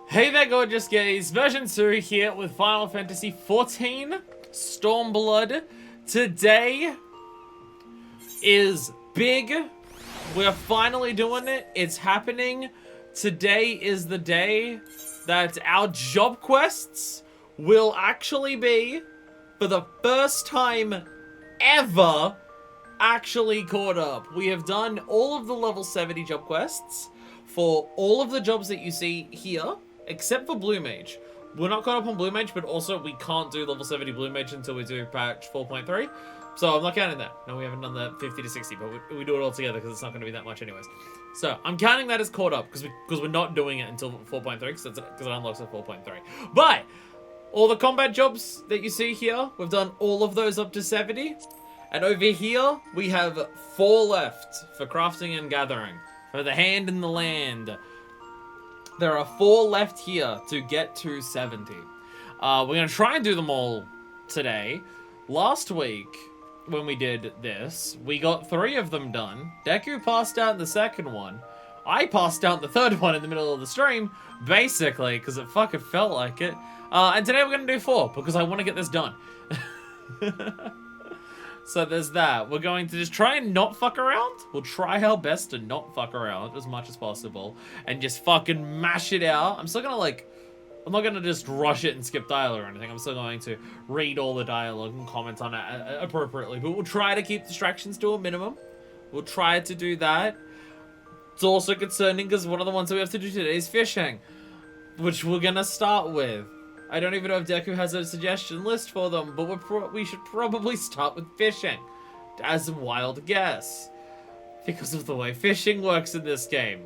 Hey there, gorgeous gays. Version 2 here with Final Fantasy XIV Stormblood. Today is big. We're finally doing it. It's happening. Today is the day that our job quests will actually be, for the first time ever, actually caught up. We have done all of the level 70 job quests for all of the jobs that you see here, except for Blue Mage. We're not caught up on Blue Mage, but also we can't do level 70 Blue Mage until we do patch 4.3. So I'm not counting that. No, we haven't done the 50 to 60, but we do it all together because it's not going to be that much anyways. So I'm counting that as caught up because we're not doing it until 4.3 because it unlocks at 4.3. But all the combat jobs that you see here, we've done all of those up to 70. And over here, we have 4 left for crafting and gathering. For the hand and the land. There are 4 left here to get to 70. We're going to try and do them all today. Last week, when we did this, we got 3 of them done. Deku passed out the second one. I passed out the third one in the middle of the stream, basically, because it fucking felt like it. And today we're going to do 4, because I want to get this done. So there's that. We're going to just try and not fuck around. We'll try our best to not fuck around as much as possible. And just fucking mash it out. I'm still gonna I'm not gonna just rush it and skip dialogue or anything. I'm still going to read all the dialogue and comment on it appropriately. But we'll try to keep distractions to a minimum. We'll try to do that. It's also concerning because one of the ones that we have to do today is fishing. Which we're gonna start with. I don't even know if Deku has a suggestion list for them, but we should probably start with fishing, as a wild guess. Because of the way fishing works in this game.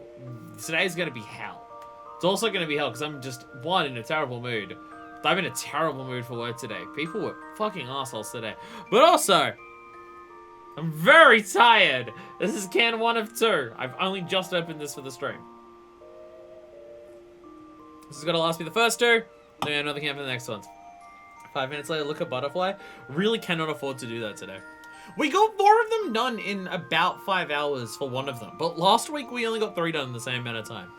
Today's gonna be hell. It's also gonna be hell because I'm just, one, in a terrible mood. I'm in a terrible mood for work today. People were fucking assholes today. But also, I'm very tired. This is can 1 of 2. I've only just opened this for the stream. This is gonna last me the first 2. Then another camp for the next ones. 5 minutes later, look at Butterfly. Really cannot afford to do that today. We got 4 of them done in about 5 hours for 1 of them. But last week, we only got 3 done in the same amount of time.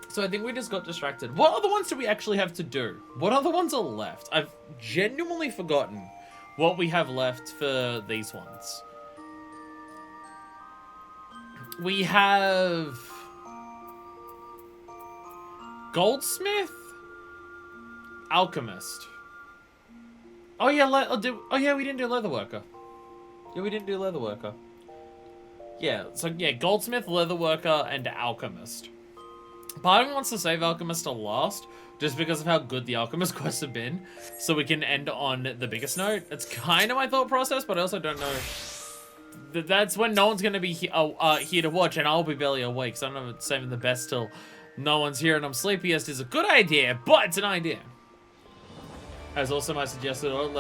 So I think we just got distracted. What other ones do we actually have to do? What other ones are left? I've genuinely forgotten what we have left for these ones. We have Goldsmith? Alchemist. Oh yeah, we didn't do leatherworker. Yeah, we didn't do leatherworker. Yeah, so yeah, goldsmith, leatherworker, and alchemist. Part of me wants to save alchemist to last, just because of how good the alchemist quests have been, so we can end on the biggest note. It's kind of my thought process, but I also don't know. That's when no one's gonna be here to watch, and I'll be barely awake, so I'm saving the best till no one's here and I'm sleepiest is a good idea, but it's an idea. As also my suggested golden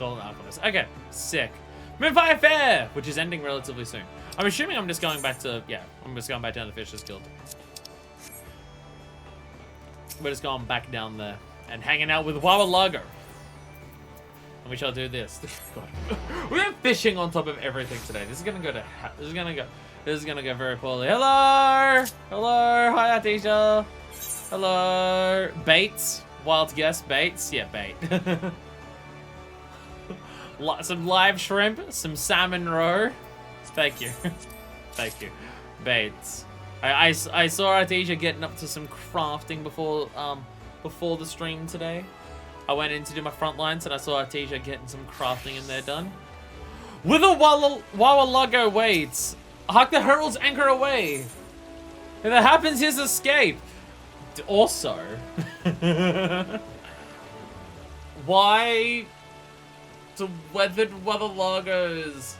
alchemist. Okay, sick. Moonfire Fair, which is ending relatively soon. I'm assuming I'm just going back to, yeah, I'm just going back down to Fisher's Guild. We're just going back down there and hanging out with Wawa Lager. And we shall do this. God. We have fishing on top of everything today. This is gonna go very poorly. Hello! Hello! Hi, Atisha! Hello! Baits. Wild guess, baits? Yeah, bait. Some live shrimp, some salmon roe. Thank you. Thank you. Baits. I saw Artesia getting up to some crafting before the stream today. I went in to do my front lines and I saw Artesia getting some crafting in there done. With a Wawalago waits. Hark the heralds anchor away. If that happens, his escape. Also, why do weathered Wawalagos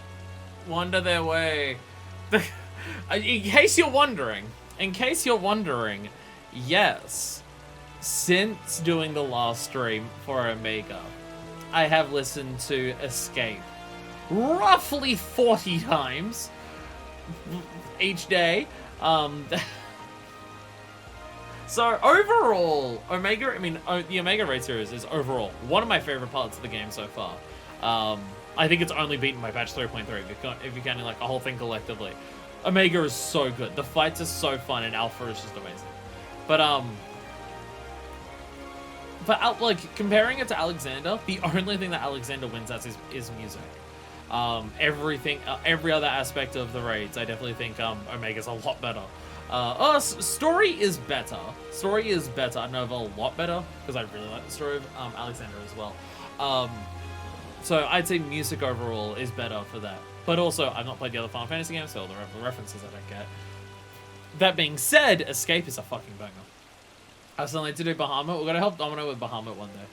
wander their way? In case you're wondering, yes, since doing the last stream for Omega, I have listened to Escape roughly 40 times each day. So overall, Omega, the Omega Raid series is overall one of my favorite parts of the game so far. I think it's only beaten by patch 3.3 if you're counting like a whole thing collectively. Omega is so good. The fights are so fun and Alpha is just amazing. But but like comparing it to Alexander, the only thing that Alexander wins at is music. Everything, every other aspect of the raids, I definitely think Omega's a lot better. Story is better. Story is better. I know of a lot better because I really like the story of Alexander as well. So I'd say music overall is better for that. But also, I've not played the other Final Fantasy games, so all the references I don't get. That being said, Escape is a fucking banger. I still need to do Bahamut. We're gonna help Domino with Bahamut one day.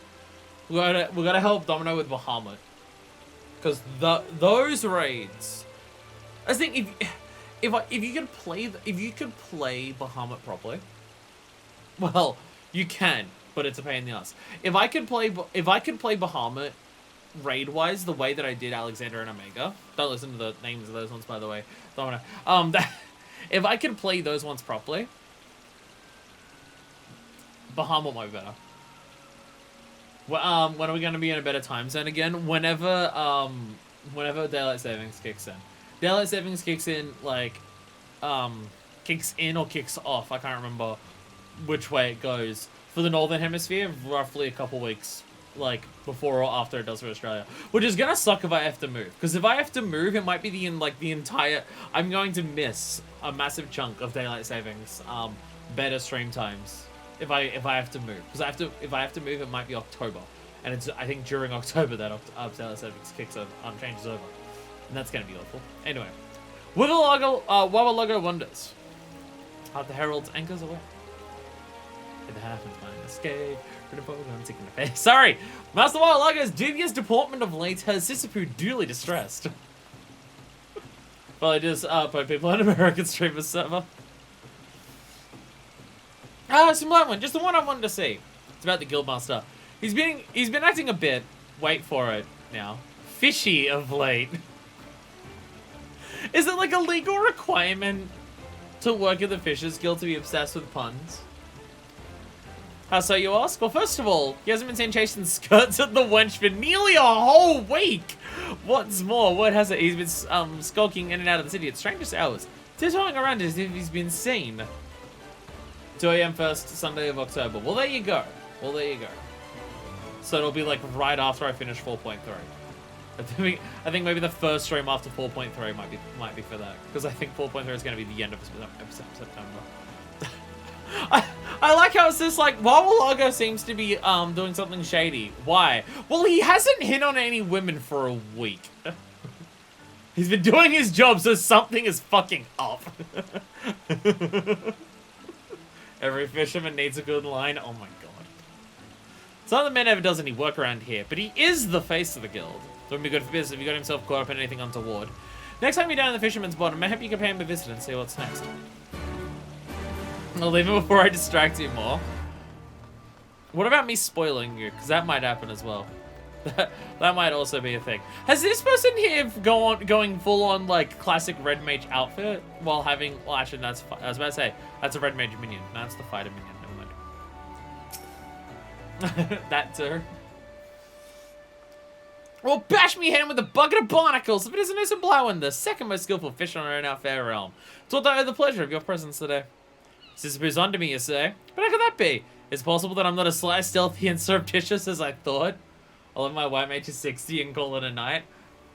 We're gonna help Domino with Bahamut. Because those raids, I think if you could play Bahamut properly, well, you can, but it's a pain in the ass. If I could play Bahamut raid wise the way that I did Alexander and Omega, don't listen to the names of those ones by the way, Domino. If I could play those ones properly, Bahamut might be better. Well, when are we going to be in a better time zone again? Whenever Daylight Savings kicks in. Daylight Savings kicks in, like, kicks in or kicks off. I can't remember which way it goes. For the Northern Hemisphere, roughly a couple weeks, like, before or after it does for Australia. Which is going to suck if I have to move. Because if I have to move, it might be the entire... I'm going to miss a massive chunk of Daylight Savings, better stream times. If I have to move, because if I have to move, it might be October, and it's I think during October that Daylight Savings kicks over, changes over, and that's gonna be awful. Anyway, Wawalago wonders. The herald's anchors away. If it happens, find escape. I'm taking the face. Sorry, Master Wawalago's dubious deportment of late has Sisyphus duly distressed. Well, I just put people on American streamer server. Some light one, just the one I wanted to see. It's about the Guildmaster. He's been acting a bit, wait for it now, fishy of late. Is it like a legal requirement to work at the Fishers Guild to be obsessed with puns? How so, you ask? Well, first of all, he hasn't been seen chasing skirts at the wench for nearly a whole week. What's more, word has it he's been skulking in and out of the city at strangest hours, tiptoeing around as if he's been seen. 2 AM first Sunday of October. Well, there you go. So it'll be like right after I finish 4.3. I think maybe the first stream after 4.3 might be for that, because I think 4.3 is going to be the end of September. I like how it's just like Wawalago seems to be doing something shady. Why? Well, he hasn't hit on any women for a week. He's been doing his job, so something is fucking up. Every fisherman needs a good line. Oh my god. Some of the man ever does any work around here, but he is the face of the guild. It wouldn't be good for business if he got himself caught up in anything untoward. Next time you're down in the fisherman's bottom, I hope you can pay him a visit and see what's next. I'll leave it before I distract you more. What about me spoiling you? Because that might happen as well. That might also be a thing. Has this person here going full on like classic red mage outfit while having? Well, actually, I was about to say that's a red mage minion. No, that's the fighter minion. Never mind. That too. Well, bash me head with a bucket of barnacles if it isn't Mr. Blowin, the second most skillful fisher in our fair realm. It's what I owe the pleasure of your presence today. Sisyphus onto me, you say? But how could that be? It's possible that I'm not as sly, stealthy, and surreptitious as I thought. I'll let my white mage to 60 and call it a night.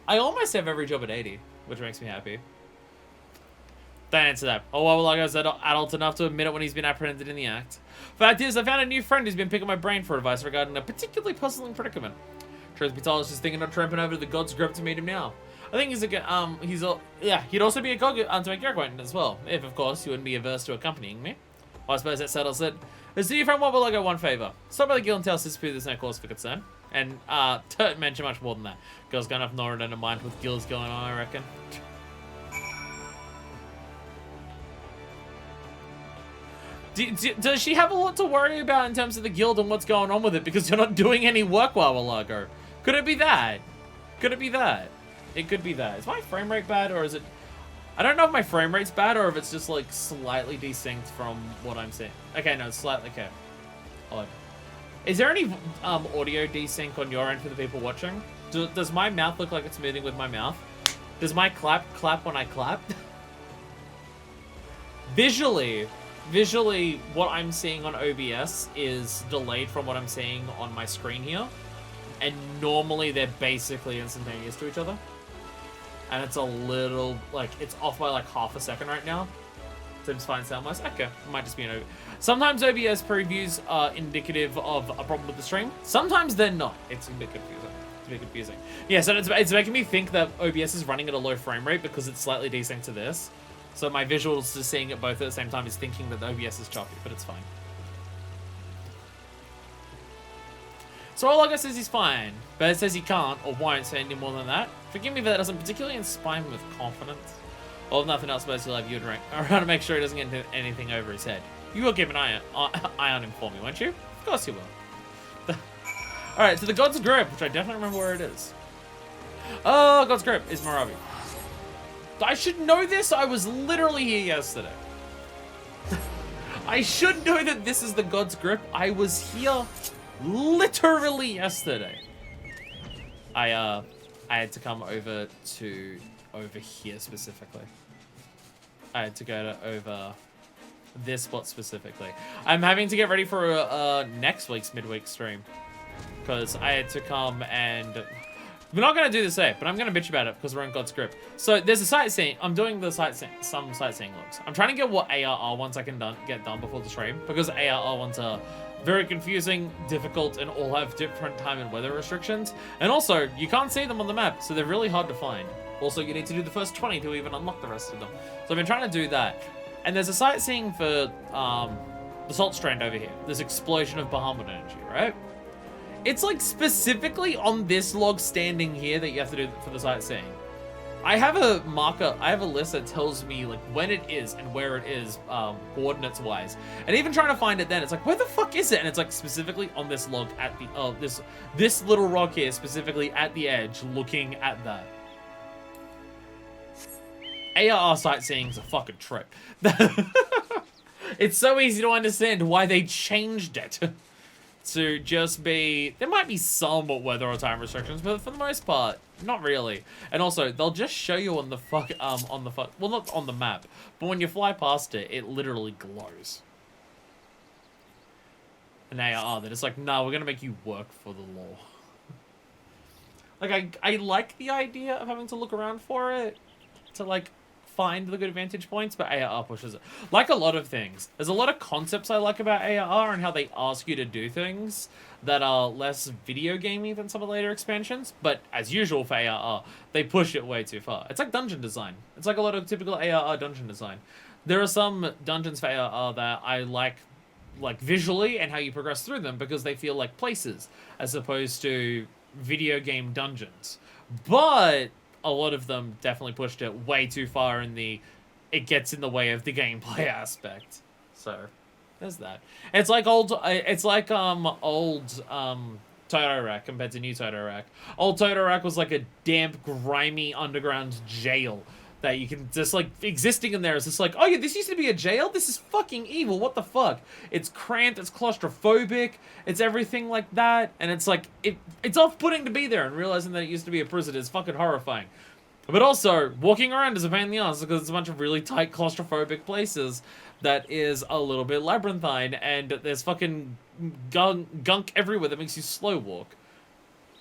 I almost have every job at 80, which makes me happy. Don't answer that. Oh, well, I was adult enough to admit it when he's been apprehended in the act. Fact is, I found a new friend who's been picking my brain for advice regarding a particularly puzzling predicament. Truth be told, I was just thinking of tramping over to the God's Grub to meet him now. I think he'd also be a god to make your acquaintance as well, if, of course, you wouldn't be averse to accompanying me. Well, I suppose that settles it. Let's do your friend Wawalago one favor. Stop by the guild and tell Sisyphus there's no cause for concern. And, don't mention much more than that. Girl's gonna have Nora in her mind with guilds going on, I reckon. Does she have a lot to worry about in terms of the guild and what's going on with it because you're not doing any work, Wawalago? Could it be that? Could it be that? It could be that. Is my frame rate bad, or is it... I don't know if my frame rate's bad, or if it's just, like, slightly desynced from what I'm seeing. Okay, no, it's slightly... Okay. Odd. Is there any audio desync on your end for the people watching? Does my mouth look like it's moving with my mouth? Does my clap when I clap? Visually, visually, what I'm seeing on OBS is delayed from what I'm seeing on my screen here. And normally they're basically instantaneous to each other. And it's a little, like, it's off by like half a second right now. Seems fine sound-wise. Okay, it might just be an OBS. Sometimes OBS previews are indicative of a problem with the stream. Sometimes they're not. It's a bit confusing. It's a bit confusing. Yeah, so it's making me think that OBS is running at a low frame rate because it's slightly desynced to this. So my visuals to seeing it both at the same time is thinking that the OBS is choppy, but it's fine. So all I guess is he's fine, but it says he can't or won't say any more than that. Forgive me if that doesn't particularly inspire me with confidence. Well, if nothing else, most you'll have you rank around to make sure he doesn't get anything over his head. You will keep an eye on him for me, won't you? Of course you will. Alright, so the God's Grip, which I definitely remember where it is. Oh, God's Grip is Moravi. I should know this. I was literally here yesterday. I should know that this is the God's Grip. I was here literally yesterday. I had to come over here specifically. I had to go to over this spot specifically. I'm having to get ready for next week's midweek stream because I had to come and. We're not going to do this today, but I'm going to bitch about it because we're in God's Grip. So there's a sightseeing. I'm doing the some sightseeing looks. I'm trying to get what ARR ones I can get done before the stream because ARR ones are very confusing, difficult, and all have different time and weather restrictions. And also, you can't see them on the map, so they're really hard to find. Also, you need to do the first 20 to even unlock the rest of them. So I've been trying to do that. And there's a sightseeing for the Salt Strand over here. This explosion of Bahamut energy, right? It's like specifically on this log standing here that you have to do for the sightseeing. I have a marker, I have a list that tells me like when it is and where it is, coordinates wise. And even trying to find it then, it's like, where the fuck is it? And it's like specifically on this log at the, this little rock here, specifically at the edge, looking at that. ARR sightseeing is a fucking trip. It's so easy to understand why they changed it. To just be, there might be some weather or time restrictions, but for the most part, not really. And also, they'll just show you on the well, not on the map, but when you fly past it, it literally glows. And they are, they're just like, no, we're gonna make you work for the law. Like, I like the idea of having to look around for it, to like, find the good vantage points, but ARR pushes it. Like a lot of things, there's a lot of concepts I like about ARR and how they ask you to do things that are less video gamey than some of the later expansions, but as usual for ARR, they push it way too far. It's like dungeon design. It's like a lot of typical ARR dungeon design. There are some dungeons for ARR that I like visually and how you progress through them because they feel like places as opposed to video game dungeons. But a lot of them definitely pushed it way too far in the, it gets in the way of the gameplay aspect. So, there's that. It's like old Toto-Rak compared to new Toto-Rak. Old Toto-Rak was like a damp, grimy underground jail that you can just like, existing in there is just like, oh yeah, this used to be a jail? This is fucking evil, what the fuck? It's cramped, it's claustrophobic, it's everything like that, and it's like, it's off-putting to be there, and realizing that it used to be a prison is fucking horrifying. But also, walking around is a pain in the ass because it's a bunch of really tight claustrophobic places that is a little bit labyrinthine, and there's fucking gunk everywhere that makes you slow walk.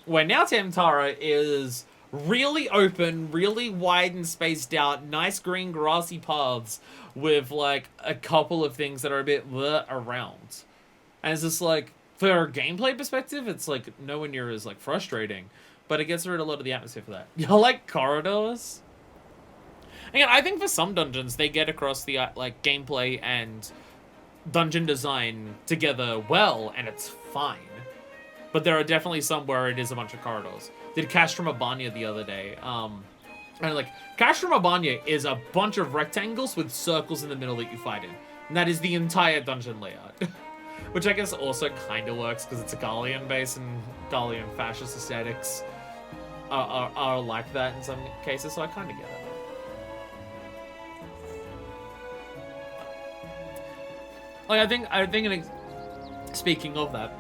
Where now Tamtara is really open, really wide and spaced out, nice green grassy paths with like a couple of things that are a bit around. And it's just like, for a gameplay perspective, it's like nowhere near as like frustrating, but it gets rid of a lot of the atmosphere for that. You like corridors? Again, I think for some dungeons, they get across the like gameplay and dungeon design together well, and it's fine. But there are definitely some where it is a bunch of corridors. Did Castrum Abanya the other day. And like, Castrum Abanya is a bunch of rectangles with circles in the middle that you fight in. And that is the entire dungeon layout. Which I guess also kind of works because it's a Gallian base, and Gallian fascist aesthetics are like that in some cases, so I kind of get it. Like, I think speaking of that,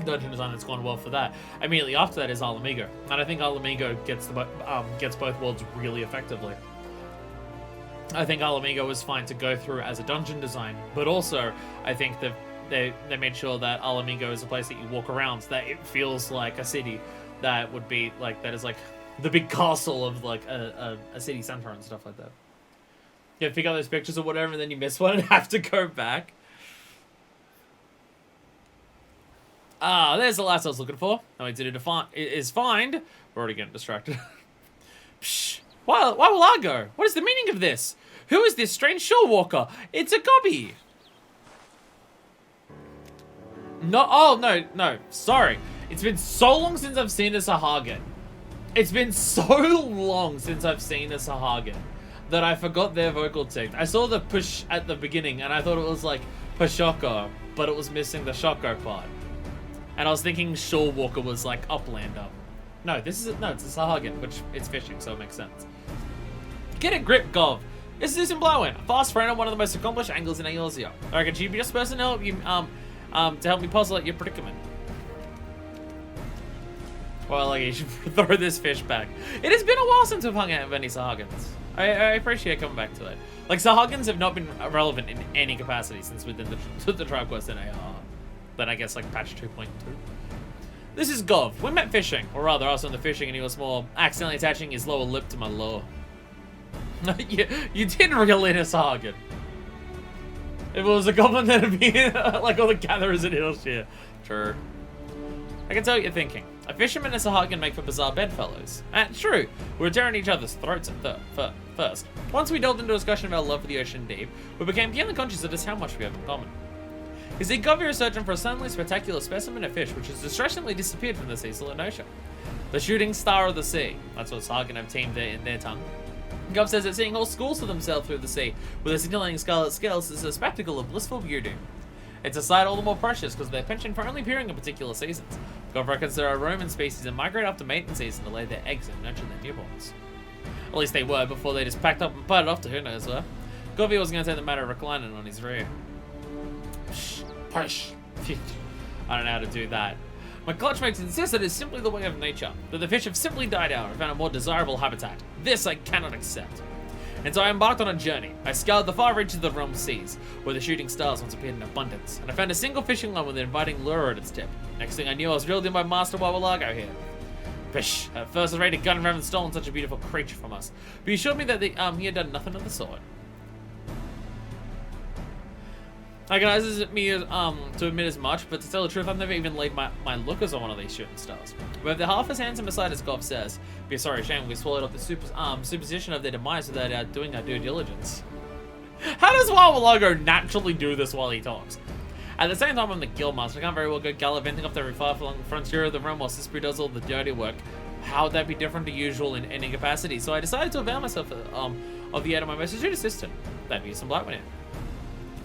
dungeon design that's gone well for that, immediately after that is Alamigo. And I think Alamigo gets both worlds really effectively. I think Alamigo was fine to go through as a dungeon design, but also I think that they made sure that Alamigo is a place that you walk around, so that it feels like a city that would be like, that is like the big castle of like a city center and stuff like that. You pick up those pictures or whatever, and then you miss one and have to go back. Ah, there's the last I was looking for. No, it's is find. We're already getting distracted. Psh, why will I go? What is the meaning of this? Who is this strange shore walker? It's a gobby. No, oh, no, sorry. It's been so long since I've seen a Sahagin. It's been so long since I've seen a Sahagin that I forgot their vocal tick. I saw the push at the beginning and I thought it was like Pashoko, but it was missing the Shoko part. And I was thinking shore walker was like Uplander. No, it's a Sahagin, which it's fishing, so it makes sense. Get a grip, Gov. This is Blowin, a fast friend and one of the most accomplished anglers in Eorzea. I reckon she'd be just person to help you, to help me puzzle out your predicament. Well, like, you should throw this fish back. It has been a while since we've hung out with any Sahagins. I appreciate coming back to it. Like, Sahagins have not been relevant in any capacity since within the Tribe Quest in AR. Then I guess, like, patch 2.2. This is Gov. We met fishing. Or rather, I was on the fishing and he was more accidentally attaching his lower lip to my lower. you did reel in a Sahagin. If it was a goblin, then it'd be like all the gatherers in Hillshire. True. I can tell what you're thinking. A fisherman and a Sahagin make for bizarre bedfellows. And true, we were tearing each other's throats at first. Once we delved into a discussion of our love for the ocean deep, we became keenly conscious of just how much we have in common. You see, Govy is searching for a suddenly spectacular specimen of fish which has distressingly disappeared from the Cecil Ocean. The shooting star of the sea. That's what Sahagin have teamed in their tongue. Gov says that seeing whole schools of themselves through the sea with their scintillating scarlet scales is a spectacle of blissful beauty. It's a sight all the more precious because of their penchant for only appearing in particular seasons. Gov reckons there are Roman species that migrate after mating season to lay their eggs and nurture their newborns. At least they were before they just packed up and putted off to who knows where. Govy was going to take the matter of reclining on his rear. Psh, push. I don't know how to do that. My clutchmates insist that it's simply the way of nature, that the fish have simply died out and found a more desirable habitat. This I cannot accept. And so I embarked on a journey. I scoured the far reaches of the realm seas, where the shooting stars once appeared in abundance, and I found a single fishing line with an inviting lure at its tip. Next thing I knew, I was reeled in by Master Wawalago here. Fish. At first I was ready to gun him for having stolen such a beautiful creature from us, but he assured me that he had done nothing of the sort. I can me to admit as much, but to tell the truth, I've never even laid my lookers on one of these shooting stars. But if they're half as handsome as Gov says, be a sorry shame we swallowed up the supposition of their demise without doing our due diligence. How does Wawalago naturally do this while he talks? At the same time, I'm the guildmaster. I can't very well go gallivanting up every far along the frontier of the realm while Sispri does all the dirty work. How would that be different to usual in any capacity? So I decided to avail myself of the aid of my most astute assistant. That'd be some Blackman here.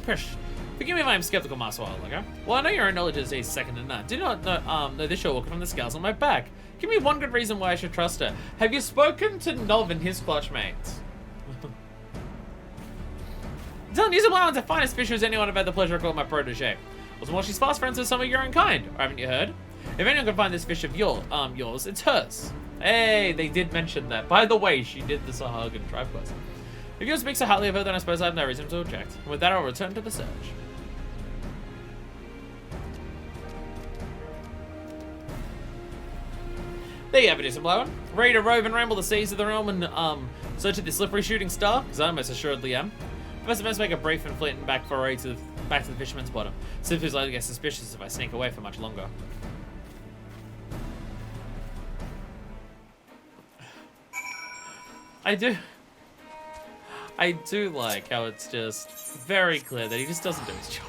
Pish. Forgive me if I am skeptical, Master Wawalago. Well, I know your own knowledge is second to none. Do not know this shore walker from the scales on my back. Give me one good reason why I should trust her. Have you spoken to Nov and his clutchmates? Tell New Zealand's the finest fisher as anyone I've had the pleasure of calling my protege. What's more, she's fast friends with some of your own kind. Or haven't you heard? If anyone can find this fish of yours, it's hers. Hey, they did mention that. By the way, she did the Sahagin Tribe Quest. If you speak so highly of her, then I suppose I have no reason to object. And with that, I'll return to the search. There you have it, Isn't Blower. Ready to rove and ramble the seas of the realm and search at the slippery shooting star? Because I most assuredly am. First, I must make a brief and fleeting back foray back to the fisherman's bottom. Simply likely to get suspicious if I sneak away for much longer. I do like how it's just very clear that he just doesn't do his job.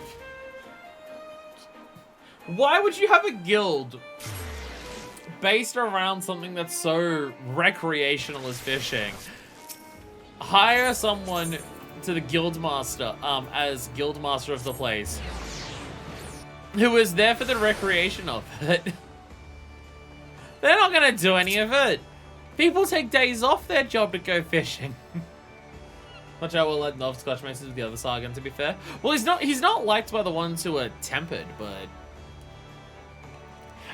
Why would you have a guild based around something that's so recreational as fishing? Hire someone to the guildmaster as guildmaster of the place who is there for the recreation of it. They're not gonna do any of it. People take days off their job to go fishing. Much I will let Nov's clutchmates with the other Sargon, to be fair. Well, he's not liked by the ones who are tempered, but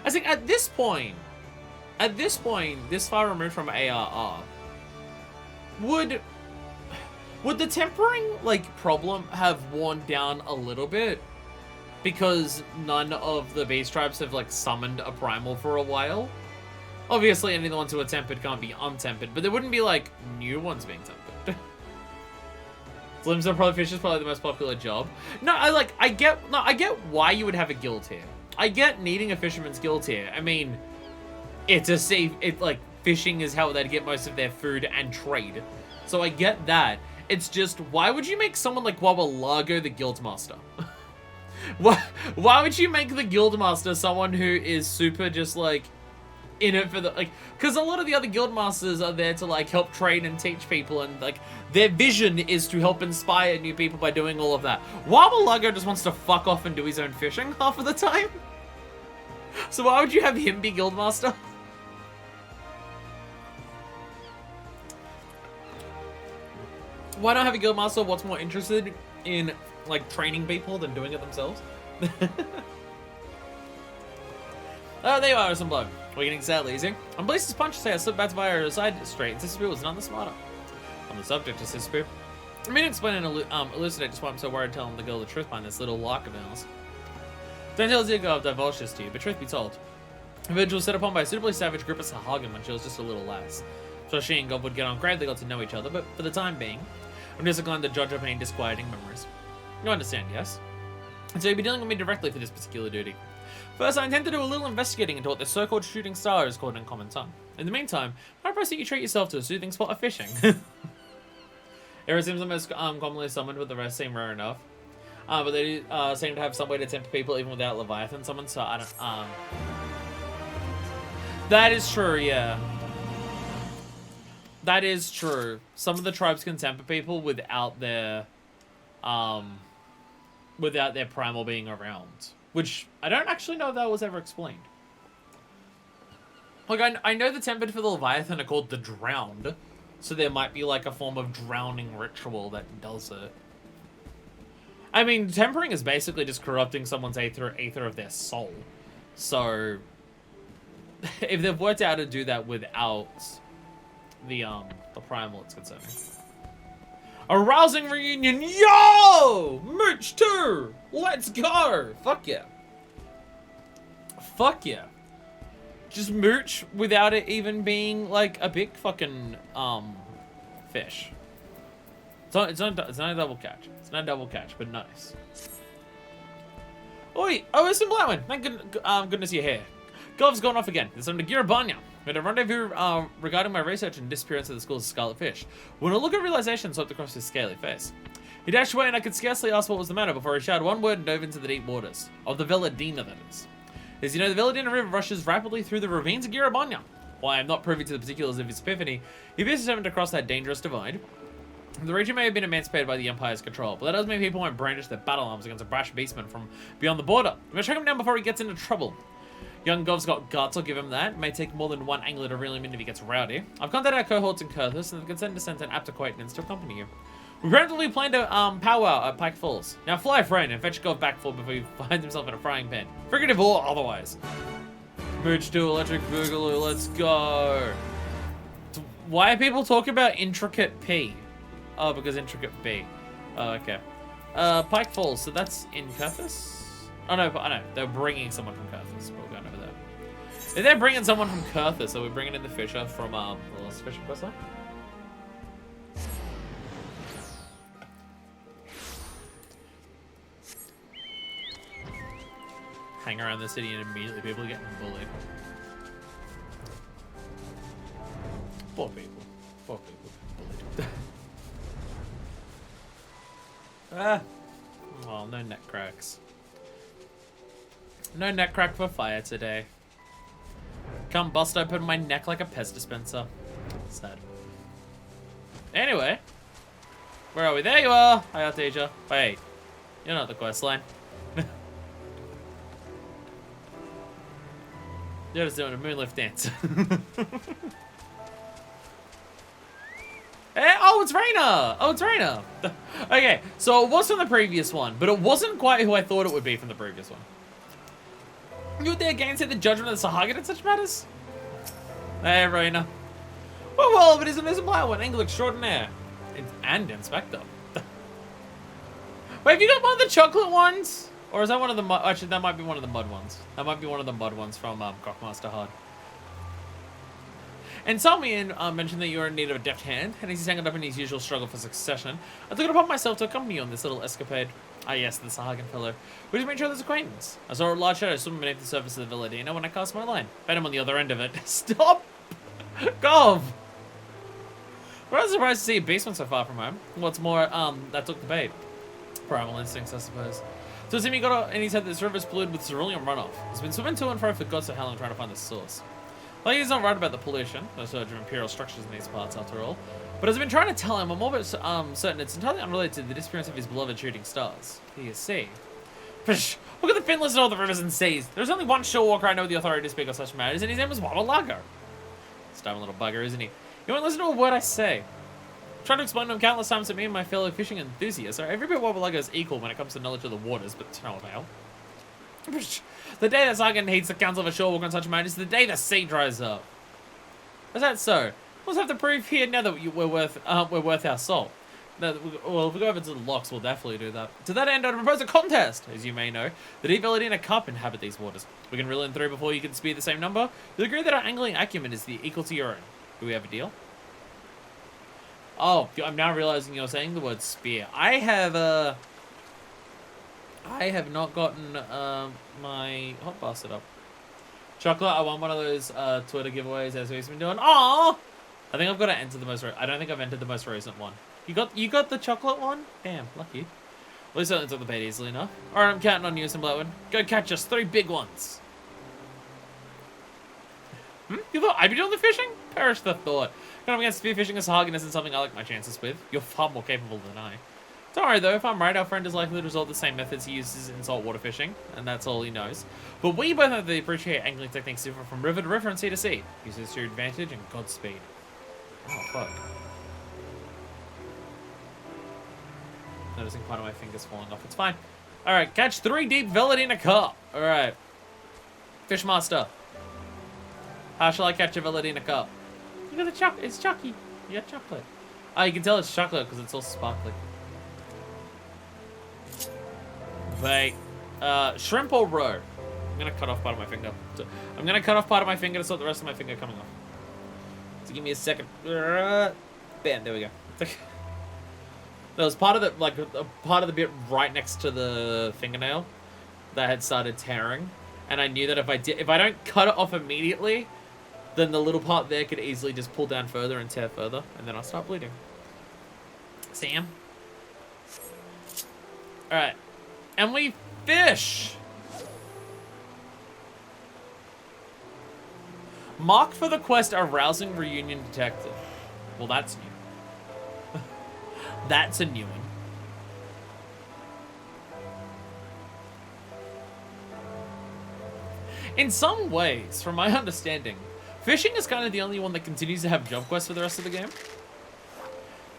I think at this point, this far removed from ARR, would Would the tempering, like, problem have worn down a little bit? Because none of the beast tribes have, like, summoned a primal for a while? Obviously, any of the ones who are tempered can't be untempered, but there wouldn't be, like, new ones being tempered. Limbs of Fish is probably the most popular job. No, I get why you would have a guild here. I get needing a fisherman's guild here. I mean, fishing is how they'd get most of their food and trade. So I get that. It's just, why would you make someone like Wawalago the guildmaster? Why would you make the guildmaster someone who is super just, like, in it for the, like, because a lot of the other guild masters are there to, like, help train and teach people, and, like, their vision is to help inspire new people by doing all of that. Wawalago just wants to fuck off and do his own fishing half of the time. So why would you have him be guild master? Why not have a guild master what's more interested in, like, training people than doing it themselves? Oh, there you are, some blood. We're getting sadly easy. I'm Blaze's punch to say I slipped back via her side straight, and Sister was none the smarter. On the subject of Sister I mean, explain and elucidate just why I'm so worried telling the girl the truth behind this little lock of ours. Don't tell Zigo I've divulged this to you, but truth be told, Virgil was set upon by a suitably savage group of Sahagin when she was just a little lass. So she and God would get on great, they got to know each other, but for the time being, I'm just inclined to judge up any disquieting memories. You understand, yes? And so you'll be dealing with me directly for this particular duty. First, I intend to do a little investigating into what the so-called shooting star is called in common tongue. In the meantime, I request that you treat yourself to a soothing spot of fishing. It seems the most commonly summoned, but the rest seem rare enough. But they seem to have some way to tempt people even without Leviathan summons, so I don't... That is true, yeah. That is true. Some of the tribes can temper people without their primal being around. Which, I don't actually know if that was ever explained. Like, I know the tempered for the Leviathan are called the Drowned. So there might be, like, a form of drowning ritual that does it. I mean, tempering is basically just corrupting someone's aether of their soul. So, if they've worked out to do that without the primal, it's concerning. A rousing reunion, yo! Merch tour! Let's go! Fuck yeah. Fuck yeah. Just merch without it even being, like, a big fucking, fish. It's not a double catch. It's not a double catch, but nice. Oi! Oh, it's some black one. Thank goodness you're here. Golf's gone off again. It's under Girabanya. We had a rendezvous regarding my research and disappearance of the school's scarlet fish. When a look of realization swept across his scaly face. He dashed away and I could scarcely ask what was the matter before he shouted one word and dove into the deep waters. Of the Veladina, that is. As you know, the Veladina River rushes rapidly through the ravines of Girabanya. While I am not privy to the particulars of his epiphany, he appears determined to cross that dangerous divide. The region may have been emancipated by the Empire's control, but that doesn't mean people won't brandish their battle arms against a brash beastman from beyond the border. We must track him down before he gets into trouble. Young Gov's got guts, I'll give him that. It may take more than one angler to reel him in if he gets rowdy. I've contacted our cohorts in Kurthus and have consented to send an apt acquaintance to accompany you. We preemptively planned a powwow at Pike Falls. Now fly, friend, and fetch Gov back for before he finds himself in a frying pan. Frigative or otherwise. Mooch to Electric Boogaloo, let's go. Why are people talking about intricate P? Oh, because intricate B. Oh, okay. Pike Falls, so that's in Kurthus? Oh no, I know. They're bringing someone from Kurthus. We're going over there. If they're bringing someone from Kurthus, so we're bringing in the Fisher from the last Fisher quest line? Hang around the city and immediately people are getting bullied. Poor people. Poor people bullied. Ah. Oh, no neck cracks. No neck crack for fire today. Can't bust open my neck like a Pez dispenser. Sad. Anyway. Where are we? There you are! Hi, Artesia. Wait. You're not the quest line. You're just doing a moonlift dance. Hey, oh, it's Raina! Oh, it's Raina! Okay, so it was from the previous one, but it wasn't quite who I thought it would be from the previous one. You would dare gainsay the judgment of the Sahagin in such matters? Hey, Raina. Well, if it isn't black one, angle extraordinaire. And Inspector. Wait, have you got one of the chocolate ones? Or is that one of the mud? Actually, that might be one of the mud ones. That might be one of the mud ones from Cockmaster Hard. And Salmian mentioned that you were in need of a deft hand, and as he's hanging up in his usual struggle for succession, I took it upon myself to accompany you on this little escapade. Ah yes, the Sahagin fellow. We just made sure there's acquaintance. I saw a large shadow swimming beneath the surface of the Villadina when I cast my line. Found him on the other end of it. Stop! Gov! We're not surprised to see a beastman so far from home. What's more, that took the bait. Primal instincts, I suppose. So Timmy got and he said this river's polluted with cerulean runoff. He's been swimming to and fro for God so how long trying to find the source. Well, he's not right about the pollution, no surge of imperial structures in these parts after all. But as I've been trying to tell him, I'm almost certain it's entirely unrelated to the disappearance of his beloved shooting stars. You see. Psh, look at the fin list of all the rivers and seas. There's only one shore walker I know with the authority to speak of such matters, and his name is Waddle Stubborn little bugger, isn't he? You won't listen to a word I say. I've tried to explain to him countless times that me and my fellow fishing enthusiasts are every bit Waddle is equal when it comes to knowledge of the waters, but to no avail. Psh, the day that Sargon heeds the council of a shore walker on such matters is the day the sea dries up. Is that so? We'll have to prove here now that we're worth our salt. Well, if we go over to the locks, we'll definitely do that. To that end, I'd propose a contest. As you may know, the deep Villadina carp inhabit these waters. We can reel in 3 before you can spear the same number. You'll agree that our angling acumen is equal to your own. Do we have a deal? Oh, I'm now realizing you're saying the word spear. I have not gotten my hot bastard up. Chocolate, I won one of those Twitter giveaways as we've been doing. Aww! I think I've got to enter the most. I don't think I've entered the most recent one. You got the chocolate one? Damn, lucky. Well, you certainly took the bait easily enough. Alright, I'm counting on you, Blackwood. Go catch us 3 big ones. You thought I'd be doing the fishing? Perish the thought. Going up against spearfishing as Hagen isn't something I like my chances with. You're far more capable than I. Don't worry though, if I'm right, our friend is likely to resort to the same methods he uses in saltwater fishing, and that's all he knows. But we both know that they appreciate angling techniques different from river to river and sea to sea. Use this to your advantage and Godspeed. Oh, fuck. Noticing part of my fingers falling off. It's fine. Alright, catch 3 deep Villadina carp. Alright. Fishmaster. How shall I catch a Villadina carp? You got the chocolate. It's Chucky. You got chocolate. Oh, you can tell it's chocolate because it's all sparkly. Wait. Shrimp or roe? I'm going to cut off part of my finger. I'm going to cut off part of my finger to stop the rest of my finger coming off. So give me a second. Bam, there we go. There was part of the, like, a part of the bit right next to the fingernail that had started tearing. And I knew that if I don't cut it off immediately, then the little part there could easily just pull down further and tear further. And then I'll start bleeding. Sam? Alright. And we fish! Mark for the quest Arousing Reunion Detected. Well, that's new. That's a new one. In some ways, from my understanding, fishing is kind of the only one that continues to have job quests for the rest of the game.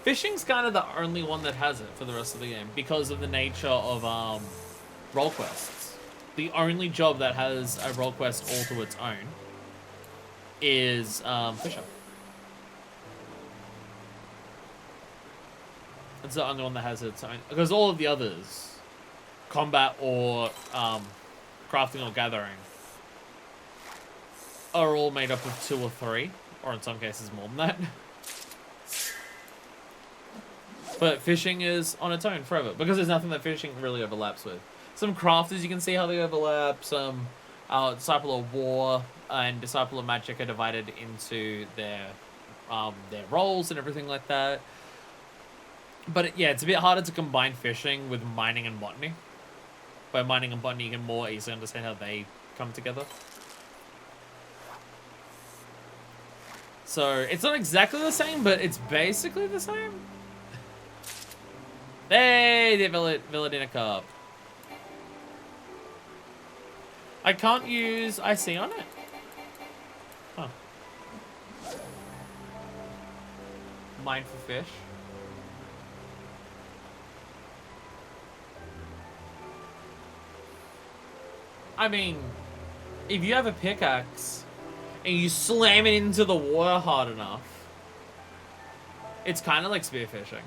Fishing's kind of the only one that has it for the rest of the game because of the nature of role quests. The only job that has a role quest all to its own is Fisher. It's the only one that has its own, because all of the others, combat or crafting or gathering, are all made up of 2 or 3, or in some cases more than that. But fishing is on its own forever, because there's nothing that fishing really overlaps with. Some crafters, you can see how they overlap. Some Disciple of War and Disciple of Magic are divided into their roles and everything like that. But yeah, it's a bit harder to combine fishing with mining and botany. By mining and botany, you can more easily understand how they come together. So it's not exactly the same, but it's basically the same. Hey, the Villadina carp. I can't use IC on it. Huh. Mine for fish. I mean, if you have a pickaxe and you slam it into the water hard enough, It's kind of like spearfishing.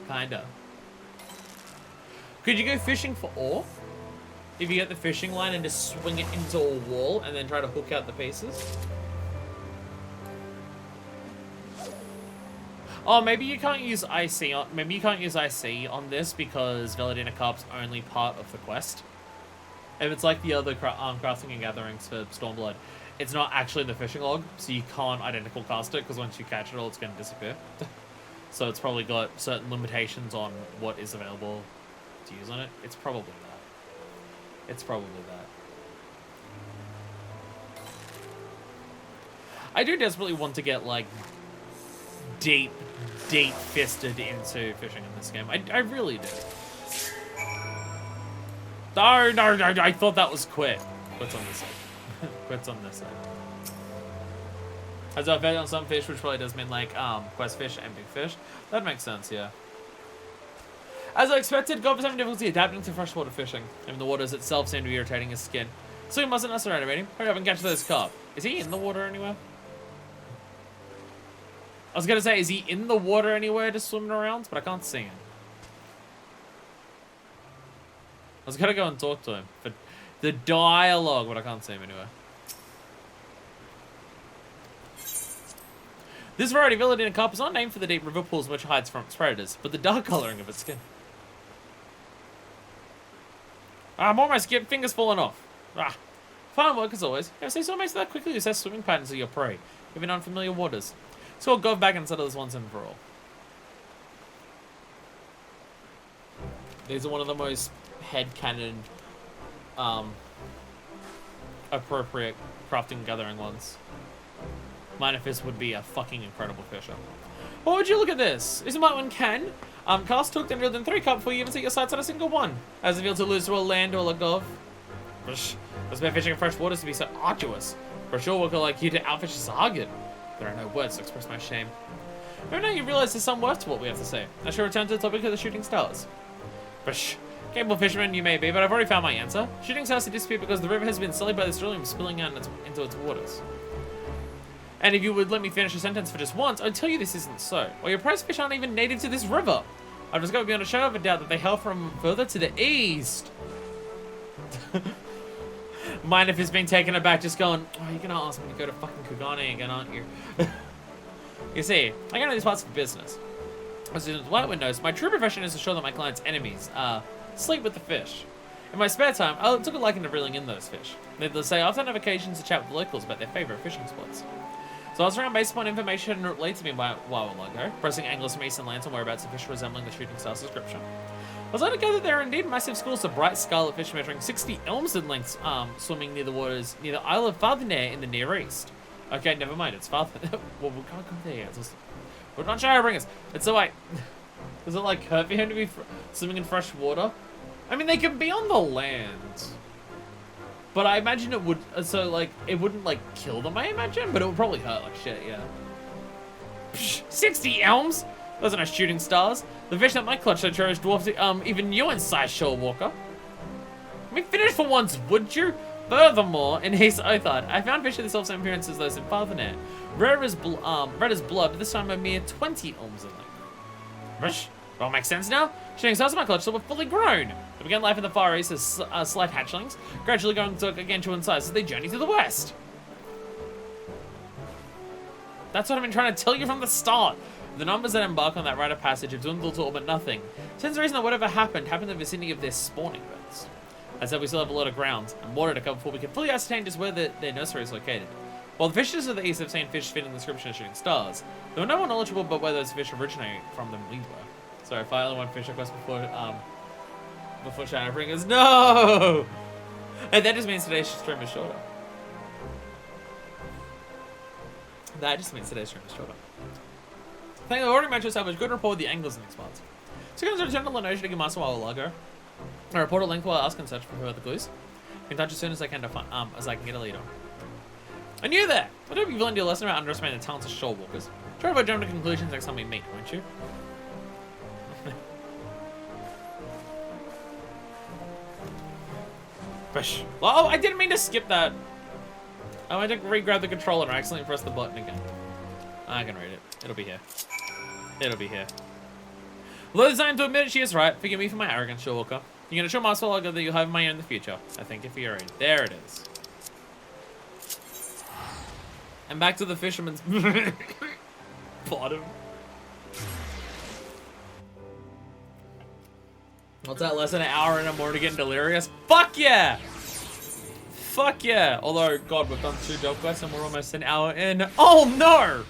Kinda. Could you go fishing for ore? If you get the fishing line and just swing it into a wall and then try to hook out the pieces? Oh, maybe you can't use IC on. Maybe you can't use IC on this because Veladina Carp's only part of the quest. If it's like the other crafting and gatherings for Stormblood, it's not actually the fishing log, so you can't identical cast it because once you catch it all, it's going to disappear. So it's probably got certain limitations on what is available to use on it. It's probably that. It's probably that. I do desperately want to get like deep-fisted into fishing in this game. I really do. No, I thought that was quit. Quit's on this side. Quit's on this side. As I've fed on some fish, which probably does mean like quest fish and big fish. That makes sense, yeah. As I expected, God was having difficulty adapting to freshwater fishing. Even the waters itself seemed to be irritating his skin. So he mustn't necessarily him. Hurry up and catch those carp. Is he in the water anywhere? I was gonna say, is he in the water anywhere just swimming around? But I can't see him. I was gonna go and talk to him for the dialogue, but I can't see him anywhere. This variety of Veladina carp is not named for the deep river pools which hides from its predators, but the dark coloring of its skin. I'm almost getting fingers falling off. Fine work as always. If they saw most of that quickly, assess swimming patterns of your prey, even in unfamiliar waters. So I'll go back and settle this once and for all. These are one of the most headcanon appropriate crafting and gathering ones. Manifest would be a fucking incredible fisher. What would you look at this? Isn't that one can? Cast hooked and drilled in 3 carp before you even set your sights on a single one. As if you're to lose to a land or a gov. That's why fishing in fresh waters to be so arduous. For a shore worker like you to outfish is a target. There are no words to express my shame. Maybe now you realize there's some worth to what we have to say. I shall return to the topic of the shooting stars. Bish. Capable fisherman you may be, but I've already found my answer. Shooting stars have disappeared because the river has been sullied by the drilling spilling out into its waters. And if you would let me finish a sentence for just once, I'd tell you this isn't so. Well, your prize fish aren't even native to this river. I've discovered beyond a shadow of a doubt that they hail from further to the east. Mind if it's been taken aback, just going, oh, you're gonna ask me to go to fucking Kugane again, aren't you? You see, I go to these parts for business. As the White knows, my true profession is to show that my clients' enemies sleep with the fish. In my spare time, I took a liking to reeling in those fish. Needless to say, I often have occasions to chat with the locals about their favorite fishing spots. So I was around based upon information relayed to me by a while ago, pressing anglers from eastern lands on whereabouts of fish resembling the shooting star's description. I was able to gather there are indeed massive schools of bright scarlet fish measuring 60 elms in length, swimming near the waters near the Isle of Farthenay in the Near East. Okay, never mind, it's Farthenay. Well, we can't come there yet. We're not sure how to bring us. It's so like, does it like hurt for him to be swimming in fresh water? I mean, they can be on the land. But I imagine it would, so like, it wouldn't like kill them, I imagine, but it would probably hurt like shit, yeah. Psh, 60 elms? Those are no shooting stars. The fish that my clutch so cherished dwarfs even you in size, shore walker. I mean, finish for once, would you? Furthermore, in his Othard, I found fish of the self-same appearance as those in Farthenay. Red as blood, this time a mere 20 elms in length. Rush. All makes sense now? Shooting stars in my clutch, so we're fully grown. They began life in the Far East as slight hatchlings, gradually going to gargantuan size as they journey to the west. That's what I've been trying to tell you from the start. The numbers that embark on that rite of passage have dwindled to all but nothing. Since the reason that whatever happened in the vicinity of their spawning beds. I said we still have a lot of ground and water to cover before we can fully ascertain just where their nursery is located. While the fishers of the east have seen fish fit in the description of shooting stars, they were no more knowledgeable about where those fish originate from than we were. Sorry, if I only want fish request before Shadowbringers. No! And that just means today's stream is shorter. That just means today's stream is shorter. I think I've already mentioned established good rapport with the anglers in these spots. So you guys return to Lenosia to give Master a while ago. I report a link while I ask and search for further clues. In touch as soon as I can to get a lead on. And you there! I hope you've learned your lesson about underestimating the talents of shore walkers. Try to jump to conclusions next time we meet, won't you? Oh, I didn't mean to skip that. I went to re-grab the controller and I accidentally pressed the button again. I can read it. It'll be here. It'll be here. Although there's time to admit it, she is right. Forgive me for my arrogance, Shawalker. You're gonna show my soul that you'll have my own in the future. I think if you're in. There it is. And back to the fisherman's bottom. What's that, less than an hour and more to get delirious? Fuck yeah! Fuck yeah! Although, God, we've done 2 job quests and we're almost an hour in. Oh no!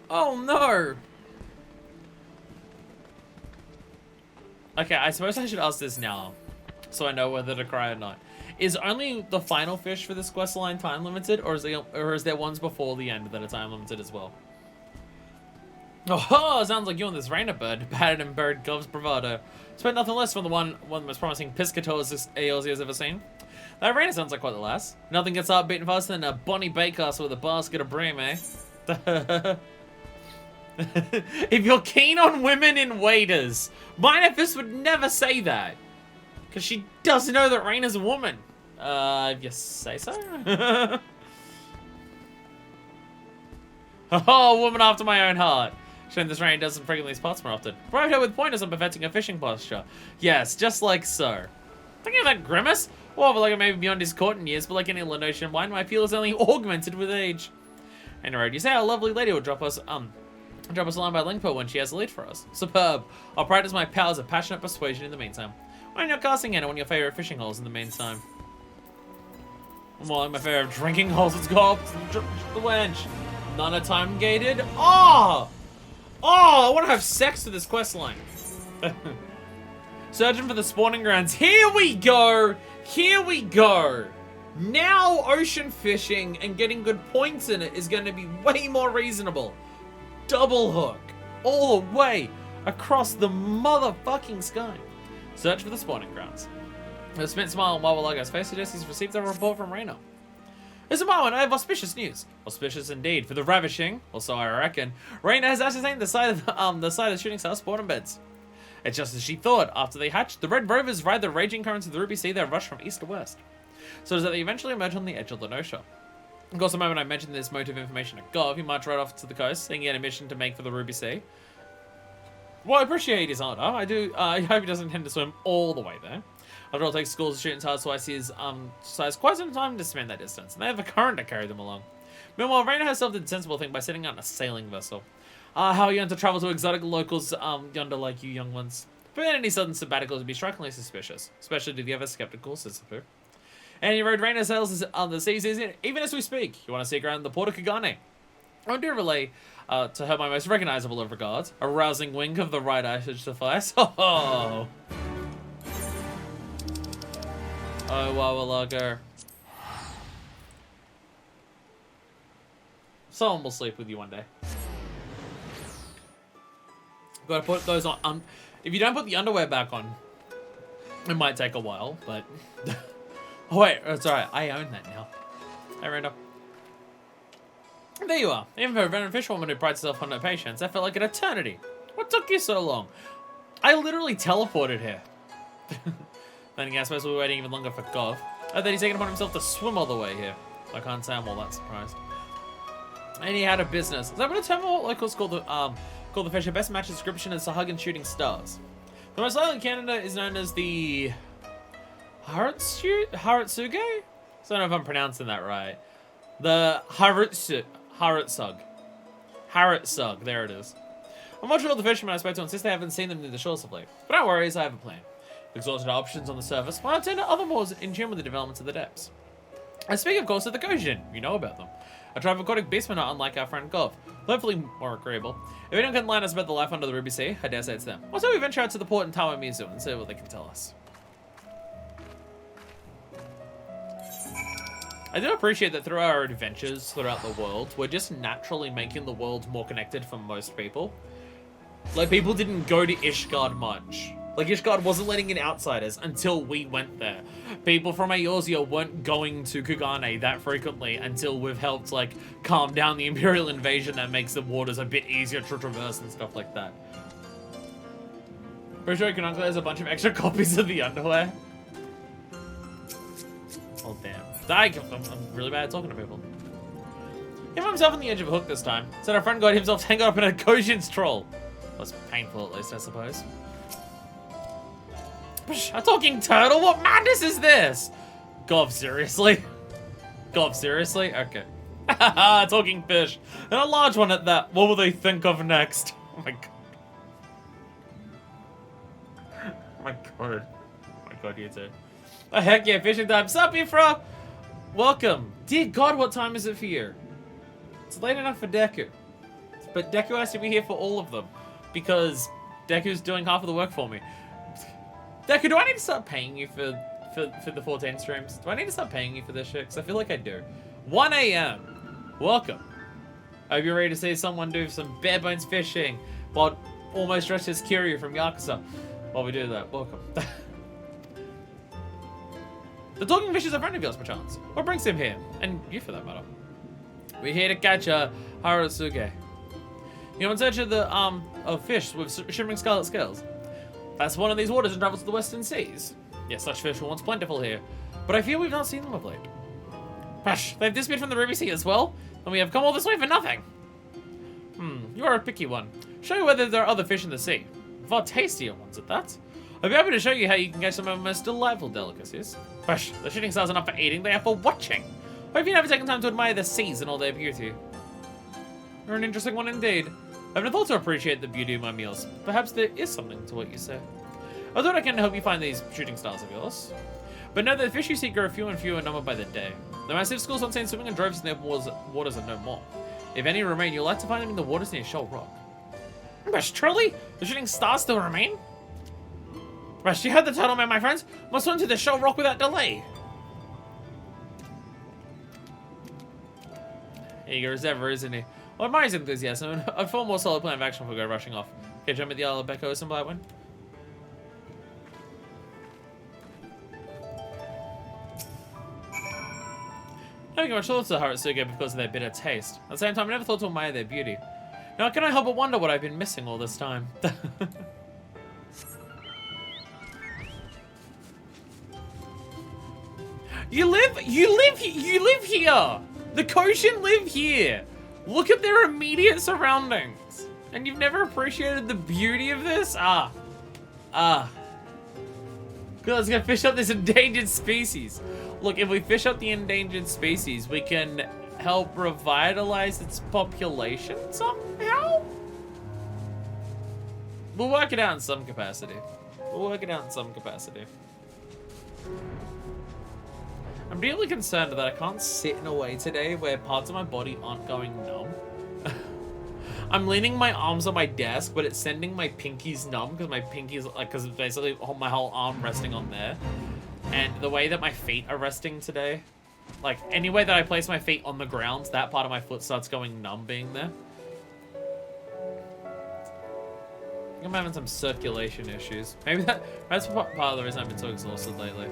Oh no! Okay, I suppose I should ask this now, so I know whether to cry or not. Is only the final fish for this quest line time limited, or is there ones before the end that are time limited as well? Oh, sounds like you and this Rainer bird, battered and bird Gov's bravado. Expect nothing less from the one of the most promising piscators this ALZ has ever seen. That Rainer sounds like quite the lass. Nothing gets up beating faster than a Bonnie Bakehouse with a basket of bream, eh? If you're keen on women in waiters, Minefist would never say that. Because she doesn't know that Rainer's a woman. If you say so. Oh, woman after my own heart. Showing this Rainer doesn't frequently spots more often. Provide her with pointers on perfecting her fishing posture. Yes, just like so. Thinking of that Grimace? Well, but like maybe beyond his courting years, but like any Lenosian wine, my appeal is only augmented with age. Anyway, you say our lovely lady will drop us a line by Lingpo when she has a lead for us. Superb. I'll practice my powers of passionate persuasion in the meantime. Why aren't you casting in on your favorite fishing holes in the meantime? More like my favorite drinking holes. Let's go up the wench. None are time gated. Oh! Oh, I want to have sex with this quest line. Searching for the spawning grounds. Here we go. Here we go. Now ocean fishing and getting good points in it is going to be way more reasonable. Double hook. All the way across the motherfucking sky. Search for the spawning grounds. The spent smile on Wawalaga's face suggests he's received a report from Rainer. Listen, Marwan, I have auspicious news. Auspicious indeed. For the ravishing, or so I reckon, Rainer has ascertained the site of the shooting star spawning beds. It's just as she thought. After they hatched, the Red Rovers ride the raging currents of the Ruby Sea that rush from east to west. So that they eventually emerge on the edge of Lenosha. Of course, the moment I mentioned this motive information to Gov, he marched right off to the coast, saying he had a mission to make for the Ruby Sea. Well, I appreciate his honor. I hope he doesn't intend to swim all the way there. After all, it takes schools of shooting stars twice his size quite some time to spend that distance, and they have a current to carry them along. Meanwhile, Rainer herself did the sensible thing by setting out on a sailing vessel. How you want to travel to exotic locals yonder like you young ones. But any sudden sabbaticals would be strikingly suspicious, especially to the ever skeptical Sisyphus. And you rode Rainer sails on the seas, even as we speak. You want to seek around the port of Kagane. I want to relay to her my most recognizable of regards. A rousing wink of the right eye should suffice. Oh, Wawalaga. Someone will sleep with you one day. Gotta put those on. If you don't put the underwear back on, it might take a while, but... Oh wait, it's alright. I own that now. Hey, Randall. There you are. Even for a veteran fishwoman who prides herself on her patience, that felt like an eternity. What took you so long? I literally teleported here. Then again, I suppose we were waiting even longer for Gov. Oh, that he's taken upon himself to swim all the way here. I can't say I'm all that surprised. And he had a business. Is that what a term what locals call the fish? Her best match description is Sahagin shooting stars. The most likely candidate is known as the Haratsuge? I don't know if I'm pronouncing that right. The Haratsug. Haratsug, there it is. I'm not sure all the fishermen I spoke to insist they haven't seen them near the shores of late. But don't worry, I have a plan. Exhausted options on the surface, why not turn to other more in tune with the developments of the depths? I speak, of course, of the Gojin. You know about them. A tribe of aquatic beastmen not unlike our friend Gov. Hopefully more agreeable. If anyone can enlighten us about the life under the Ruby Sea, I dare say it's them. Also, we venture out to the port in Tawamizu and see what they can tell us. I do appreciate that through our adventures throughout the world, we're just naturally making the world more connected for most people. Like, people didn't go to Ishgard much. Like, Ishgard wasn't letting in outsiders until we went there. People from Eorzea weren't going to Kugane that frequently until we've helped, like, calm down the Imperial invasion that makes the waters a bit easier to traverse and stuff like that. Pretty sure Kanunka has a bunch of extra copies of the underwear. Oh, damn. I'm really bad at talking to people. He found himself on the edge of a hook this tank Said our friend got himself tangled up in a Kojin's troll. That's painful, at least, I suppose. A talking turtle? What madness is this? Gov, seriously? Gov, seriously? Okay. Talking fish. And a large one at that. What will they think of next? Oh my god. Oh my god. Oh my god, you too. Oh heck yeah, fishing time. Sup, Ifra? Welcome. Dear god, what time is it for you? It's late enough for Deku. But Deku has to be here for all of them. Because Deku's doing half of the work for me. Deku, do I need to start paying you for the 14 streams? Do I need to start paying you for this shit? Because I feel like I do. 1 AM. Welcome. I hope you're ready to see someone do some bare bones fishing while almost dressed as Kiryu from Yakuza. While we do that, welcome. The talking fish is a friend of yours, perchance. What brings him here? And you, for that matter. We're here to catch Harusuke. You're in search of of fish with shimmering scarlet scales. That's one of these waters and travels to the western seas. Yes, such fish were once plentiful here, but I fear we've not seen them of late. Hush, they've disappeared from the ruby sea as well, and we have come all this way for nothing. You are a picky one. Show you whether there are other fish in the sea. Far tastier ones at that. I'll be happy to show you how you can catch some of our most delightful delicacies. Hush, the shooting stars are not for eating, they are for watching. Hope you've never taken time to admire the seas and all their beauty. You're an interesting one indeed. I've never thought to appreciate the beauty of my meals. Perhaps there is something to what you say. I thought I can help you find these shooting stars of yours. But know that the fish you seek grow fewer and fewer number by the day. The massive schools on seen swimming in droves in their waters are no more. If any remain, you'll like to find them in the waters near Shoal Rock. Rush, truly? The shooting stars still remain? Rush, you heard the turtle man, my friends? Must swim to the Shoal Rock without delay. Eager as ever, isn't he? Well, admire his enthusiasm and a far more solid plan of action before we go rushing off. Okay, jump at the Isle of Becco and Blackwind. I don't get much thoughts of Harusuke because of their bitter taste. At the same time, I never thought to admire their beauty. Now, can I help but wonder what I've been missing all this time? You live here! The Koshin live here! Look at their immediate surroundings! And you've never appreciated the beauty of this? Good, let's go fish up this endangered species. Look, if we fish up the endangered species, we can help revitalize its population somehow? We'll work it out in some capacity. I'm really concerned that I can't sit in a way today where parts of my body aren't going numb. I'm leaning my arms on my desk, but it's sending my pinkies numb because my pinkies, like, because it's basically my whole arm resting on there. And the way that my feet are resting today, like, any way that I place my feet on the ground, that part of my foot starts going numb being there. I think I'm having some circulation issues. Maybe that's part of the reason I've been so exhausted lately.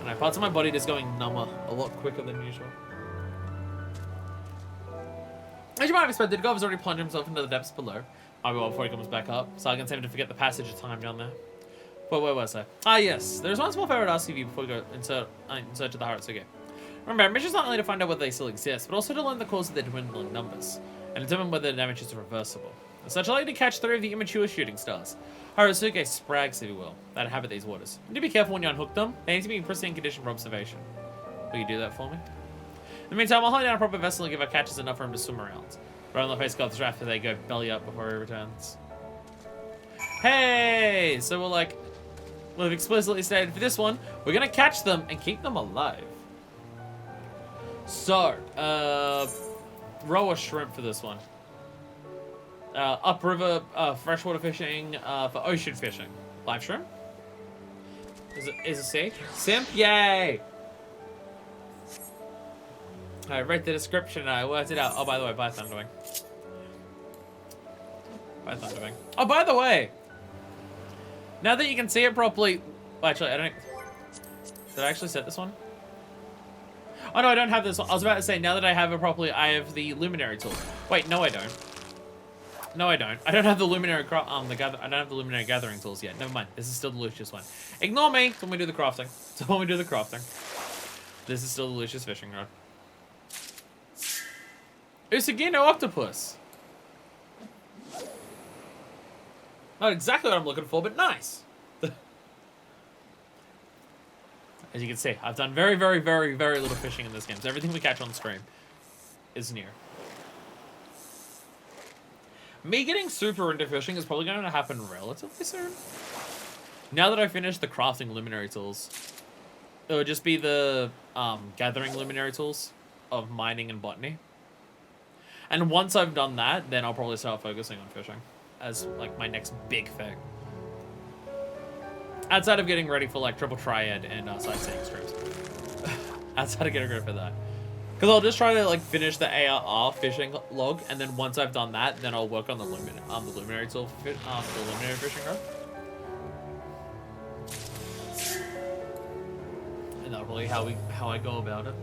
And parts of my body just going number a lot quicker than usual. As you might have expected, Gov has already plunged himself into the depths below. Might be well before he comes back up, so I can seem to forget the passage of time down there. But where was I? Ah, yes. There's one small favor I'd ask of you before we go in search of the Harusuke. Remember, our mission is not only to find out whether they still exist, but also to learn the cause of their dwindling numbers, and determine whether the damage is reversible. As such, I'd like you to catch 3 of the immature shooting stars. Harusuke sprags, if you will, that inhabit these waters. And do be careful when you unhook them. They need to be in pristine condition for observation. Will you do that for me? In the meantime, I'll hold down a proper vessel and give our catchers enough room to swim around. Right on the face God's wrath after they go belly up before he returns. Hey! So we've explicitly stated for this one, we're gonna catch them and keep them alive. So, row a shrimp for this one. Upriver freshwater fishing for ocean fishing. Live shrimp? Is it safe? Simp? Yay! I read the description and I worked it out. Oh, by the way, by Thunderwing. Oh, by the way! Now that you can see it properly... Well, actually, I don't... Did I actually set this one? Oh, no, I don't have this one. I was about to say, now that I have it properly, I have the Luminary tool. Wait, no, I don't. No, I don't. I don't have the Luminary I don't have the Luminary gathering tools yet. Never mind. This is still the Lucius one. Ignore me when we do the crafting. So when we do the crafting. This is still a delicious fishing rod. Usagino octopus. Not exactly what I'm looking for, but nice. As you can see, I've done very, very, very, very little fishing in this game. So everything we catch on stream is near. Me getting super into fishing is probably going to happen relatively soon. Now that I finished the crafting luminary tools, it would just be the gathering luminary tools of mining and botany. And once I've done that, then I'll probably start focusing on fishing as like my next big thing. Outside of getting ready for like triple triad and sightseeing streams. Outside of getting ready for that. Because I'll just try to like finish the ARR fishing log, and then once I've done that, then I'll work on the luminary tool, the luminary fishing rod. And that's really how I go about it.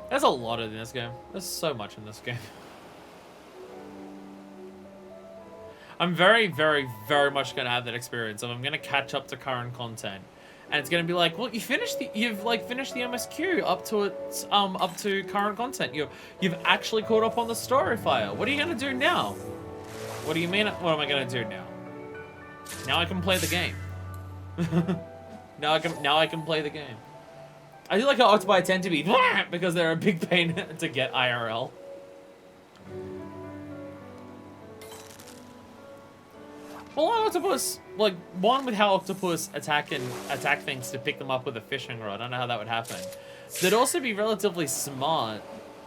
There's a lot in this game. There's so much in this game. I'm very, very, very much gonna have that experience of I'm gonna catch up to current content, and it's gonna be like, well, you've finished the MSQ up to current content. You've actually caught up on the story file. What are you gonna do now? What do you mean? What am I gonna do now? Now I can play the game. Now I can play the game. I do like how Octopi tend to be because they're a big pain to get IRL. Well, octopus, like one with how octopus attack things to pick them up with a fishing rod. I don't know how that would happen. They'd also be relatively smart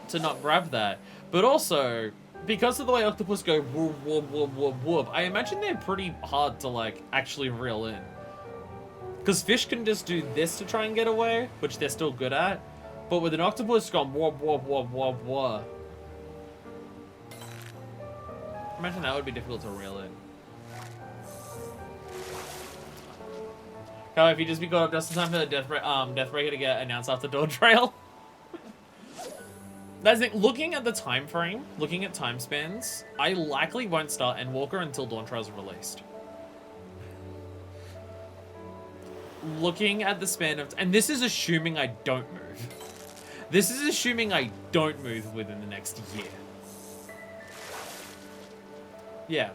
to not grab that, but also because of the way octopus go whoop whoop whoop whoop whoop, I imagine they're pretty hard to like actually reel in. Because fish can just do this to try and get away, which they're still good at, but with an octopus gone whoop whoop whoop whoop whoop. Imagine that would be difficult to reel in. How if you just be caught up just in time for the Deathbreaker to get announced after Dawn Trail? That's it. Looking at the time frame, looking at time spans, I likely won't start Endwalker until Dawn Trail's released. Looking at the span of... And this is assuming I don't move. This is assuming I don't move within the next year. Yeah.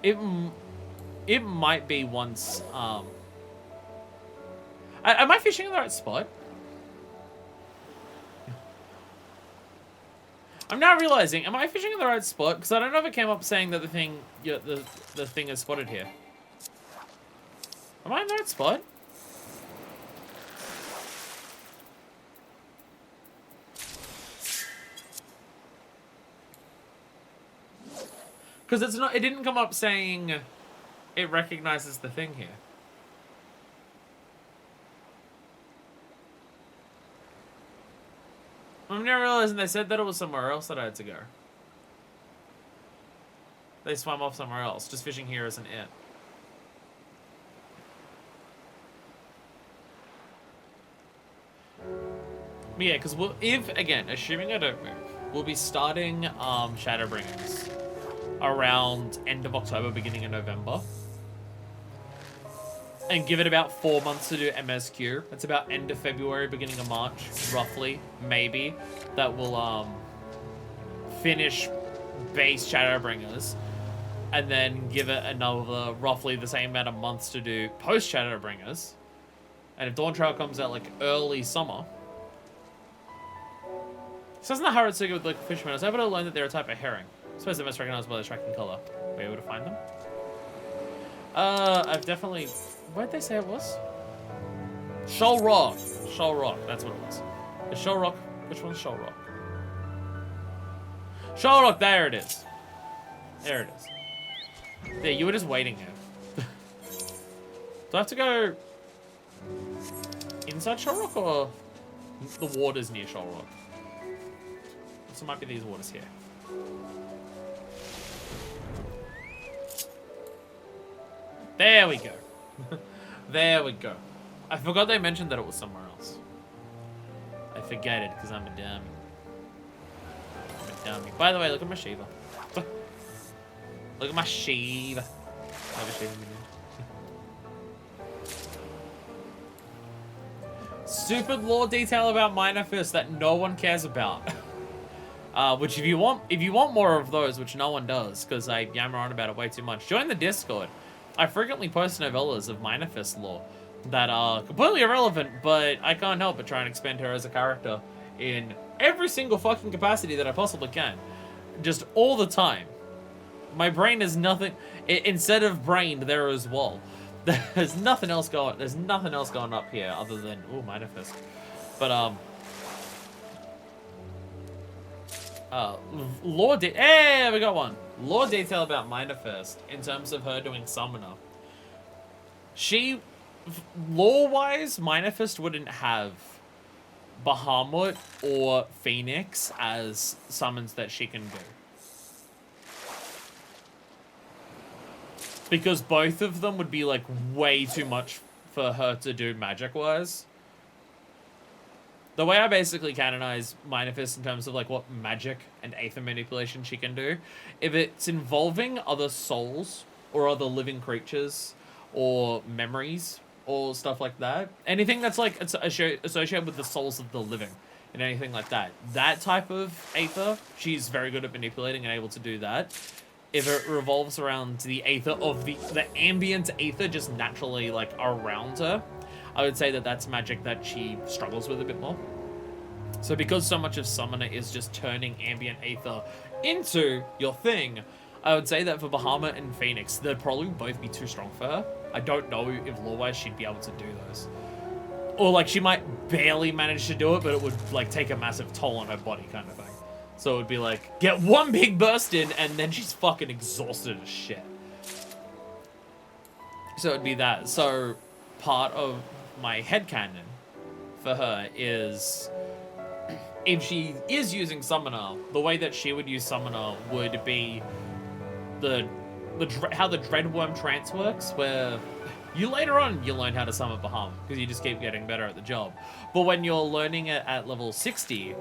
It might be once... am I fishing in the right spot? I'm now realizing, am I fishing in the right spot? Because I don't know if it came up saying that the thing is spotted here. Am I in the right spot? Because it's not. It didn't come up saying it recognizes the thing here. I'm now realizing they said that it was somewhere else that I had to go. They swam off somewhere else. Just fishing here isn't it. Yeah, because again, assuming I don't move, we'll be starting Shadowbringers around end of October, beginning of November. And give it about 4 months to do MSQ. It's about end of February, beginning of March, roughly, maybe, that will finish base Shadowbringers. And then give it another, roughly the same amount of months to do post Shadowbringers. And if Dawn Trail comes out like early summer... So isn't the Haratsuga with like fishermen? I was able to learn that they're a type of herring. I suppose they're most recognized by their striking color. Were you able to find them? I've definitely... What did they say it was? Shoal Rock. Shoal Rock, that's what it was. Is Shoal Rock... Which one's Shoal Rock? Shoal Rock, there it is. There it is. There, you were just waiting here. Do I have to go... inside Shoal Rock or... the waters near Shoal Rock? So it might be these waters here. There we go. There we go. I forgot they mentioned that it was somewhere else. I forget it because I'm a dummy. I'm a dummy. By the way, look at my Shiva. Look at my Shiva. I have a Shiva minion. stupid lore detail about Minor Fist that no one cares about. Which if you want more of those, which no one does, because I yammer on about it way too much, join the Discord. I frequently post novellas of Minor Fist lore that are completely irrelevant, but I can't help but try and expand her as a character in every single fucking capacity that I possibly can. Just all the time. My brain is nothing. Instead of brain, there is wall. There's nothing else going. There's nothing else going up here other than Minor Fist. But lore hey, we got one. Lore detail about Minor Fist in terms of her doing summoner. Lore-wise, Minor Fist wouldn't have Bahamut or Phoenix as summons that she can do. Because both of them would be, like, way too much for her to do magic-wise. The way I basically canonize Minor Fist in terms of, like, what magic and aether manipulation she can do, if it's involving other souls or other living creatures or memories or stuff like that, anything that's, like, associated with the souls of the living and anything like that, that type of aether, she's very good at manipulating and able to do that. If it revolves around the aether of the ambient aether just naturally, like, around her, I would say that that's magic that she struggles with a bit more. So because so much of Summoner is just turning ambient aether into your thing, I would say that for Bahamut and Phoenix, they'd probably both be too strong for her. I don't know if lore-wise she'd be able to do those. Or, like, she might barely manage to do it, but it would, like, take a massive toll on her body kind of thing. So it would be like, get one big burst in, and then she's fucking exhausted as shit. So it'd be that. So part of my headcanon for her is, if she is using Summoner, the way that she would use Summoner would be how the Dreadworm trance works, where you later on you learn how to summon Bahamut, because you just keep getting better at the job. But when you're learning it at level 60,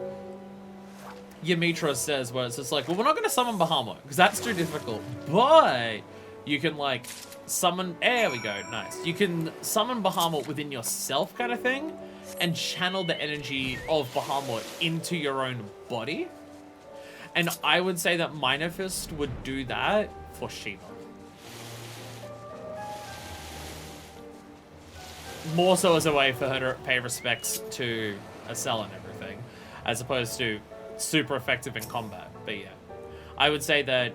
Yamitra says, where it's just like, well, we're not going to summon Bahamut, because that's too difficult, but you can, like, summon, there we go, nice. You can summon Bahamut within yourself kind of thing, and channel the energy of Bahamut into your own body. And I would say that Minor Fist would do that for Shiva. More so as a way for her to pay respects to Acel and everything, as opposed to super effective in combat. But yeah, I would say that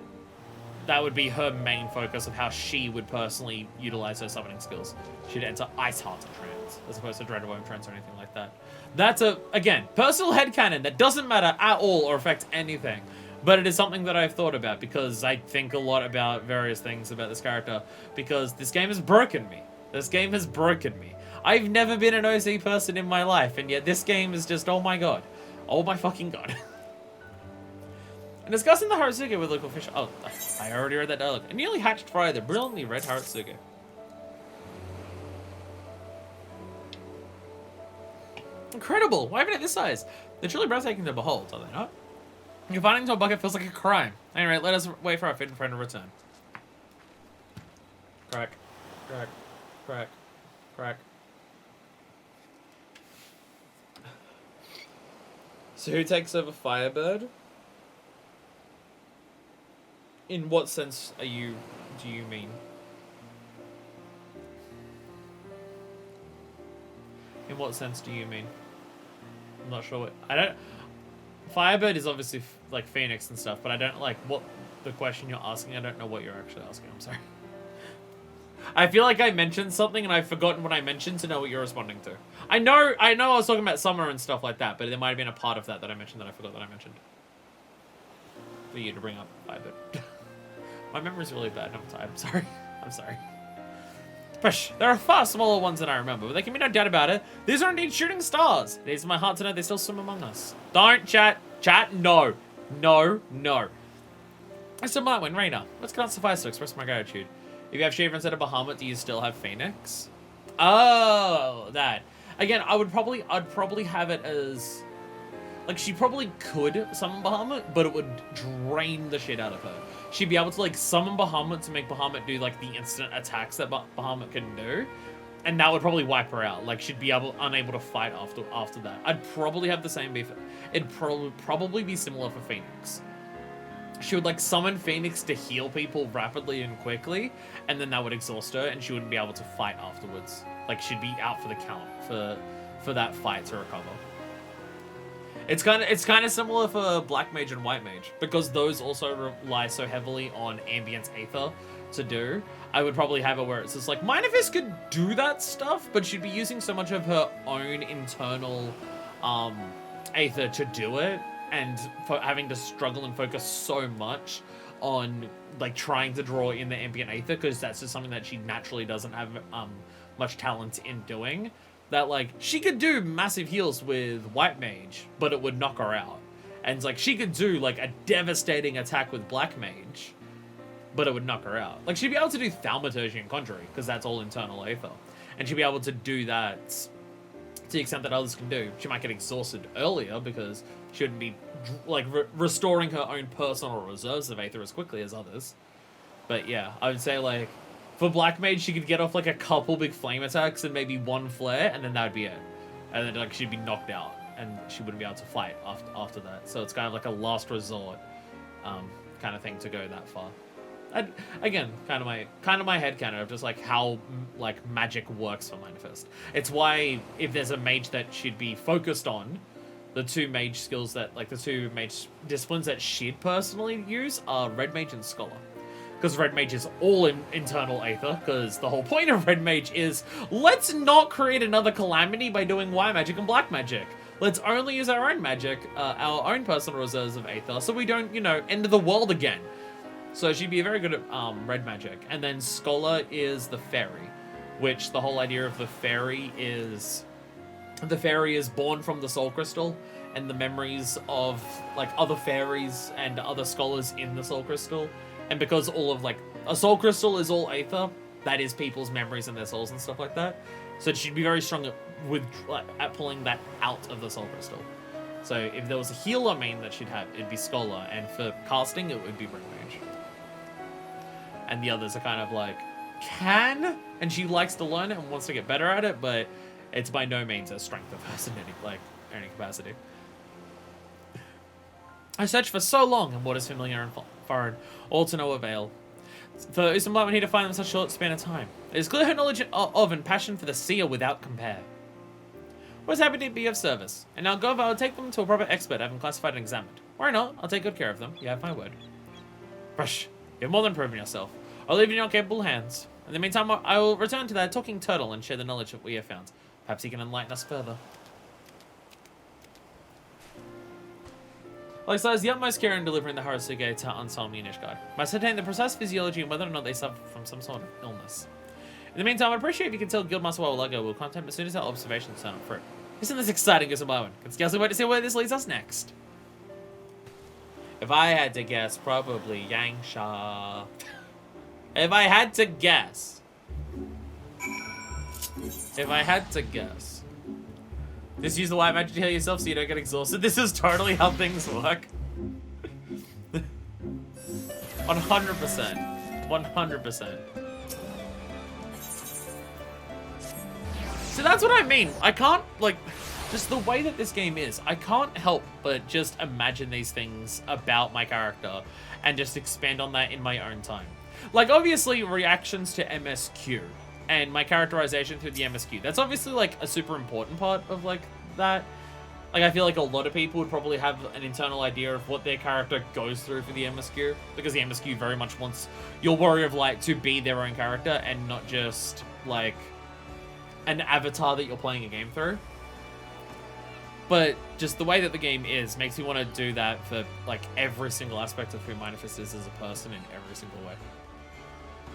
that would be her main focus of how she would personally utilize her summoning skills. She'd enter Ice Heart trance as opposed to Dreadworm trance or anything like that. That's again, personal headcanon that doesn't matter at all or affect anything, but it is something that I've thought about because I think a lot about various things about this character, because this game has broken me. This game has broken me. I've never been an OC person in my life, and yet this game is just, oh my god. Oh my fucking god. And discussing the Haratsuge with local fish. Oh, I already read that dialogue. A newly hatched fry, the brilliantly red Haratsuge. Incredible! Why even at this size? They're truly breathtaking to behold, are they not? Confining into a bucket feels like a crime. Anyway, let us wait for our fit friend to return. Crack. Crack. Crack. Crack. So who takes over Firebird? In what sense do you mean? In what sense do you mean? I'm not sure what... Firebird is obviously like Phoenix and stuff, but I don't like what the question you're asking. I don't know what you're actually asking. I'm sorry. I feel like I mentioned something and I've forgotten what I mentioned to know what you're responding to. I know I was talking about summer and stuff like that, but there might have been a part of that I mentioned that I forgot that I mentioned. For you to bring up Firebird. My memory's really bad. I'm sorry. I'm sorry. Push. There are far smaller ones than I remember, but there can be no doubt about it. These are indeed shooting stars. It is my heart to know they still swim among us. Don't chat. Chat, no. No, no. Mr. Marwin, Rainer, words cannot suffice to express my gratitude. If you have Shiva instead of Bahamut, do you still have Phoenix? Oh, that. Again, I'd probably have it as... Like, she probably could summon Bahamut, but it would drain the shit out of her. She'd be able to, like, summon Bahamut to make Bahamut do, like, the instant attacks that Bahamut can do. And that would probably wipe her out. Like, she'd be unable to fight after that. I'd probably have the same beef. It'd probably be similar for Phoenix. She would, like, summon Phoenix to heal people rapidly and quickly, and then that would exhaust her, and she wouldn't be able to fight afterwards. Like, she'd be out for the count for that fight to recover. It's kind of similar for Black Mage and White Mage, because those also rely so heavily on ambient aether to do. I would probably have it where it's just like, Minifist could do that stuff, but she'd be using so much of her own internal aether to do it, and for having to struggle and focus so much on like trying to draw in the ambient aether, because that's just something that she naturally doesn't have much talent in doing, that like she could do massive heals with White Mage, but it would knock her out. And like she could do like a devastating attack with Black Mage, but it would knock her out. Like she'd be able to do Thaumaturgy and Conjuring, because that's all internal aether, and she'd be able to do that to the extent that others can do. She might get exhausted earlier because she wouldn't be like restoring her own personal reserves of aether as quickly as others. But yeah, I would say like for Black Mage, she could get off like a couple big flame attacks and maybe one flare, and then that would be it. And then like she'd be knocked out, and she wouldn't be able to fight after that. So it's kind of like a last resort kind of thing to go that far. Again, kind of my headcanon of just like how like magic works for Minifist. It's why if there's a mage that she'd be focused on, the two mage skills that like the two mage disciplines that she'd personally use are Red Mage and Scholar. Because Red Mage is all in internal aether, because the whole point of Red Mage is let's not create another calamity by doing White Magic and Black Magic. Let's only use our own magic, our own personal reserves of aether, so we don't, you know, end the world again. So she'd be very good at Red Magic. And then Scholar is the fairy, which the whole idea of the fairy is born from the soul crystal and the memories of like other fairies and other scholars in the soul crystal. And because all of like a soul crystal is all aether, that is people's memories and their souls and stuff like that. So she'd be very strong at pulling that out of the soul crystal. So if there was a healer main that she'd have, it'd be Scholar, and for casting it would be Red Mage. And the others are kind of like, and she likes to learn it and wants to get better at it, but it's by no means a strength of hers in any capacity. I searched for so long in what is familiar and foreign, all to no avail. For Usamblatt here to find them in such a short span of time. It is clear her knowledge of and passion for the sea are without compare. Was happy to be of service, and now Gov, I will take them to a proper expert having classified and examined. Why not? I'll take good care of them. You have my word. Brush. You've more than proven yourself. I'll leave it in your capable hands. In the meantime, I will return to that talking turtle and share the knowledge that we have found. Perhaps he can enlighten us further. I exercise the utmost care in delivering the Harusuge to Unsung Munish Guide. I ascertain the precise physiology and whether or not they suffer from some sort of illness. In the meantime, I'd appreciate if you can tell Guildmaster Wallago we'll contact him as soon as our observations turn up fruit. Isn't this exciting, Usamblatt? Can scarcely wait to see where this leads us next. If I had to guess, probably Yangsha. If I had to guess. Just use the White Magic to heal yourself so you don't get exhausted. This is totally how things work. 100%. 100%. So that's what I mean. I can't, like, just the way that this game is, I can't help but just imagine these things about my character and just expand on that in my own time. Like, obviously, reactions to MSQ and my characterization through the MSQ. That's obviously, like, a super important part of, like, that. Like, I feel like a lot of people would probably have an internal idea of what their character goes through for the MSQ, because the MSQ very much wants your Warrior of Light to be their own character and not just, like, an avatar that you're playing a game through. But just the way that the game is makes me want to do that for, like, every single aspect of who Minifist is as a person in every single way.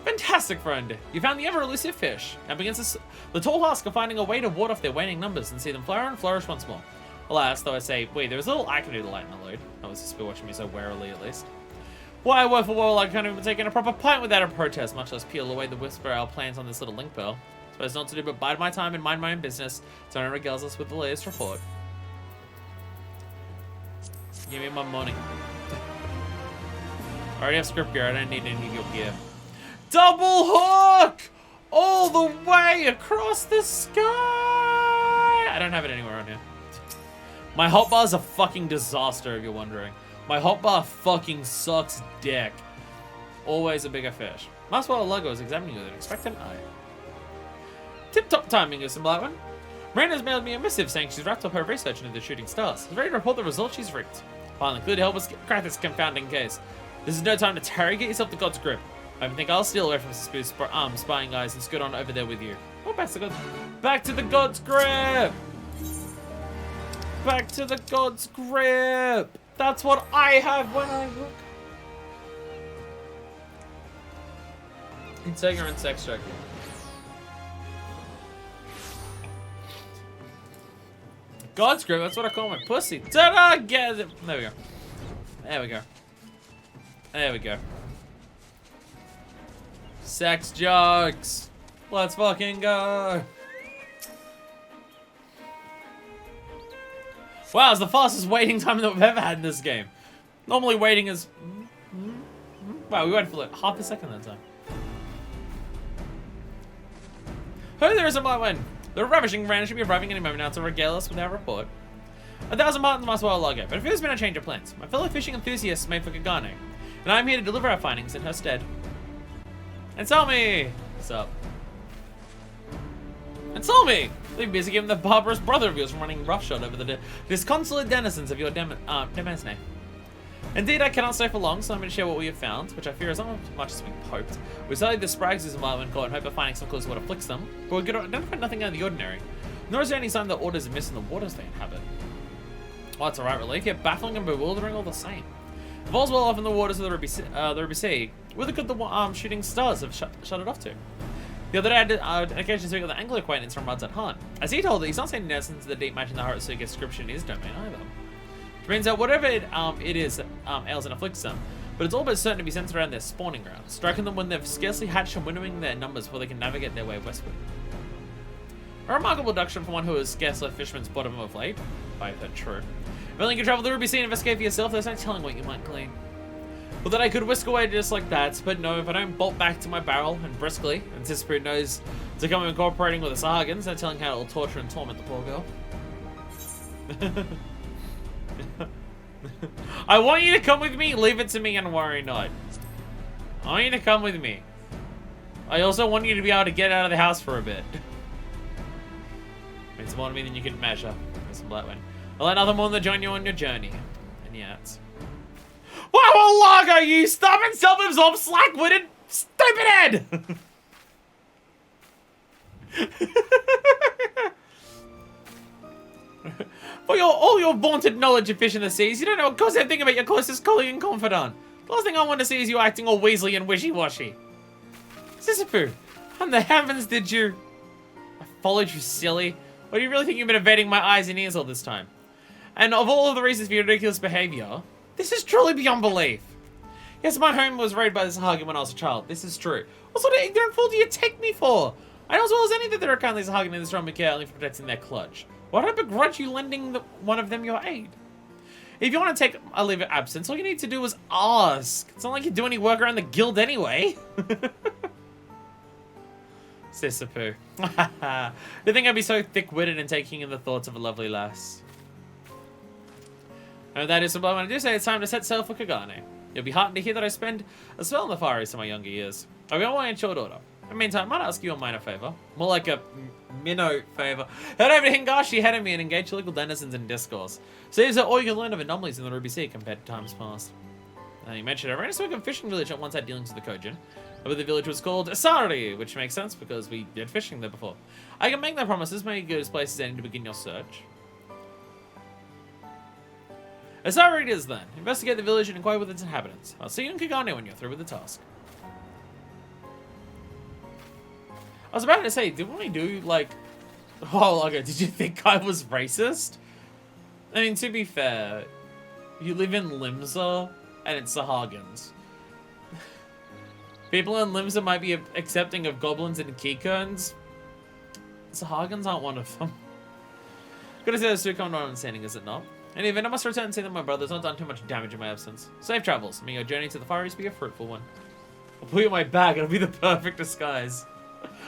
Fantastic, friend! You found the ever-elusive fish. Now begins the tall task of finding a way to ward off their waning numbers and see them flower and flourish once more. Alas, though I say, wait, there's little I can do to lighten the load. I was just watching me so warily, at least. Why, word for word, I can't even take in a proper pint without a protest, much less peel away the whisper our plans on this little link pearl. Suppose not to do but bide my time and mind my own business, so no one regales us with the latest report. Give me my money. I already have script gear, I don't need any of your gear. Double hook! all the way across the sky. I don't have it anywhere on here. My hotbar's a fucking disaster, if you're wondering. My hotbar fucking sucks dick. Always a bigger fish. Maswell Logo is examining you with an expectant eye. Tip-top timing is some black one. Miranda's mailed me a missive saying she's wrapped up her research into the shooting stars. She's ready to report the results she's reaped. Finally, clear to help us crack this confounding case. This is no time to tarry. Get yourself to God's grip. I think I'll steal away from suspicious spying eyes and scoot on over there with you. Oh, back to the God's grip. Back to the God's grip. That's what I have when I look. Integra and sex joke. God's grip, that's what I call my pussy. Ta-da! Get it. There we go. There we go. There we go. Sex jokes. Let's fucking go. Wow, it's the fastest waiting time that we've ever had in this game. Normally waiting is... Wow, we waited for like half a second that time. Oh, there is a win. The ravishing Rand should be arriving any moment now to regale us with our report. 1,000 martins must well log it, but it feels been a change of plans. My fellow fishing enthusiasts made for Kagane, and I'm here to deliver our findings in her stead. And tell me! What's up? And tell me! Leave busy giving the barbarous brother of yours from running roughshod over the disconsolate denizens of your demesne. Indeed, I cannot stay for long, so I'm going to share what we have found, which I fear is not as much as we hoped. We studied the Sprags' environment court and hope of finding some clues to what afflicts them, but we could identify nothing out of the ordinary. Nor is there any sign that orders are missing the waters they inhabit. Well, that's alright relief, yet baffling and bewildering all the same. If all's well off in the waters of the Ruby Sea, whither could the shooting stars have shut it off to? The other day, I had occasion to speak with an angler acquaintance from Rudd's at Han. As he told that he's not seen innocence into the deep match in the Haratsuki description in his domain either. Which means that whatever it is ails and afflicts them, but it's all but certain to be centered around their spawning ground, striking them when they've scarcely hatched and winnowing their numbers before they can navigate their way westward. A remarkable deduction from one who has scarce left fisherman's bottom of late, if I've heard true. If only you could travel the Ruby Sea and investigate for yourself, there's no telling what you might glean. Well, that I could whisk away just like that, but no, if I don't bolt back to my barrel and briskly anticipate knows to come incorporating with the Sahagins, no telling how it'll torture and torment the poor girl. I want you to come with me, leave it to me and worry not. I want you to come with me. I also want you to be able to get out of the house for a bit. Means more to me than you can measure. That's a black one. I'll let nothing more than join you on your journey. And yet... Wow, Lago, you stubborn, self-absorbed, slack-witted, stupid head! For all your vaunted knowledge of fish in the seas, you don't know a goddamn thing about your closest colleague and confidant. The last thing I want to see is you acting all weaselly and wishy-washy. Sisyphus, how in the heavens did you... I followed you, silly. Or do you really think you've been evading my eyes and ears all this time? And of all of the reasons for your ridiculous behavior, this is truly beyond belief. Yes, my home was raided by this Sahagin when I was a child. This is true. What sort of ignorant fool do you take me for? I know as well as any that there are currently Sahagin in this realm and care only for protecting their clutch. Why don't I begrudge you lending one of them your aid? If you want to take a leave of absence, all you need to do is ask. It's not like you do any work around the guild anyway. Sisyphus. You think I'd be so thick-witted in taking in the thoughts of a lovely lass? And that is what I do say it's time to set sail for Kagane. You'll be heartened to hear that I spend a spell in the Far East in my younger years. I'll be on my way in short order. In the meantime, I might ask you a minor favor. More like a minnow favor. Head over to Hingashi ahead of me and engage local denizens in discourse. See if all you can learn of anomalies in the Ruby Sea compared to times past. And you mentioned I ran into a fishing village that once had dealings with the Kojin. But the village was called Asari, which makes sense because we did fishing there before. I can make no promises, may go as places any to begin your search. Asari it is then. Investigate the village and inquire with its inhabitants. I'll see you in Kagane when you're through with the task. I was about to say, didn't we do, like... Oh, okay, did you think I was racist? I mean, to be fair, you live in Limsa, and it's Sahagins. People in Limsa might be accepting of goblins and Keykerns. Sahagins aren't one of them. Gotta say, there's two common understanding, is it not? In any event, I must return and see that my brother's not done too much damage in my absence. Safe travels. May your journey to the Far East be a fruitful one. I'll put you in my bag. It'll be the perfect disguise.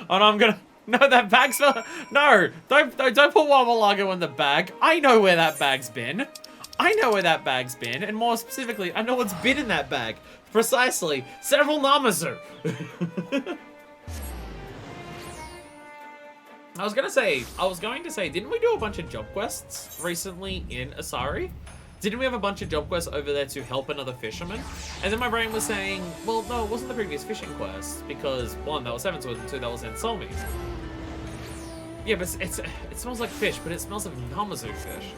And I'm gonna... No, that bag's not... No, don't put Wabalago in the bag. I know where that bag's been. I know where that bag's been. And more specifically, I know what's been in that bag. Precisely, several Namazu. I was going to say, didn't we do a bunch of job quests recently in Asari? Didn't we have a bunch of job quests over there to help another fisherman? And then my brain was saying, well, no, it wasn't the previous fishing quest, because one, that was Seven's Woods, and two, that was in Solmes. Yeah, but it smells like fish, but it smells like Namazu fish.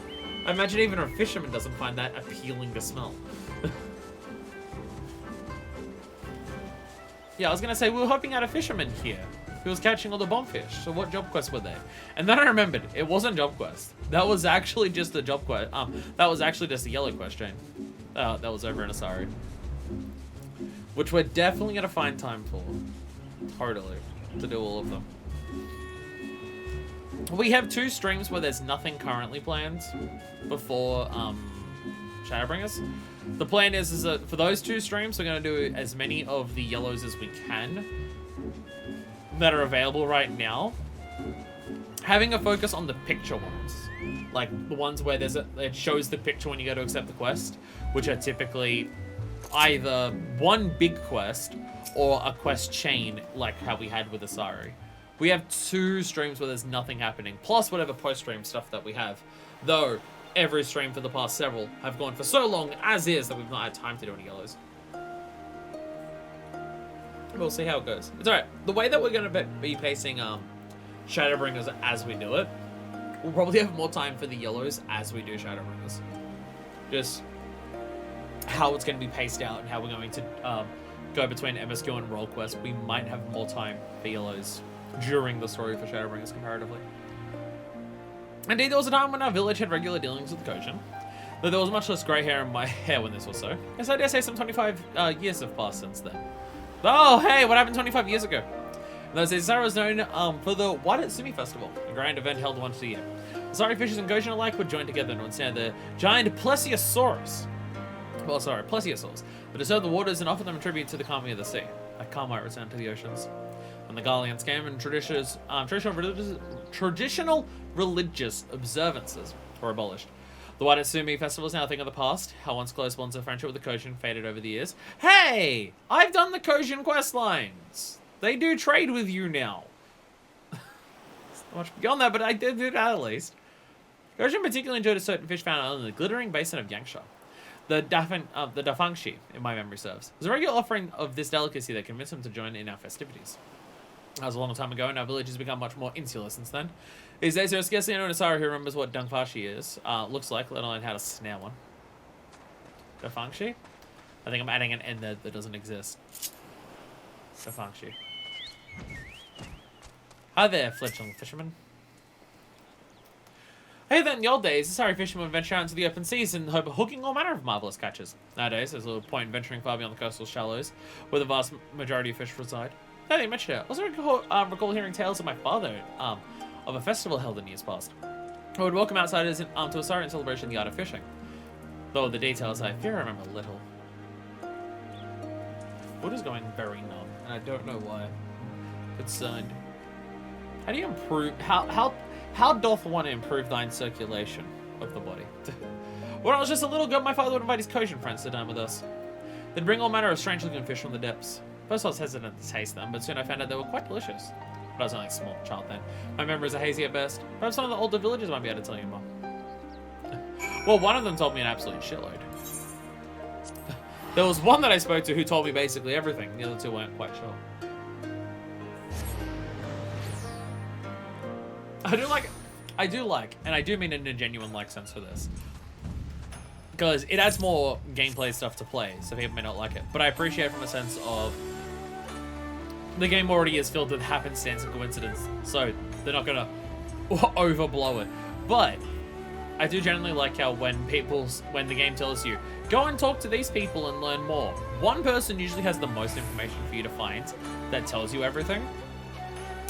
I imagine even a fisherman doesn't find that appealing to smell. Yeah, I was gonna say, we were hoping at a fisherman here who was catching all the bombfish. So what job quests were they? And then I remembered, it wasn't job quest. That was actually just a job quest. That was actually just a yellow quest chain. That was over in Asari. Which we're definitely gonna find time for. Totally. To do all of them. We have 2 streams where there's nothing currently planned before Shadowbringers. The plan is that for those 2 streams, we're going to do as many of the yellows as we can that are available right now. Having a focus on the picture ones. Like the ones where it shows the picture when you go to accept the quest, which are typically either one big quest or a quest chain like how we had with Asari. We have 2 streams where there's nothing happening, plus whatever post-stream stuff that we have. Though, every stream for the past several have gone for so long as is that we've not had time to do any yellows. We'll see how it goes. It's alright. The way that we're going to be pacing Shadowbringers as we do it, we'll probably have more time for the yellows as we do Shadowbringers. Just how it's going to be paced out and how we're going to go between MSQ and Roll Quest. We might have more time for yellows during the story for Shadowbringers comparatively. Indeed, there was a time when our village had regular dealings with Kojin, though there was much less grey hair in my hair when this was so. Yes, I dare say some 25 years have passed since then. Oh, hey, what happened 25 years ago? In those days, Asari was known for the Watatsumi Festival, a grand event held once a year. Asari fishers and Kojin alike would join together to ensnare the giant plesiosaurus. Well, sorry, plesiosaurs, that disturb the waters and offer them tribute to the calming of the sea. A calm might return to the oceans. When the Gallians came and traditional religious observances were abolished. The Watatsumi Festival is now a thing of the past. How once close bonds of friendship with the Kojin faded over the years. Hey! I've done the Kojin quest lines! They do trade with you now. It's not much beyond that, but I did do that at least. Kojin particularly enjoyed a certain fish found in the glittering basin of Yangsha. The Dafangshi, if my memory serves, was a regular offering of this delicacy that convinced him to join in our festivities. That was a long time ago, and our village has become much more insular since then. These days, there is scarcely anyone in Asari who remembers what Dangfashi is, looks like, let alone how to snare one. Dafangshi? I think I'm adding an N there that doesn't exist. Dafangshi. Hi there, fledgling fisherman. Hey then, in the old days, Asari fishermen would venture out into the open seas in the hope of hooking all manner of marvellous catches. Nowadays, there's little point in venturing far beyond the coastal shallows, where the vast majority of fish reside. Now that you mentioned it, I also recall hearing tales of my father, of a festival held in years past, who would welcome outsiders to Asari in celebration of the art of fishing. Though the details I fear I remember little. Foot is going very numb, and I don't know why. Concerned. How do you improve, how doth one improve thine circulation of the body? When I was just a little girl, my father would invite his Kojin friends to dine with us. They'd bring all manner of strange looking fish from the depths. First I was hesitant to taste them, but soon I found out they were quite delicious. But I was only a small child then. My memories are hazy at best. Perhaps some of the older villagers might be able to tell you more. Well, one of them told me an absolute shitload. There was one that I spoke to who told me basically everything. The other two weren't quite sure. I do like, and I do mean in a genuine like sense for this, because it adds more gameplay stuff to play, so people may not like it. But I appreciate it from a sense of the game already is filled with happenstance and coincidence, so they're not gonna overblow it. But I do generally like how when the game tells you, go and talk to these people and learn more, one person usually has the most information for you to find that tells you everything.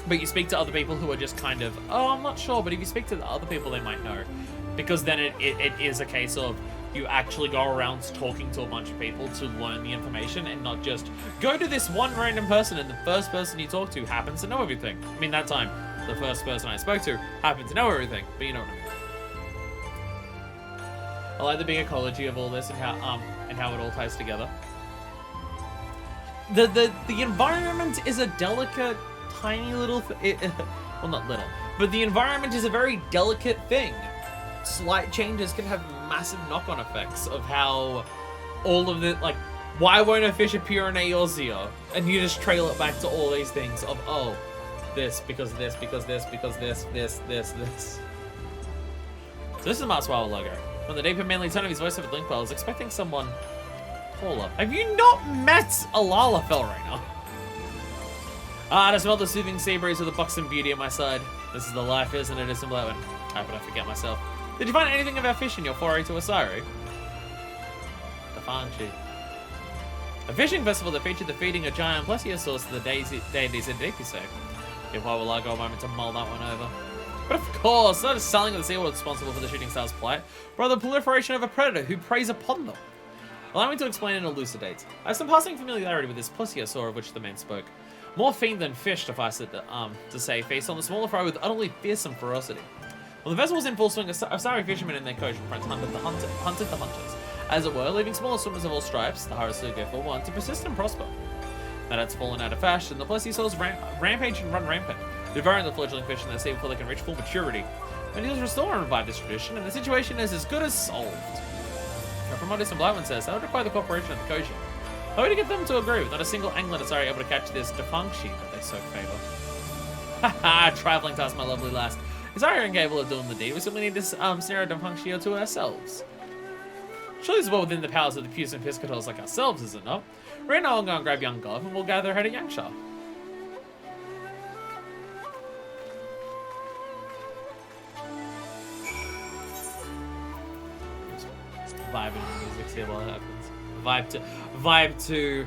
But you speak to other people who are just kind of, oh, I'm not sure, but if you speak to the other people, they might know. Because then it is a case of, you actually go around talking to a bunch of people to learn the information and not just go to this one random person and the first person you talk to happens to know everything. I mean, that time, the first person I spoke to happened to know everything, but you know what I mean. I like the big ecology of all this and how it all ties together. The environment is a delicate, tiny little well, not little, but the environment is a very delicate thing. Slight changes can have massive knock-on effects of how all of the, like, why won't a fish appear in Eorzea? And you just trail it back to all these things of, oh, this, because this, because this, because this. So this is the Marswell logo. From the deep and manly tone of his voice over Linkbell, I was expecting someone taller. Have you not met a Lalafell right now? I smell the soothing sea breeze with a buxom beauty at my side. This is the life, isn't it? It's a blowing. How could I forget myself? Did you find anything about fish in your foray to Asari? The Fanchi. A fishing festival that featured the feeding of giant plesiosaurs to the deities in Deepysay. Give Wawalago a moment to mull that one over. But of course, not just selling of the seawater responsible for the shooting star's plight, but rather the proliferation of a predator who preys upon them. Allow me to explain and elucidate. I have some passing familiarity with this plesiosaur of which the man spoke. More fiend than fish, suffice it to say, faced on the smaller fry with utterly fearsome ferocity. When the vessel was in full swing, Asari fishermen and their coach and friends hunted the hunters, as it were, leaving smaller swimmers of all stripes, the Harasuga for one, to persist and prosper. Now that's fallen out of fashion, the plesiosaurs rampage and run rampant, devouring the fledgling fish in the sea before they can reach full maturity. And he'll restore and revive this tradition, and the situation is as good as solved. Now, from what Distant Blackman says, that would require the cooperation of the Koji. How would you get them to agree with not a single angler that's able to catch this Defangshi that they so favour? Haha, travelling task, my lovely lass. Is Ari incapable of doing the deed? We simply need this snare Defangshi to ourselves. Surely it's well within the powers of the Pews and Piscators like ourselves, is it not? Right now I'll go and grab young Gov and we'll gather her at Yangsha. Vibing in music, see what happens. Vibe to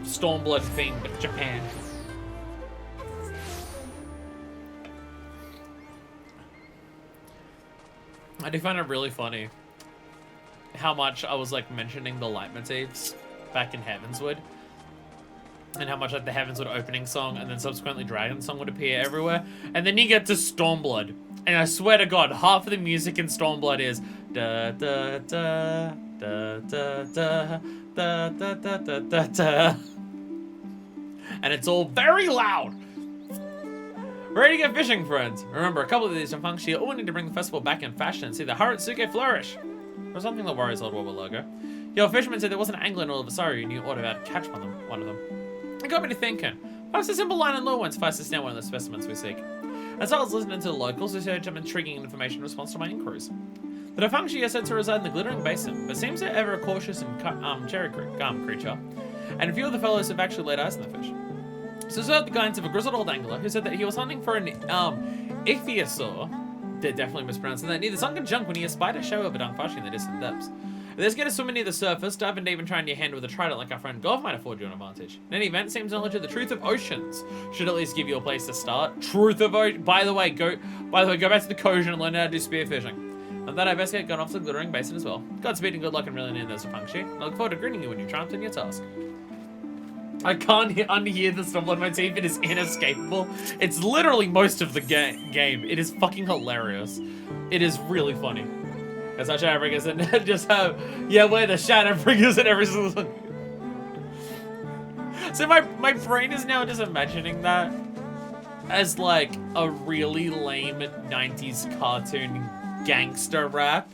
Stormblood theme, but Japan. I do find it really funny how much I was like mentioning the light motifs back in Heavenswood, and how much like the Heavenswood opening song and then subsequently Dragon song would appear everywhere, and then you get to Stormblood, and I swear to God, half of the music in Stormblood is da da da da da da da da da da da da, and it's all very loud. Ready to get fishing, friends? Remember, a couple of these Defangshi all need to bring the festival back in fashion and see the Haratsuke flourish. There's something that worries old Wobble logo. Your fisherman said there was an angler in all of Asari who knew ought to be able to catch one of them. It got me to thinking, perhaps a simple line and lure won't suffice to stand one of the specimens we seek. As I was listening to the locals, we heard some intriguing information in response to my inquiries. The Defangshi are said to reside in the Glittering Basin, but seems they're ever a cautious and cherry creature, and a few of the fellows have actually laid eyes on the fish. So it's the guidance of a grizzled old angler who said that he was hunting for an ichthyosaur, they're definitely mispronouncing that, near the sunken junk when he espied a shadow of a Dungfashi in the distant depths. If there's get a swimmer near the surface, dive and even try and your hand with a trident like our friend Golf might afford you an advantage. In any event, seems knowledge of the truth of oceans should at least give you a place to start. Truth of ocean. By the way, go back to the Kojin and learn how to do spearfishing. And that I best get gone off to the Glittering Basin as well. Godspeed and good luck in reeling in those Defangshi. I look forward to greeting you when you're triumphed in your task. I can't unhear the Stormblood motif. It is inescapable. It's literally most of the game. It is fucking hilarious. It is really funny. As our Shadowbringers and just have, yeah, we're the Shadowbringers in every single song. So my brain is now just imagining that as like a really lame 90s cartoon gangster rap.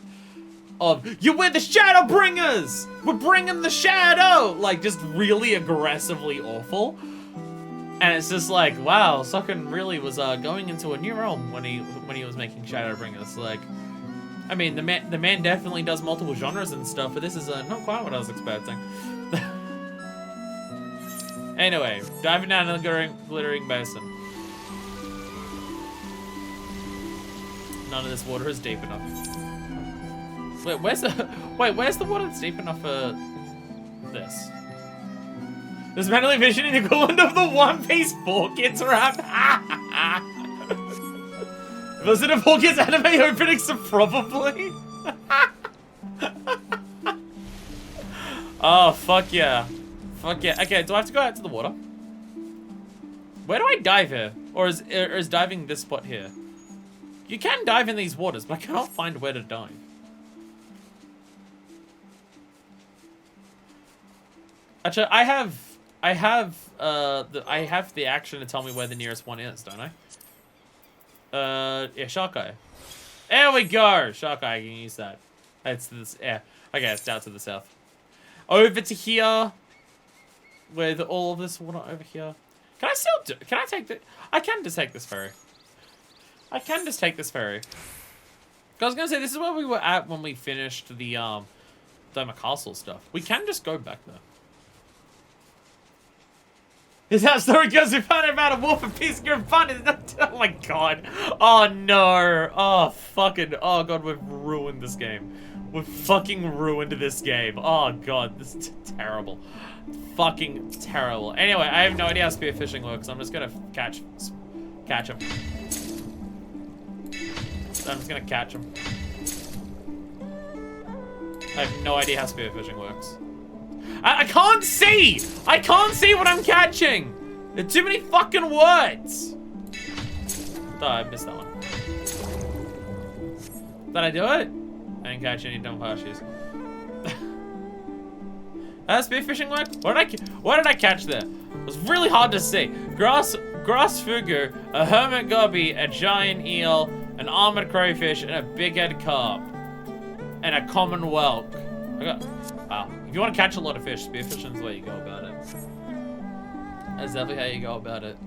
Of, you were the Shadowbringers! We're bringing the shadow! Like, just really aggressively awful. And it's just like, wow, Socken really was going into a new realm when he was making Shadowbringers. Like, I mean, the man definitely does multiple genres and stuff, but this is not quite what I was expecting. Anyway, diving down in the glittering basin. None of this water is deep enough. Wait, where's the water that's deep enough for this? There's manually vision in the equivalent of the One Piece 4 Kids rap. Was it a 4 Kids anime opening? So probably. Oh, fuck yeah. Fuck yeah. Okay, do I have to go out to the water? Where do I dive here? Or is diving this spot here? You can dive in these waters, but I cannot find where to dive. Actually, I have the action to tell me where the nearest one is, don't I? Yeah, Shark Eye. There we go! Shark Eye, I can use that. It's this, yeah. Okay, it's down to the south. Over to here. With all of this water over here. Can I still do, can I take the, I can just take this ferry. I can just take this ferry. I was gonna say, this is where we were at when we finished the, Doma Castle stuff. We can just go back there. Is that story goes we found out about a wolf and piece of fun? Is that, oh my god. Oh no. Oh fucking, oh god, we've ruined this game. We've fucking ruined this game. Oh god, this is terrible. Fucking terrible. Anyway, I have no idea how spearfishing works. I'm just gonna catch him. I'm just gonna catch him. I have no idea how spearfishing works. I can't see! I can't see what I'm catching! There are too many fucking words! Oh, I missed that one. Did I do it? I didn't catch any dumb parshes. How does spearfishing work? What did I catch there? It was really hard to see. Grass fugu, a hermit gobby, a giant eel, an armored crayfish, and a big-head carp. And a common whelk. Wow. If you want to catch a lot of fish, spearfishing is the way you go about it. That's definitely how you go about it.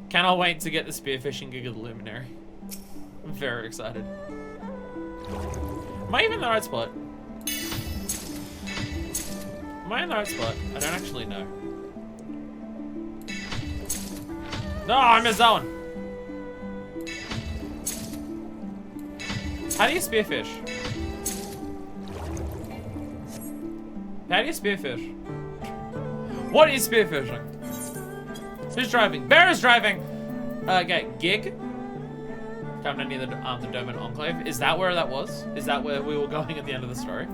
Cannot wait to get the spearfishing gig of the Luminary. I'm very excited. Am I even in the right spot? Am I in the right spot? I don't actually know. No, I missed that one. How do you spearfish? How do you spearfish? What is spearfishing? Who's driving? Bear is driving! Okay, gig. Coming near the Doman Enclave. Is that where that was? Is that where we were going at the end of the story?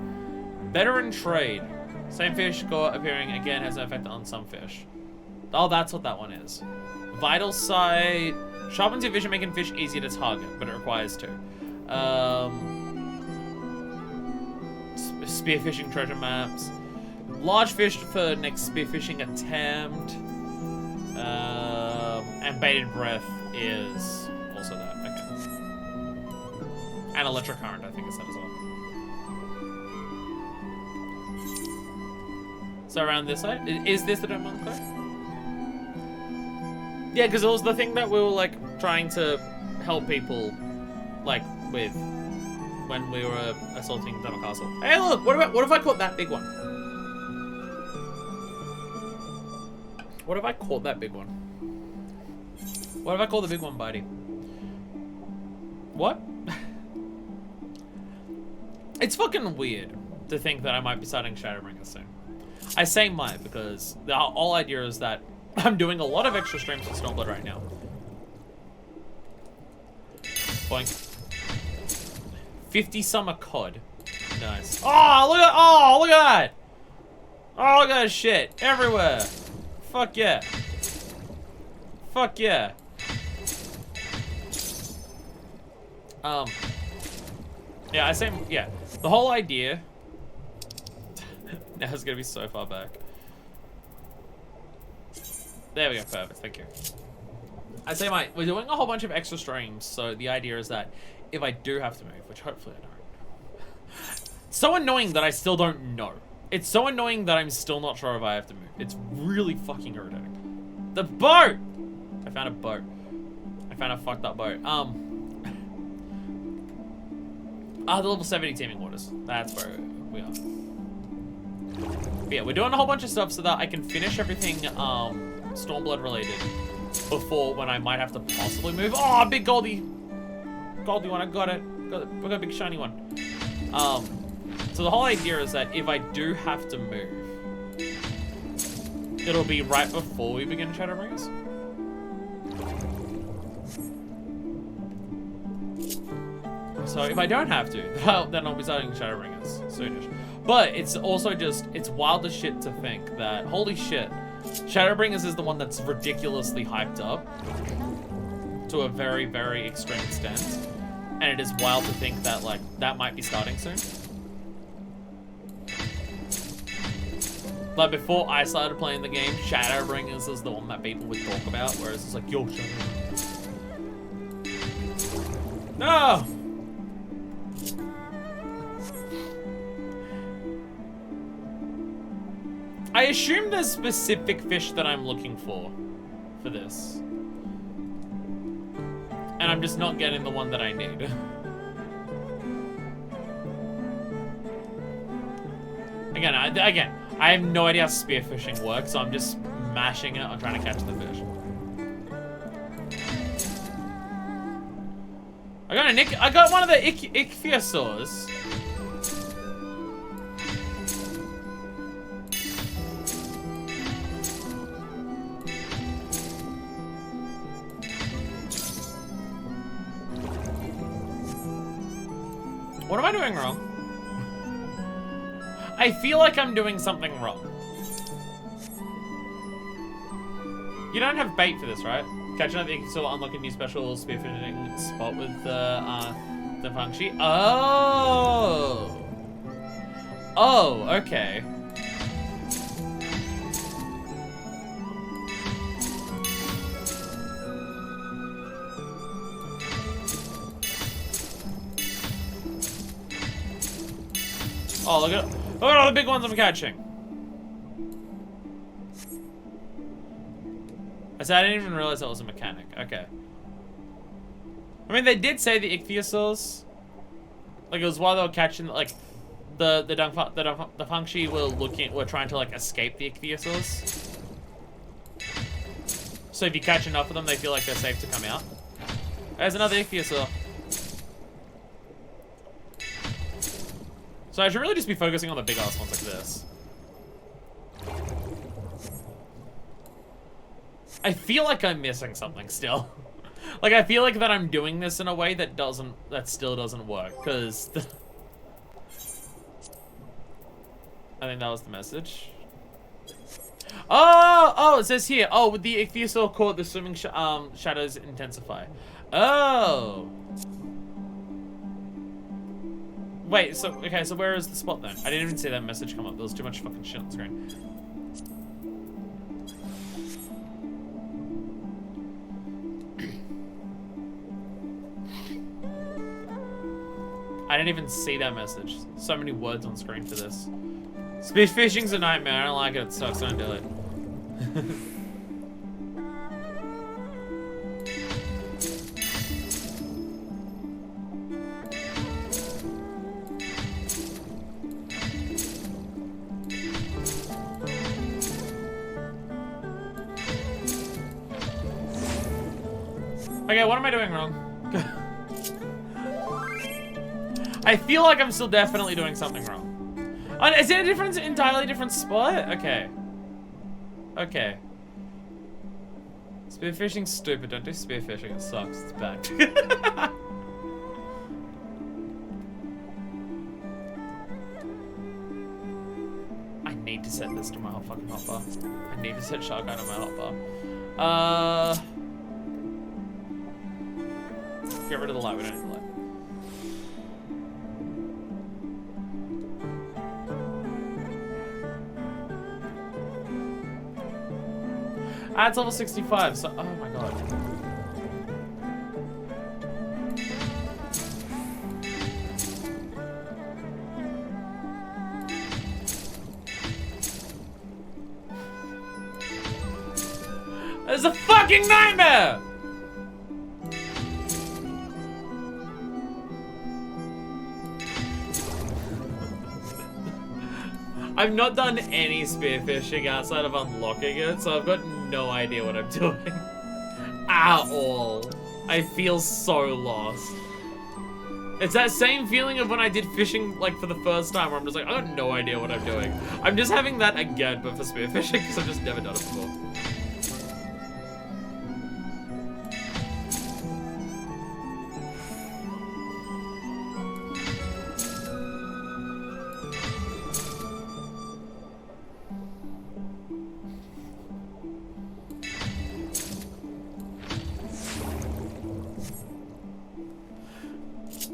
Veteran trade. Same fish caught appearing again has an effect on some fish. Oh, that's what that one is. Vital sight. Sharpens your vision, making fish easier to target, but it requires two. Spearfishing treasure maps. Large fish for next spearfishing attempt. And baited breath is also that. Okay. And electric current, I think, is that as well. So around this side, is this the Dome Enclave? Yeah, because it was the thing that we were like trying to help people, like with when we were assaulting Doma Castle. Hey, look! What if I caught that big one? What if I caught that big one? What if I caught the big one, buddy? What? It's fucking weird to think that I might be starting Shadowbringers soon. I say might because the whole idea is that I'm doing a lot of extra streams with Stormblood right now. Boink. 50 summer cod. Nice. Oh, look at that! Oh, look at that shit everywhere. Fuck yeah. Fuck yeah. Yeah, I say, yeah. The whole idea. Now it's gonna be so far back. There we go, perfect, thank you. I say, we're doing a whole bunch of extra streams, so the idea is that if I do have to move, which hopefully I don't. It's so annoying that I still don't know. It's so annoying that I'm still not sure if I have to move. It's really fucking irritating. The boat! I found a boat. I found a fucked up boat. The level 70 teeming waters. That's where we are. But yeah, we're doing a whole bunch of stuff so that I can finish everything Stormblood related before when I might have to possibly move. Oh, a big goldy one, I got it. We got a big shiny one. So the whole idea is that if I do have to move, it'll be right before we begin Shadowbringers. So if I don't have to, then I'll be starting Shadowbringers soonish. But it's also just, it's wild as shit to think that, holy shit, Shadowbringers is the one that's ridiculously hyped up to a very, very extreme extent. And it is wild to think that, like, that might be starting soon. Like, before I started playing the game, Shadowbringers is the one that people would talk about, whereas it's like, yo, Shadowbringers. No! I assume there's specific fish that I'm looking for this. And I'm just not getting the one that I need. Again, I have no idea how spearfishing works, so I'm just mashing it on trying to catch the fish. I got one of the ichthyosaurs. What am I doing wrong? I feel like I'm doing something wrong. You don't have bait for this, right? Catching up the ichthyosaur, unlock a new special spearfishing spot with the function. Oh! Oh, okay. Oh, look at all the big ones I'm catching. I said I didn't even realize that was a mechanic. Okay. I mean, they did say the ichthyosaurs, like it was while they were catching, like the Fangshi were trying to like escape the ichthyosaurs. So if you catch enough of them, they feel like they're safe to come out. There's another ichthyosaur. So I should really just be focusing on the big ass ones like this. I feel like I'm missing something still. Like I feel like that I'm doing this in a way that still doesn't work, because I think that was the message. Oh, it says here. Oh, with the ichthyosaur caught, the swimming shadows intensify. Oh. Wait, so, okay, so where is the spot then? I didn't even see that message come up. There was too much fucking shit on the screen. I didn't even see that message. So many words on screen for this. Spearfishing's a nightmare. I don't like it. It sucks. Don't do it. Okay, what am I doing wrong? I feel like I'm still definitely doing something wrong. Oh, is it a entirely different spot? Okay. Okay. Spearfishing's stupid. Don't do spearfishing. It sucks. It's bad. I need to set this to my fucking hotbar. I need to set shark eye to my hotbar. Get rid of the light, we don't need the light. Ah, it's level 65, so, oh my god. It's a fucking nightmare! I've not done any spearfishing outside of unlocking it, so I've got no idea what I'm doing. At all. I feel so lost. It's that same feeling of when I did fishing, like, for the first time, where I'm just like, I got no idea what I'm doing. I'm just having that again, but for spearfishing, because I've just never done it before.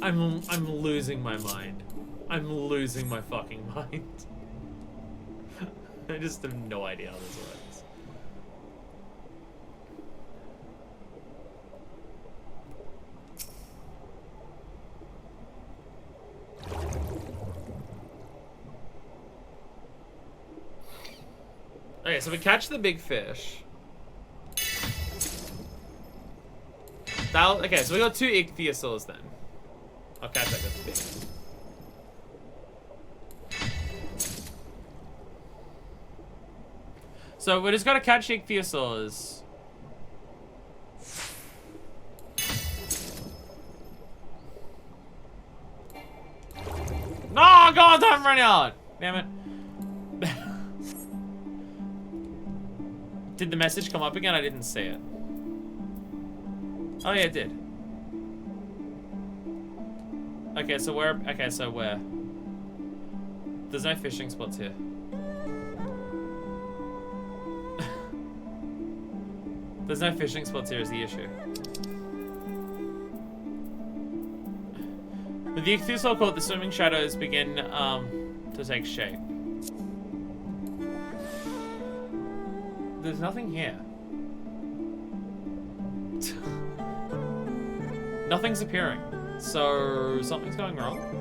I'm losing my mind. I'm losing my fucking mind. I just have no idea how this works. Okay, so we catch the big fish. Okay, so we got 2 ichthyosaurs then. I'll catch that that's big. So we just gotta catch ichthyosaurs. No, God, don't run out! Damn it. Did the message come up again? I didn't see it. Oh yeah, it did. Okay, so where? Okay, so where? There's no fishing spots here. There's no fishing spots here is the issue. With the ichthyosaur caught, the swimming shadows begin to take shape. There's nothing here. Nothing's appearing. So something's going wrong.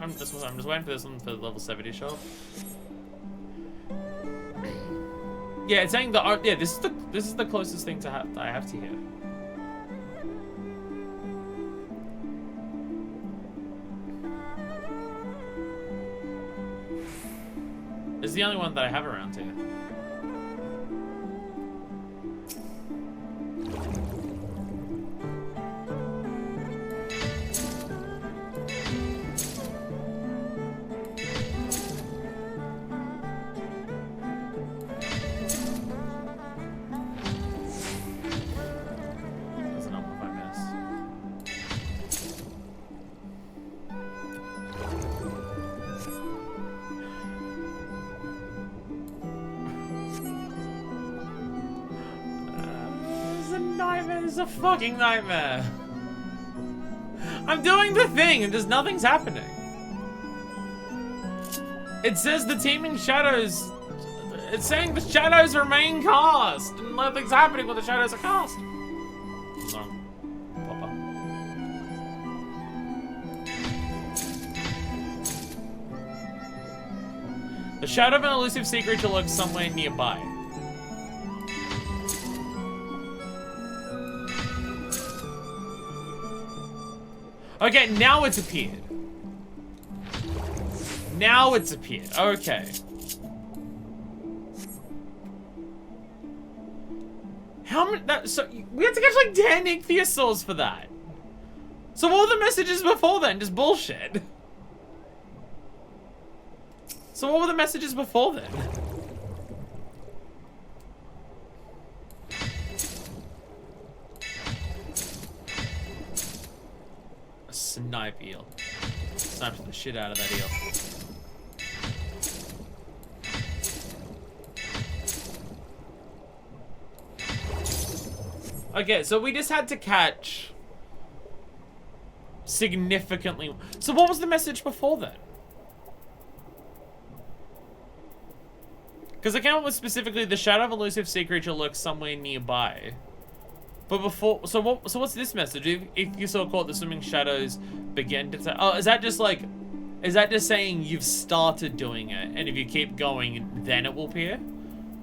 I'm just waiting for this one for level 70 to show up. Yeah, it's saying that yeah, this is the closest thing to I have to here. This is the only one that I have around here. This is a fucking nightmare. I'm doing the thing and just nothing's happening. It says the teeming shadows. It's saying the shadows remain cast and nothing's happening when the shadows are cast. No. Papa. The shadow of an elusive sea creature lurks somewhere nearby. Okay, now it's appeared. Now it's appeared. Okay. How many? So we had to catch like 10 ichthyosaurs for that. So what were the messages before then? Just bullshit. So what were the messages before then? Snipe eel. Sniped the shit out of that eel. Okay, so we just had to catch significantly. So what was the message before then? Because I came up with specifically the shadow of an elusive sea creature lurks somewhere nearby. But before, so what's this message? If you saw caught, the swimming shadows begin to. Oh, is that just like, is that just saying you've started doing it, and if you keep going, then it will appear?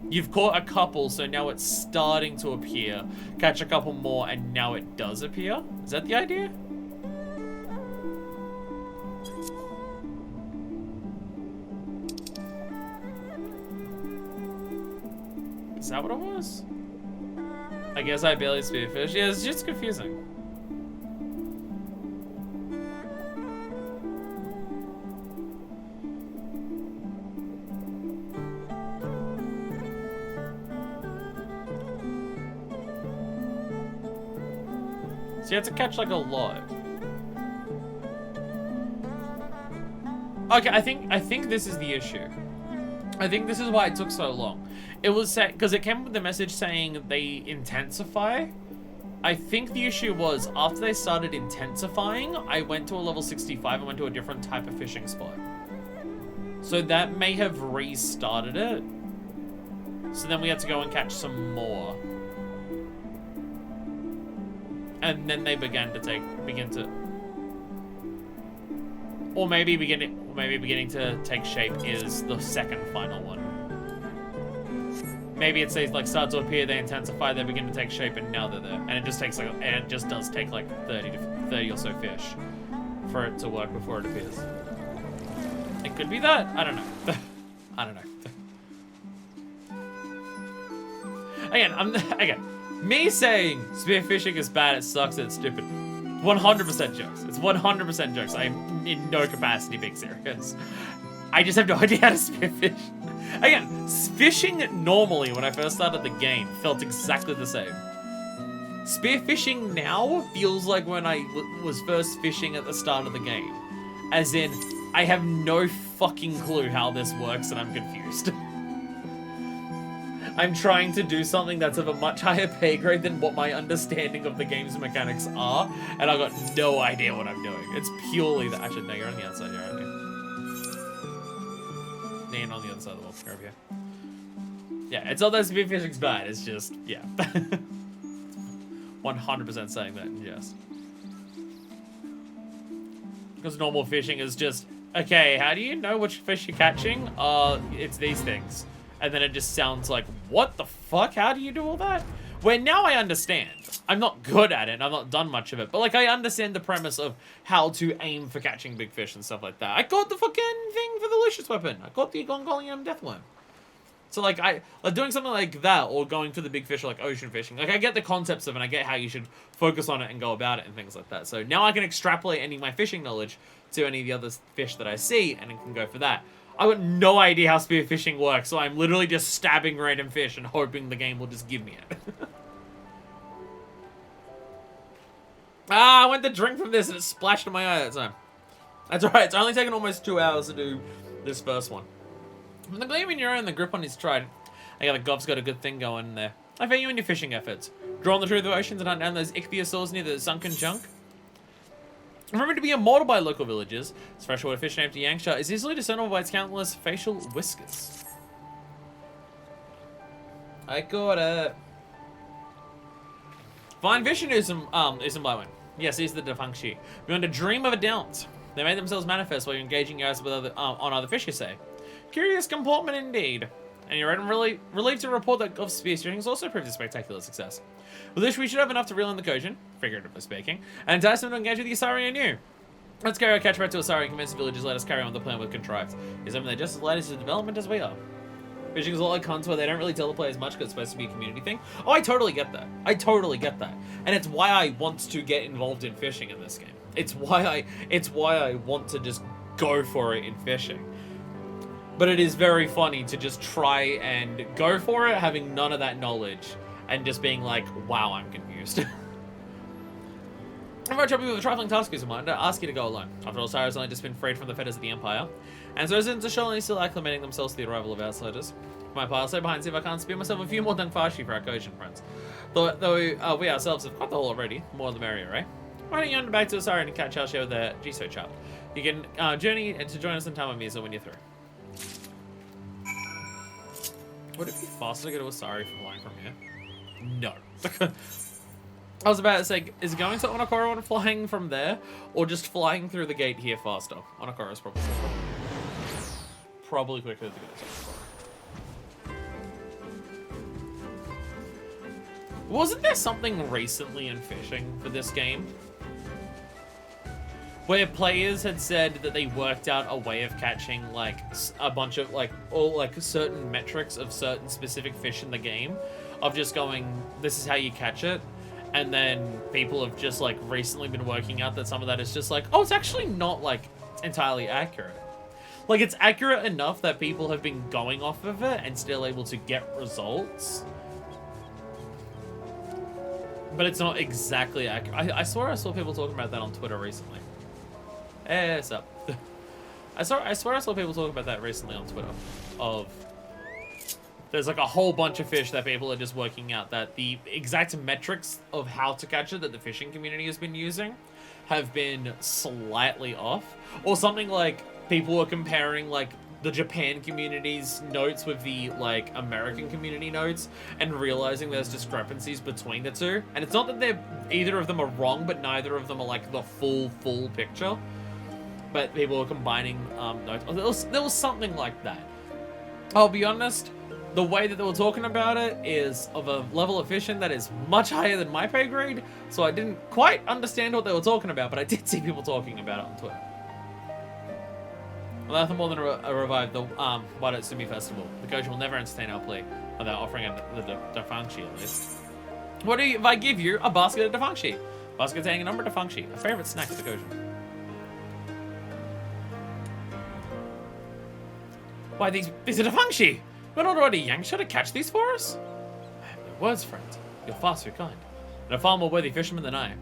You've caught a couple, so now it's starting to appear. Catch a couple more, and now it does appear. Is that the idea? Is that what it was? I guess I barely spearfish. Yeah, it's just confusing. So you have to catch like a lot. Okay, I think this is the issue. I think this is why it took so long. It was because it came with the message saying they intensify. I think the issue was after they started intensifying, I went to a level 65 and went to a different type of fishing spot. So that may have restarted it. So then we had to go and catch some more. And then they begin to or maybe beginning to take shape is the second final one. Maybe it says like start to appear, they intensify, they begin to take shape, and now they're there. And it just takes like, and it just does take like 30 or so fish for it to work before it appears. It could be that. I don't know. I don't know. Again, me saying spearfishing is bad, it sucks, it's stupid. 100% jokes. It's 100% jokes. I'm in no capacity being serious. I just have no idea how to spearfish. Again, fishing normally when I first started the game felt exactly the same. Spearfishing now feels like when I was first fishing at the start of the game. As in, I have no fucking clue how this works and I'm confused. I'm trying to do something that's of a much higher pay grade than what my understanding of the game's mechanics are, and I've got no idea what I'm doing. It's purely that. Actually, no, you're on the outside here, aren't you? No, you're on the other side of the wall. You're over here. Yeah, it's not that spearfishing's bad, it's just, yeah. 100% saying that in jest. Because normal fishing is just, okay, how do you know which fish you're catching? It's these things. And then it just sounds like, what the fuck? How do you do all that? Where now I understand. I'm not good at it, and I've not done much of it, but like I understand the premise of how to aim for catching big fish and stuff like that. I got the fucking thing for the Lucius weapon. I got the Gongolium Deathworm. So like doing something like that, or going for the big fish, or like ocean fishing. Like I get the concepts of it, and I get how you should focus on it and go about it and things like that. So now I can extrapolate any of my fishing knowledge to any of the other fish that I see, and I can go for that. I got no idea how spearfishing works, so I'm literally just stabbing random fish and hoping the game will just give me it. I went to drink from this and it splashed in my eye that time. That's alright, it's only taken almost 2 hours to do this first one. From the gleam in your eye and the grip on his stride, I got a Gov's got a good thing going there. I bet you in your fishing efforts. Draw on the truth of oceans and hunt down those ichthyosaurs near the sunken junk. Remember to be immortal by local villagers. This freshwater fish named Yangsha is easily discernible by its countless facial whiskers. I got it. Fine vision isn't blowing. Yes, he's the Defangshi. Beyond a dream of a doubt. They made themselves manifest while you're engaging your eyes with on other fish, you say. Curious comportment indeed. And you're really relieved to report that Gov's spearfishing has also proved a spectacular success. With this, we should have enough to reel in the Kojin, figuratively speaking, and entice them to engage with the Asari anew. Let's carry our catch back to Asari and convince the villagers let us carry on with the plan we've contrived. Is something they're just as late to development as we are. Fishing is a lot like cons where they don't really tell the players much because it's supposed to be a community thing. Oh, I totally get that. I totally get that. And it's why I want to get involved in fishing in this game. It's why I want to just go for it in fishing. But it is very funny to just try and go for it having none of that knowledge and just being like, wow, I'm confused. If I trouble you with a trifling task of mine, I ask you to go alone. After all, Cyrus has only just been freed from the fetters of the Empire, and so residents are surely still acclimating themselves to the arrival of outsiders. For my part, I'll stay behind and see if I can't spear myself a few more Dungfashi for our Kojin friends. Though we ourselves have quite the haul already, more the merrier, eh? Why don't you run back to Asari and catch our share with the Jiso child? You can journey to join us in Tamamiza when you're through. Would it be faster to go to Asari from flying from here? No. I was about to say, is going to Onokoro and flying from there, or just flying through the gate here faster? Onokoro is probably quicker. Probably quicker to go to Onokoro. Wasn't there something recently in fishing for this game? Where players had said that they worked out a way of catching, like, a bunch of, like, all, like, certain metrics of certain specific fish in the game. Of just going, this is how you catch it. And then people have just, like, recently been working out that some of that is just like, oh, it's actually not, like, entirely accurate. Like, it's accurate enough that people have been going off of it and still able to get results. But it's not exactly accurate. I swear I saw people talking about that on Twitter recently. Hey, what's up? I swear I saw people talk about that recently on Twitter. There's like a whole bunch of fish that people are just working out that the exact metrics of how to catch it that the fishing community has been using have been slightly off. Or something like people were comparing like the Japan community's notes with the like American community notes and realizing there's discrepancies between the two. And it's not that either of them are wrong, but neither of them are like the full picture. But people were combining notes. There was something like that. I'll be honest, the way that they were talking about it is of a level of fishing that is much higher than my pay grade, so I didn't quite understand what they were talking about, but I did see people talking about it on Twitter. Well, nothing more than a revive the Wada Tsumi Festival. The coach will never entertain our plea without offering the Dafangshi at least. What do you, if I give you a basket of Dafangshi? Basket containing a number of Dafangshi, a favorite snack of the coach. Why, these are Dafangshi! We're not already Yangsha to catch these for us? I have no words, friend. You're far too kind. And a far more worthy fisherman than I.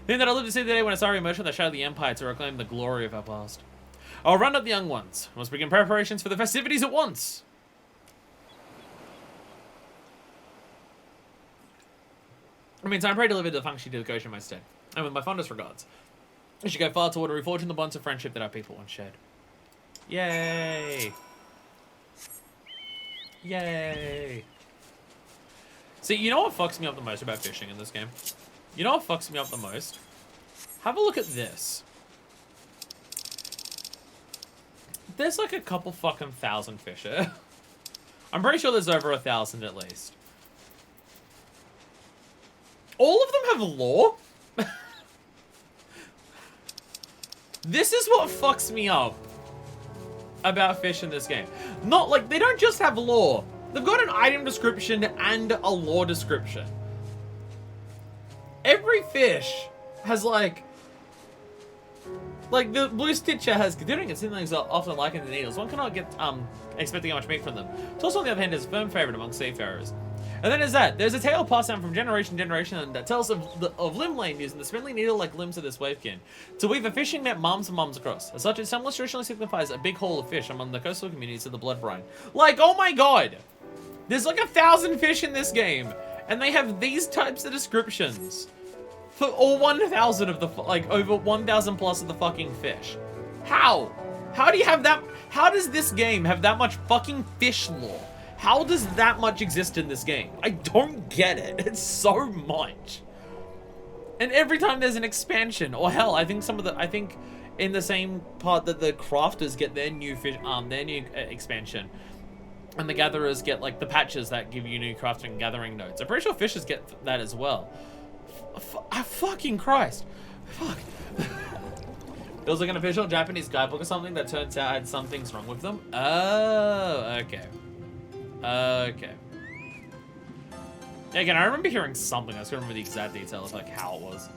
Think that I live to see the day when a sorry emotion that shattered the Empire to reclaim the glory of our past. I'll round up the young ones. We must begin preparations for the festivities at once. I mean, I pray deliver the Fangshi to the Goshen in my stead. And with my fondest regards. I should go far toward reforging the bonds of friendship that our people once shared. Yay! Yay! See, you know what fucks me up the most about fishing in this game? You know what fucks me up the most? Have a look at this. There's like a couple fucking thousand fish here. I'm pretty sure there's over 1,000 at least. All of them have lore? This is what fucks me up about fish in this game. Not like, they don't just have lore. They've got an item description and a lore description. Every fish has like the blue stitcher has, considering its things are often likened to needles, one cannot get expecting how much meat from them. Tulsa, on the other hand, is a firm favorite among seafarers. And then there's a tale passed down from generation to generation that tells of limb laying using the spindly needle-like limbs of this wavekin to weave a fishing net moms and moms across. As such, it somewhat traditionally signifies a big haul of fish among the coastal communities of the Blood Brine. Like, oh my god! There's like 1,000 fish in this game, and they have these types of descriptions for all 1,000 of the, like, over 1,000 plus of the fucking fish. How? How do you have that? How does this game have that much fucking fish lore? How does that much exist in this game? I don't get it. It's so much. And every time there's an expansion, or hell, I think in the same part that the crafters get their new fish, their new expansion, and the gatherers get like the patches that give you new crafting and gathering nodes. I'm pretty sure fishers get that as well. Fucking Christ. Fuck. It was like an official Japanese guidebook or something that turns out had some things wrong with them. Oh, okay. Okay. Yeah, again, I remember hearing something. I just don't remember the exact detail of like how it was.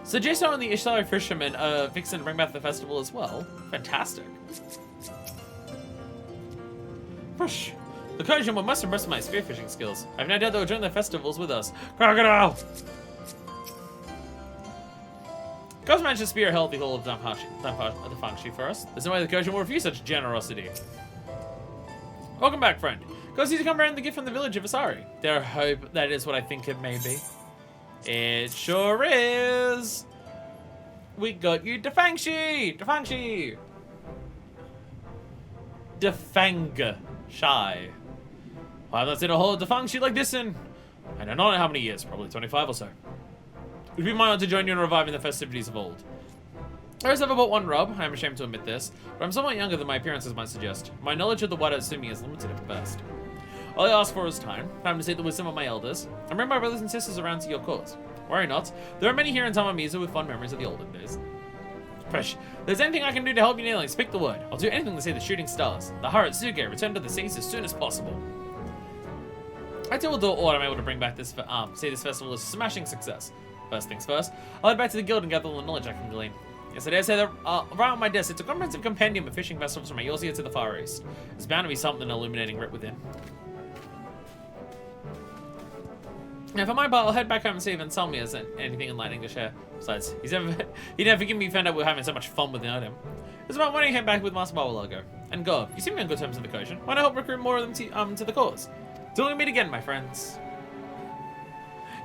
So Jason and the Ishtar fishermen fixing to bring back the festival as well. Fantastic. Push. The Kojima must impress my spearfishing skills. I have no doubt they will join the festivals with us. Crocodile! Goes managed to spear a healthy haul of Dafangshi for us. There's no way the Kojima will refuse such generosity. Welcome back, friend. Goes to come around the gift from the village of Asari. There, hope that is what I think it may be. It sure is. We got you Dafangshi! Dafangshi! Dafang-shy. I've not seen a whole Dafangshi like this in, I don't know how many years, probably 25 or so. It would be my honor to join you in reviving the festivities of old. I always have about one rub, I am ashamed to admit this, but I'm somewhat younger than my appearances might suggest. My knowledge of the Wada Tsumi is limited at best. All I ask for is time to seek the wisdom of my elders, and bring my brothers and sisters around to your cause. Worry not, there are many here in Tamamizu with fond memories of the olden days. Fresh, if there's anything I can do to help you nailing, speak the word. I'll do anything to see the shooting stars. The Haratsuge return to the seas as soon as possible. I deal with all I'm able to bring back this, see this festival is a smashing success. First things first, I'll head back to the guild and gather all the knowledge I can glean. Yes, I dare say that right on my desk, it's a comprehensive compendium of fishing festivals from Eorzea to the Far East. There's bound to be something illuminating right within. Now, for my part, I'll head back home and see if Anselmi has anything enlightening to share. Besides, he never forgiven me found out we were having so much fun without him. It's about winning him back with Master Baba logo. And go, you seem on good terms with the Koshin. Why not help recruit more of them to the cause? Till we meet again, my friends.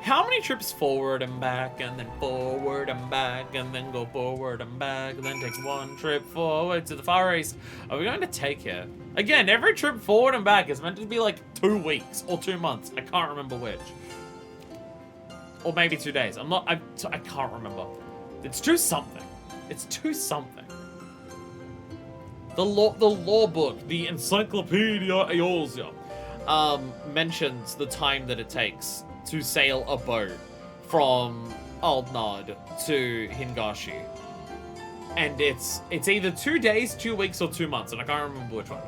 How many trips forward and back, and then forward and back, and then go forward and back, and then take one trip forward to the Far East? Are we going to take here? Again, every trip forward and back is meant to be like 2 weeks or 2 months. I can't remember which. Or maybe 2 days. I can't remember. It's 2 something. It's 2 something. The law book, the Encyclopedia Eorzea, mentions the time that it takes to sail a boat from Aldnard to Hingashi. And it's either 2 days, 2 weeks, or 2 months, and I can't remember which one.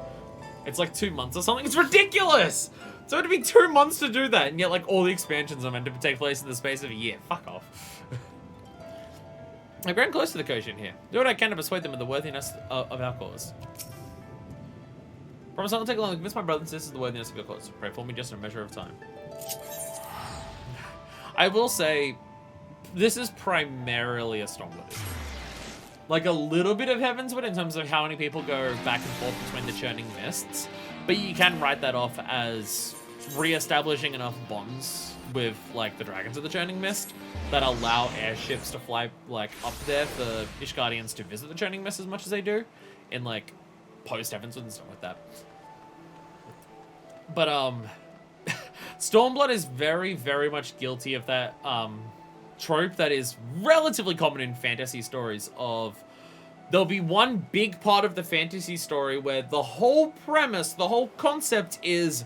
It's like 2 months or something. It's ridiculous! So it'd be 2 months to do that, and yet like all the expansions are meant to take place in the space of a year. Fuck off. I'm growing close to the Koshin here. Do what I can to persuade them of the worthiness of our cause. Promise I will take along and convince my brothers and sisters of the worthiness of your cause. Pray for me just in a measure of time. I will say, this is primarily a Stormblood issue. Like a little bit of Heavenswood in terms of how many people go back and forth between the Churning Mists, but you can write that off as re-establishing enough bonds with like the Dragons of the Churning Mist that allow airships to fly like up there for Ishgardians to visit the Churning Mist as much as they do in like post Heavenswood and stuff like that. But Stormblood is very, very much guilty of that trope that is relatively common in fantasy stories of there'll be one big part of the fantasy story where the whole premise, the whole concept is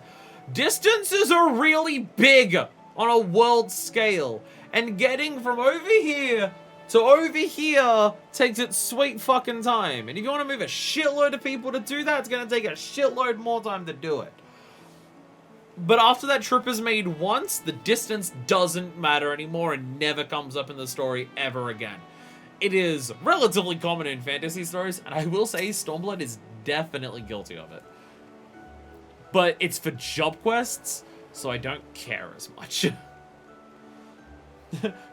distances are really big on a world scale, and getting from over here to over here takes its sweet fucking time. And if you want to move a shitload of people to do that, it's going to take a shitload more time to do it. But after that trip is made once, the distance doesn't matter anymore and never comes up in the story ever again. It is relatively common in fantasy stories, and I will say Stormblood is definitely guilty of it. But it's for job quests, so I don't care as much.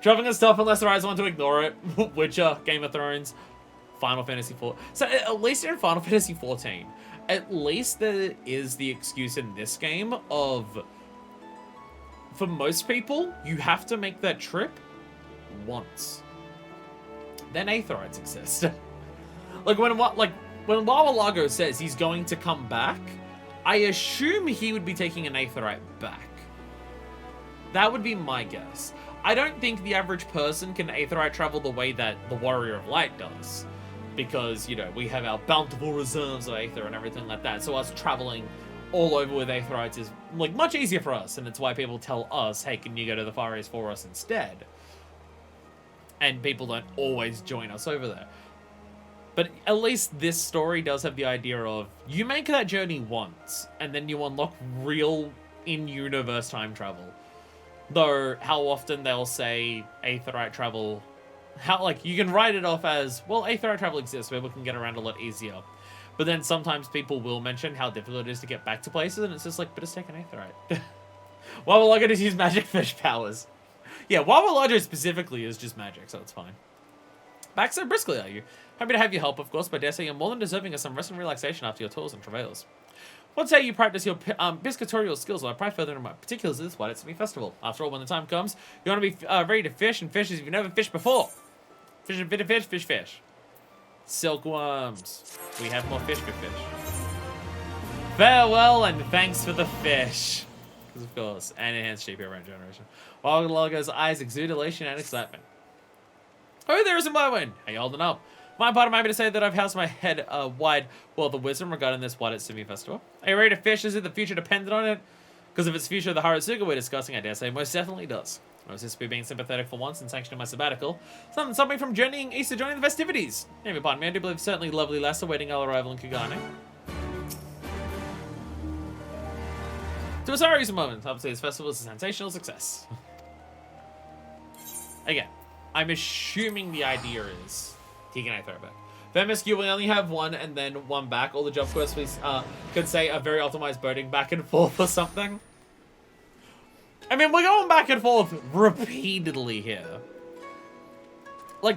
Dropping the stuff unless the eyes want to ignore it. Witcher, Game of Thrones, Final Fantasy IV. So at least in Final Fantasy XIV, at least there is the excuse in this game of, for most people, you have to make that trip once. Then Aetherites exist. Like when Lava Lago says he's going to come back, I assume he would be taking an Aetherite back. That would be my guess. I don't think the average person can Aetherite travel the way that the Warrior of Light does. Because, you know, we have our bountiful reserves of Aether and everything like that. So us traveling all over with Aetherites is, like, much easier for us. And it's why people tell us, hey, can you go to the Far East for us instead? And people don't always join us over there. But at least this story does have the idea of, you make that journey once, and then you unlock real in-universe time travel. Though, how often they'll say Aetherite travel... you can write it off as, well, Aetherite travel exists, where we can get around a lot easier. But then sometimes people will mention how difficult it is to get back to places, and it's just like, but it's take an Aetherite. Why will I just use magic fish powers? Yeah, Wawaladro specifically is just magic, so it's fine. Back so briskly, are you? Happy to have your help, of course, but I dare say you're more than deserving of some rest and relaxation after your toils and travails. What say you practice your piscatorial skills while I pry further into my particulars of this White Symphony Festival? After all, when the time comes, you want to be ready to fish, and fish as you've never fished before. Fish and fish, fish, fish. Silkworms. We have more fish for fish. Farewell and thanks for the fish. Because of course, and enhanced GP around generation. Wild Lago's eyes exude elation and excitement. Oh, there is a Merwin. How you holding up? My part, I'm happy to say that I've housed my head wide well the wisdom regarding this White Symphony Festival. Are you ready to fish as if the future depended on it? Because of its future, the Haratsuga we're discussing, I dare say, most definitely does. I was just being sympathetic for once and sanctioning my sabbatical. Something from journeying east to joining the festivities. Maybe pardon me, I do believe certainly lovely lass awaiting our arrival in Kugane. To a sorry recent moment, obviously this festival is a sensational success. Again, I'm assuming the idea is taking a throwback. For MSQ, we only have one and then one back. All the job quests we could say a very optimized boating back and forth or something. I mean, we're going back and forth repeatedly here.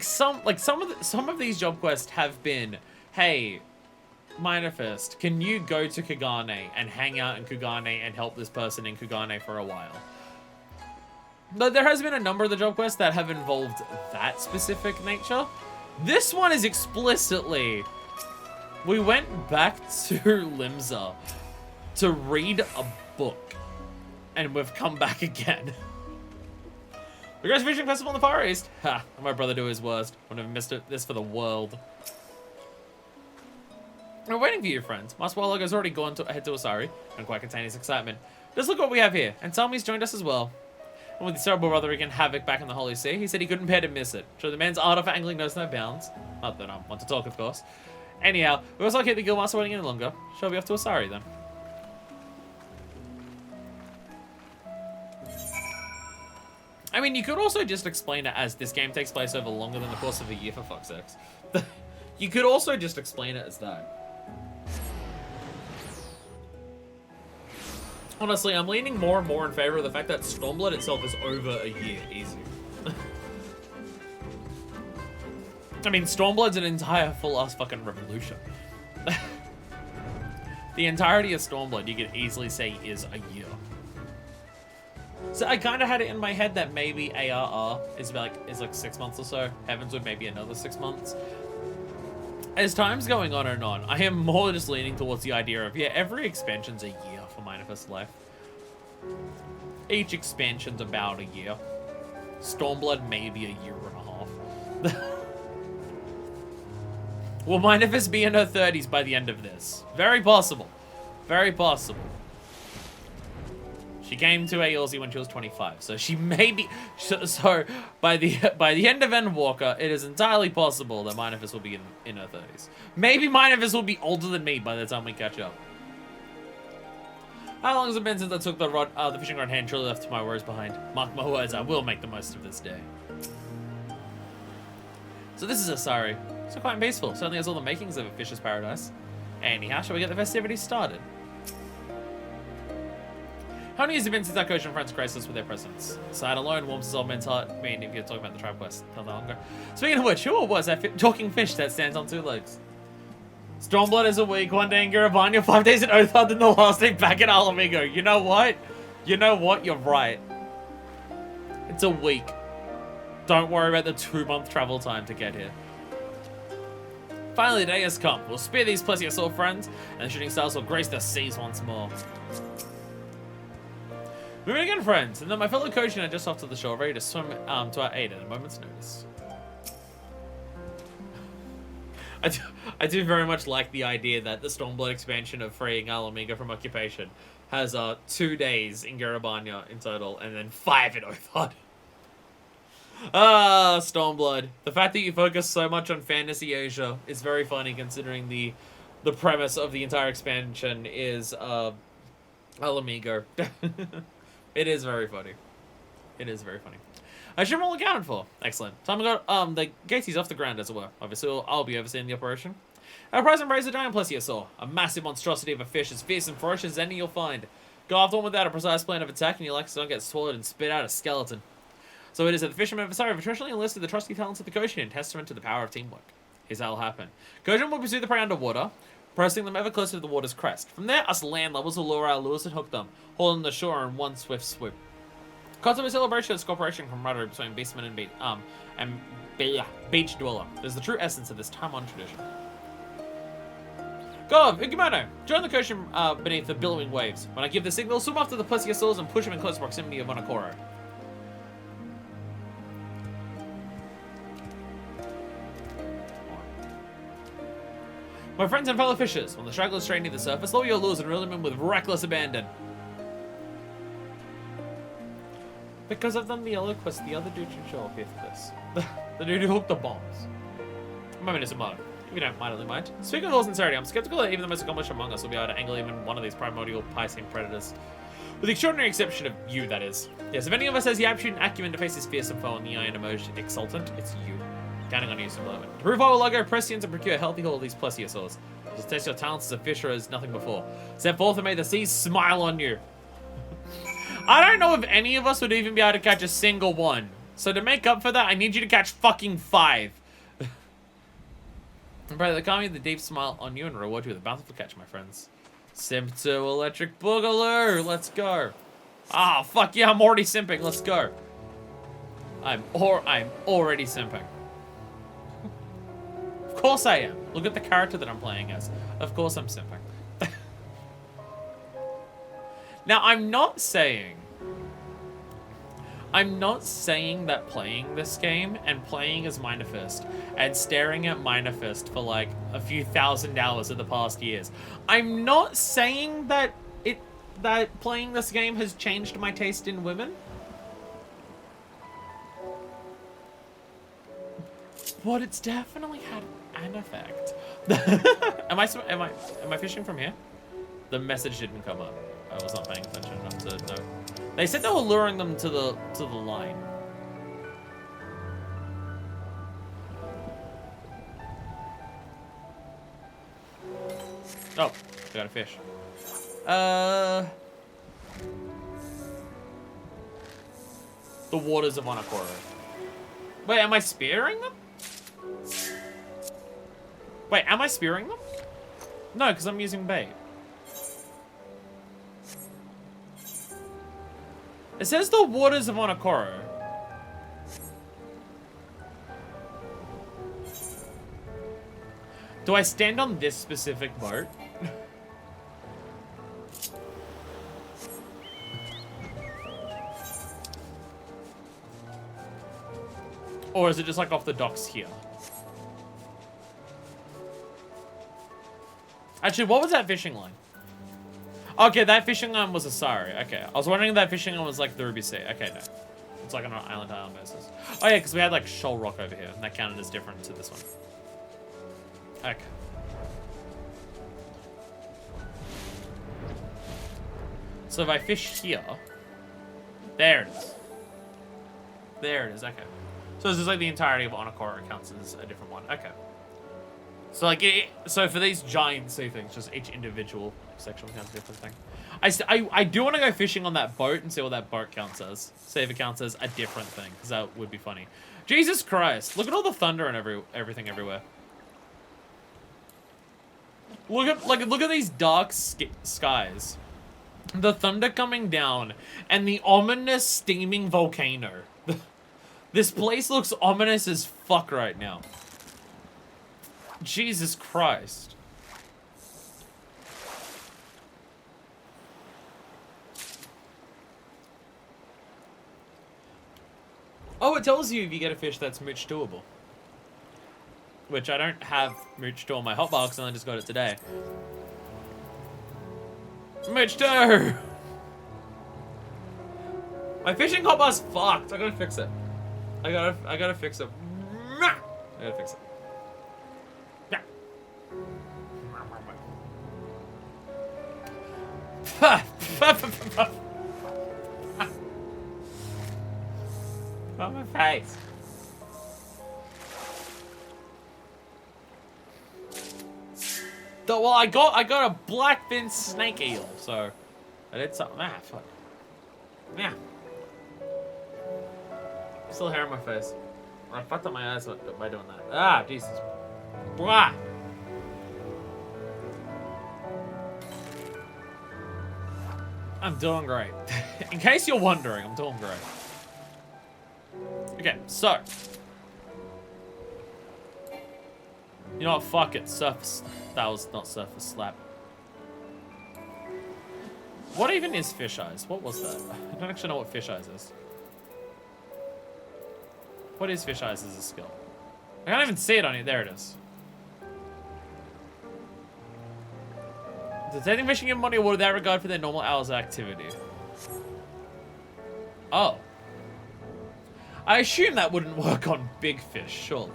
Some of these job quests have been hey, Minifest, can you go to Kugane and hang out in Kugane and help this person in Kugane for a while? But there has been a number of the job quests that have involved that specific nature. This one is explicitly, we went back to Limsa to read a book, and we've come back again. The greatest fishing festival in the Far East. Ha, my brother do his worst. Wouldn't have missed this for the world. We're waiting for you, friends. Master Warlogo's already gone to head to Asari, and quite contain his excitement. Just look what we have here, and Salmi's joined us as well. And with his terrible brother wreaking havoc back in the Holy See, he said he couldn't bear to miss it. Sure, the man's art for angling knows no bounds. Not that I want to talk, of course. Anyhow, we also keep the Guildmaster waiting any longer. Shall we off to Asari, then? I mean, you could also just explain it as this game takes place over longer than the course of a year, for fuck's sakes. You could also just explain it as that. Honestly, I'm leaning more and more in favor of the fact that Stormblood itself is over a year easy. I mean, Stormblood's an entire full-ass fucking revolution. The entirety of Stormblood, you could easily say, is a year. So I kind of had it in my head that maybe ARR is like 6 months or so. Heavenswood maybe another 6 months. As time's going on and on, I am more just leaning towards the idea of, yeah, every expansion's a year for Minifest life. Each expansion's about a year. Stormblood maybe a year and a half. Will Minifest be in her 30s by the end of this? Very possible. Very possible. She came to Ailsey when she was 25, so she may be... So, by the end of Endwalker, it is entirely possible that Minifest will be in her 30s. Maybe Minifest will be older than me by the time we catch up. How long has it been since I took the fishing rod hand truly left my worries behind? Mark my words, I will make the most of this day. So this is Asari. So quite peaceful. Certainly has all the makings of a fisher's paradise. Anyhow, shall we get the festivities started? How many years have it been since our Koshin friends graced us with their presence? Sight alone warms his old man's heart. I mean, if you're talking about the tribe quest, not that long ago. Speaking of which, who or was that talking fish that stands on 2 legs? Stormblood is a week, 1 day in Garabanya, 5 days in Othard, and the last day back in Alamigo. You know what? You know what? You're right. It's a week. Don't worry about the 2-month travel time to get here. Finally, the day has come. We'll spear these plesiosaur friends, and the shooting stars will grace the seas once more. Moving again, friends, and then my fellow Koshin are just off to the shore, ready to swim to our aid at a moment's notice. I do very much like the idea that the Stormblood expansion of freeing Alamiga from occupation has 2 days in Garabanya in total, and then 5 in Othard. Ah, Stormblood. The fact that you focus so much on Fantasy Asia is very funny, considering the premise of the entire expansion is Alamigo. It is very funny. It is very funny. I should all accounted for. Excellent. Time we got the Gatesies off the ground, as it were. Obviously, I'll be overseeing the operation. Our prize and praise a giant plesiosaur, a massive monstrosity of a fish as fierce and ferocious as any you'll find. Go after one without a precise plan of attack, and you'll likely don't get swallowed and spit out a skeleton. So it is that the fishermen of Asari have traditionally enlisted the trusty talents of the Koshin in testament to the power of teamwork. Here's how it'll happen. Koshin will pursue the prey underwater, pressing them ever closer to the water's crest. From there, us land lubbers will lure our lures and hook them, hauling the shore in one swift swoop. Consummate celebration is cooperation and camaraderie between beastman and beach dweller. There's the true essence of this time-honored tradition. Go, Ugimono! Join the Koshin beneath the billowing waves. When I give the signal, swim after the plesiosaurs and push them in close proximity of Monokoro. My friends and fellow fishers, when the stragglers stray near the surface, lower your lures and reel them in with reckless abandon. Because I've done the other quest, the other dude should show up here for this. The dude who hooked the bombs. My minute is a motto. If you don't mightily mind. Speaking of all sincerity, I'm skeptical that even the most accomplished among us will be able to angle even one of these primordial Piscean predators. With the extraordinary exception of you, that is. Yes, if any of us has the aptitude and acumen to face this fearsome foe in the iron emerged exultant, it's you. Counting on you, Sublime. To prove I will lug our prescience and procure a healthy haul of these plesiosaurs. Just test your talents as a fisher as nothing before. Step forth and may the seas smile on you. I don't know if any of us would even be able to catch a single one. So to make up for that, I need you to catch fucking 5. Brother, they call me the deep smile on you and reward you with a bountiful catch, my friends. Simp to electric boogaloo. Let's go. Ah, fuck yeah, I'm already simping. Let's go. I'm already simping. Of course I am. Look at the character that I'm playing as. Of course I'm simping. Now, I'm not saying that playing this game and playing as Minifist and staring at Minifist for like a few $1,000 of the past years. I'm not saying that playing this game has changed my taste in women. But it's definitely had an effect. Am I fishing from here? The message didn't come up. I was not paying attention enough to know. They said they were luring them to the line. Oh, I got a fish. The waters of Onokoro. Wait, am I spearing them? Wait, am I spearing them? No, because I'm using bait. It says the waters of Onokoro. Do I stand on this specific boat? Or is it just like off the docks here? Actually, what was that fishing line? Okay, that fishing line was a Sari. Okay, I was wondering if that fishing line was like the Ruby Sea. Okay, no. It's like on an island basis. Oh yeah, because we had like shoal rock over here, and that counted as different to this one. Okay. So if I fish here, there it is. There it is, okay. So this is like the entirety of Onokoro counts as a different one. Okay. So like, so for these giant sea things, just each individual section counts a different thing. I do want to go fishing on that boat and see what that boat counts as. See if it counts as a different thing, because that would be funny. Jesus Christ! Look at all the thunder and everything everywhere. Look at these dark skies. The thunder coming down, and the ominous steaming volcano. This place looks ominous as fuck right now. Jesus Christ. Oh, it tells you if you get a fish that's mooch doable. Which I don't have mooch to on my hotbox, and I just got it today. Mooch do! My fishing hotbar's fucked. I gotta fix it. I gotta fix it. I gotta fix it. On my face. Well, I got a blackfin snake eel, so I did something. Ah, fuck. Yeah. Still hair on my face. I fucked up my eyes by doing that. Ah, Jesus. Blah. I'm doing great. In case you're wondering, I'm doing great. Okay, so. You know what? Fuck it. Surface. That was not surface slap. What even is fish eyes? What was that? I don't actually know what fish eyes is. What is fish eyes as a skill? I can't even see it on you. There it is. Detecting fishing in muddy water without regard for their normal hours of activity. Oh. I assume that wouldn't work on big fish, surely.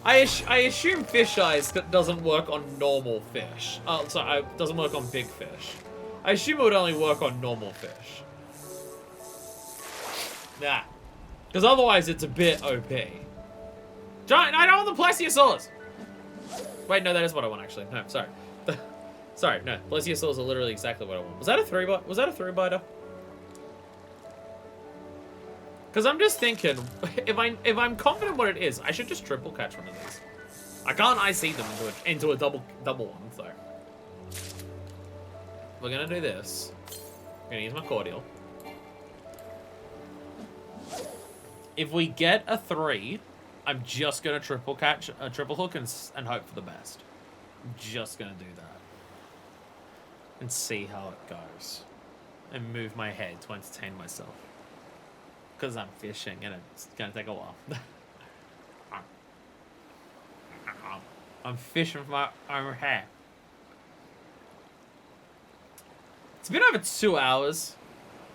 I assume fish eyes doesn't work on normal fish. Oh, sorry, doesn't work on big fish. I assume it would only work on normal fish. Nah. Because otherwise it's a bit OP. Giant, I don't want the plesiosaurs! Wait, no, that is what I want, actually. No, sorry. Sorry, no. Plesiosaurs are literally exactly what I want. Was that a 3-biter? Was that a 3-biter? Because I'm just thinking, if I'm confident what it is, I should just triple catch one of these. I can't IC them into a double one, though. We're gonna do this. I'm gonna use my cordial. If we get a 3, I'm just gonna triple catch a triple hook and hope for the best. I'm just gonna do that. And see how it goes. And move my head to entertain myself. Because I'm fishing and it's gonna take a while. I'm fishing for my own hair. It's been over 2 hours.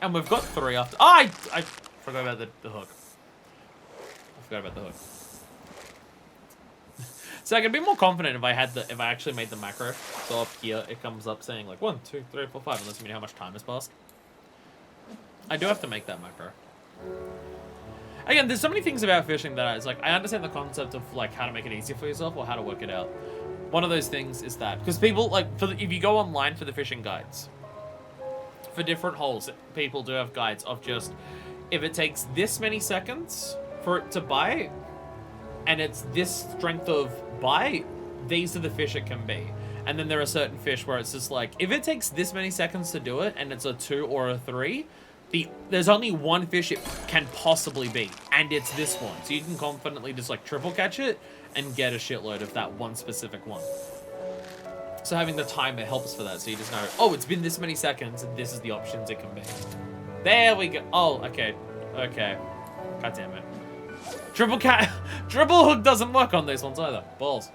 And we've got 3 after. Oh, I forgot about the hook. I forgot about the hook. So I could be more confident if I actually made the macro. So up here it comes up saying like 1, 2, 3, 4, 5, unless you mean how much time has passed. I do have to make that macro. Again, there's so many things about fishing that it's like I understand the concept of like how to make it easier for yourself or how to work it out. One of those things is that because people like if you go online for the fishing guides for different holes, people do have guides of just if it takes this many seconds for it to bite and it's this strength of bite, these are the fish it can be. And then there are certain fish where it's just like if it takes this many seconds to do it and it's a 2 or a 3, there's only one fish it can possibly be, and it's this one. So you can confidently just like triple catch it and get a shitload of that one specific one. So having the timer helps for that. So you just know, oh, it's been this many seconds, and this is the options it can be. There we go. Oh, okay. Okay. God damn it. Triple hook doesn't work on these ones either. Balls.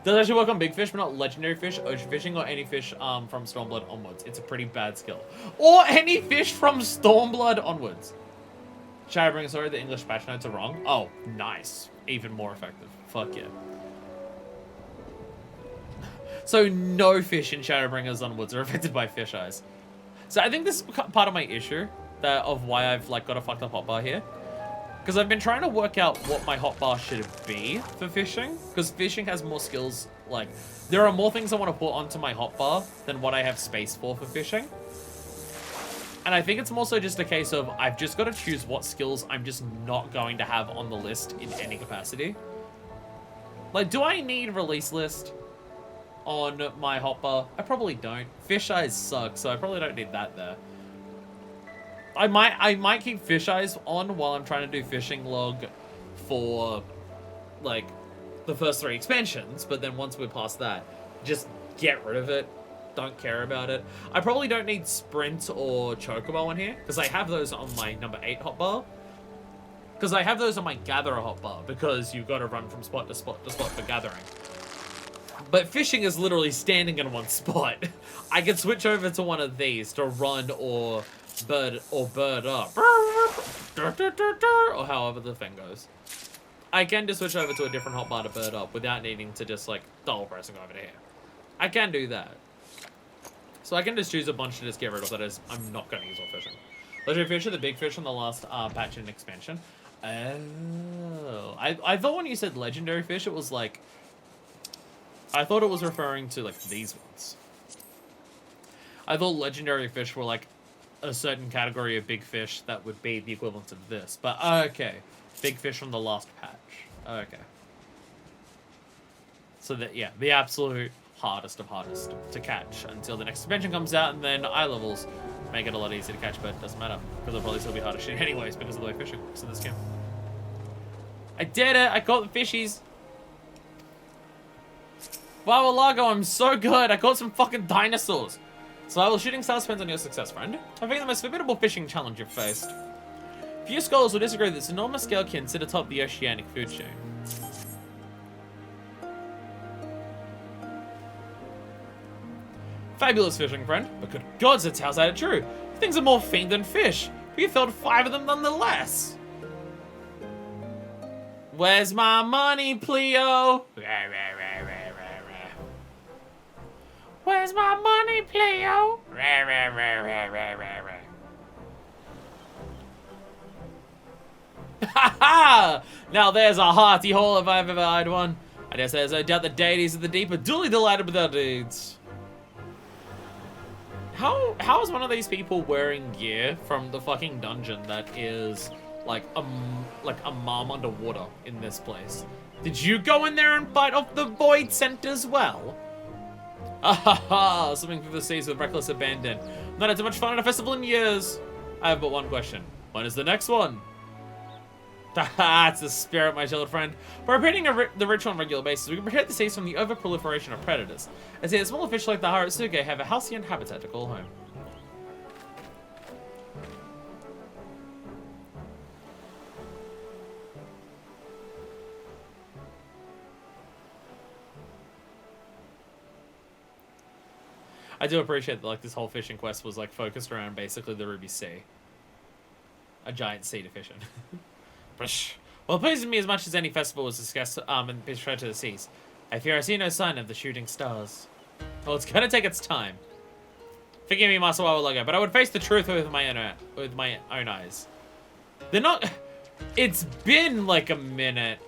Does actually work on big fish, but not legendary fish, ocean fishing, or any fish from Stormblood onwards. It's a pretty bad skill. Or any fish from Stormblood onwards. Shadowbringer, sorry, the English patch notes are wrong. Oh, nice. Even more effective. Fuck yeah. So no fish in Shadowbringers onwards are affected by fish eyes. So I think this is part of my issue of why I've like got a fucked up hotbar here. Because I've been trying to work out what my hotbar should be for fishing. Because fishing has more skills. Like, there are more things I want to put onto my hotbar than what I have space for fishing. And I think it's more so just a case of I've just got to choose what skills I'm just not going to have on the list in any capacity. Like, do I need release list on my hotbar? I probably don't. Fish eyes suck, so I probably don't need that there. I might keep fish eyes on while I'm trying to do fishing log for, like, the first 3 expansions, but then once we're past that, just get rid of it. Don't care about it. I probably don't need sprint or chocobo in here, because I have those on my number 8 hotbar. Because I have those on my gatherer hotbar, because you've got to run from spot to spot to spot for gathering. But fishing is literally standing in one spot. I can switch over to one of these to run or bird up. Or however the thing goes. I can just switch over to a different hotbar to bird up without needing to just like double press and go over to here. I can do that. So I can just choose a bunch to just get rid of that is I'm not going to use all fishing. Legendary fish are the big fish on the last patch and expansion. Oh. I thought when you said legendary fish, it was like... I thought it was referring to like these ones. I thought legendary fish were like a certain category of big fish that would be the equivalent of this. But, okay. Big fish from the last patch. Okay. So, that yeah, the absolute hardest of hardest to catch until the next expansion comes out, and then eye levels make it a lot easier to catch, but it doesn't matter. Because it'll probably still be hard to shoot anyways because of the way fishing works in this game. I did it! I caught the fishies! Wow, Lago, I'm so good! I caught some fucking dinosaurs! Survival shooting style depends on your success, friend. I think the most formidable fishing challenge you've faced. Few scholars will disagree that this enormous scale can sit atop the oceanic food chain. Fabulous fishing, friend. But good gods, it's how's that true? Things are more fiend than fish. We filled 5 of them nonetheless. Where's my money, Pleo? Where's my money, Pleo? Ha ha! Now there's a hearty haul if I've ever had one. I dare say there's no doubt the deities of the deep are duly delighted with our deeds. How is one of these people wearing gear from the fucking dungeon that is like a mom underwater in this place. Did you go in there and fight off the void scent as well? Ah, swimming through the seas with reckless abandon. Not had too much fun at a festival in years. I have but one question. When is the next one? Haha, it's the spirit, my children friend. By repeating the ritual on a regular basis, we can protect the seas from the overproliferation of predators. As the smaller fish like the Haratsuge have a halcyon habitat to call home. I do appreciate that, like, this whole fishing quest was, like, focused around basically the Ruby Sea. A giant sea to fish in. Well, it pleases me as much as any festival was discussed, and betrayed to the seas. I fear I see no sign of the shooting stars. Well, it's gonna take its time. Forgive me, Master Wawa Logo, but I would face the truth with my own eyes. They're not... It's been, like, a minute.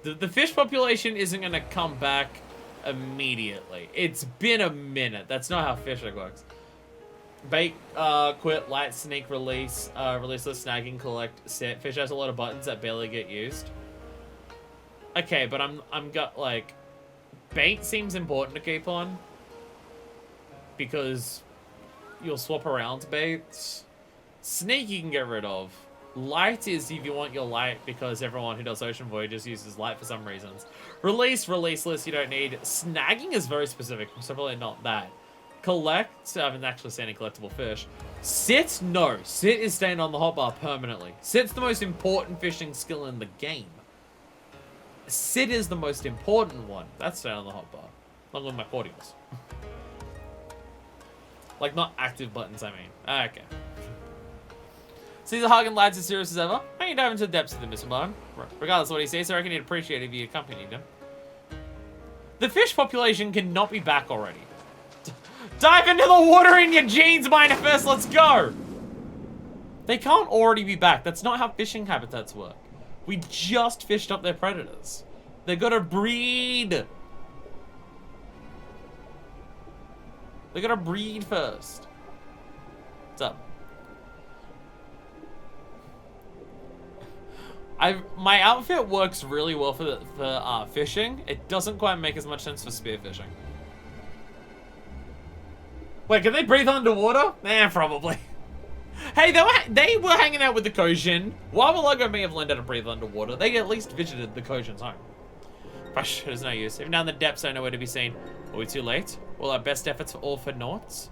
The fish population isn't gonna come back immediately. It's been a minute. That's not how fishing works. Bait, quit, light, sneak, release, releaseless, snagging, collect, set. Fish has a lot of buttons that barely get used. Okay, but I'm got, like, bait seems important to keep on because you'll swap around baits. Sneak you can get rid of. Light is if you want your light because everyone who does ocean voyages uses light for some reasons. Release, releaseless, you don't need. Snagging is very specific, so probably not that. Collect, I haven't actually seen any collectible fish. Sit, no. Sit is staying on the hotbar permanently. Sit's the most important fishing skill in the game. Sit is the most important one. That's staying on the hotbar. Along with my cordials. Like, not active buttons, I mean. Okay. See the Hagen lads as serious as ever? I ain't dive into the depths of the Mr. Barn. Regardless of what he says, I reckon he'd appreciate it if you accompanied him. The fish population cannot be back already. Dive into the water in your jeans, Minifest, let's go! They can't already be back. That's not how fishing habitats work. We just fished up their predators. They gotta breed. They gotta breed first. What's up? My outfit works really well for fishing. It doesn't quite make as much sense for spearfishing. Wait, can they breathe underwater? Nah, probably. Hey, they were hanging out with the Kojin. Wawalogo may have learned how to breathe underwater. They at least visited the Kojin's home. Gosh, there's no use. Even down the depths, I know where to be seen. Are we too late? All our best efforts all for naught?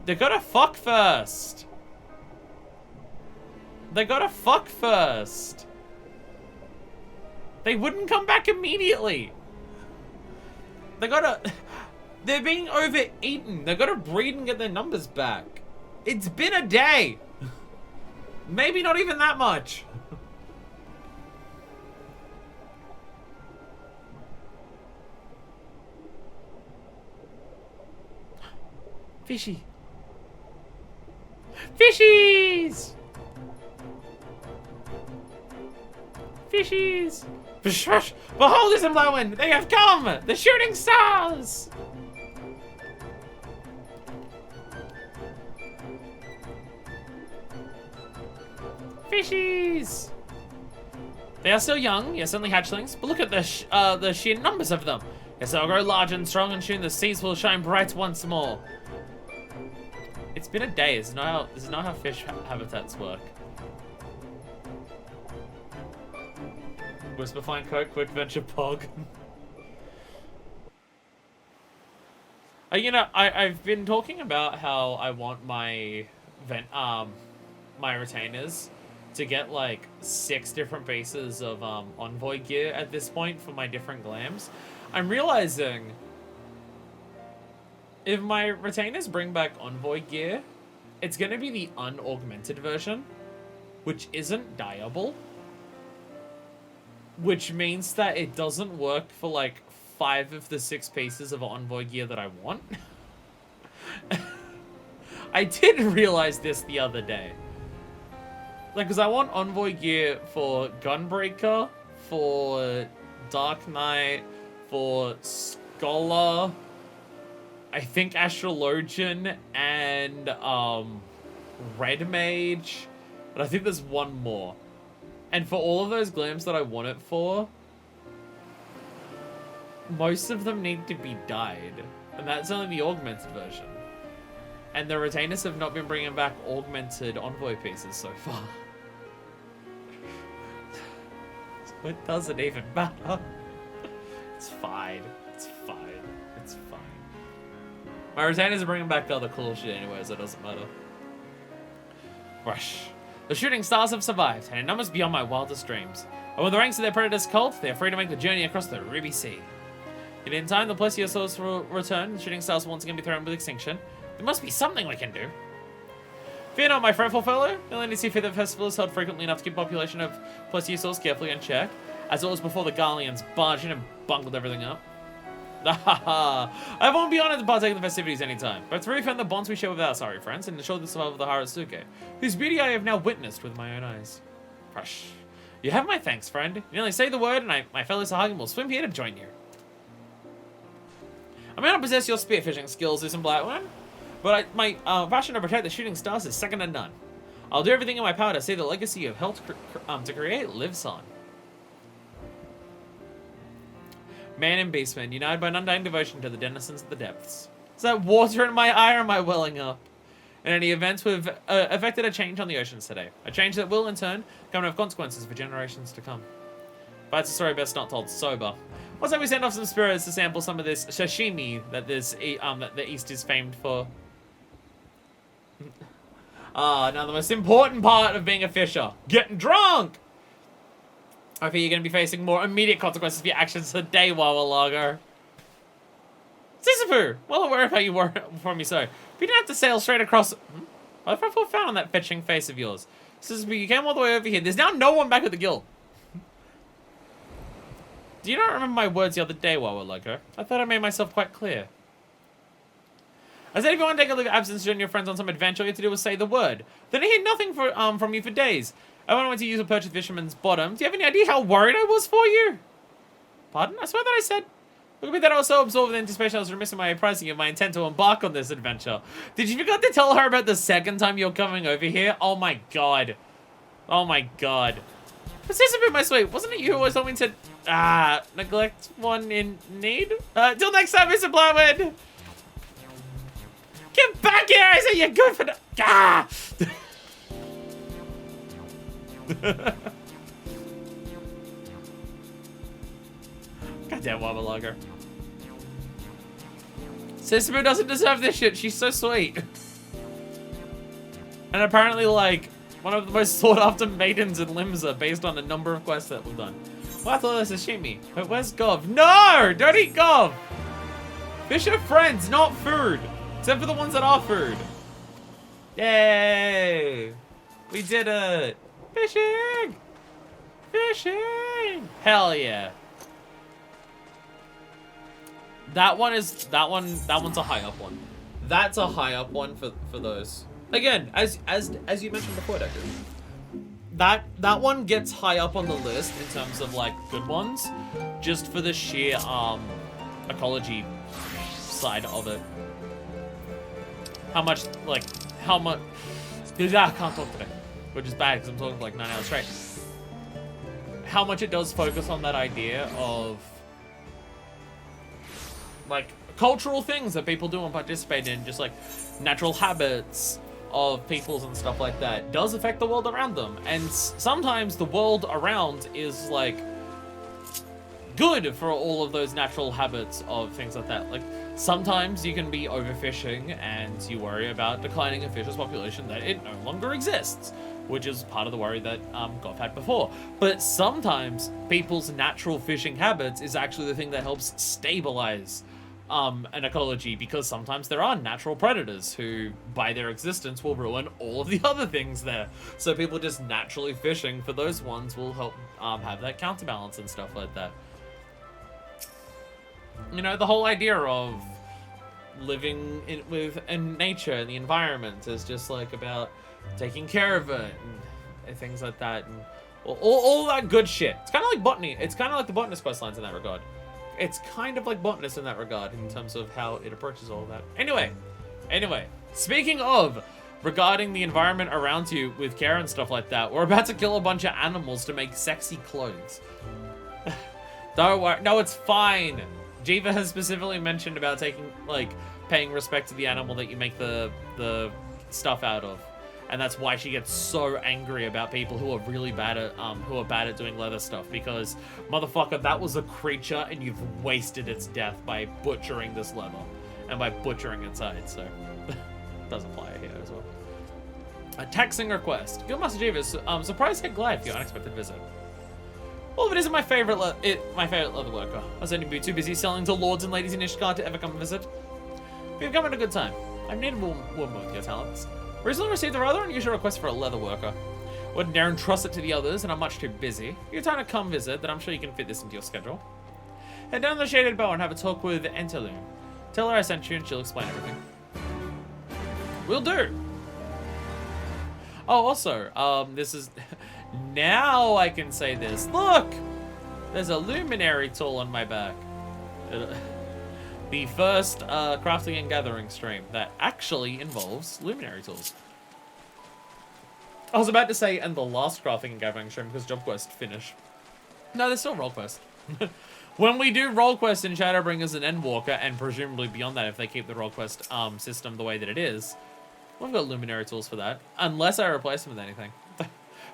They gotta fuck first. They gotta fuck first. They wouldn't come back immediately. They gotta... They're being overeaten. They gotta breed and get their numbers back. It's been a day. Maybe not even that much. Fishy. Fishies! Fishies! Behold, is blowing! They have come! The shooting stars! Fishies! They are still young, yes, only hatchlings, but look at the sheer numbers of them. Yes, they'll grow large and strong, and soon the seas will shine bright once more. It's been a day. This is not how fish habitats work. Whisper find Coke, quick venture pog. You know, I've been talking about how I want my my retainers to get like 6 different pieces of envoy gear at this point for my different glams. I'm realizing if my retainers bring back envoy gear, it's gonna be the unaugmented version, which isn't dyeable. Which means that it doesn't work for like 5 of the 6 pieces of envoy gear that I want. I did realize this the other day. Like, because I want envoy gear for Gunbreaker, for Dark Knight, for Scholar, I think Astrologian, and Red Mage, and I think there's one more. And for all of those glims that I want it for, most of them need to be dyed. And that's only the augmented version. And the retainers have not been bringing back augmented envoy pieces so far. So it doesn't even matter. It's fine. It's fine. It's fine. My retainers are bringing back other cool shit anyway, so it doesn't matter. Rush. The shooting stars have survived, and in numbers beyond my wildest dreams. And with the ranks of their predators cult, they are free to make the journey across the Ruby Sea. Yet in time, the plesiosaurs will return, the shooting stars will once again be threatened with extinction. There must be something we can do. Fear not, my fretful fellow. The only see the festival is held frequently enough to keep the population of plesiosaurs carefully in check, as it was before the Garleans barged in and bungled everything up. I won't be honored to partake in the festivities anytime, but to refund the bonds we share with our sorry friends and ensure the survival of the Harasuke, whose beauty I have now witnessed with my own eyes. Rush. You have my thanks, friend. You only say the word, and my fellow Sahagin will swim here to join you. I may not possess your spearfishing skills, Isn't Blackwood, but my passion to protect the shooting stars is second to none. I'll do everything in my power to see the legacy you've helped to create lives on. Man and beastman, united by an undying devotion to the denizens of the depths. Is that water in my eye or am I welling up? In any event, we've effected a change on the oceans today. A change that will, in turn, come to have consequences for generations to come. But it's a story best not told sober. What's that we send off some spirits to sample some of this sashimi that that the East is famed for? Now the most important part of being a fisher. Getting drunk! I fear you're going to be facing more immediate consequences for your actions today, Wawa Lager. Sisyphus! Well aware of how you were for me so. If you didn't have to sail straight across... What have I found on that fetching face of yours? Sisyphus, you came all the way over here. There's now no one back at the guild. Do you not remember my words the other day, Wawa Lager? I thought I made myself quite clear. I said if you want to take a leave of absence to join your friends on some adventure, all you have to do is say the word. Then I hear nothing from you for days. I went to use a purchase fisherman's bottom. Do you have any idea how worried I was for you? Pardon? I swear that I said... Look at me that I was so absorbed with anticipation I was remiss in my apprising of my intent to embark on this adventure. Did you forget to tell her about the second time you're coming over here? Oh my god. Oh my god. But Sisyphus, my sweet, wasn't it you who always told me to... neglect one in need? Till next time, Mr. Blackwood! Get back here! I said you're good for the... Ah! Goddamn Wabba Lager. Sisyphus doesn't deserve this shit. She's so sweet. And apparently, like, one of the most sought after maidens in Limsa based on the number of quests that we've done. Well, I thought this is sashimi. But where's Gov? No! Don't eat Gov! Fish are friends, not food. Except for the ones that are food. Yay! We did it! Fishing! Fishing! Hell yeah. That one's a high up one. That's a high up one for those. Again, as you mentioned before, Decker. That one gets high up on the list in terms of like good ones, just for the sheer ecology side of it. How much I can't talk today, which is bad because I'm talking for like 9 hours straight. How much it does focus on that idea of like cultural things that people do and participate in, just like natural habits of peoples and stuff like that, does affect the world around them. And sometimes the world around is like good for all of those natural habits of things like that. Like sometimes you can be overfishing and you worry about declining a fish's population that it no longer exists, which is part of the worry that Goff had before. But sometimes people's natural fishing habits is actually the thing that helps stabilize an ecology, because sometimes there are natural predators who, by their existence, will ruin all of the other things there. So people just naturally fishing for those ones will help have that counterbalance and stuff like that. You know, the whole idea of living in nature and the environment is just like about taking care of it and things like that, and all that good shit. It's kind of like botany. It's kind of like the botanist quest lines in that regard. It's kind of like botanist in that regard in terms of how it approaches all of that. Anyway, speaking of regarding the environment around you with care and stuff like that. We're about to kill a bunch of animals to make sexy clothes. Don't worry. No, it's fine. Jiva has specifically mentioned about taking, like, paying respect to the animal that you make the stuff out of. And that's why she gets so angry about people who are really bad at doing leather stuff, because motherfucker, that was a creature and you've wasted its death by butchering this leather and by butchering its hide. So does apply here as well. A taxing request. Guildmaster Jiva, surprise hit glide for your unexpected visit. Well, if it isn't my favorite leather worker, I was only be too busy selling to lords and ladies in Ishgard to ever come and visit. We've come at a good time. I'm needed warm with your talents. Recently received a rather unusual request for a leather worker. Wouldn't dare entrust it to the others, and I'm much too busy. If you're trying to come visit, then I'm sure you can fit this into your schedule. Head down to the Shaded Bow and have a talk with Entaloon. Tell her I sent you and she'll explain everything. Will do. Oh, also, this is... now I can say this. Look! There's a luminary tool on my back. The first crafting and gathering stream that actually involves luminary tools. I was about to say, and the last crafting and gathering stream because job quest finished. No, there's still roll quest. When we do roll quest in Shadowbringers and Endwalker, and presumably beyond that if they keep the roll quest system the way that it is, we've got luminary tools for that. Unless I replace them with anything.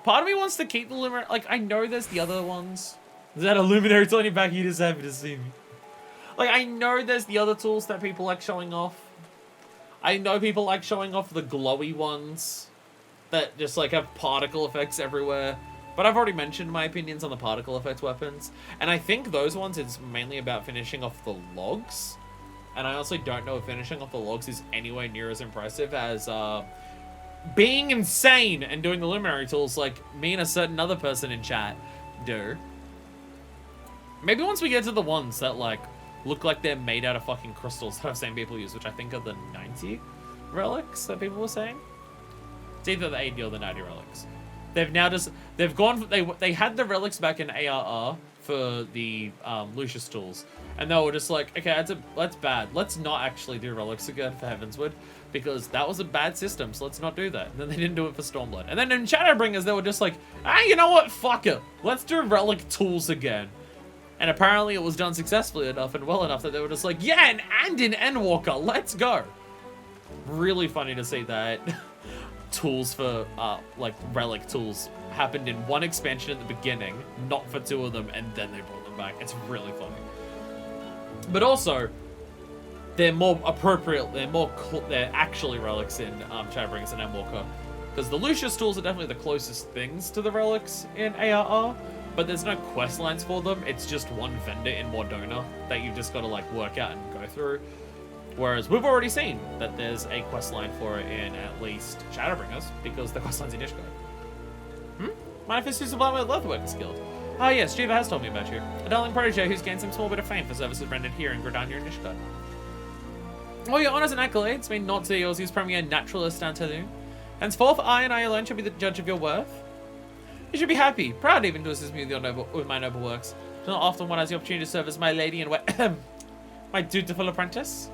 Part of me wants to keep the luminary... Like, I know there's the other ones. Is that a luminary tool on your back? You just happy to see me. Like, I know there's the other tools that people like showing off. I know people like showing off the glowy ones that just, like, have particle effects everywhere. But I've already mentioned my opinions on the particle effects weapons. And I think those ones, it's mainly about finishing off the logs. And I also don't know if finishing off the logs is anywhere near as impressive as being insane and doing the luminary tools like me and a certain other person in chat do. Maybe once we get to the ones that, like, look like they're made out of fucking crystals that I've seen people use, which I think are the 90 relics that people were saying. It's either the 80 or the 90 relics. They've now just, they've gone, they had the relics back in ARR for the Lucius tools. And they were just like, okay, that's bad. Let's not actually do relics again for Heavensward, because that was a bad system, so let's not do that. And then they didn't do it for Stormblood. And then in Shadowbringers, they were just like, you know what, fuck it. Let's do relic tools again. And apparently it was done successfully enough and well enough that they were just like, yeah, and in Endwalker, let's go. Really funny to see that tools for, like, relic tools happened in one expansion at the beginning, not for two of them, and then they brought them back. It's really funny. But also, they're more appropriate, they're actually relics in Shadowbringers and Endwalker. Because the Lucius tools are definitely the closest things to the relics in ARR. But there's no quest lines for them. It's just one vendor in Mordona that you've just got to, like, work out and go through. Whereas we've already seen that there's a quest line for it in at least Shadowbringers, because the quest line's in Ishgard. Mind if it's supply with Leatherworking Guild? Ah yes, Jiva has told me about you. A darling protege who's gained some small bit of fame for services rendered here in Gridania and Ishgard. Well, your honours and accolades mean not to yours, who's premier naturalist Antaloon. Henceforth, I and I alone shall be the judge of your worth. You should be happy, proud even to assist me with my noble works. Not often one has the opportunity to serve as my lady and my dutiful apprentice.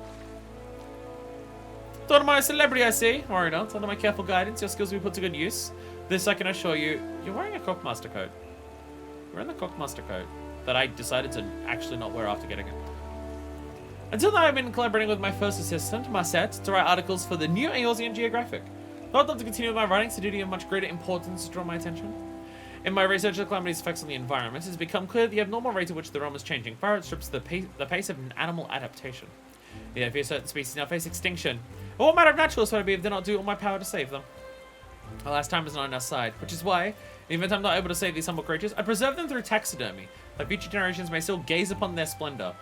Thought of my celebrity, I see. Worry not, under my careful guidance, your skills will be put to good use. This I can assure you. You're wearing a Cockmaster coat. We're in the Cockmaster coat that I decided to actually not wear after getting it. Until now, I've been collaborating with my first assistant, Marcette, to write articles for the New Eorzean Geographic. Though I'd love to continue with my writings, the duty of much greater importance to draw my attention. In my research of the calamity's effects on the environment, it has become clear the abnormal rate at which the realm is changing far outstrips the pace of an animal adaptation. Yet, if certain species now face extinction, and what matter of naturalists would I be if I did not do all my power to save them? Alas, time is not on our side, which is why, in the event I'm not able to save these humble creatures, I preserve them through taxidermy, that future generations may still gaze upon their splendor.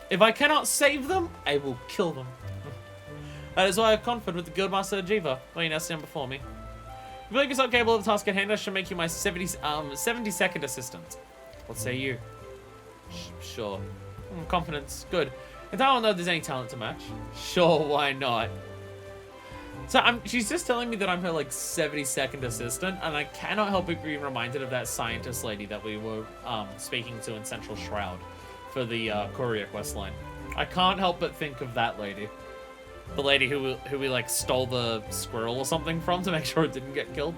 If I cannot save them, I will kill them. That is why I have conferred with the Guildmaster Jiva, where you now stand before me. If you believe yourself capable of the task at hand, I shall make you my 72nd assistant. What say you? Sure. Confidence. Good. If I don't know if there's any talent to match. Sure, why not? So she's just telling me that I'm her, like, 72nd assistant, and I cannot help but be reminded of that scientist lady that we were speaking to in Central Shroud for the courier quest line. I can't help but think of that lady. The lady who we like stole the squirrel or something from to make sure it didn't get killed.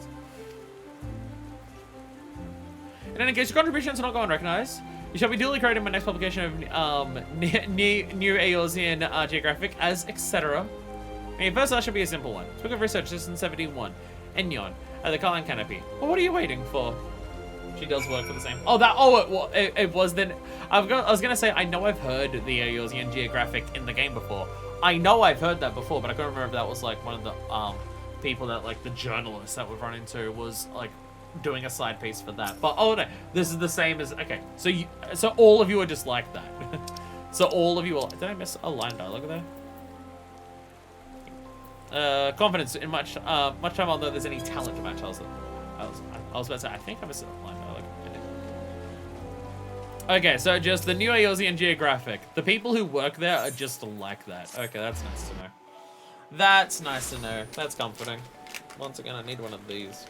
In any case, your contributions are not going recognized. You shall be duly credited in my next publication of New Eosian Geographic as etc. And your first ask should be a simple one. Book of Research, System 71. Enyon, at the Colin Canopy. Well, what are you waiting for? She does work for the same. Oh, that. Oh, it was then. I was gonna say I know I've heard the Eosian Geographic in the game before. I know I've heard that before, but I couldn't remember if that was like one of the people that like the journalists that we've run into was like doing a side piece for that. But oh no, this is the same as okay. So all of you are just like that. So all of you are. Did I miss a line dialogue there? Confidence in much time although there's any talent to match. I was about to say I think I missed a line dialogue. Okay, so just the New Eosian Geographic. The people who work there are just like that. Okay, that's nice to know. That's nice to know. That's comforting. Once again, I need one of these.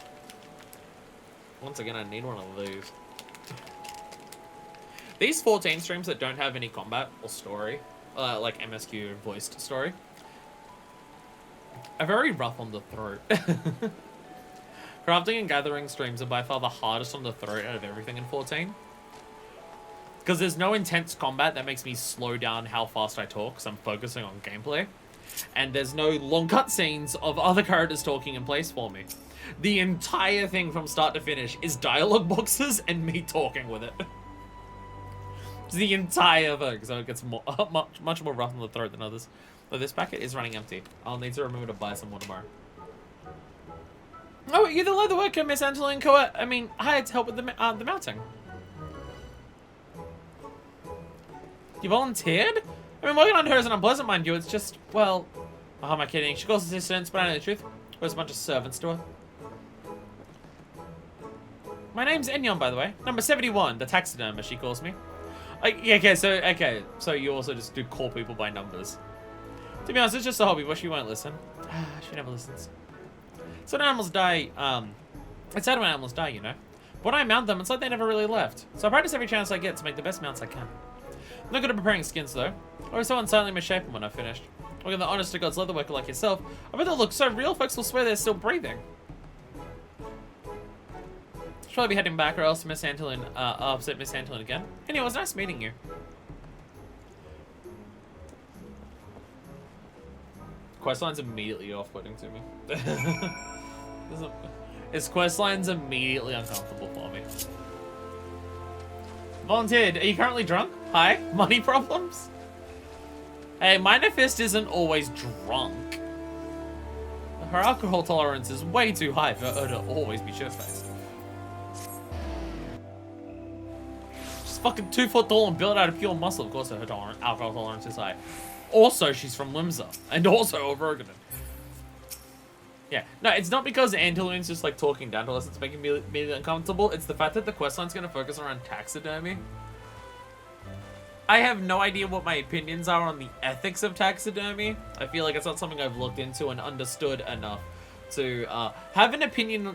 These 14 streams that don't have any combat or story, like MSQ voiced story, are very rough on the throat. Crafting and gathering streams are by far the hardest on the throat out of everything in 14. Because there's no intense combat that makes me slow down how fast I talk, because I'm focusing on gameplay. And there's no long cutscenes of other characters talking in place for me. The entire thing from start to finish is dialogue boxes and me talking with it. It's the entire thing, so it gets more, much more rough on the throat than others. But this packet is running empty. I'll need to remember to buy some more tomorrow. Oh, you're the leatherworker, Miss Angeline Coa. I mean, hired to help with the mounting. You volunteered? I mean, working on her isn't unpleasant, mind you. It's just, well, how am I kidding? She calls assistants, but I know the truth. There's a bunch of servants to her. My name's Enyon, by the way. Number 71, the taxidermist, she calls me. Yeah, okay, so you also just do call people by numbers. To be honest, it's just a hobby, but she won't listen. She never listens. So when animals die, it's sad when animals die, you know. But when I mount them, it's like they never really left. So I practice every chance I get to make the best mounts I can. I'm not good at preparing skins, though. Or someone silently misshaped them when I finished. Look at the honest to God's leatherworker like yourself. I bet they'll look so real, folks will swear they're still breathing. Should probably be heading back, or else Miss Antolin, I'll upset Miss Antolin again. Anyway, it was nice meeting you. Questline's immediately off-putting to me. His questline's immediately uncomfortable for me. Volunteered. Are you currently drunk? Hi. Money problems? Hey, Minor Fist isn't always drunk. Her alcohol tolerance is way too high for her to always be shit-faced. She's fucking 2 foot tall and built out of pure muscle. Of course her alcohol tolerance is high. Also, she's from Limsa. And also a Roganin. Yeah. No, it's not because Antolin's just like talking down to us that's making me immediately uncomfortable. It's the fact that the questline's going to focus around taxidermy. I have no idea what my opinions are on the ethics of taxidermy. I feel like it's not something I've looked into and understood enough to have an opinion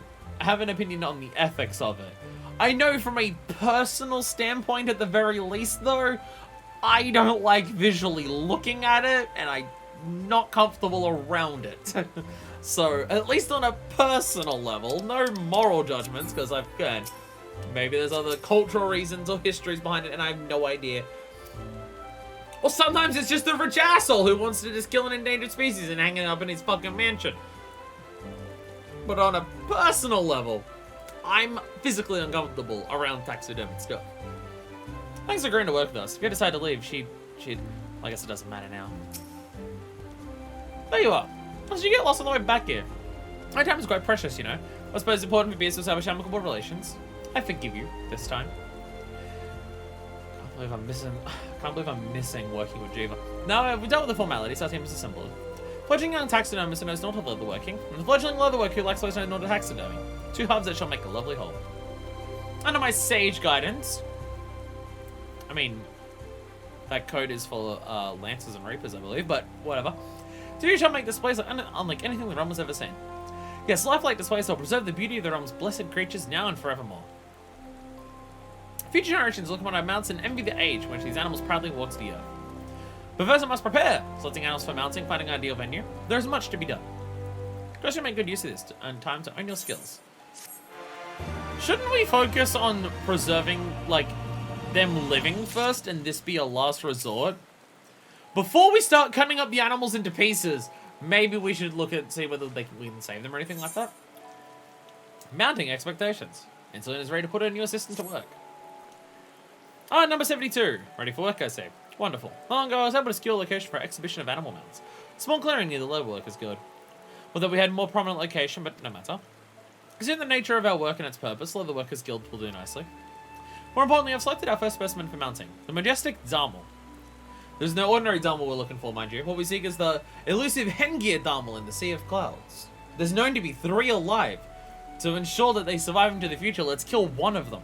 on the ethics of it. I know from a personal standpoint at the very least though, I don't like visually looking at it and I'm not comfortable around it. So, at least on a personal level, no moral judgments, because again, maybe there's other cultural reasons or histories behind it, and I have no idea. Or sometimes it's just a rich asshole who wants to just kill an endangered species and hang it up in his fucking mansion. But on a personal level, I'm physically uncomfortable around taxidermy stuff. Thanks for agreeing to work with us. If you decide to leave, she'd... I guess it doesn't matter now. There you are. How did you get lost on the way back here? My time is quite precious, you know. I suppose it's important for beers to establish amicable relations. I forgive you this time. Can't believe I'm missing working with Jiva. Now we dealt with the formalities. Our team is assembled. Fledgling young taxidermist who knows not of leatherworking, and the fledgling leatherworker who likes those who know not of taxidermy. 2 hubs that shall make a lovely whole. Under my sage guidance. I mean, that code is for lancers and reapers, I believe, but whatever. You shall make displays unlike anything the realm has ever seen. Yes, lifelike displays will preserve the beauty of the realm's blessed creatures now and forevermore. Future generations look upon our mounts and envy the age in which these animals proudly walks the earth. But first I must prepare. Selecting animals for mounting, finding an ideal venue. There's much to be done. You should make good use of this and time to own your skills. Shouldn't we focus on preserving, like, them living first and this be a last resort? Before we start cutting up the animals into pieces, maybe we should look at, see whether we can save them or anything like that. Mounting expectations. Insulin is ready to put a new assistant to work. Ah, number 72. Ready for work, I say. Wonderful. Long ago, I was able to secure a location for an exhibition of animal mounts. Small clearing near the leatherworkers guild. Although we had a more prominent location, but no matter. Considering the nature of our work and its purpose, leatherworkers guild will do nicely. More importantly, I've selected our first specimen for mounting. The majestic Dharmal. There's no ordinary Dharmal we're looking for, mind you. What we seek is the elusive Hengear Dharmal in the Sea of Clouds. There's known to be 3 alive. To ensure that they survive into the future, let's kill one of them.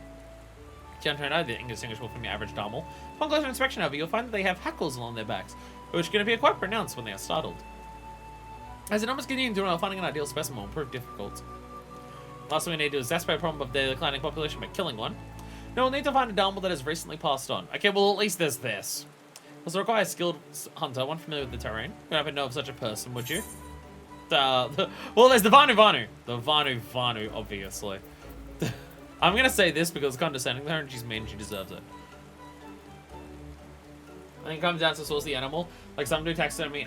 They're indistinguishable from your average Dharmal. Upon closer inspection, however, you'll find that they have hackles along their backs, which can appear quite pronounced when they are startled. As the numbers continue to grow, finding an ideal specimen will prove difficult. Last thing we need to do is exacerbate the problem of the declining population by killing one. No, we'll need to find a Dharmal that has recently passed on. Okay, well, at least there's this. Also require a skilled hunter, one familiar with the terrain. You don't happen to know of such a person, would you? Well, there's the Vanu. The Vanu, obviously. I'm gonna say this because it's condescending to her and she's mean and she deserves it. I think it comes down to source the animal. Like some do taxidermy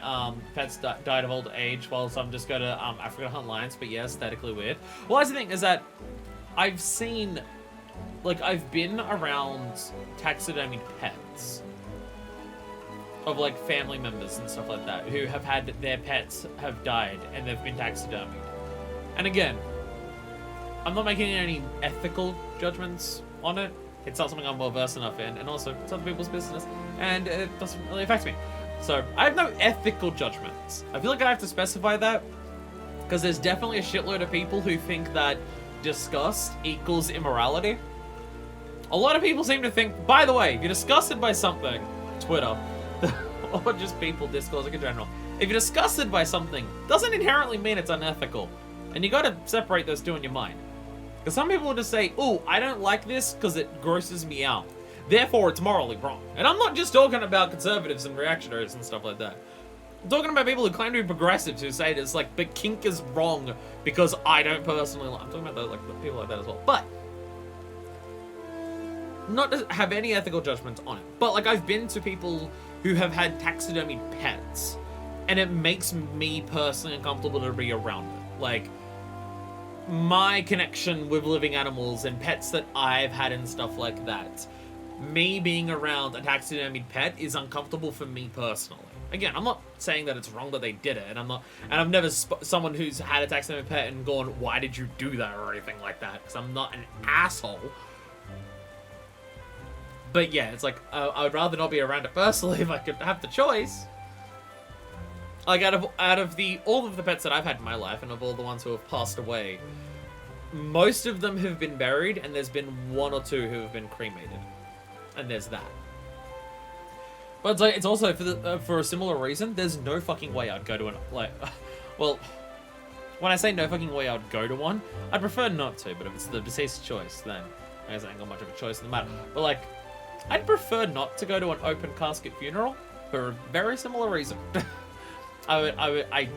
pets died of old age, while some just go to Africa to hunt lions, but yeah, aesthetically weird. Well, that's the thing, is that I've seen, like, I've been around taxidermied pets of, like, family members and stuff like that who have had their pets have died and they've been taxidermied. And again, I'm not making any ethical judgments on it. It's not something I'm well versed enough in, and also it's other people's business, and it doesn't really affect me. So I have no ethical judgments. I feel like I have to specify that because there's definitely a shitload of people who think that disgust equals immorality. A lot of people seem to think, by the way, if you're disgusted by something, Twitter, or just people discoursing in general, if you're disgusted by something, doesn't inherently mean it's unethical. And you gotta separate those two in your mind. Because some people will just say, "Ooh, I don't like this because it grosses me out. Therefore, it's morally wrong." And I'm not just talking about conservatives and reactionaries and stuff like that. I'm talking about people who claim to be progressives who say it's like, but kink is wrong because I don't personally like. I'm talking about those, like, the people like that as well. But not to have any ethical judgments on it. But like, I've been to people who have had taxidermied pets, and it makes me personally uncomfortable to be around it. Like, my connection with living animals and pets that I've had and stuff like that, me being around a taxidermied pet is uncomfortable for me personally. Again, I'm not saying that it's wrong that they did it, and I've never someone who's had a taxidermied pet and gone, "Why did you do that?" or anything like that, because I'm not an asshole. But yeah, it's like, I would rather not be around it personally if I could have the choice. Like, out of all of the pets that I've had in my life, and of all the ones who have passed away, most of them have been buried, and there's been 1 or 2 who have been cremated. And there's that. But it's like, it's also for a similar reason. There's no fucking way I'd go to an, like, well, when I say no fucking way I'd go to one, I'd prefer not to. But if it's the deceased choice, then I guess I ain't got much of a choice in the matter. But like, I'd prefer not to go to an open casket funeral for a very similar reason. I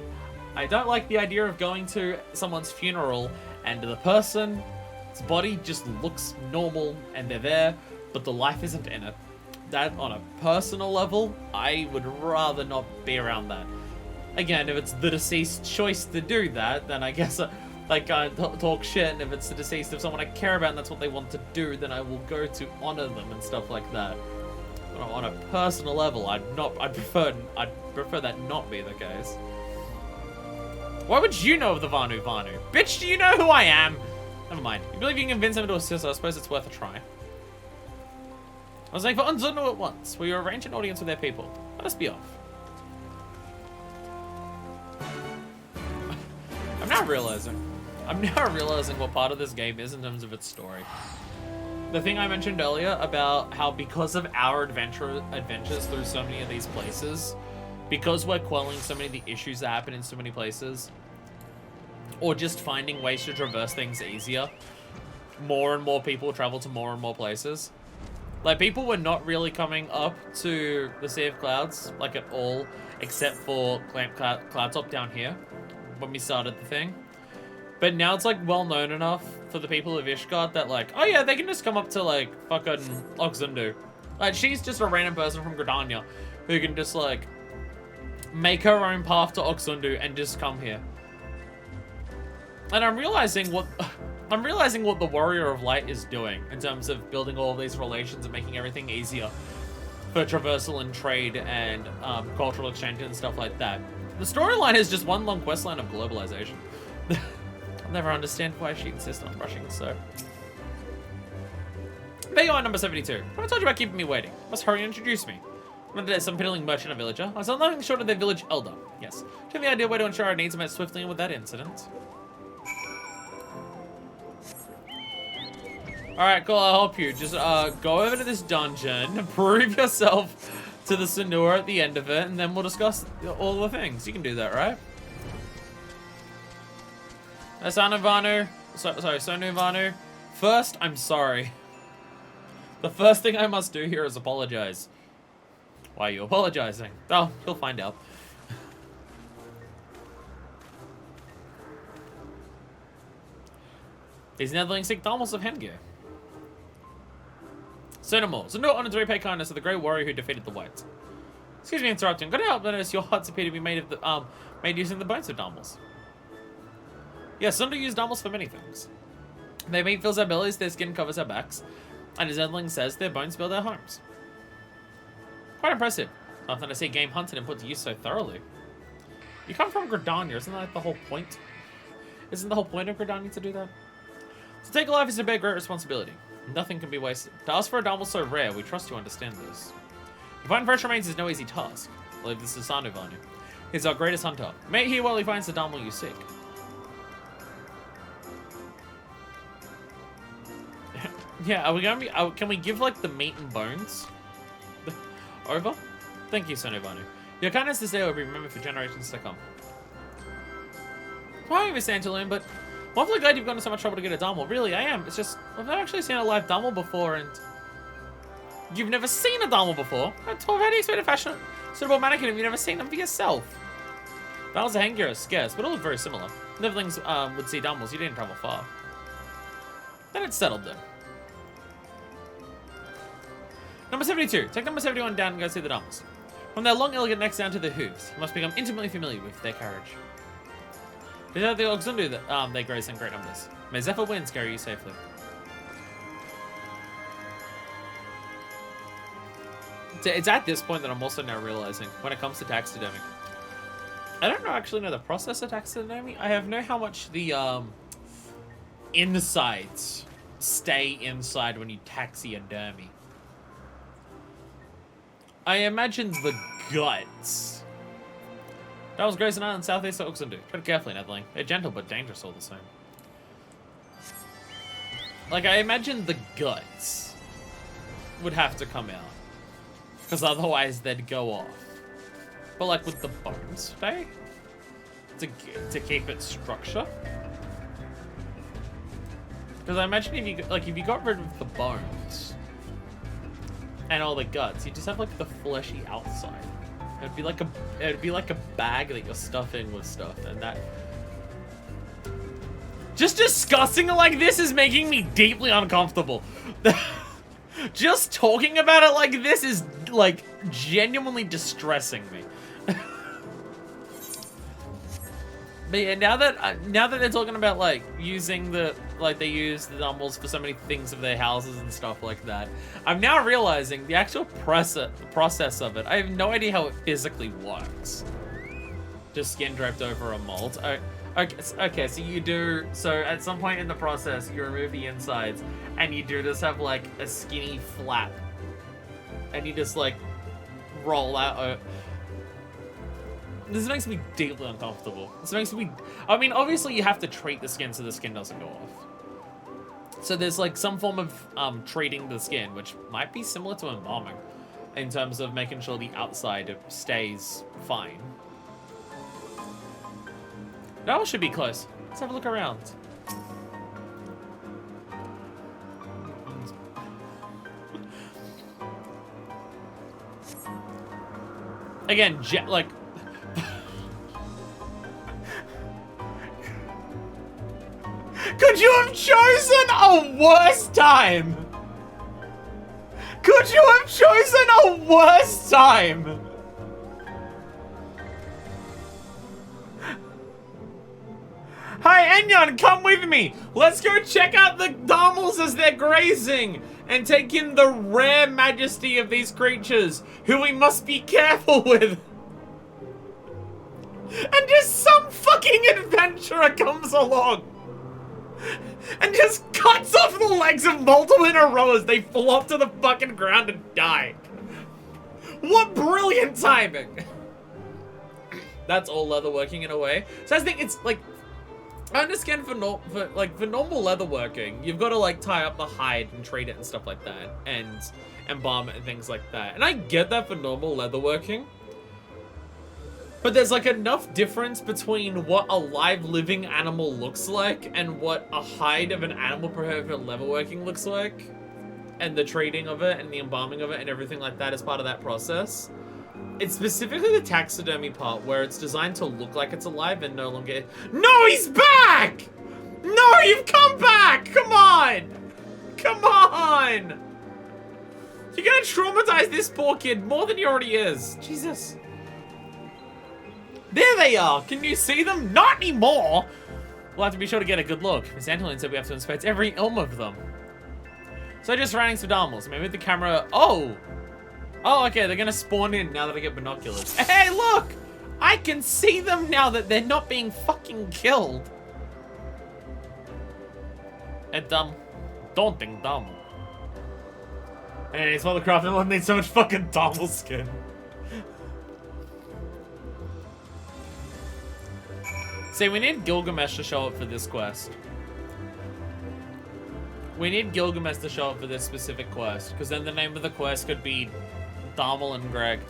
don't like the idea of going to someone's funeral and the person's body just looks normal and they're there, but the life isn't in it. That, on a personal level, I would rather not be around that. Again, if it's the deceased choice to do that, then I guess I talk shit, and if it's the deceased of someone I care about and that's what they want to do, then I will go to honor them and stuff like that. But on a personal level, I'd prefer that not be the case. Why would you know of the Vanu? Bitch, do you know who I am? Never mind. You believe you can convince them to assist, so I suppose it's worth a try. I was like, for Unzunu at once. Will you arrange an audience with their people? Let us be off. I'm now realizing what part of this game is in terms of its story. The thing I mentioned earlier about how because of our adventures through so many of these places, because we're quelling so many of the issues that happen in so many places, or just finding ways to traverse things easier, more and more people travel to more and more places. Like, people were not really coming up to the Sea of Clouds, like, at all, except for Cloudtop down here, when we started the thing. But now it's, like, well known enough for the people of Ishgard that, like, oh yeah, they can just come up to, like, fucking Oxundu. Like, she's just a random person from Gridania who can just, like, make her own path to Oxundu and just come here. And I'm realizing what the Warrior of Light is doing in terms of building all of these relations and making everything easier for traversal and trade and cultural exchange and stuff like that. The storyline is just one long questline of globalization. I'll never understand why she insists on rushing so. There you are, number 72. I told you about keeping me waiting. Must hurry and introduce me. Some piddling merchant or villager. I was nothing short of their village elder. Yes. Do you have any idea where to ensure our needs are met swiftly and with that incident? Alright, cool, I'll help you. Just go over to this dungeon, prove yourself to the Senua at the end of it, and then we'll discuss all the things. You can do that, right? Sonuvanu. Sonuvanu. First, I'm sorry. The first thing I must do here is apologize. Why are you apologizing? Oh, you'll find out. These netherlings seek Thalmos of Hengir. Sonamor. So no honor to repay kindness of the great warrior who defeated the whites. Excuse me interrupting. Couldn't help notice your huts appear to be made of the made using the bones of Thalmos. Yes, some do use Thalmos for many things. Their meat fills our bellies, their skin covers our backs, and as Edling says, their bones build our homes. Quite impressive. Often I see game hunted and put to use so thoroughly. You come from Gridania, isn't that the whole point? Isn't the whole point of Gridania to do that? To take a life is to bear great responsibility. Nothing can be wasted. To ask for a Thalmos so rare, we trust you understand this. To find fresh remains is no easy task. I believe this is Sonuvanu. He's our greatest hunter. May he while he finds the Thalmos you seek. Yeah, are we gonna be? Can we give like the meat and bones over? Thank you, Sonuvanu. Your kindness this day will be remembered for generations to come. Sorry, Miss Antaloon, but I'm awfully glad you've gone to so much trouble to get a Thalmos. Really, I am. It's just I've never actually seen a live Thalmos before, and you've never seen a Thalmos before. How do you expect a fashion suitable mannequin if you've never seen them for yourself? Thalmos of Hengir are scarce, but all look very similar. Netherlings would see Thalmos. You didn't travel far. Then it's settled then. Number 72. Take number 71 down and go see the Thalmos. From their long, elegant necks down to their hooves, you must become intimately familiar with their carriage. It is at the Oxundu that they graze in great numbers. May Zephyr winds carry you safely. It's at this point that I'm also now realizing, when it comes to taxidermy, I don't actually know the process of taxidermy. I have no how much the insides stay inside when you taxidermy. I imagine the guts. That was Grayson Island, southeast of Oxundu. Tread carefully, Netherling. They're gentle but dangerous all the same. Like, I imagine the guts would have to come out, because otherwise they'd go off. But like, would the bones stay? To keep its structure? Because I imagine if you got rid of the bones and all the guts, you just have like the fleshy outside. It'd be like a bag that you're stuffing with stuff, and that just discussing it like this is making me deeply uncomfortable. Just talking about it like this is like genuinely distressing me. But yeah, now that they're talking about like using they use the Thalmos for so many things of their houses and stuff like that, I'm now realizing the actual process of it. I have no idea how it physically works. Just skin draped over a mold. Okay, so at some point in the process, you remove the insides, and you do just have like a skinny flap, and you just like roll out. This makes me deeply uncomfortable. I mean, obviously you have to treat the skin so the skin doesn't go off. So there's like some form of treating the skin, which might be similar to embalming, in terms of making sure the outside stays fine. That should be close. Let's have a look around. Again, like... Could you have chosen a worse time? Could you have chosen a worse time? Hi, Enyon, come with me. Let's go check out the Dharmals as they're grazing and take in the rare majesty of these creatures who we must be careful with. And just some fucking adventurer comes along and just cuts off the legs of multiple in a row as they flop to the fucking ground and die. What brilliant timing. That's all leatherworking in a way. So I think it's like, I understand for normal leatherworking, you've got to like tie up the hide and treat it and stuff like that, and embalm it and things like that. And I get that for normal leatherworking, but there's like enough difference between what a live living animal looks like and what a hide of an animal prepared for leatherworking looks like, and the treating of it and the embalming of it and everything like that as part of that process. It's specifically the taxidermy part where it's designed to look like it's alive and no longer... No, he's back! No, you've come back! Come on! Come on! You're gonna traumatize this poor kid more than he already is. Jesus. There they are! Can you see them? Not anymore! We'll have to be sure to get a good look. Miss Antolin said we have to inspect every ilm of them. So just running some Dharmals. Maybe the camera... Oh! Oh, okay, they're gonna spawn in now that I get binoculars. Hey, look! I can see them now that they're not being fucking killed. And daunting dumb. And it's all the crafting one needs so much fucking Dharmal skin. See, we need Gilgamesh to show up for this quest. We need Gilgamesh to show up for this specific quest, because then the name of the quest could be Dharmal and Greg.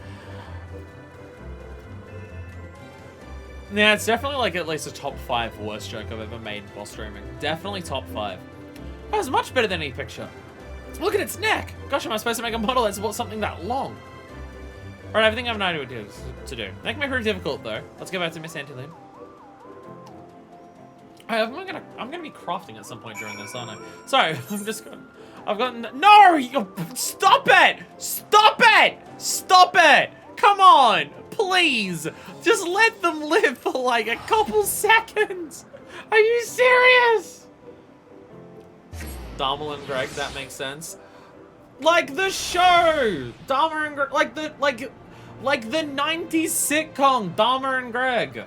Yeah, it's definitely like at least a top 5 worst joke I've ever made while streaming. Definitely top 5. That was much better than any picture. Look at its neck! Gosh, am I supposed to make a model that supports something that long? Alright, I think I have no idea what to do. That can be pretty difficult though. Let's go back to Miss Antolin. I'm gonna be crafting at some point during this, aren't I? Sorry, I've got no! Stop it! Stop it! Stop it! Come on! Please! Just let them live for like a couple seconds! Are you serious? Dharmal and Greg, that makes sense. Like the show! Dharma and Greg, like the 90s sitcom, Dharma and Greg.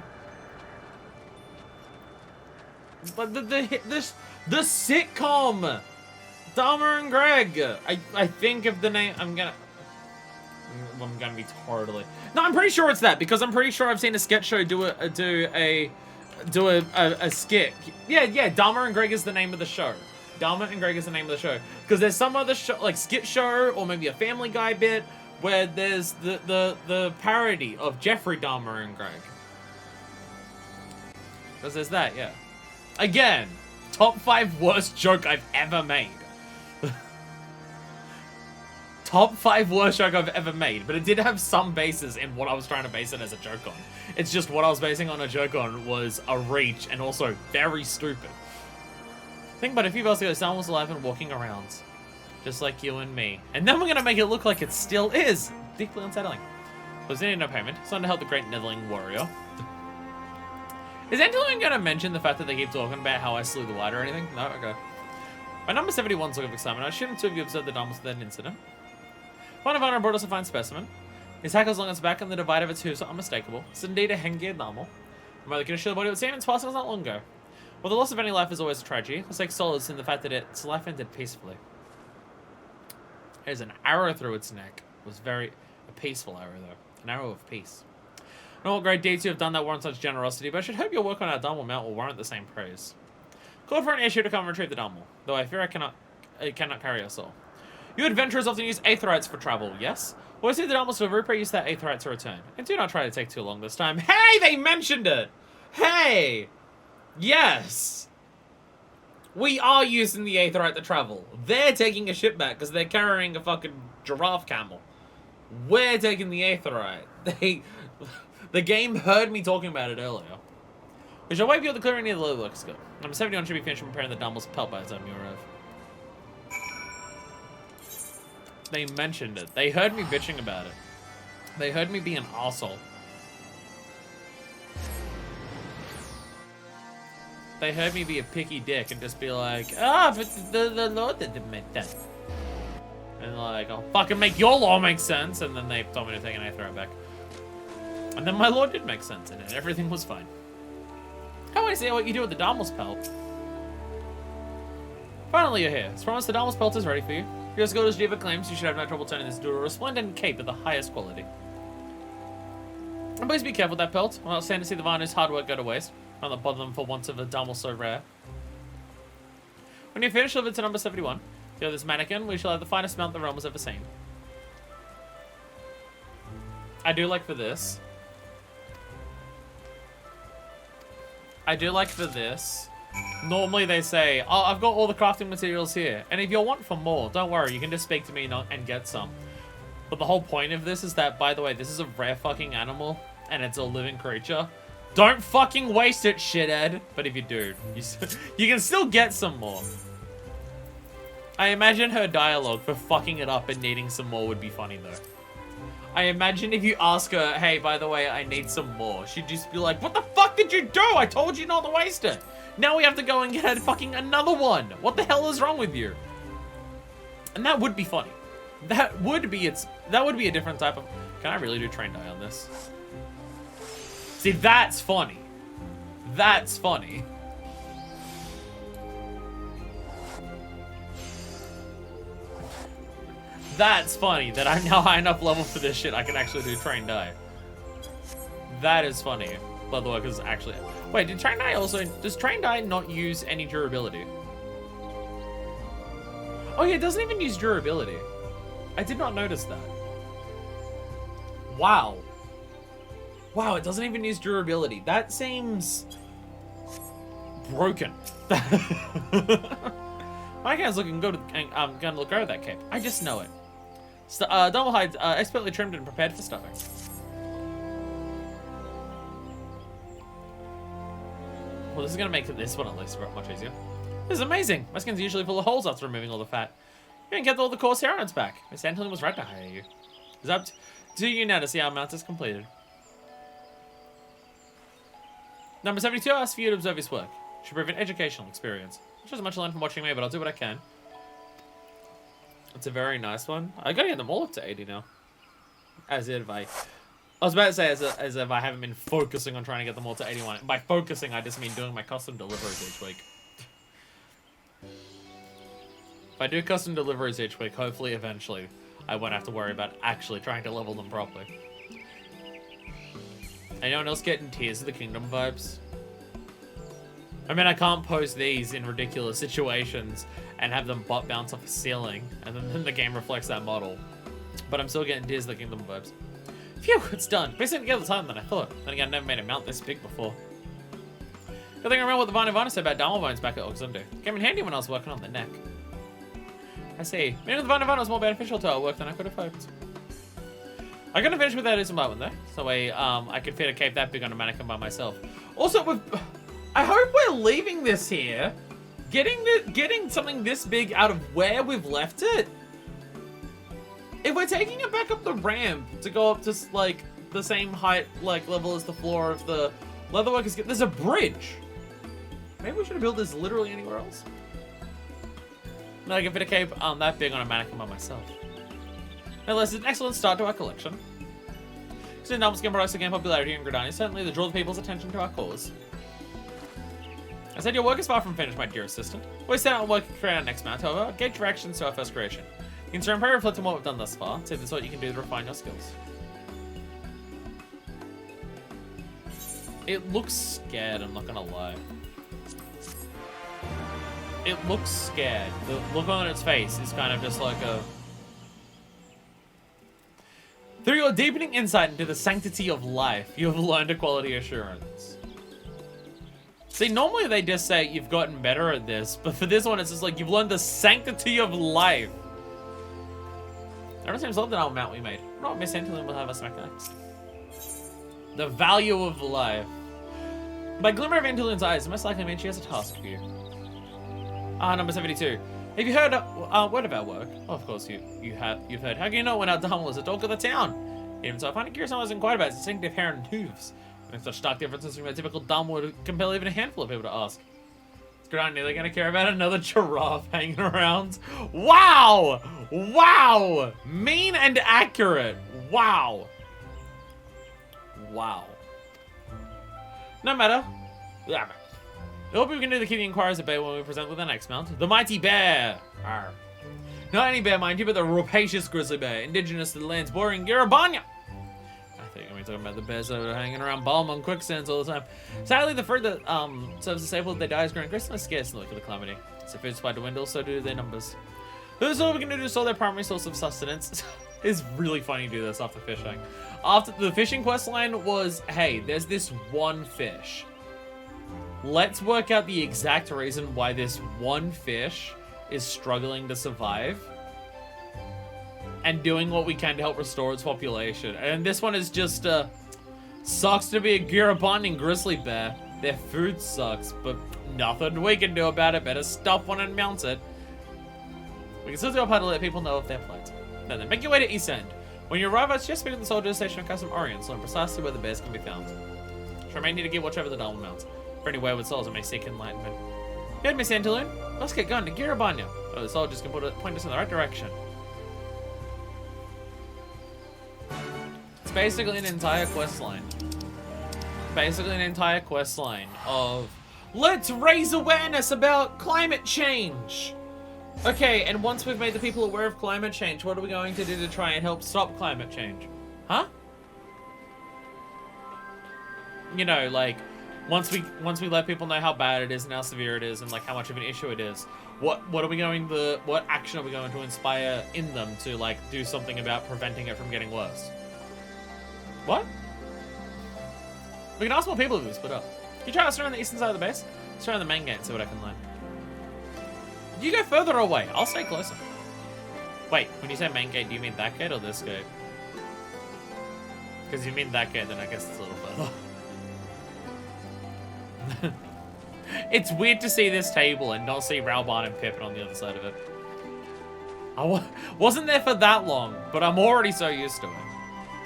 But the sitcom, Dharma and Greg. I think of the name. I'm gonna be totally. No, I'm pretty sure it's that because I'm pretty sure I've seen a sketch show do a skit. Yeah. Dharma and Greg is the name of the show. Dharma and Greg is the name of the show because there's some other show like skit show or maybe a Family Guy bit where there's the parody of Jeffrey Dahmer and Greg. Because there's that, yeah. Again, top 5 worst joke I've ever made. Top 5 worst joke I've ever made, but it did have some basis in what I was trying to base it as a joke on. It's just what I was basing on a joke on was a reach and also very stupid. Think about it, if you've also got someone was alive and walking around, just like you and me. And then we're gonna make it look like it still is. Deeply unsettling. Was there no payment? It's time to help the great Netherling warrior. Is Antolin gonna mention the fact that they keep talking about how I slew the light or anything? No? Okay. My number 71's look of excitement. I assume 2 of you observed the Dharmals of that incident. Find brought us a fine specimen. His hackles along its back and the divide of its hooves are unmistakable. It's indeed a hen-geared Dharmal. I'm rather conditioned the body would seem its passing not long ago. Well, the loss of any life is always a tragedy. Let's take solace in the fact that its life ended peacefully. There's an arrow through its neck. It was a peaceful arrow, though. An arrow of peace. I know what great deeds you have done that warrant such generosity, but I should hope your work on our Dharmal mount will warrant the same praise. Call for an issue to come and retrieve the Dharmal, though I fear it cannot carry us all. You adventurers often use aetherites for travel, yes? Well, I see the Dharmal silver, pray use that aetherite to return. And do not try to take too long this time. Hey, they mentioned it! Hey! Yes! We are using the aetherite to travel. They're taking a ship back because they're carrying a fucking giraffe camel. We're taking the aetherite. The game heard me talking about it earlier. We shall wait for the clearing near the leatherwork skill. Number 71 should be finished preparing the Dumble's pelt by the time you arrive. They mentioned it. They heard me bitching about it. They heard me be an arsehole. They heard me be a picky dick and just be like, ah, but the law didn't make that. And like, I'll fucking make your law make sense. And then they told me to take it and I throw it back. And then my law did make sense and everything was fine. I want to see what you do with the Dumble's pelt. Finally, you're here. As promised, the Dumble's pelt is ready for you. You're as good as Jiva claims, you should have no trouble turning this into a resplendent cape of the highest quality. And please be careful with that pelt. Well, stand to see the Viner's hard work go to waste. I'll not bother them for once of a Dumbel so rare. When you finish, deliver it to number 71. Through this mannequin, we shall have the finest mount the realm has ever seen. I do like for this. Normally they say, oh, I've got all the crafting materials here. And if you want for more, don't worry, you can just speak to me and get some. But the whole point of this is that, by the way, this is a rare fucking animal. And it's a living creature. Don't fucking waste it, shithead. But if you do, you can still get some more. I imagine her dialogue for fucking it up and needing some more would be funny, though. I imagine if you ask her, hey, by the way, I need some more. She'd just be like, what the fuck did you do? I told you not to waste it. Now we have to go and get fucking another one. What the hell is wrong with you? And that would be funny. That would be a different type of... Can I really do train die on this? See, that's funny. That's funny. That's funny that I'm now high enough level for this shit I can actually do train die. That is funny. Leatherwork is actually... Wait, did train die also... Does train die not use any durability? Oh yeah, it doesn't even use durability. I did not notice that. Wow. Wow, it doesn't even use durability. That seems... broken. My guy's looking good. I'm gonna look over that cape. I just know it. Double hide, expertly trimmed and prepared for stuffing. Well, this is gonna make this one at least much easier. This is amazing. My skin's usually full of holes after removing all the fat. You can get all the coarse hair on its back. Miss Antolin was right to hire you. It's up to you now to see our mount is completed. Number 72 asks for you to observe his work. Should prove an educational experience. Which doesn't much to learn from watching me, but I'll do what I can. It's a very nice one. I gotta get them all up to 80 now. As if I was about to say as if I haven't been focusing on trying to get them all to 81. By focusing, I just mean doing my custom deliveries each week. If I do custom deliveries each week, hopefully eventually I won't have to worry about actually trying to level them properly. Anyone else getting Tears of the Kingdom vibes? I mean, I can't post these in ridiculous situations and have them butt bounce off a ceiling, and then the game reflects that model. But I'm still getting Tears of the Kingdom vibes. Phew, it's done. Basically together time than I thought. Then again, I never made a mount this big before. Good thing I remember what the Viner said about Dharma bones back at Oxundo. Came in handy when I was working on the neck. I see. Meaning the Viner was more beneficial to our work than I could have hoped. I couldn't finish without using my one though, so I could fit a cape that big on a mannequin by myself. Also, I hope we're leaving this here. Getting something this big out of where we've left it. If we're taking it back up the ramp to go up to like the same height, like level as the floor of the leatherwork is, there's a bridge. Maybe we should have built this literally anywhere else. No, I can fit a cape that big on a mannequin by myself. Nevertheless, it's an excellent start to our collection. Considering Numbers can rise to gain popularity in Gridania, certainly they draw the people's attention to our cause. I said your work is far from finished, my dear assistant. We set out and work to create our next mount, however, gauge your reactions to our first creation. You can certainly reflect on what we've done thus far, see if there's what you can do to refine your skills. It looks scared, I'm not gonna lie. It looks scared. The look on its face is kind of just like a... Through your deepening insight into the sanctity of life, you have learned a quality assurance. See, normally they just say you've gotten better at this, but for this one it's just like you've learned the sanctity of life. Everyone seems to love the mount we made. Not Miss Antolin will have us smack next. The value of life. By glimmer of Antulion's eyes, it most likely means she has a task for you. Number 72. Have you heard word of our work? Oh, of course you've heard. How can you know when our Dharma was the talk of the town? Even so, I find it curious I wasn't quite about its distinctive hair and hooves. And such stark differences from a typical Dharma would compel even a handful of people to ask. It's good on you, they're gonna care about another giraffe hanging around. Wow! Wow! Mean and accurate. Wow. Wow. No matter. I hope we can do the keep the inquiries at bay when we present with the next mount. The mighty bear! Arr. Not any bear, mind you, but the rapacious grizzly bear, indigenous to the lands bordering Garabanya. I think we're talking about the bears that are hanging around Balm quicksands all the time. Sadly, the fur that serves disabled, they die is growing Christmas scarce in the look of the calamity. So food supply dwindle, so do their numbers. This is all we can do to solve their primary source of sustenance. It's really funny to do this after fishing. After the fishing quest line was, hey, there's this one fish. Let's work out the exact reason why this one fish is struggling to survive. And doing what we can to help restore its population. And this one is just, sucks to be a Garabanding grizzly bear. Their food sucks, but nothing we can do about it. Better stuff one and mount it. We can still do our part to let people know of their plight. Then make your way to East End. When you arrive, I suggest speaking to the soldier station of Custom Orient, so learn precisely where the bears can be found. Sure, may need to keep watch over the Dharma Mount. For any wayward souls that may seek enlightenment. Good, Miss Antaloon. Let's get going to Garabanya. So the soldiers can point us in the right direction. It's basically an entire quest line. Basically an entire quest line of let's raise awareness about climate change. Okay, and once we've made the people aware of climate change, what are we going to do to try and help stop climate change? Huh? You know, like, once we let people know how bad it is and how severe it is and like how much of an issue it is, what action are we going to inspire in them to like do something about preventing it from getting worse? What? We can ask more people to this, but can you try us around the eastern side of the base? Let's try on the main gate and see what I can learn. You go further away. I'll stay closer. Wait, when you say main gate, do you mean that gate or this gate? Because you mean that gate, then I guess it's a little further. It's weird to see this table and not see Ralbarn and Pippin on the other side of it. I wasn't there for that long, but I'm already so used to it.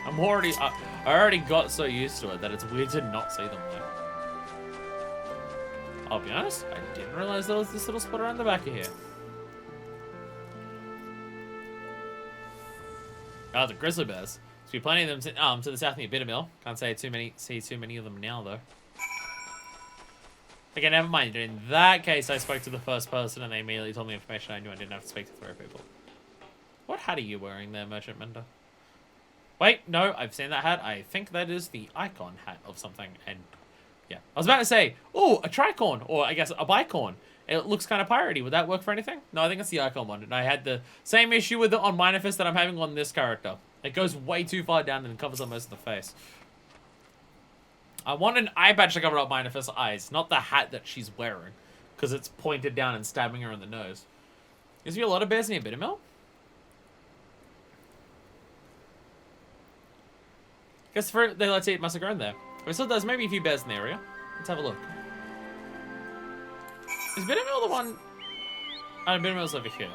I already got so used to it that it's weird to not see them there. I'll be honest, I didn't realize there was this little spot around the back of here. Oh, the grizzly bears. There's be plenty of them to the south near Bittermill. Can't see too many of them now though. Okay, never mind. In that case, I spoke to the first person and they immediately told me information I knew. I didn't have to speak to 3 people. What hat are you wearing there, Merchant Mender? Wait, no, I've seen that hat. I think that is the icon hat of something. And yeah, I was about to say, oh, a tricorn, or I guess a bicorn. It looks kind of piratey. Would that work for anything? No, I think it's the icon one. And I had the same issue with it on Minifest that I'm having on this character. It goes way too far down and covers up most of the face. I want an eye patch to cover up Minifest's eyes, not the hat that she's wearing, because it's pointed down and stabbing her in the nose. Is there a lot of bears near Bittermill? Guess they let's see it must have grown there. But still there's maybe a few bears in the area. Let's have a look. Is Bittermill the one? Oh, Bittermill's over here.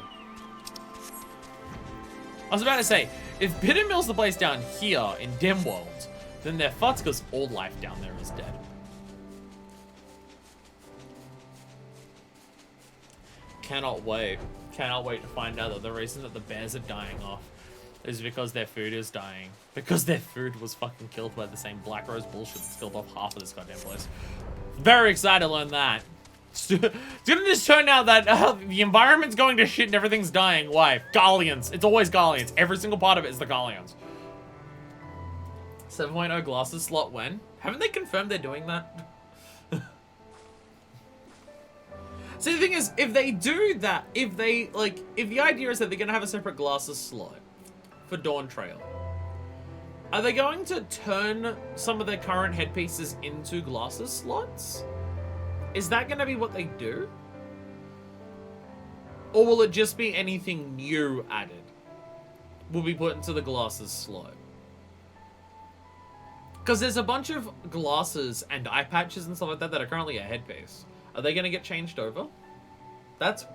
I was about to say, if Bittermill's the place down here in Dimworld, then they're fucked because all life down there is dead. Cannot wait. Cannot wait to find out that the reason that the bears are dying off is because their food is dying. Because their food was fucking killed by the same Black Rose bullshit that's killed off half of this goddamn place. Very excited to learn that. It's gonna just turn out that the environment's going to shit and everything's dying. Why? Galleons. It's always Galleons. Every single part of it is the Galleons. 7.0 glasses slot when? Haven't they confirmed they're doing that? See, the thing is, if they do that, if the idea is that they're gonna have a separate glasses slot for Dawn Trail, are they going to turn some of their current headpieces into glasses slots? Is that gonna be what they do? Or will it just be anything new added will be put into the glasses slot? Because there's a bunch of glasses and eye patches and stuff like that that are currently a headpiece. Are they going to get changed over? That's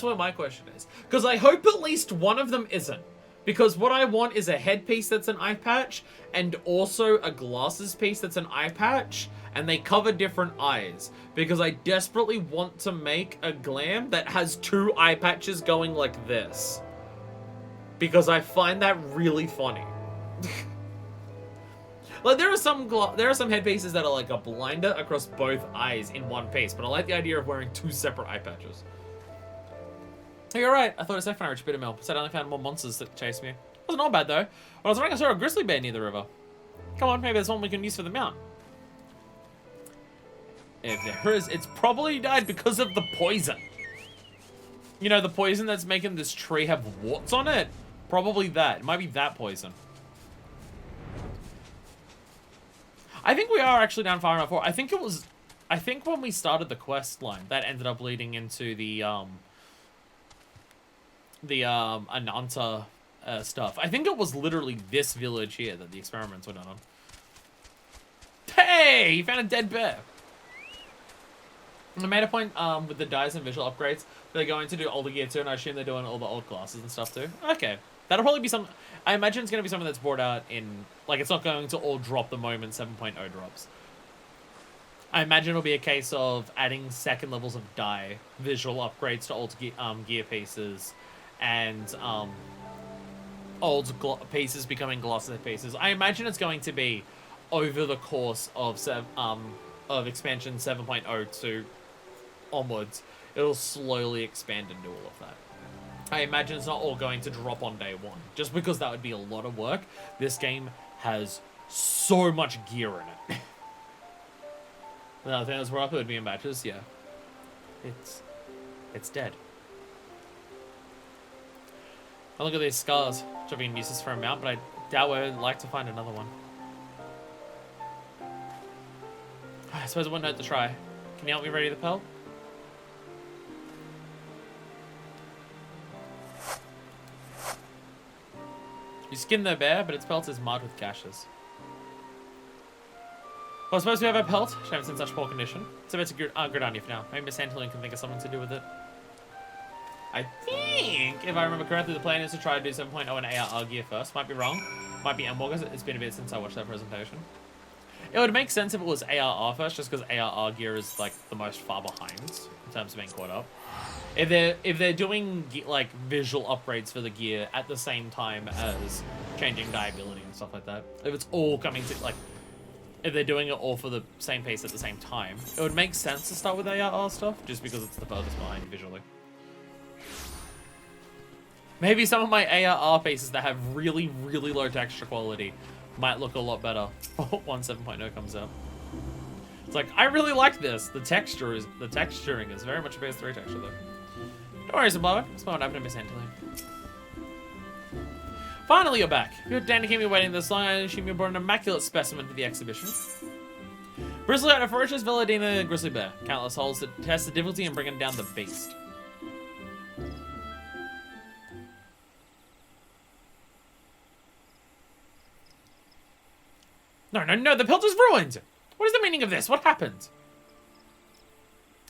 what my question is. Because I hope at least one of them isn't. Because what I want is a headpiece that's an eye patch, and also a glasses piece that's an eye patch, and they cover different eyes. Because I desperately want to make a glam that has 2 eye patches going like this. Because I find that really funny. Like, there are some headpieces that are like a blinder across both eyes in one piece, but I like the idea of wearing 2 separate eye patches. You're right, I thought it was definitely a rich bit of milk. Said I only found more monsters that chased me. Wasn't all bad though. When I was running, I saw a grizzly bear near the river. Come on, maybe there's one we can use for the mount. If there is, it's probably died because of the poison. You know, the poison that's making this tree have warts on it? Probably that. It might be that poison. I think we are actually down far enough. I think when we started the quest line, that ended up leading into the Ananta stuff. I think it was literally this village here that the experiments were done on. Hey, you found a dead bear. I made a point with the dyes and visual upgrades. They're going to do older gear too, and I assume they're doing all the old classes and stuff too. Okay. That'll probably be some... I imagine it's going to be something that's brought out in... Like, it's not going to all drop the moment 7.0 drops. I imagine it'll be a case of adding second levels of dye, visual upgrades to old gear pieces, and old pieces becoming glossy pieces. I imagine it's going to be over the course of expansion 7.0 to onwards. It'll slowly expand and do all of that. I imagine it's not all going to drop on day 1, just because that would be a lot of work. This game has so much gear in it. Another thing that's brought up, it would be in batches, yeah. It's dead. I look at these scars, which have been useless for a mount, but I doubt we'd like to find another one. I suppose it wouldn't hurt to try. Can you help me ready the pelt? You skinned the bear, but its pelt is marked with gashes. Well, I suppose we have our pelt. Shame it's in such poor condition. So it's a good on you for now. Maybe Miss Antolin can think of something to do with it. I think, if I remember correctly, the plan is to try to do 7.0 and ARR gear first. Might be wrong. Might be M-Walkers. It's been a bit since I watched that presentation. It would make sense if it was ARR first, just because ARR gear is like the most far behind in terms of being caught up. If they're doing like visual upgrades for the gear at the same time as changing dye ability and stuff like that, if it's all coming to like, if they're doing it all for the same pace at the same time, it would make sense to start with ARR stuff just because it's the furthest behind visually. Maybe some of my ARR pieces that have really, really low texture quality might look a lot better once 7.0 comes out. It's like, I really like this. The texturing is very much a PS3 texture though. Don't worry, Zimbabwe. It's not happening to Miss Antolin. Finally, you're back. You're down to keep me waiting this long. I assume you brought an immaculate specimen for the exhibition. Bristly out a ferocious Villadina grizzly bear. Countless holes to test the difficulty in bringing down the beast. No, the pelt is ruined! What is the meaning of this? What happened?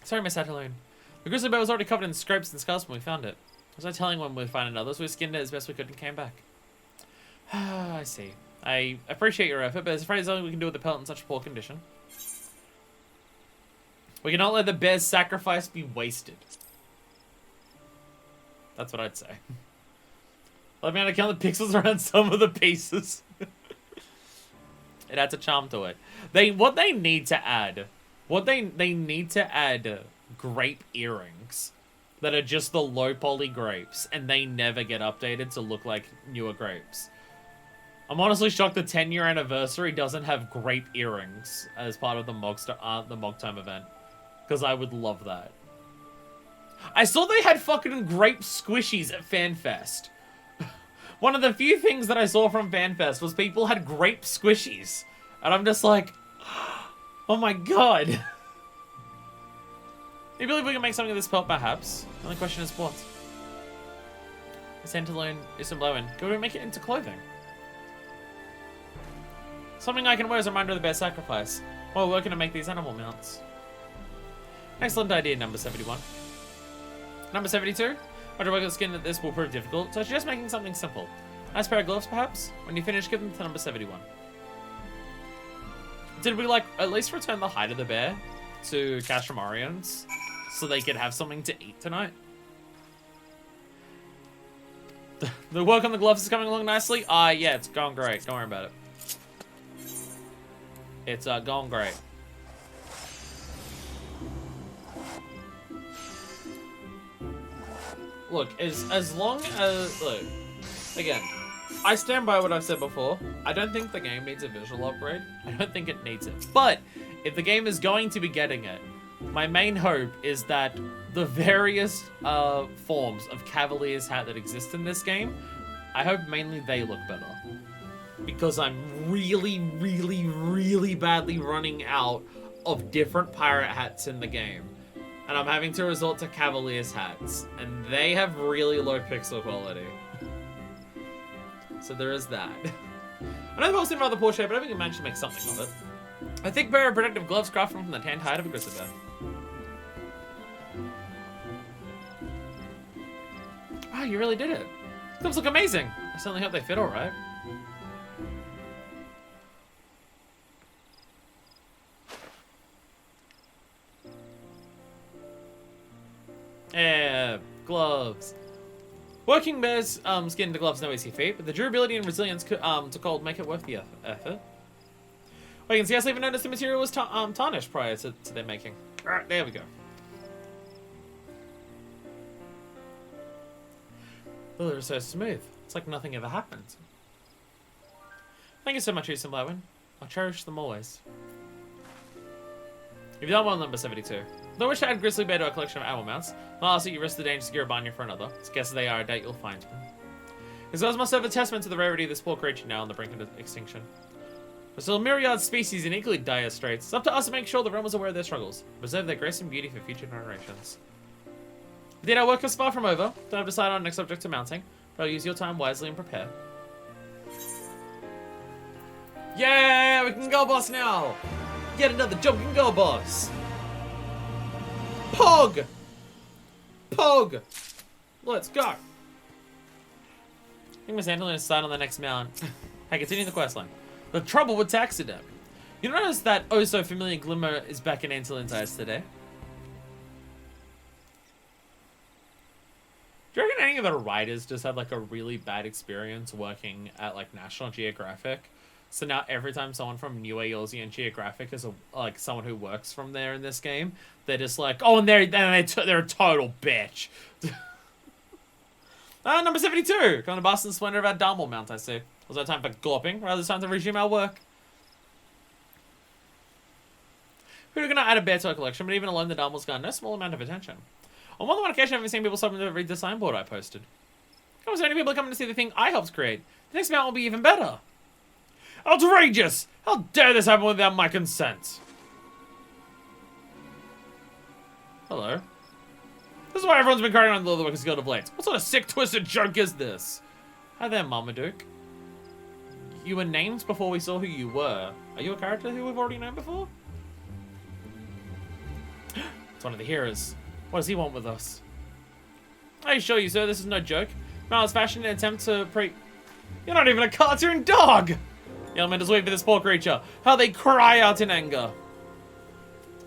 Sorry, Miss Antolin. The grizzly bear was already covered in scrapes and scars when we found it. Was I telling when we'd find another, so we skinned it as best we could and came back. I see. I appreciate your effort, but there's afraid there's nothing we can do with the pelt in such poor condition. We cannot let the bear's sacrifice be wasted. That's what I'd say. Let me know to count the pixels around some of the pieces. It adds a charm to it. What they need to add grape earrings that are just the low poly grapes, and they never get updated to look like newer grapes. I'm honestly shocked the 10-year anniversary doesn't have grape earrings as part of the Mog Time event, because I would love that. I saw they had fucking grape squishies at FanFest. One of the few things that I saw from FanFest was people had grape squishies. And I'm just like, oh my god. You believe we can make something of this pelt, perhaps? The only question is what? Miss Antolin is some blowing. Can we make it into clothing? Something I can wear as a reminder of the bear's sacrifice while working to make these animal mounts. Excellent idea, number 71. Number 72? After working the skin at this will prove difficult, so I suggest making something simple. Nice pair of gloves, perhaps? When you finish, give them to number 71. Did we, like, at least return the hide of the bear to Castramarians so they could have something to eat tonight? The work on the gloves is coming along nicely? Yeah, it's going great. Don't worry about it. It's, going great. Look, as long as... Look, again, I stand by what I've said before. I don't think the game needs a visual upgrade. I don't think it needs it. But, if the game is going to be getting it, my main hope is that the various forms of Cavalier's hat that exist in this game, I hope mainly they look better. Because I'm really, really, really badly running out of different pirate hats in the game. And I'm having to resort to Cavalier's hats. And they have really low pixel quality. So there is that. I know the most in rather poor shape, but I think we managed to make something of it. I think pair of protective gloves crafted from the tanned hide of a grizzly bear. Wow, you really did it. Gloves look amazing. I certainly hope they fit alright. Yeah, gloves. Working bears skin into gloves no easy feat, but the durability and resilience to cold make it worth the effort. Well, you can see I even noticed the material was tarnished prior to their making. Alright, there we go. Oh, they're so smooth. It's like nothing ever happened. Thank you so much, Houston Blowin. I'll cherish them always. You've done well, number 72. Though I wish to add Grizzly Bear to our collection of animal mounts, lastly you risk the danger to secure a barnyard for another. As guess they are, I doubt you'll find them. His words must serve a testament to the rarity of this poor creature now on the brink of extinction. But still, myriad species in equally dire straits. It's up to us to make sure the realm is aware of their struggles, preserve their grace and beauty for future generations. Indeed, our work is far from over. Don't have decided on the next object to mounting, but I'll use your time wisely and prepare. Yeah, we can go, boss, now! Yet another jump and go, boss! Pog! Pog! Let's go! I think Miss Angelina is signed on the next mount. I continue the questline. The trouble with taxidermy. You notice that oh so familiar glimmer is back in Antelin's eyes today? Do you reckon any of the writers just had like a really bad experience working at like National Geographic? So now every time someone from New Eolzian Geographic is like someone who works from there in this game, they're just like, oh, and they're a total bitch. Number 72. Going to bask in the splendor of our Darmal mount, I see. Was no time for gawping, rather it's time to resume our work. We're going to add a bear to our collection, but even alone the Darmal's got no small amount of attention. On more than one occasion, I've seen people stopping to read the signboard I posted. There so many people coming to see the thing I helped create. The next mount will be even better. Outrageous! How dare this happen without my consent? Hello. This is why everyone's been carrying on the Leatherworking Guild of late. What sort of sick, twisted joke is this? Hi there, Marmaduke. You were named before we saw who you were. Are you a character who we've already known before? It's one of the heroes. What does he want with us? I assure you, sir, this is no joke. Mal has fashioned an attempt to You're not even a cartoon dog! The elementals wait for this poor creature. How they cry out in anger.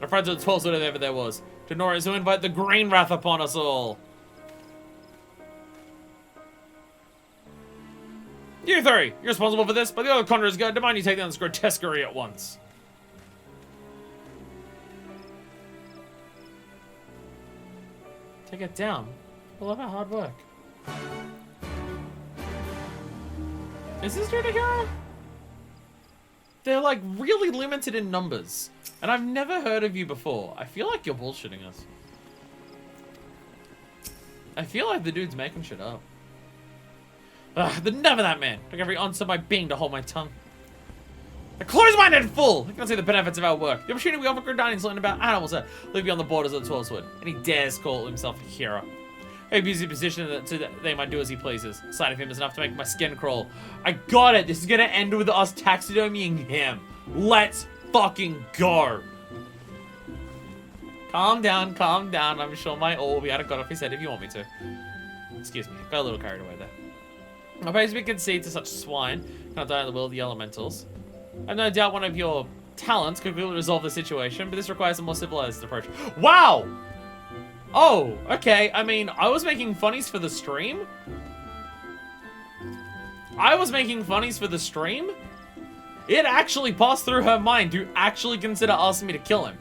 Our friends of the 12th, whatever there was. To Norris who invite the grain wrath upon us all. You three, you're responsible for this, but the other conjurer's guide demand you take down this grotesquerie at once. Take it down. I love our hard work. Is this your hero? They're like really limited in numbers. And I've never heard of you before. I feel like you're bullshitting us. I feel like the dude's making shit up. Ugh, the nerve of that man. Took every ounce of my being to hold my tongue. I close-minded and full! I can't see the benefits of our work. The opportunity we offer Gridanians learn about animals that live beyond the borders of the 12th Wood. And he dares call himself a hero. Abuse his position so that they might do as he pleases. Sight of him is enough to make my skin crawl. I got it. This is gonna end with us taxidermying him. Let's fucking go. Calm down, calm down. I'm sure my orb will be got off his head if you want me to. Excuse me, got a little carried away there. I praise be concede to such swine. Cannot die in the will of the elementals. I have no doubt one of your talents could really resolve the situation, but this requires a more civilized approach. Wow! Oh, okay. I mean, I was making funnies for the stream? It actually passed through her mind to actually consider asking me to kill him.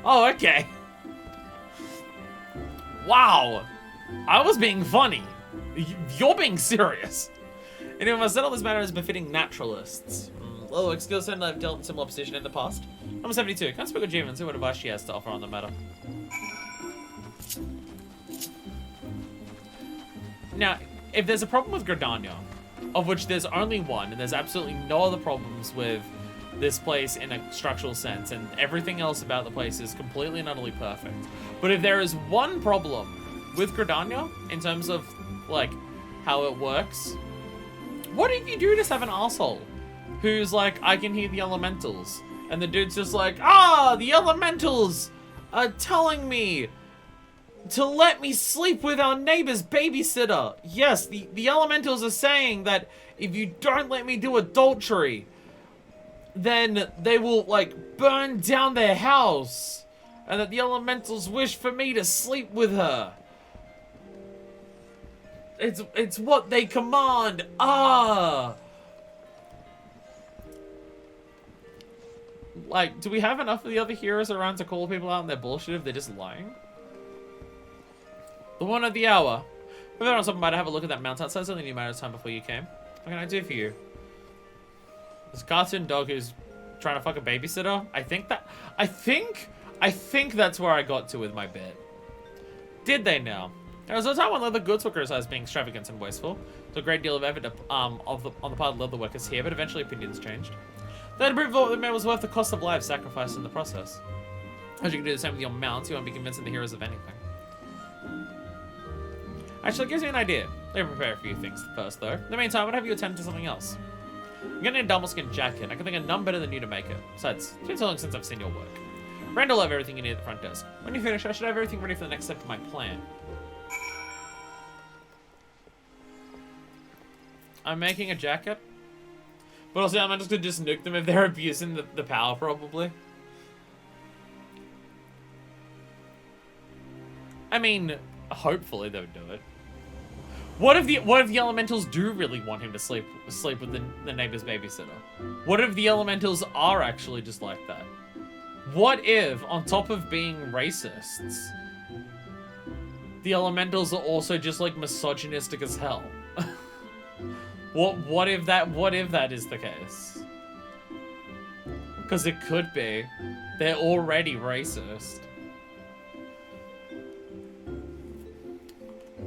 Oh, okay. Wow. I was being funny. You're being serious. And if I settle this matter as befitting naturalists. Oh, skill set I've dealt in similar position in the past. Number 72. Can't speak with Jim and see what advice she has to offer on the matter. Now, if there's a problem with Gridania, of which there's only one, and there's absolutely no other problems with this place in a structural sense, and everything else about the place is completely and utterly perfect. But if there is one problem with Gridania, in terms of, like, how it works, what if you do just have an asshole who's like, I can hear the elementals, and the dude's just like, the elementals are telling me to let me sleep with our neighbor's babysitter. Yes, the elementals are saying that if you don't let me do adultery, then they will, like, burn down their house. And that the elementals wish for me to sleep with her. It's what they command. Like, do we have enough of the other heroes around to call people out on their bullshit if they're just lying? The one of the hour. If I on something, might have a look at that mount outside. It's only a matter of time before you came. What can I do for you? This cartoon dog who's trying to fuck a babysitter. I think that's where I got to with my bit. Did they now? There was a time when leather goods were criticized as being extravagant and wasteful. There's a great deal of effort on the part of leather workers here, but eventually opinions changed. They had proved that the man was worth the cost of lives sacrificed in the process. As you can do the same with your mounts, you won't be convincing the heroes of anything. Actually, it gives me an idea. Let me prepare a few things first, though. In the meantime, I'd have you attend to something else. I'm gonna need a double skin jacket. I can think of none better than you to make it. Besides, it's been so long since I've seen your work. Randall will have everything you need at the front desk. When you finish, I should have everything ready for the next step of my plan. I'm making a jacket. But also, I'm just gonna just nuke them if they're abusing the power, probably. I mean, hopefully they would do it. What if the elementals do really want him to sleep with the neighbor's babysitter? What if the elementals are actually just like that? What if, on top of being racists, the elementals are also just like misogynistic as hell? What if that is the case? Because it could be. They're already racist.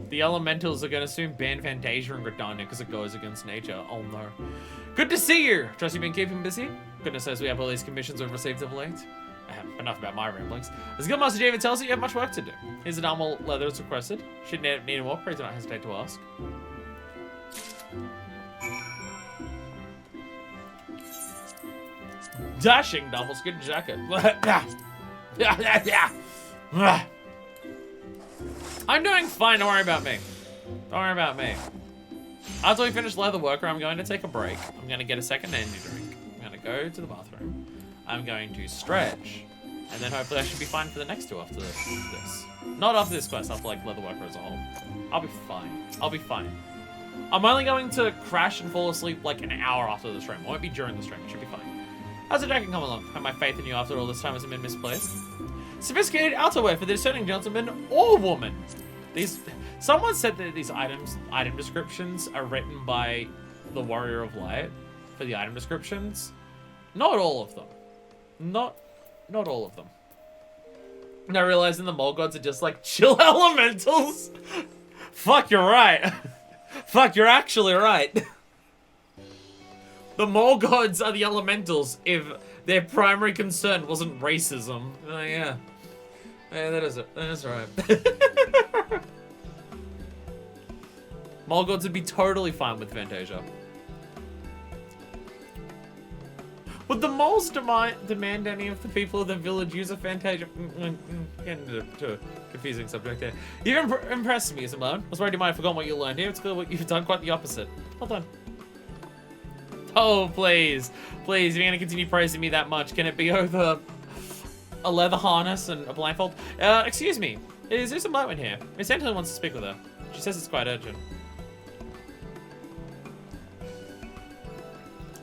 The elementals are gonna soon ban Fantasia and Gridania because it goes against nature. Oh no. Good to see you! Trust you've been keeping busy? Goodness knows we have all these commissions we've received of late. Enough about my ramblings. As Guildmaster David tells you, you have much work to do. Here's the normal leather as requested. Should need more, please do not hesitate to ask. Dashing double skin jacket. I'm doing fine, don't worry about me. Don't worry about me. After we finish leatherworker, I'm going to take a break. I'm going to get a second energy drink. I'm going to go to the bathroom. I'm going to stretch. And then hopefully I should be fine for the next two after this. Not after this quest, after like leatherworker as a whole. I'll be fine. I'll be fine. I'm only going to crash and fall asleep like an hour after the stream. It won't be during the stream, it should be fine. How's the jacket come along? Have my faith in you after all this time hasn't been misplaced? Sophisticated outerwear for the discerning gentleman or woman. Someone said that these item descriptions are written by the Warrior of Light for the item descriptions. Not all of them. Not all of them. Now realizing the mole gods are just like chill elementals. Fuck, you're right. Fuck, you're actually right. The mole gods are the elementals if their primary concern wasn't racism. Yeah. Yeah, that is it. That is right. Mole gods would be totally fine with Fantasia. Would the moles demand any of the people of the village use a Fantasia? Getting into a confusing subject there. You've impressed me, Simone. I was worried you might have forgotten what you learned here. It's clear what you've done quite the opposite. Well done. Oh, please. Please, if you're going to continue praising me that much, can it be over a leather harness and a blindfold? Excuse me. Is there some Lightwind here? Miss Anthony wants to speak with her. She says it's quite urgent.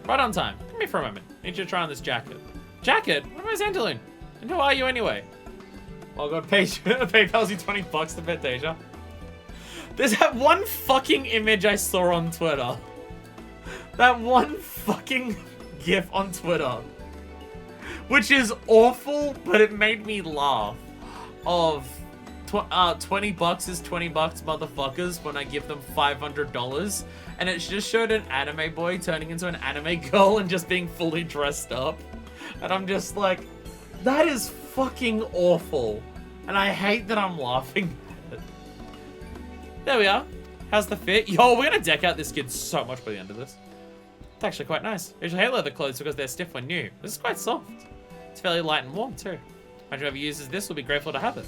Right on time. Come here for a moment. I need you to try on this jacket. Jacket? What am I Xantaloon? And who are you anyway? Oh god, PayPal's you $20 to Fantasia. There's that one fucking image I saw on Twitter. That one fucking GIF on Twitter. Which is awful, but it made me laugh. Of $20 is $20 motherfuckers when I give them $500. And it just showed an anime boy turning into an anime girl and just being fully dressed up. And I'm just like, that is fucking awful. And I hate that I'm laughing at it. There we are. How's the fit? Yo, we're gonna deck out this kid so much by the end of this. It's actually quite nice. I usually hate leather clothes because they're stiff when new. This is quite soft. It's fairly light and warm too. Imagine whoever uses this will be grateful to have it.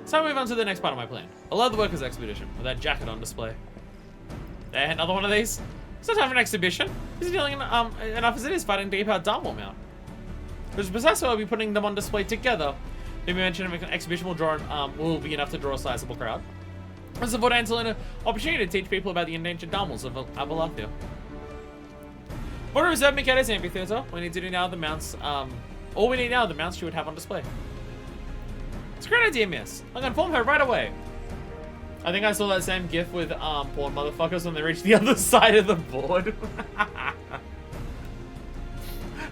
So I move on to the next part of my plan. A leatherworkers expedition with that jacket on display. There, another one of these. It's not time for an exhibition. He's dealing enough as it is fighting deep out Darmwall Mount. Which is precisely why we'll be putting them on display together. Maybe mention an exhibition will be enough to draw a sizable crowd. This is what an opportunity to teach people about the endangered Darmwalls of Abalathia. What a reserved Mikado's amphitheater. We need to do now the mounts. All we need now are the mounts she would have on display. It's a great idea, miss. I'm gonna inform her right away. I think I saw that same gif with porn motherfuckers when they reached the other side of the board.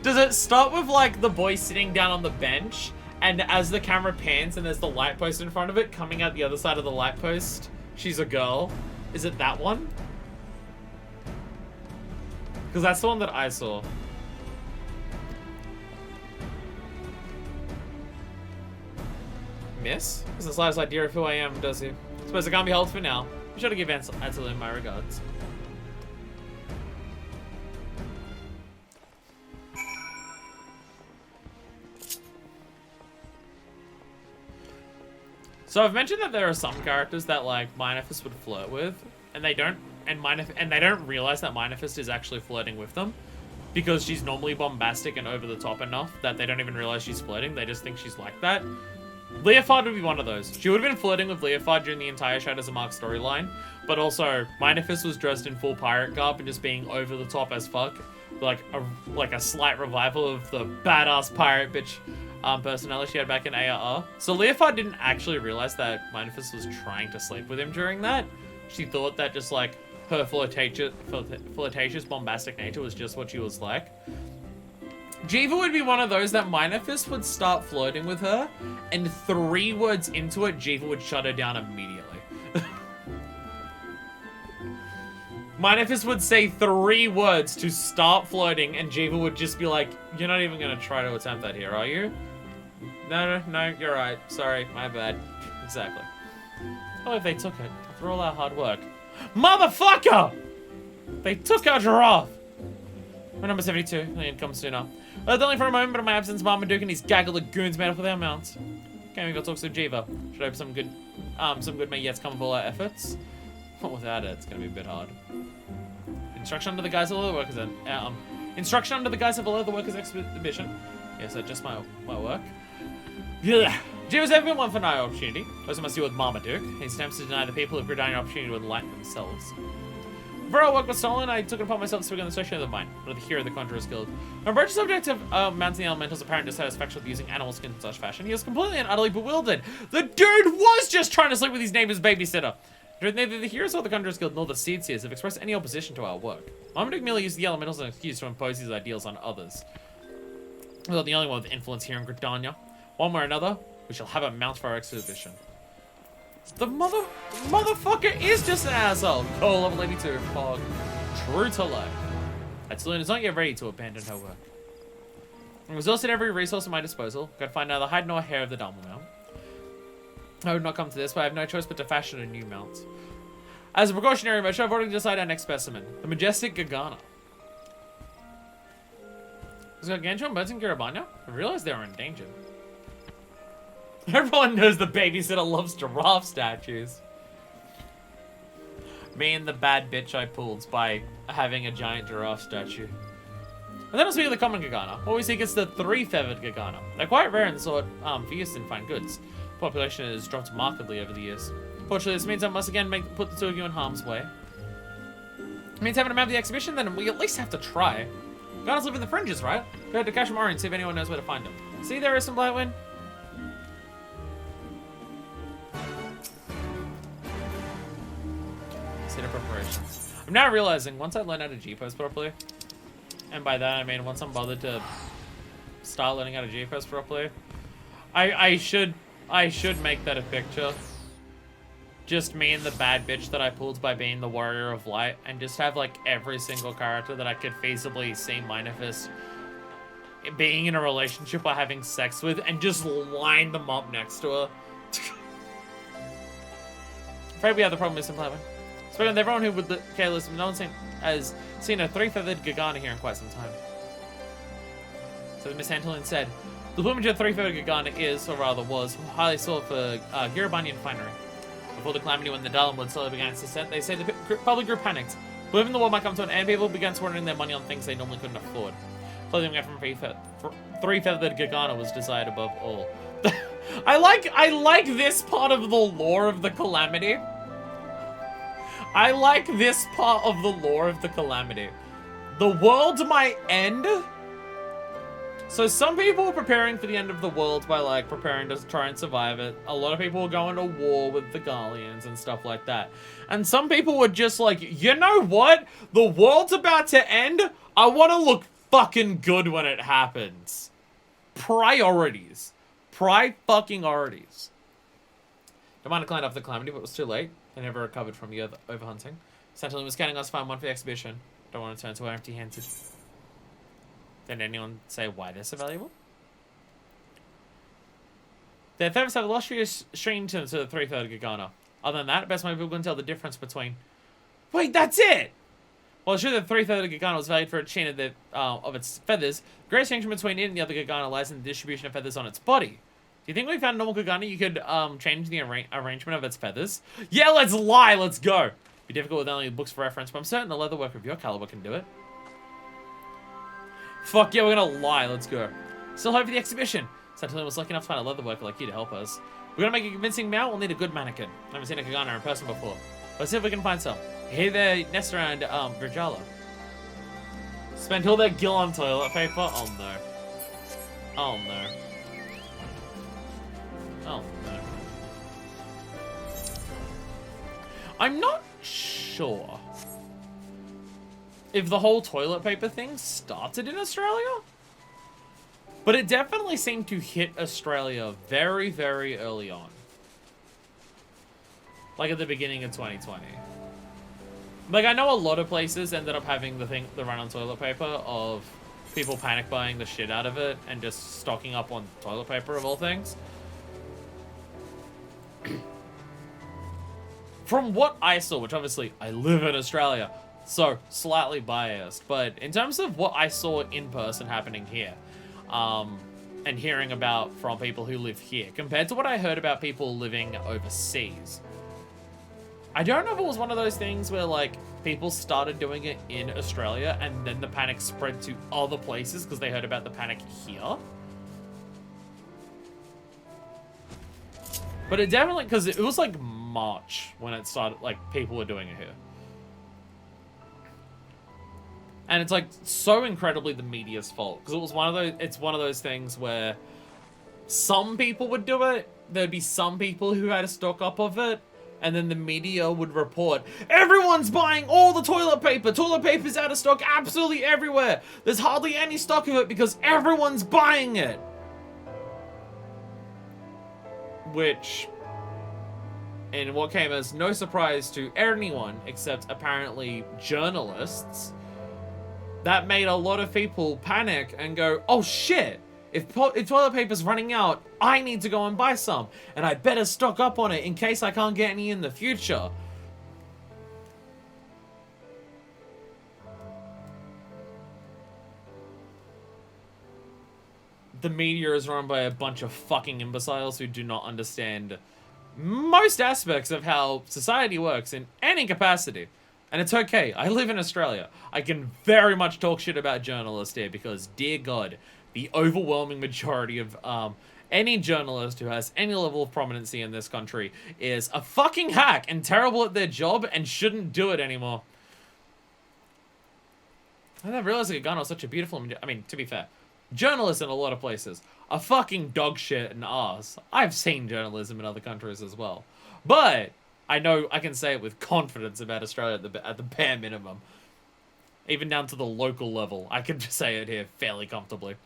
Does it start with like the boy sitting down on the bench, and as the camera pans and there's the light post in front of it, coming out the other side of the light post, she's a girl? Is it that one? Because that's the one that I saw. Miss? Doesn't slightest idea of who I am, does he? Suppose I can't be held for now. Be sure to give Ansel my regards. So I've mentioned that there are some characters that like Minifest would flirt with, and they don't realize that Minifest is actually flirting with them. Because she's normally bombastic and over the top enough that they don't even realize she's flirting, they just think she's like that. Leofard would be one of those. She would have been flirting with Leofard during the entire Shadows of Mark storyline, but also Minifest was dressed in full pirate garb and just being over the top as fuck. Like a slight revival of the badass pirate bitch personality she had back in ARR. So Leofard didn't actually realize that Minifest was trying to sleep with him during that. She thought that just like her flirtatious bombastic nature was just what she was like. Jiva would be one of those that Minifest would start flirting with her, and 3 words into it, Jiva would shut her down immediately. Minifest would say 3 words to start flirting, and Jiva would just be like, you're not even going to try to attempt that here, are you? No, you're right. Sorry, my bad. Exactly. Oh, if they took it, after all our hard work. Motherfucker! They took our giraffe! We're number 72. I need to come sooner. Only for a moment, but in my absence, Marmaduke and his gaggle of goons made up with our mounts. Okay, we got talks with Jiva. Should hope some good may yet come of all our efforts. But without it, it's gonna be a bit hard. Instruction under the guise of a leatherworkers instruction under the guise of a leatherworkers exhibition. Yes, that's just my work. Yeah. Jiva's ever been one for an opportunity. Those must deal with Marmaduke. He attempts to deny the people of Gridania opportunity to enlighten themselves. Before our work was stolen, I took it upon myself to speak on the associate of mine, one of the hero of the Conjurer's Guild. My broach subject of mounting the elemental's apparent dissatisfaction with using animal skin in such fashion. He was completely and utterly bewildered. The dude was just trying to sleep with his neighbor's babysitter. Neither the heroes or the Conjurer's Guild nor the Seed Seers have expressed any opposition to our work. Marmaduke merely used the elementals as an excuse to impose his ideals on others. We're not the only one with influence here in Gridania. One way or another, we shall have a mount for our exhibition. The motherfucker is just an asshole. Call level 82, Fog. True to life. Atsuline is not yet ready to abandon her work. I'm exhausted every resource at my disposal. Gotta find neither hide nor hair of the Dharma mount. I would not come to this, but I have no choice but to fashion a new mount. As a precautionary measure, I've already decided our next specimen. The majestic Gargana. Is Gargantuan birds in Garabanya? I realized they were endangered. Everyone knows the babysitter loves giraffe statues. Me and the bad bitch I pulled by having a giant giraffe statue. And then I'll speak of the common Gargana. What we seek is the three-feathered Gargana. They're quite rare and sought for use in fine goods. Population has dropped markedly over the years. Fortunately, this means I must again put the two of you in harm's way. It means having them have the exhibition, then we at least have to try. Garganas live in the fringes, right? Go ahead to Kashimori and see if anyone knows where to find them. See, there is some Blightwind. Set of preparations. I'm now realizing once I learn how to G-pose properly, and by that I mean once I'm bothered to start learning how to G-pose properly, I should make that a picture. Just me and the bad bitch that I pulled by being the warrior of light, and just have like every single character that I could feasibly see manifest being in a relationship or having sex with, and just line them up next to her. Afraid we have the problem with Blightwind. Speaking with everyone who would care listen, no one has seen a three-feathered Gargana here in quite some time. So Miss Antolin said, the plumage of three-feathered Gargana is, or rather was, highly sought for Girabanyan finery. Before the calamity when the Darlinwood slowly began its descent, they say the public grew panicked. Believing the war might come to an end, people began squandering their money on things they normally couldn't afford. Clothing made from three-feathered Gargana was desired above all. I like this part of the lore of the calamity. I like this part of the lore of the calamity. The world might end. So some people were preparing for the end of the world by like preparing to try and survive it. A lot of people were going to war with the Garleans and stuff like that. And some people were just like, you know what? The world's about to end. I want to look fucking good when it happens. Priorities. Pri-fucking-orities. Don't mind to climb off the calamity, but it was too late. They never recovered from the overhunting. Sanctity was scanning us to find one for the exhibition. Don't want to turn to her empty-handed. Did anyone say why they're so valuable? Their feathers have a lustrous sheen to the three-feathered Gargana. Other than that, best way people can tell the difference between... Wait, that's it! Well, sure, the three-feathered Gargana was valued for its sheen of its feathers. The greatest distinction between it and the other Gargana lies in the distribution of feathers on its body. Do you think we found a normal Gargana, you could change the arrangement of its feathers? Yeah, let's lie, let's go! It'd be difficult with only books for reference, but I'm certain the leatherwork of your caliber can do it. Fuck yeah, we're gonna lie, let's go. Still hope for the exhibition. Sanctity was lucky enough to find a leatherworker like you to help us. We're gonna make a convincing mount, we'll need a good mannequin. I haven't seen a Gargana in person before. Let's see if we can find some. Here they nest around Virjala. Spent all their gil on toilet paper? Oh no. Oh no. Oh no. I'm not sure if the whole toilet paper thing started in Australia, but it definitely seemed to hit Australia very, very early on. Like at the beginning of 2020. Like, I know a lot of places ended up having the run on toilet paper of people panic buying the shit out of it and just stocking up on toilet paper of all things. From what I saw, which obviously I live in Australia, so slightly biased, but in terms of what I saw in person happening here, and hearing about from people who live here, compared to what I heard about people living overseas, I don't know if it was one of those things where, like, people started doing it in Australia and then the panic spread to other places because they heard about the panic here. But it definitely, because it was, like, March when it started, like, people were doing it here. And it's, like, so incredibly the media's fault. Because it was it's one of those things where some people would do it, there'd be some people who had a stock up of it, and then the media would report, everyone's buying all the toilet paper! Toilet paper's out of stock absolutely everywhere! There's hardly any stock of it because everyone's buying it! Which, in what came as no surprise to anyone except apparently journalists, that made a lot of people panic and go, oh shit, if toilet paper's running out, I need to go and buy some, and I better stock up on it in case I can't get any in the future. The media is run by a bunch of fucking imbeciles who do not understand most aspects of how society works in any capacity. And it's okay, I live in Australia. I can very much talk shit about journalists here because, dear God, the overwhelming majority of any journalist who has any level of prominency in this country is a fucking hack and terrible at their job and shouldn't do it anymore. I didn't realize that Ghana was such a beautiful... I mean, to be fair, journalists in a lot of places are fucking dog shit and arse. I've seen journalism in other countries as well. But I know I can say it with confidence about Australia at the bare minimum. Even down to the local level. I can just say it here fairly comfortably.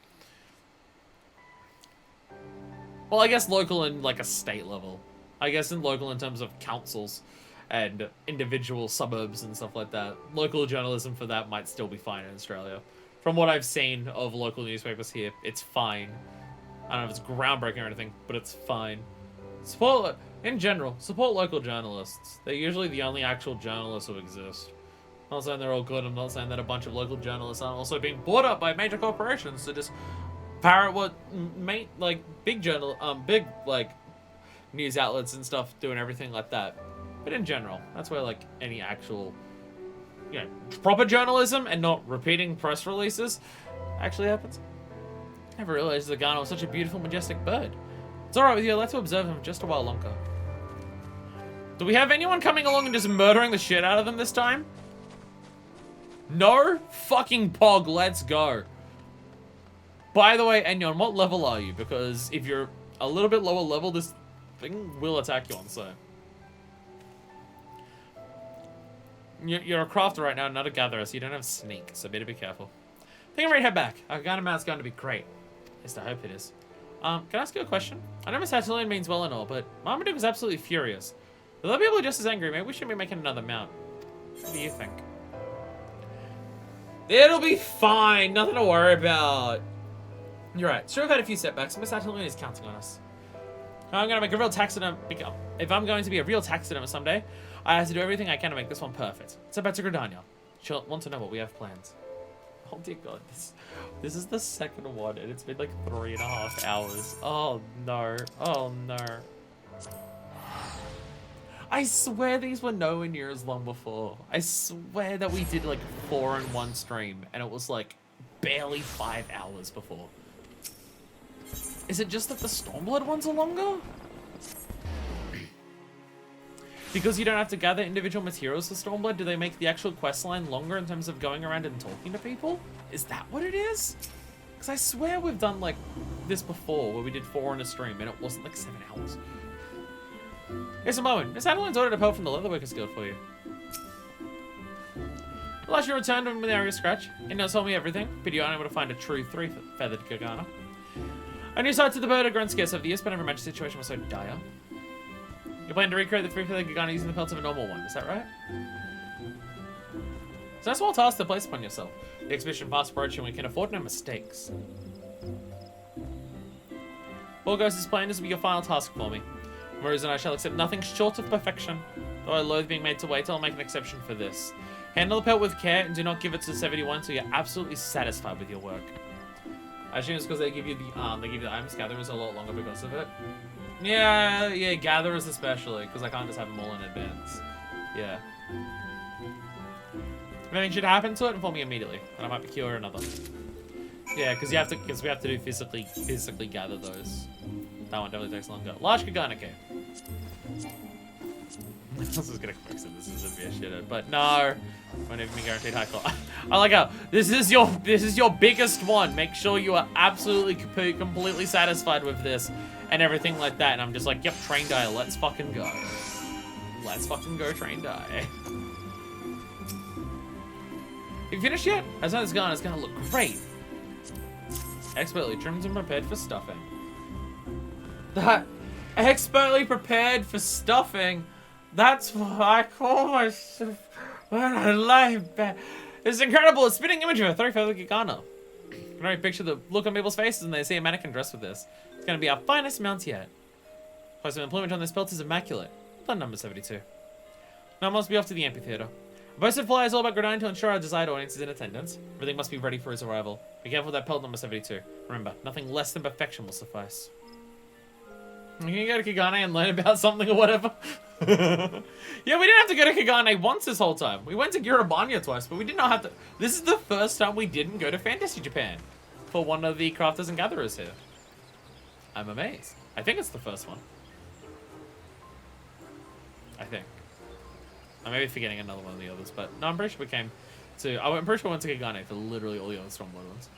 Well, I guess local in like a state level. I guess in local in terms of councils and individual suburbs and stuff like that. Local journalism for that might still be fine in Australia. From what I've seen of local newspapers here, it's fine. I don't know if it's groundbreaking or anything, but it's fine. In general, support local journalists. They're usually the only actual journalists who exist. I'm not saying they're all good. I'm not saying that a bunch of local journalists aren't also being bought up by major corporations to just parrot what big news outlets and stuff do and everything like that. But in general, that's where like any actual, you know, proper journalism and not repeating press releases actually happens. I never realized the Ghana was such a beautiful, majestic bird. It's alright with you, let's observe him just a while longer. Do we have anyone coming along and just murdering the shit out of them this time? No? Fucking pog, let's go. By the way, Enyon, what level are you? Because if you're a little bit lower level, this thing will attack you on sight. You're a crafter right now, not a gatherer, so you don't have sneak, so better be careful. I think I'm ready to head back. Our Ghana mount's going to be great. At least I hope it is. Can I ask you a question? I know Miss Hatilian means well and all, but Marmaduke is absolutely furious. Will other people just as angry? Maybe we should be making another mount. What do you think? It'll be fine. Nothing to worry about. You're right. Sure, I've had a few setbacks. Miss Hatilian is counting on us. I'm going to make a real taxiderm. If I'm going to be a real taxidermist someday, I have to do everything I can to make this one perfect. It's about to Gridania. She'll want to know what we have planned. Oh dear God, this is the second one, and it's been like 3.5 hours. Oh no, oh no. I swear these were nowhere near as long before. I swear that we did like 4 in one stream, and it was like barely 5 hours before. Is it just that the Stormblood ones are longer? Because you don't have to gather individual materials for Stormblood, do they make the actual quest line longer in terms of going around and talking to people? Is that what it is? Because I swear we've done like this before, where we did 4 in a stream, and it wasn't like 7 hours. Here's a moment. Miss Adeline's ordered a pearl from the Leatherworkers Guild for you. Last you returned him with an area scratch, and now told me everything, but you're unable to find a true 3-feathered Gargana. A new side to the bird had grown scarce over the years, but never imagined the situation was so dire. You plan to recreate the 3-feathered Gargana using the pelts of a normal one, is that right? So that's a small task to place upon yourself. The expedition fast approaching, we can afford no mistakes. All goes as planned, this will be your final task for me. Maurice and I shall accept nothing short of perfection. Though I loathe being made to wait, I'll make an exception for this. Handle the pelt with care and do not give it to 71 until you're absolutely satisfied with your work. I assume it's because they give you the items gatherers a lot longer because of it. Yeah, gatherers especially, because I can't just have them all in advance. Yeah. If anything should happen to it, inform me immediately, and I might procure another. Yeah, because we have to do physically gather those. That one definitely takes longer. Large Gargana cave. This is gonna fix it. This is gonna be a shithead, but no. Won't even be guaranteed high class. I like how this is your biggest one. Make sure you are absolutely completely satisfied with this and everything like that. And I'm just like, yep, train die. Let's fucking go. Let's fucking go, train die. You finished yet? As soon as it's gone, it's gonna look great. Expertly trimmed and prepared for stuffing. That expertly prepared for stuffing. That's what I call myself when I lie in bed. This is incredible. A spitting image of a three-feathered Gigana. You can already picture the look on people's faces when they see a mannequin dressed with this. It's going to be our finest mount yet. Placement plumage on this belt is immaculate. Plan number 72. Now I must be off to the amphitheater. A posted flyer is all about Grenadier to ensure our desired audience is in attendance. Everything must be ready for his arrival. Be careful with that pelt number 72. Remember, nothing less than perfection will suffice. Can you go to Kagane and learn about something or whatever? Yeah, we didn't have to go to Kagane once this whole time. We went to Girabanya twice, but we did not have to... This is the first time we didn't go to Fantasy Japan for one of the crafters and gatherers here. I'm amazed. I think it's the first one. I think. I may be forgetting another one of the others, but no, I'm pretty sure we came to... I'm pretty sure we went to Kagane for literally all the other Stormblood ones.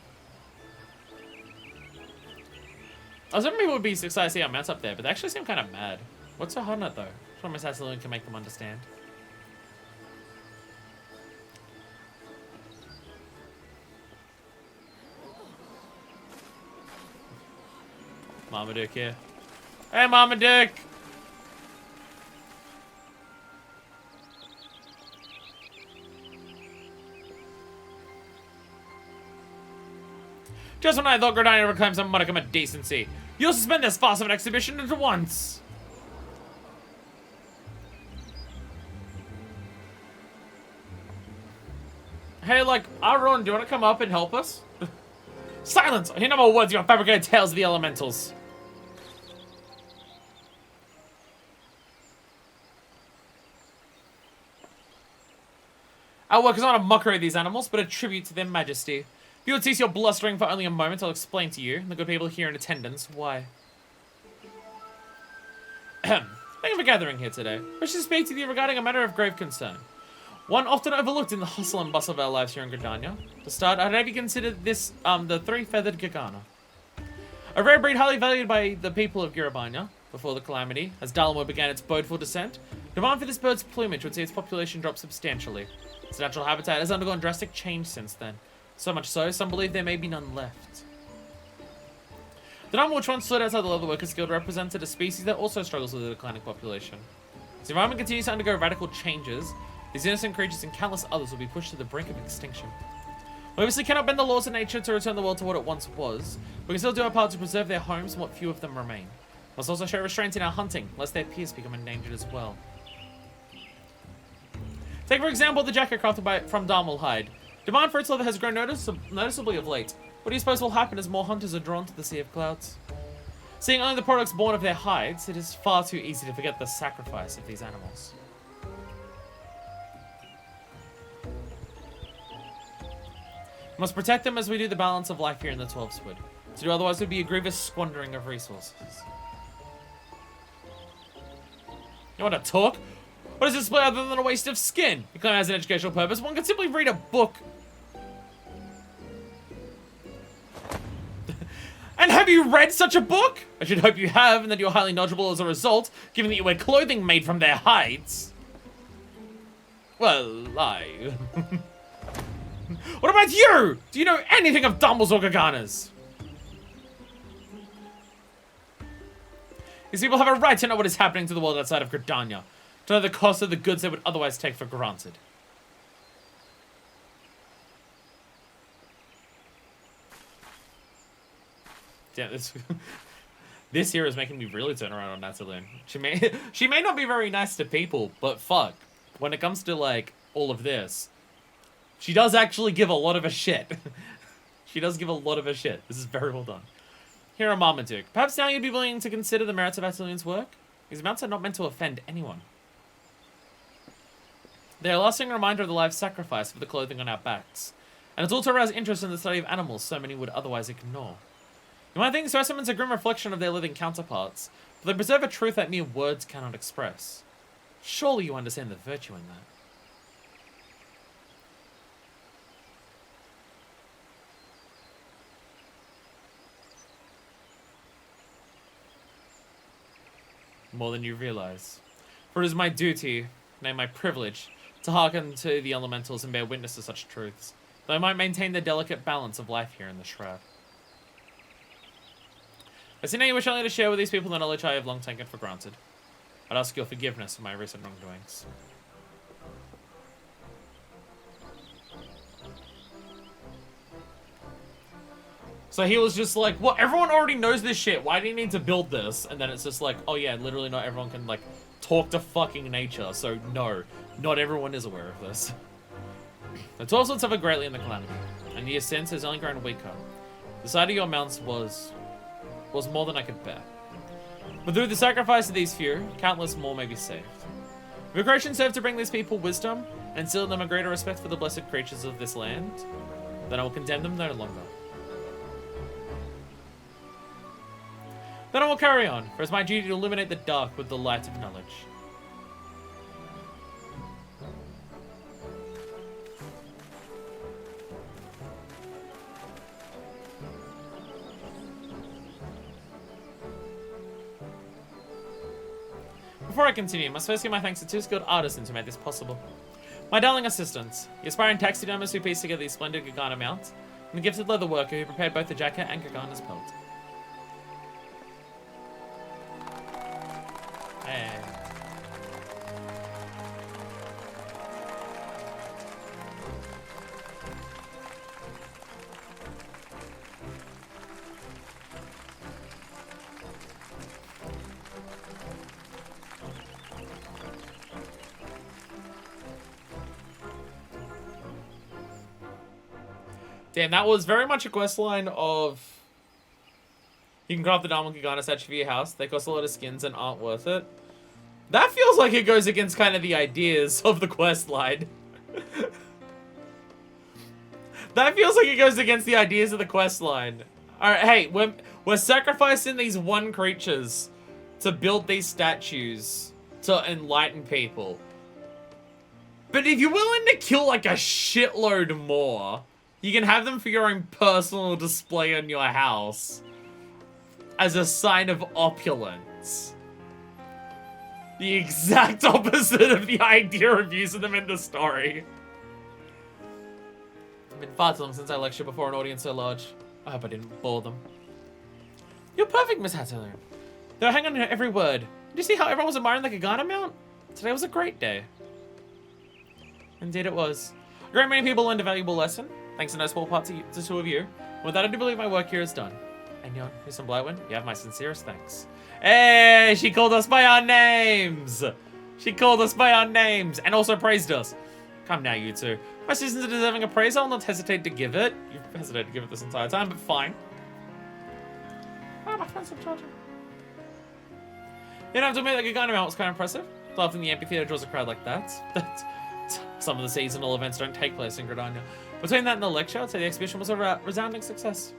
I was hoping people would be excited to see our mounts up there, but they actually seem kind of mad. What's so hard on it, though? Just want Miss Assalune can make them understand. Marmaduke here. Hey, Marmaduke! Just when I thought Grenadier reclaimed some modicum of decency, you'll suspend this farce of an exhibition at once! Hey, like, Aaron, do you want to come up and help us? Silence! I hear no more words of your fabricated tales of the elementals. Our work is not a mockery of these animals, but a tribute to their majesty. If you would cease your blustering for only a moment, I'll explain to you, and the good people here in attendance, why. Thank you for gathering here today. I wish to speak to you regarding a matter of grave concern. One often overlooked in the hustle and bustle of our lives here in Gridania. To start, I'd have you consider this, the three-feathered Gigana. A rare breed highly valued by the people of Girabanya. Before the calamity, as Dalamur began its bodeful descent, demand for this bird's plumage would see its population drop substantially. Its natural habitat has undergone drastic change since then. So much so, some believe there may be none left. The number which once stood outside the Leatherworkers Guild represented a species that also struggles with a declining population. As the environment continues to undergo radical changes, these innocent creatures and countless others will be pushed to the brink of extinction. We obviously cannot bend the laws of nature to return the world to what it once was, but we can still do our part to preserve their homes and what few of them remain. We must also show restraint in our hunting, lest their peers become endangered as well. Take for example the jacket crafted from Darmal hide. Demand for its leather has grown noticeably of late. What do you suppose will happen as more hunters are drawn to the Sea of Clouds? Seeing only the products born of their hides, it is far too easy to forget the sacrifice of these animals. We must protect them as we do the balance of life here in the 12th Wood. To do otherwise would be a grievous squandering of resources. You want to talk? What is this display other than a waste of skin? You claim it has an educational purpose. One could simply read a book. And have you read such a book? I should hope you have, and that you're highly knowledgeable as a result, given that you wear clothing made from their hides. Well, What about you? Do you know anything of Dumbles or Gaganas? These people have a right to know what is happening to the world outside of Gridania, to know the cost of the goods they would otherwise take for granted. Damn, this here is making me really turn around on Nathalie. She may not be very nice to people, but fuck, when it comes to like all of this, she does actually give a lot of a shit. She does give a lot of a shit. This is very well done. Here are Marmaduke. Perhaps now you'd be willing to consider the merits of Atilian's work? These mounts are not meant to offend anyone. They are a lasting reminder of the lives sacrificed for the clothing on our backs, and it's also aroused interest in the study of animals so many would otherwise ignore. You might think specimens are a grim reflection of their living counterparts, but they preserve a truth that mere words cannot express. Surely you understand the virtue in that. More than you realize. For it is my duty, nay my privilege, to hearken to the elementals and bear witness to such truths, that I might maintain the delicate balance of life here in the Shroud. I see now you wish only to share with these people the knowledge I have long taken for granted. I'd ask your forgiveness for my recent wrongdoings. So he was just like, well, everyone already knows this shit. Why do you need to build this? And then it's just like, oh yeah, literally not everyone can, like, talk to fucking nature. So no, not everyone is aware of this. The 12 swords suffered greatly in the calamity, and your sense has only grown weaker. The sight of your mounts was more than I could bear. But through the sacrifice of these few, countless more may be saved. If your creation served to bring these people wisdom, and instill in them a greater respect for the blessed creatures of this land, then I will condemn them no longer. Then I will carry on, for it's my duty to illuminate the dark with the light of knowledge. Before I continue, I must first give my thanks to two skilled artisans who made this possible. My darling assistants, the aspiring taxidermist who pieced together the splendid Gargana mount, and the gifted leather worker who prepared both the jacket and Gargana's belt. Hey. Damn, that was very much a questline of... You can craft the Diamond Gargana statue for your house. They cost a lot of skins and aren't worth it. That feels like it goes against kind of the ideas of the questline. That feels like it goes against the ideas of the questline. Alright, hey, we're sacrificing these one creatures to build these statues to enlighten people. But if you're willing to kill like a shitload more... You can have them for your own personal display in your house as a sign of opulence. The exact opposite of the idea of using them in the story. It's been far too long since I lectured before an audience so large. I hope I didn't bore them. You're perfect, Miss Hatterloo. They were hanging on every word. Did you see how everyone was admiring the Gargana mount? Today was a great day. Indeed it was. A great many people learned a valuable lesson. Thanks in no small part to two of you. With that, I do believe my work here is done. And Yon, Miss Blightwin, you have my sincerest thanks. Hey, she called us by our names! She called us by our names and also praised us. Come now, you two. My citizens are deserving of praise. I'll not hesitate to give it. You've hesitated to give it this entire time, but fine. Oh, my friends are charging. You don't have to admit that Gargana mount was kind of impressive. I love when the amphitheater draws a crowd like that. Some of the seasonal events don't take place in Gridania. Between that and the lecture, I'd say the exhibition was a resounding success.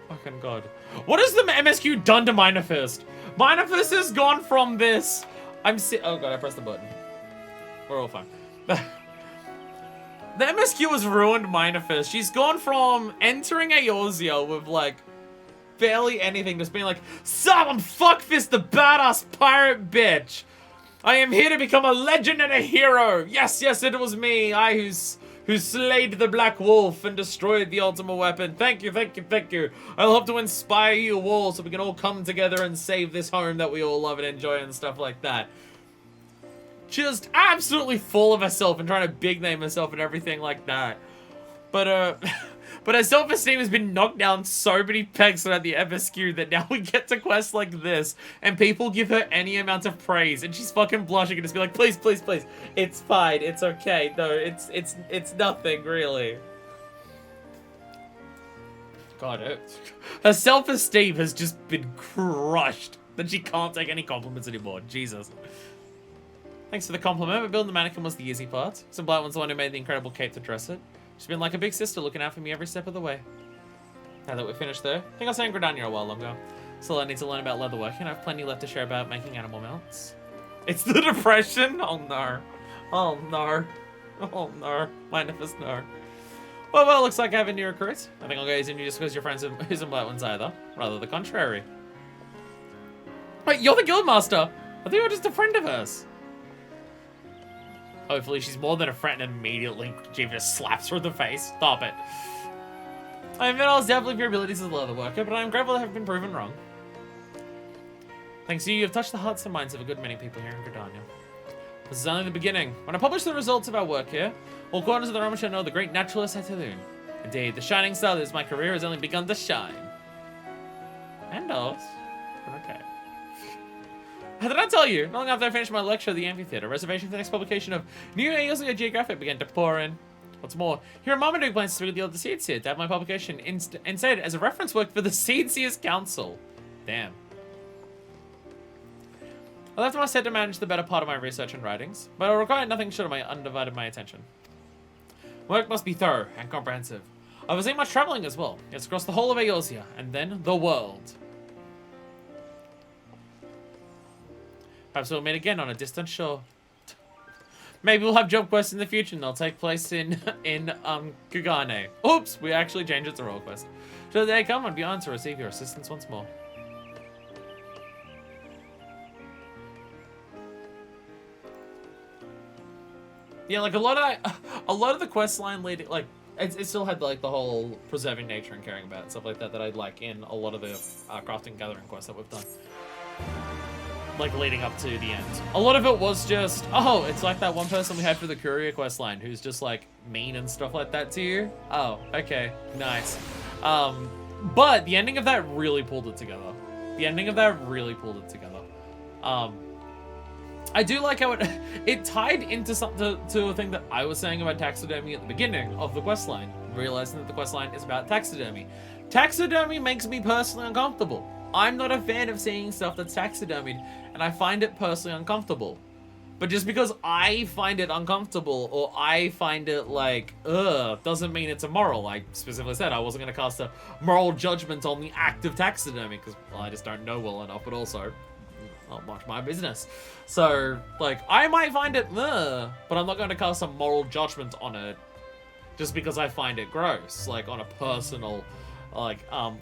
Fucking god. What has the MSQ done to Minefist? Minefist has gone from this... oh god, I pressed the button. We're all fine. The MSQ has ruined Minefist. She's gone from entering Eorzea with, like, barely anything, just being like, "Sup, I'm Fuckfist, the badass pirate bitch. I am here to become a legend and a hero. Yes, yes, it was me. I who slayed the Black Wolf and destroyed the ultimate weapon. Thank you, thank you, thank you. I'll hope to inspire you all so we can all come together and save this home that we all love and enjoy and stuff like that." Just absolutely full of herself and trying to big name herself and everything like that. But but her self-esteem has been knocked down so many pegs throughout the MSQ that now we get to quests like this and people give her any amount of praise and she's fucking blushing and just be like, "Please, please, please. It's fine. It's okay. No, it's nothing really." God, her self-esteem has just been crushed that she can't take any compliments anymore. Jesus. Thanks for the compliment, but building the mannequin was the easy part. Some Blightwin's the one who made the incredible cape to dress it. She's been like a big sister looking out for me every step of the way. Now that we're finished there, I think I'll stay in Gridania a while longer. Still, I need to learn about leatherworking. I have plenty left to share about making animal mounts. It's the depression? Oh no. Oh no. Oh no. Minefist no. Well, looks like I have a new recruit. I think I'll go using you just because your friends isn't Blightwin's either. Rather the contrary. Wait, you're the guildmaster! I thought you were just a friend of hers. Hopefully she's more than a friend and immediately she just slaps her in the face. Stop it. I admit I was doubtful of your abilities as a leather worker, but I am grateful to have been proven wrong. Thanks to you, you have touched the hearts and minds of a good many people here in Gridania. This is only the beginning. When I publish the results of our work here, all corners of the realm shall know the great naturalist Hatterloo. Indeed, the shining star that is my career has only begun to shine. And ours. Okay. Did I tell you? Not long after I finished my lecture at the amphitheater, reservation for the next publication of New Eosia Geographic began to pour in. What's more, here at Marmaduke plans to speak with the other Seed Seer to have my publication instead as a reference work for the Seed Seers Council. Damn. I left my set to manage the better part of my research and writings, but it required nothing short of my undivided attention. Work must be thorough and comprehensive. I was doing much traveling as well. It's across the whole of Eosia, and then the world. Perhaps we'll meet again on a distant shore. Maybe we'll have job quests in the future and they'll take place in Kugane. Oops, we actually changed it to role quest. Should the day come, I'd be honored to receive your assistance once more. Yeah, like a lot of the quest line leading, like it still had like the whole preserving nature and caring about it, stuff like that that I'd like in a lot of the crafting gathering quests that we've done. Like leading up to the end. A lot of it was just, oh, it's like that one person we had for the courier quest line who's just like mean and stuff like that to you. Oh, okay, nice. But the ending of that really pulled it together. I do like how it tied into something to a thing that I was saying about taxidermy at the beginning of the quest line, realizing that the quest line is about taxidermy. Taxidermy makes me personally uncomfortable. I'm not a fan of seeing stuff that's taxidermied, and I find it personally uncomfortable. But just because I find it uncomfortable, or I find it like, ugh, doesn't mean it's immoral. I specifically said I wasn't going to cast a moral judgment on the act of taxidermy, because, well, I just don't know well enough, but also, not much my business. So, like, I might find it, ugh, but I'm not going to cast a moral judgment on it, just because I find it gross, like, on a personal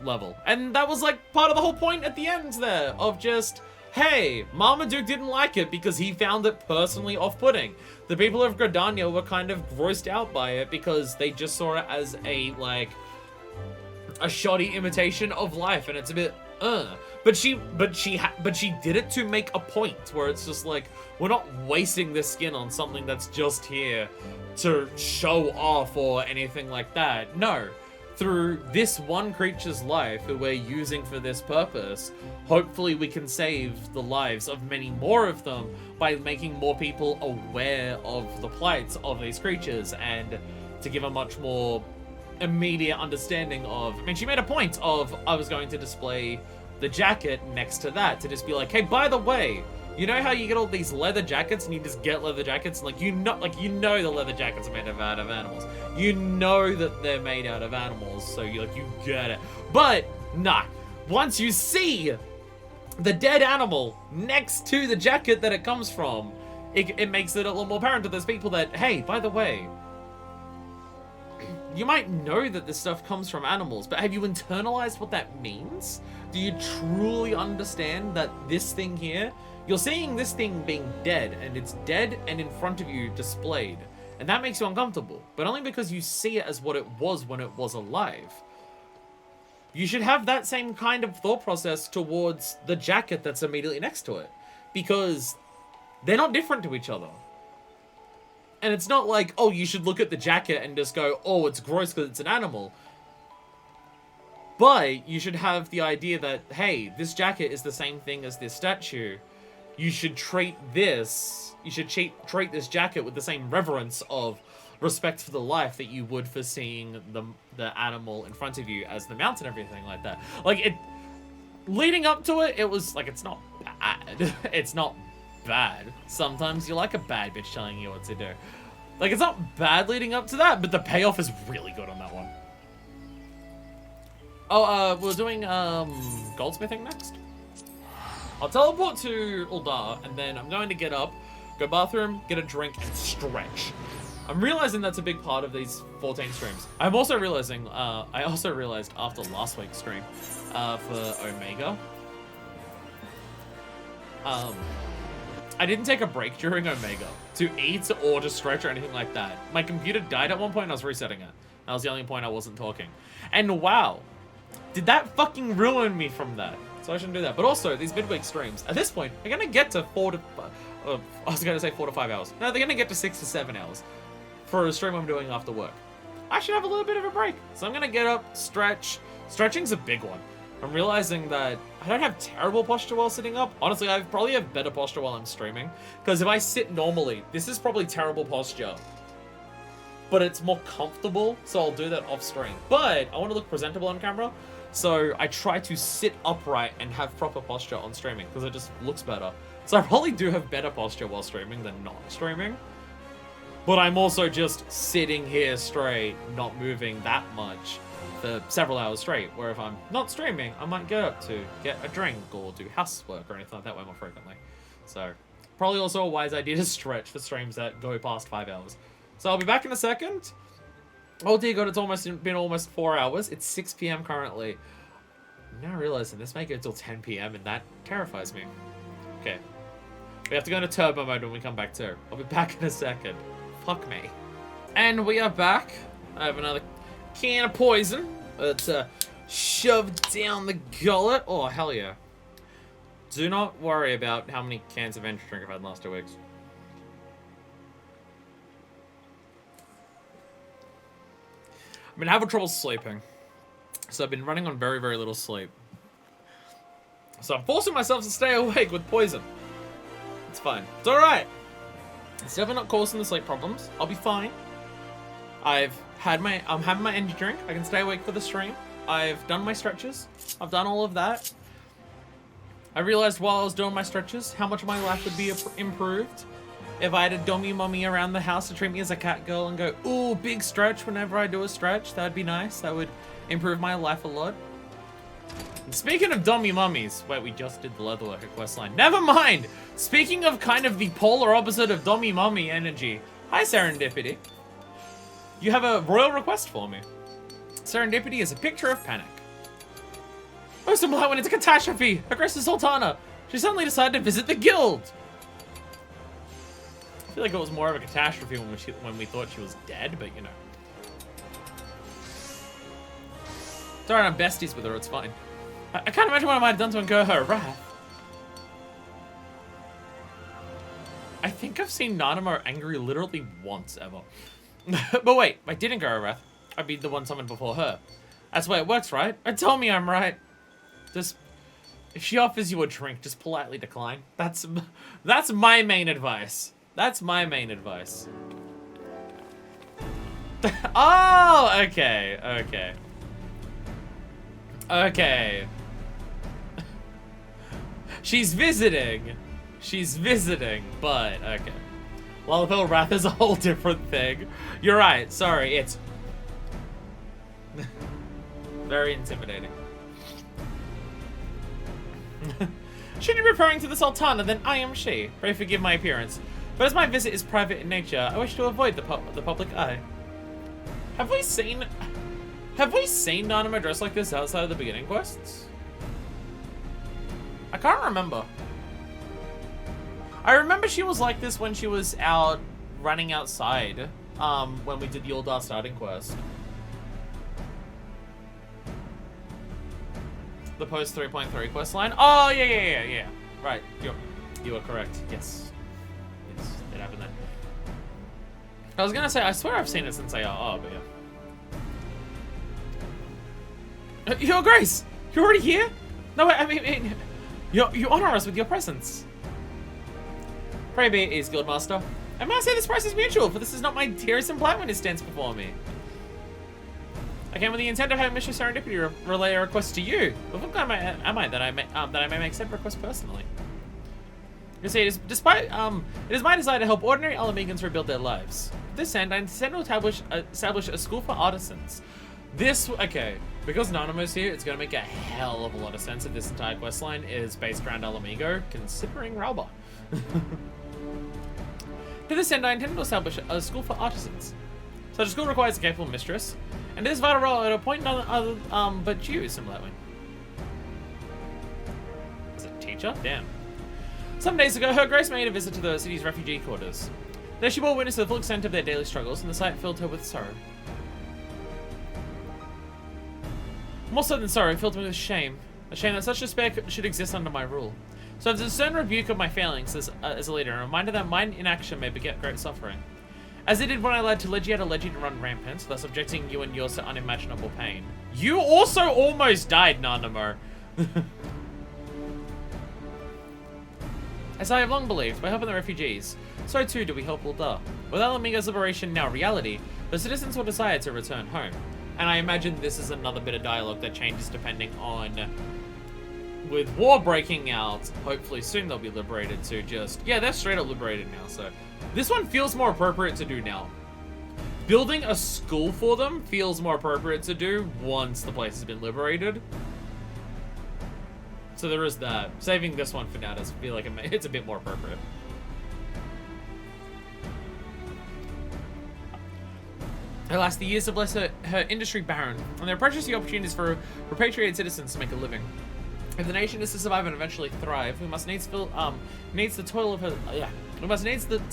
level. And that was like part of the whole point at the end there of just, hey, Marmaduke didn't like it because he found it personally off-putting. The people of Gridania were kind of grossed out by it because they just saw it as a shoddy imitation of life, and it's a bit but she did it to make a point where it's just like, we're not wasting this skin on something that's just here to show off or anything like that. No. Through this one creature's life that we're using for this purpose, hopefully we can save the lives of many more of them by making more people aware of the plights of these creatures and to give a much more immediate understanding of, I mean, she made a point of, I was going to display the jacket next to that to just be like, hey, by the way, you know how you get all these leather jackets and you just get leather jackets and you know the leather jackets are made out of animals. You know that they're made out of animals, so you get it. But nah, once you see the dead animal next to the jacket that it comes from, it makes it a little more apparent to those people that, hey, by the way, you might know that this stuff comes from animals, but have you internalized what that means? Do you truly understand that this thing here, you're seeing this thing being dead, and it's dead and in front of you displayed. And that makes you uncomfortable, but only because you see it as what it was when it was alive. You should have that same kind of thought process towards the jacket that's immediately next to it, because they're not different to each other. And it's not like, oh, you should look at the jacket and just go, oh, it's gross because it's an animal. But you should have the idea that, hey, this jacket is the same thing as this statue. You should treat this jacket with the same reverence of respect for the life that you would for seeing the animal in front of you as the mount and everything like that. Like, it, leading up to it, it was like, it's not bad. It's not bad. Sometimes you like a bad bitch telling you what to do. Like, it's not bad leading up to that, but the payoff is really good on that one. Oh, we're doing goldsmithing next. I'll teleport to Uldar, and then I'm going to get up, go bathroom, get a drink, and stretch. I'm realizing that's a big part of these 14 streams. I'm also realizing, I also realized after last week's stream, for Omega, I didn't take a break during Omega to eat or to stretch or anything like that. My computer died at one point and I was resetting it. That was the only point I wasn't talking. And wow, did that fucking ruin me from that. So I shouldn't do that. But also, these midweek streams, at this point, are going to get to 4 to 5 hours. No, they're going to get to 6 to 7 hours for a stream I'm doing after work. I should have a little bit of a break. So I'm gonna get up, stretch. Stretching's a big one. I'm realizing that I don't have terrible posture while sitting up. Honestly, I probably have better posture while I'm streaming. Because if I sit normally, this is probably terrible posture. But it's more comfortable, so I'll do that off stream. But I want to look presentable on camera, so I try to sit upright and have proper posture on streaming, because it just looks better. So I probably do have better posture while streaming than not streaming. But I'm also just sitting here straight, not moving that much for several hours straight, where if I'm not streaming, I might get up to get a drink or do housework or anything like that way more frequently. So, probably also a wise idea to stretch for streams that go past 5 hours. So I'll be back in a second. Oh dear God, it's been almost 4 hours. It's 6 p.m. currently. I'm now realizing this may go till 10 p.m. and that terrifies me. Okay. We have to go into turbo mode when we come back too. I'll be back in a second. Fuck me. And we are back. I have another can of poison that's shoved down the gullet. Oh, hell yeah. Do not worry about how many cans of energy drink I've had in the last 2 weeks. I've been having trouble sleeping. So I've been running on very, very little sleep. So I'm forcing myself to stay awake with poison. It's fine. It's alright. It's definitely not causing the sleep problems. I'll be fine. I'm having my energy drink. I can stay awake for the stream. I've done my stretches. I've done all of that. I realized while I was doing my stretches how much my life would be improved if I had a dummy mummy around the house to treat me as a cat girl and go, ooh, big stretch whenever I do a stretch. That'd be nice. That would improve my life a lot. And speaking of dummy mummies, wait, we just did the leatherworking questline. Never mind. Speaking of kind of the polar opposite of dummy mummy energy. Hi, Serendipity. You have a royal request for me. Serendipity is a picture of panic. Oh, some light when it's a catastrophe. Aggressive Sultana. She suddenly decided to visit the guild. I feel like it was more of a catastrophe when we thought she was dead, but you know. It's alright, I'm besties with her, it's fine. I can't imagine what I might have done to incur her wrath. I think I've seen Nanamo angry literally once ever. But wait, I did incur her wrath. I'd be the one summoned before her. That's the way it works, right? Tell me I'm right. Just, if she offers you a drink, just politely decline. That's my main advice. That's my main advice. Oh, okay, okay. Okay. She's visiting. She's visiting, but okay. Lalapel Wrath is a whole different thing. You're right, sorry, it's very intimidating. Should you be referring to the Sultana, then I am she. Pray forgive my appearance. But as my visit is private in nature, I wish to avoid the public eye. Have we seen Nanamo dressed like this outside of the beginning quests? I can't remember. I remember she was like this when she was out running outside, when we did the Uldar starting quest. The post 3.3 quest line. Oh yeah. Right, you are correct. Yes, it happened then. I was gonna say I swear I've seen it since ARR, but yeah. Your Grace, you're already here? No, wait, I mean, you honor us with your presence. Pray be at ease, Guildmaster. I must say this price is mutual, for this is not my dearest implied when it stands before me. I came with the intent of having Mistress Serendipity relay a request to you. But what kind am I that I may make said request personally? You see, it is my desire to help ordinary Alamegans rebuild their lives. To this end, I intend to establish a school for artisans. Okay, because Nanamo's here, it's going to make a hell of a lot of sense if this entire questline is based around Alamigo, considering Ralba. To this end, I intend to establish a school for artisans. Such a school requires a capable mistress, and it is vital role at a point none other but you, similarly. Is it teacher? Damn. Some days ago, Her Grace made a visit to the city's refugee quarters. There she bore witness to the full extent of their daily struggles, and the sight filled her with sorrow. More so than sorrow, it filled me with shame. A shame that such despair should exist under my rule. So as a stern rebuke of my failings as a leader, and a reminder that mine inaction may beget great suffering. As it did when I led to Legiata Legi to run rampant, thus subjecting you and yours to unimaginable pain. You also almost died, Nanamo. As I have long believed, by helping the refugees, so too do we help Ul'dah. With Alamigo's liberation now reality, the citizens will desire to return home. And I imagine this is another bit of dialogue that changes depending on... With war breaking out, hopefully soon they'll be liberated to just... Yeah, they're straight up liberated now, so... This one feels more appropriate to do now. Building a school for them feels more appropriate to do once the place has been liberated. So there is that. Saving this one for now does feel like it's a bit more appropriate. Alas, the years have left her industry barren, and there are precious opportunities for repatriated citizens to make a living. If the nation is to survive and eventually thrive, we must needs the toil of her. We must needs fuck!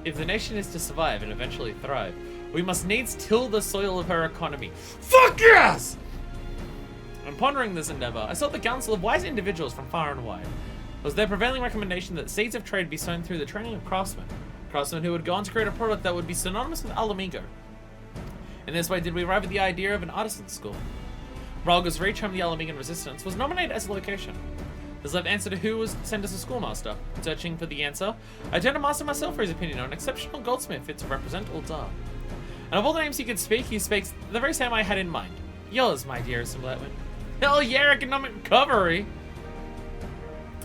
If the nation is to survive and eventually thrive, we must needs till the soil of her economy. Fuck yes! In pondering this endeavor, I sought the counsel of wise individuals from far and wide. It was their prevailing recommendation that seeds of trade be sown through the training of craftsmen who would go on to create a product that would be synonymous with Alamigo. In this way did we arrive at the idea of an artisan school. Bralga's Reach, home of the Alamigan resistance, was nominated as a location. This left answer to who was sent as a schoolmaster. Searching for the answer, I turned to Master myself for his opinion on an exceptional goldsmith fit to represent Ul'dah. And of all the names he could speak, he speaks the very same I had in mind. Yours, my dearest Blackman. Hell yeah, economic recovery!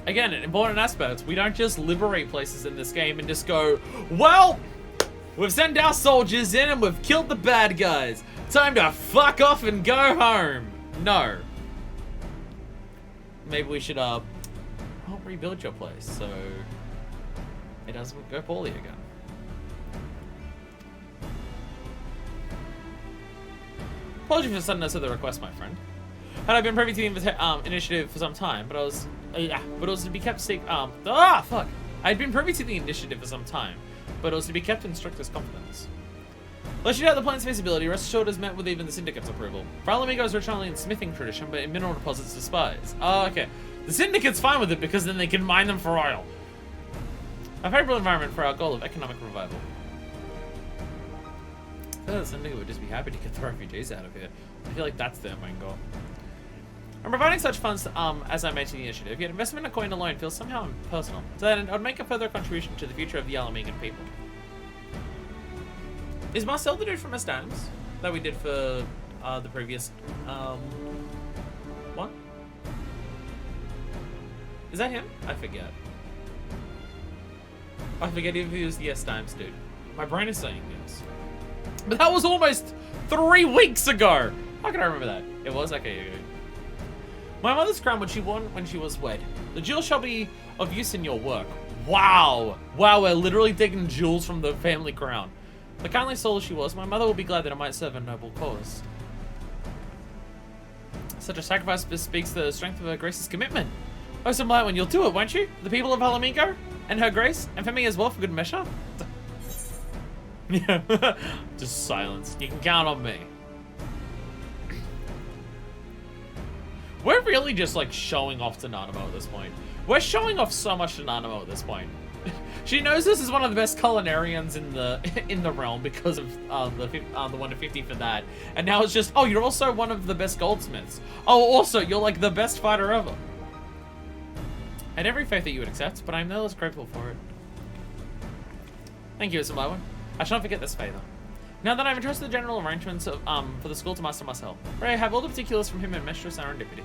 Again, an important aspect, we don't just liberate places in this game and just go, well, we've sent our soldiers in and we've killed the bad guys. Time to fuck off and go home. No. Maybe we should, help rebuild your place so it doesn't go poorly again. Apologies for the suddenness of the request, my friend. Had I been privy to the initiative for some time, but it was to be kept I'd been privy to the initiative for some time, but it was to be kept in strictest confidence. Let's shoot out the plan's feasibility, rest assured is met with even the Syndicate's approval. For Alamigo's rich only in smithing tradition, but in mineral deposits despise. Oh, okay. The Syndicate's fine with it because then they can mine them for oil. A favorable environment for our goal of economic revival. I feel like the Syndicate would just be happy to get the refugees out of here. I feel like that's their main goal. I'm providing such funds as I mentioned in the initiative, yet investment in a coin alone feels somehow impersonal. So that I'd make a further contribution to the future of the Alamigan people. Is Marcel the dude from Estames that we did for the previous one? Is that him? I forget. I forget if he was the Estames dude. My brain is saying yes. But that was almost 3 weeks ago! How can I remember that? It was? Okay. My mother's crown which she won when she was wed. The jewel shall be of use in your work. Wow! Wow, we're literally taking jewels from the family crown. The kindly soul she was, my mother will be glad that I might serve a noble cause. Such a sacrifice bespeaks the strength of her grace's commitment. Oh, some light one, you'll do it, won't you? The people of Alamigo and her grace, and for me as well for good measure. Yeah, just silence. You can count on me. We're really just like showing off to Nanamo at this point. We're showing off so much to Nanamo at this point. She knows this is one of the best culinarians in the realm because of the 1 to 50 for that. And now it's just, oh, you're also one of the best goldsmiths. Oh, also, you're like the best fighter ever. I had every faith that you would accept, but I am no less grateful for it. Thank you, Isamawa. I shall not forget this favor. Now that I've entrusted the general arrangements of, for the school to Master Marcel, pray I have all the particulars from him and Mistress Serendipity.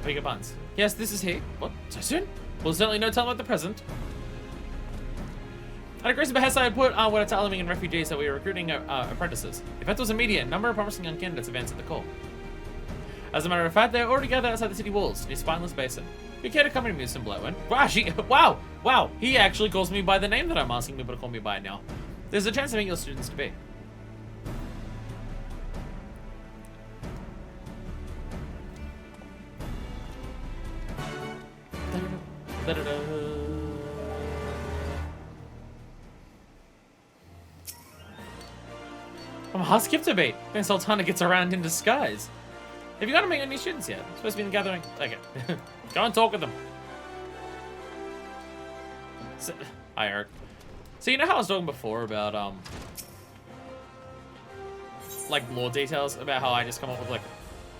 Bigger buns. Yes, this is he. What? So soon? Well, certainly no telling at the present. At a grace of behest, I had put word to Alamigan refugees that we were recruiting apprentices. If that was immediate, a number of promising young candidates have answered the call. As a matter of fact, they are already gathered outside the city walls, near Spineless Basin. You care to accompany me with some Blightwin? Wow, he actually calls me by the name that I'm asking people to call me by now. There's a chance to meet your students to be. I'm I'll skip to beat. Then Sultana gets around in disguise. Have you got to meet any students yet? It's supposed to be in the gathering. Okay. Go and talk with them. So, hi, Eric. So you know how I was talking before about, like, lore details? About how I just come up with, like,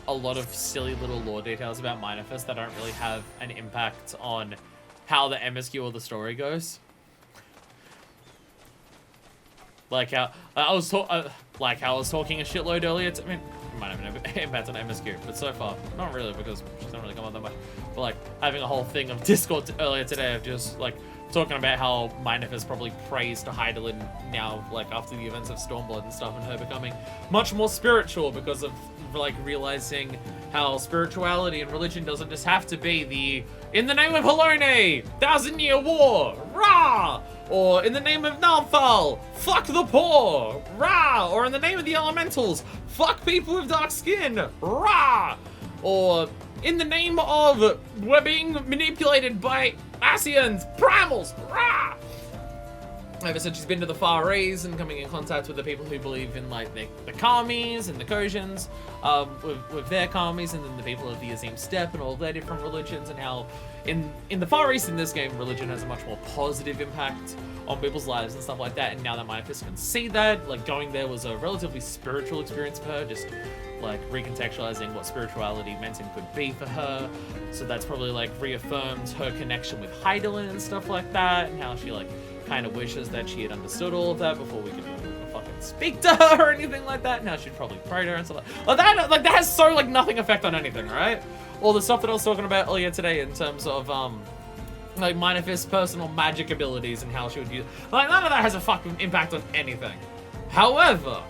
a lot of silly little lore details about Minifest that don't really have an impact on how the MSQ or the story goes? Like how I was talking a shitload earlier. I mean, it might have an impact on MSQ, but so far, not really, because she doesn't really come up that much. But like having a whole thing of Discord earlier today of just like talking about how Minifest probably praised to Heidelin now, like after the events of Stormblood and stuff, and her becoming much more spiritual because of like realizing how spirituality and religion doesn't just have to be the in the name of Halone, 1,000-year war, rah! Or in the name of Nalthal, fuck the poor, rah! Or in the name of the elementals, fuck people with dark skin, rah! Or in the name of we're being manipulated by Asians, primals, rah! Ever since she's been to the Far East and coming in contact with the people who believe in like the Kamis and the Kojans, with their Kamis, and then the people of the Azim Steppe and all their different religions, and how in the Far East in this game, religion has a much more positive impact on people's lives and stuff like that. And now that Minifest can see that, like going there was a relatively spiritual experience for her, just like recontextualizing what spirituality meant and could be for her. So that's probably like reaffirmed her connection with Heidelin and stuff like that, and how she like kind of wishes that she had understood all of that before we could fucking speak to her or anything like that. Now she'd probably pray to her and stuff like that. Like that has so like nothing effect on anything, right? All the stuff that I was talking about earlier today in terms of like Minifest's personal magic abilities and how she would use, like none of that has a fucking impact on anything. However,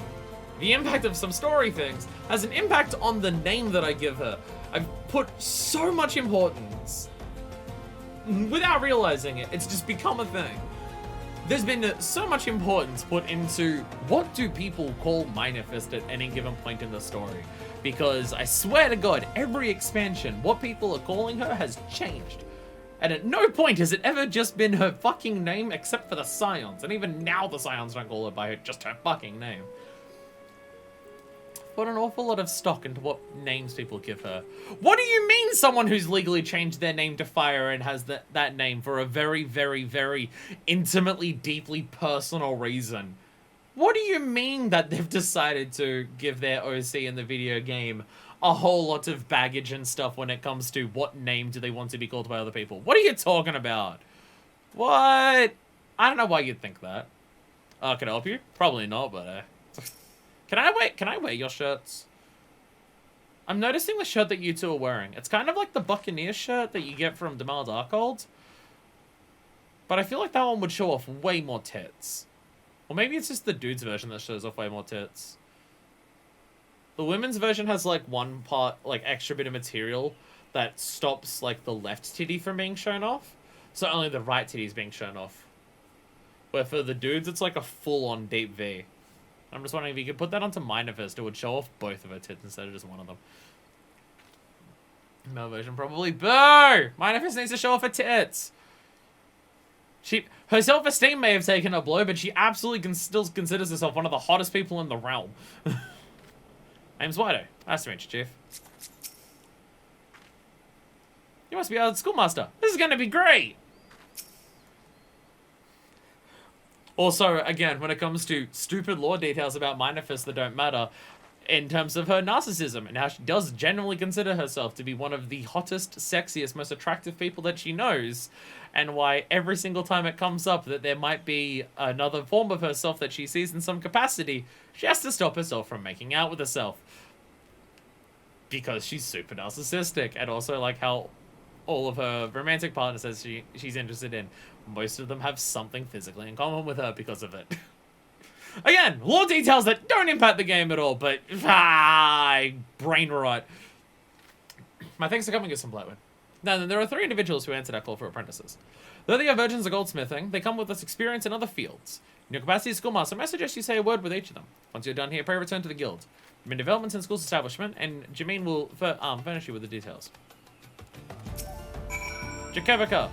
the impact of some story things has an impact on the name that I give her. I've put so much importance without realizing it. It's just become a thing. There's been so much importance put into what do people call Minifest at any given point in the story. Because I swear to God, every expansion, what people are calling her has changed. And at no point has it ever just been her fucking name except for the Scions. And even now the Scions don't call her by just her fucking name. Put an awful lot of stock into what names people give her. What do you mean someone who's legally changed their name to Fire and has that name for a very, very, very intimately, deeply personal reason? What do you mean that they've decided to give their OC in the video game a whole lot of baggage and stuff when it comes to what name do they want to be called by other people? What are you talking about? What? I don't know why you'd think that. Can I help you? Probably not, but Can I wear your shirts? I'm noticing the shirt that you two are wearing. It's kind of like the Buccaneer shirt that you get from Demal Darkhold. But I feel like that one would show off way more tits. Or maybe it's just the dude's version that shows off way more tits. The women's version has like one part, like extra bit of material that stops like the left titty from being shown off. So only the right titty is being shown off. Where for the dudes, it's like a full-on deep V. I'm just wondering if you could put that onto Minifest, it would show off both of her tits instead of just one of them. Male version probably. Boo! Minifest needs to show off her tits. Her self-esteem may have taken a blow, but she absolutely still considers herself one of the hottest people in the realm. Name's Wido. Nice to meet you, Chief. You must be our schoolmaster. This is going to be great! Also, again, when it comes to stupid lore details about Minifest that don't matter, in terms of her narcissism and how she does generally consider herself to be one of the hottest, sexiest, most attractive people that she knows, and why every single time it comes up that there might be another form of herself that she sees in some capacity, she has to stop herself from making out with herself. Because she's super narcissistic, and also like how all of her romantic partners says she's interested in, most of them have something physically in common with her because of it. Again, lore details that don't impact the game at all, but brain rot. My thanks for coming with some Blightwind. Now, there are 3 individuals who answered our call for apprentices. Though they are virgins of goldsmithing, they come with us experience in other fields. In your capacity as schoolmaster, I suggest you say a word with each of them. Once you're done here, pray return to the guild. You've been developments in school's establishment, and Jameen will furnish you with the details. Jakevika.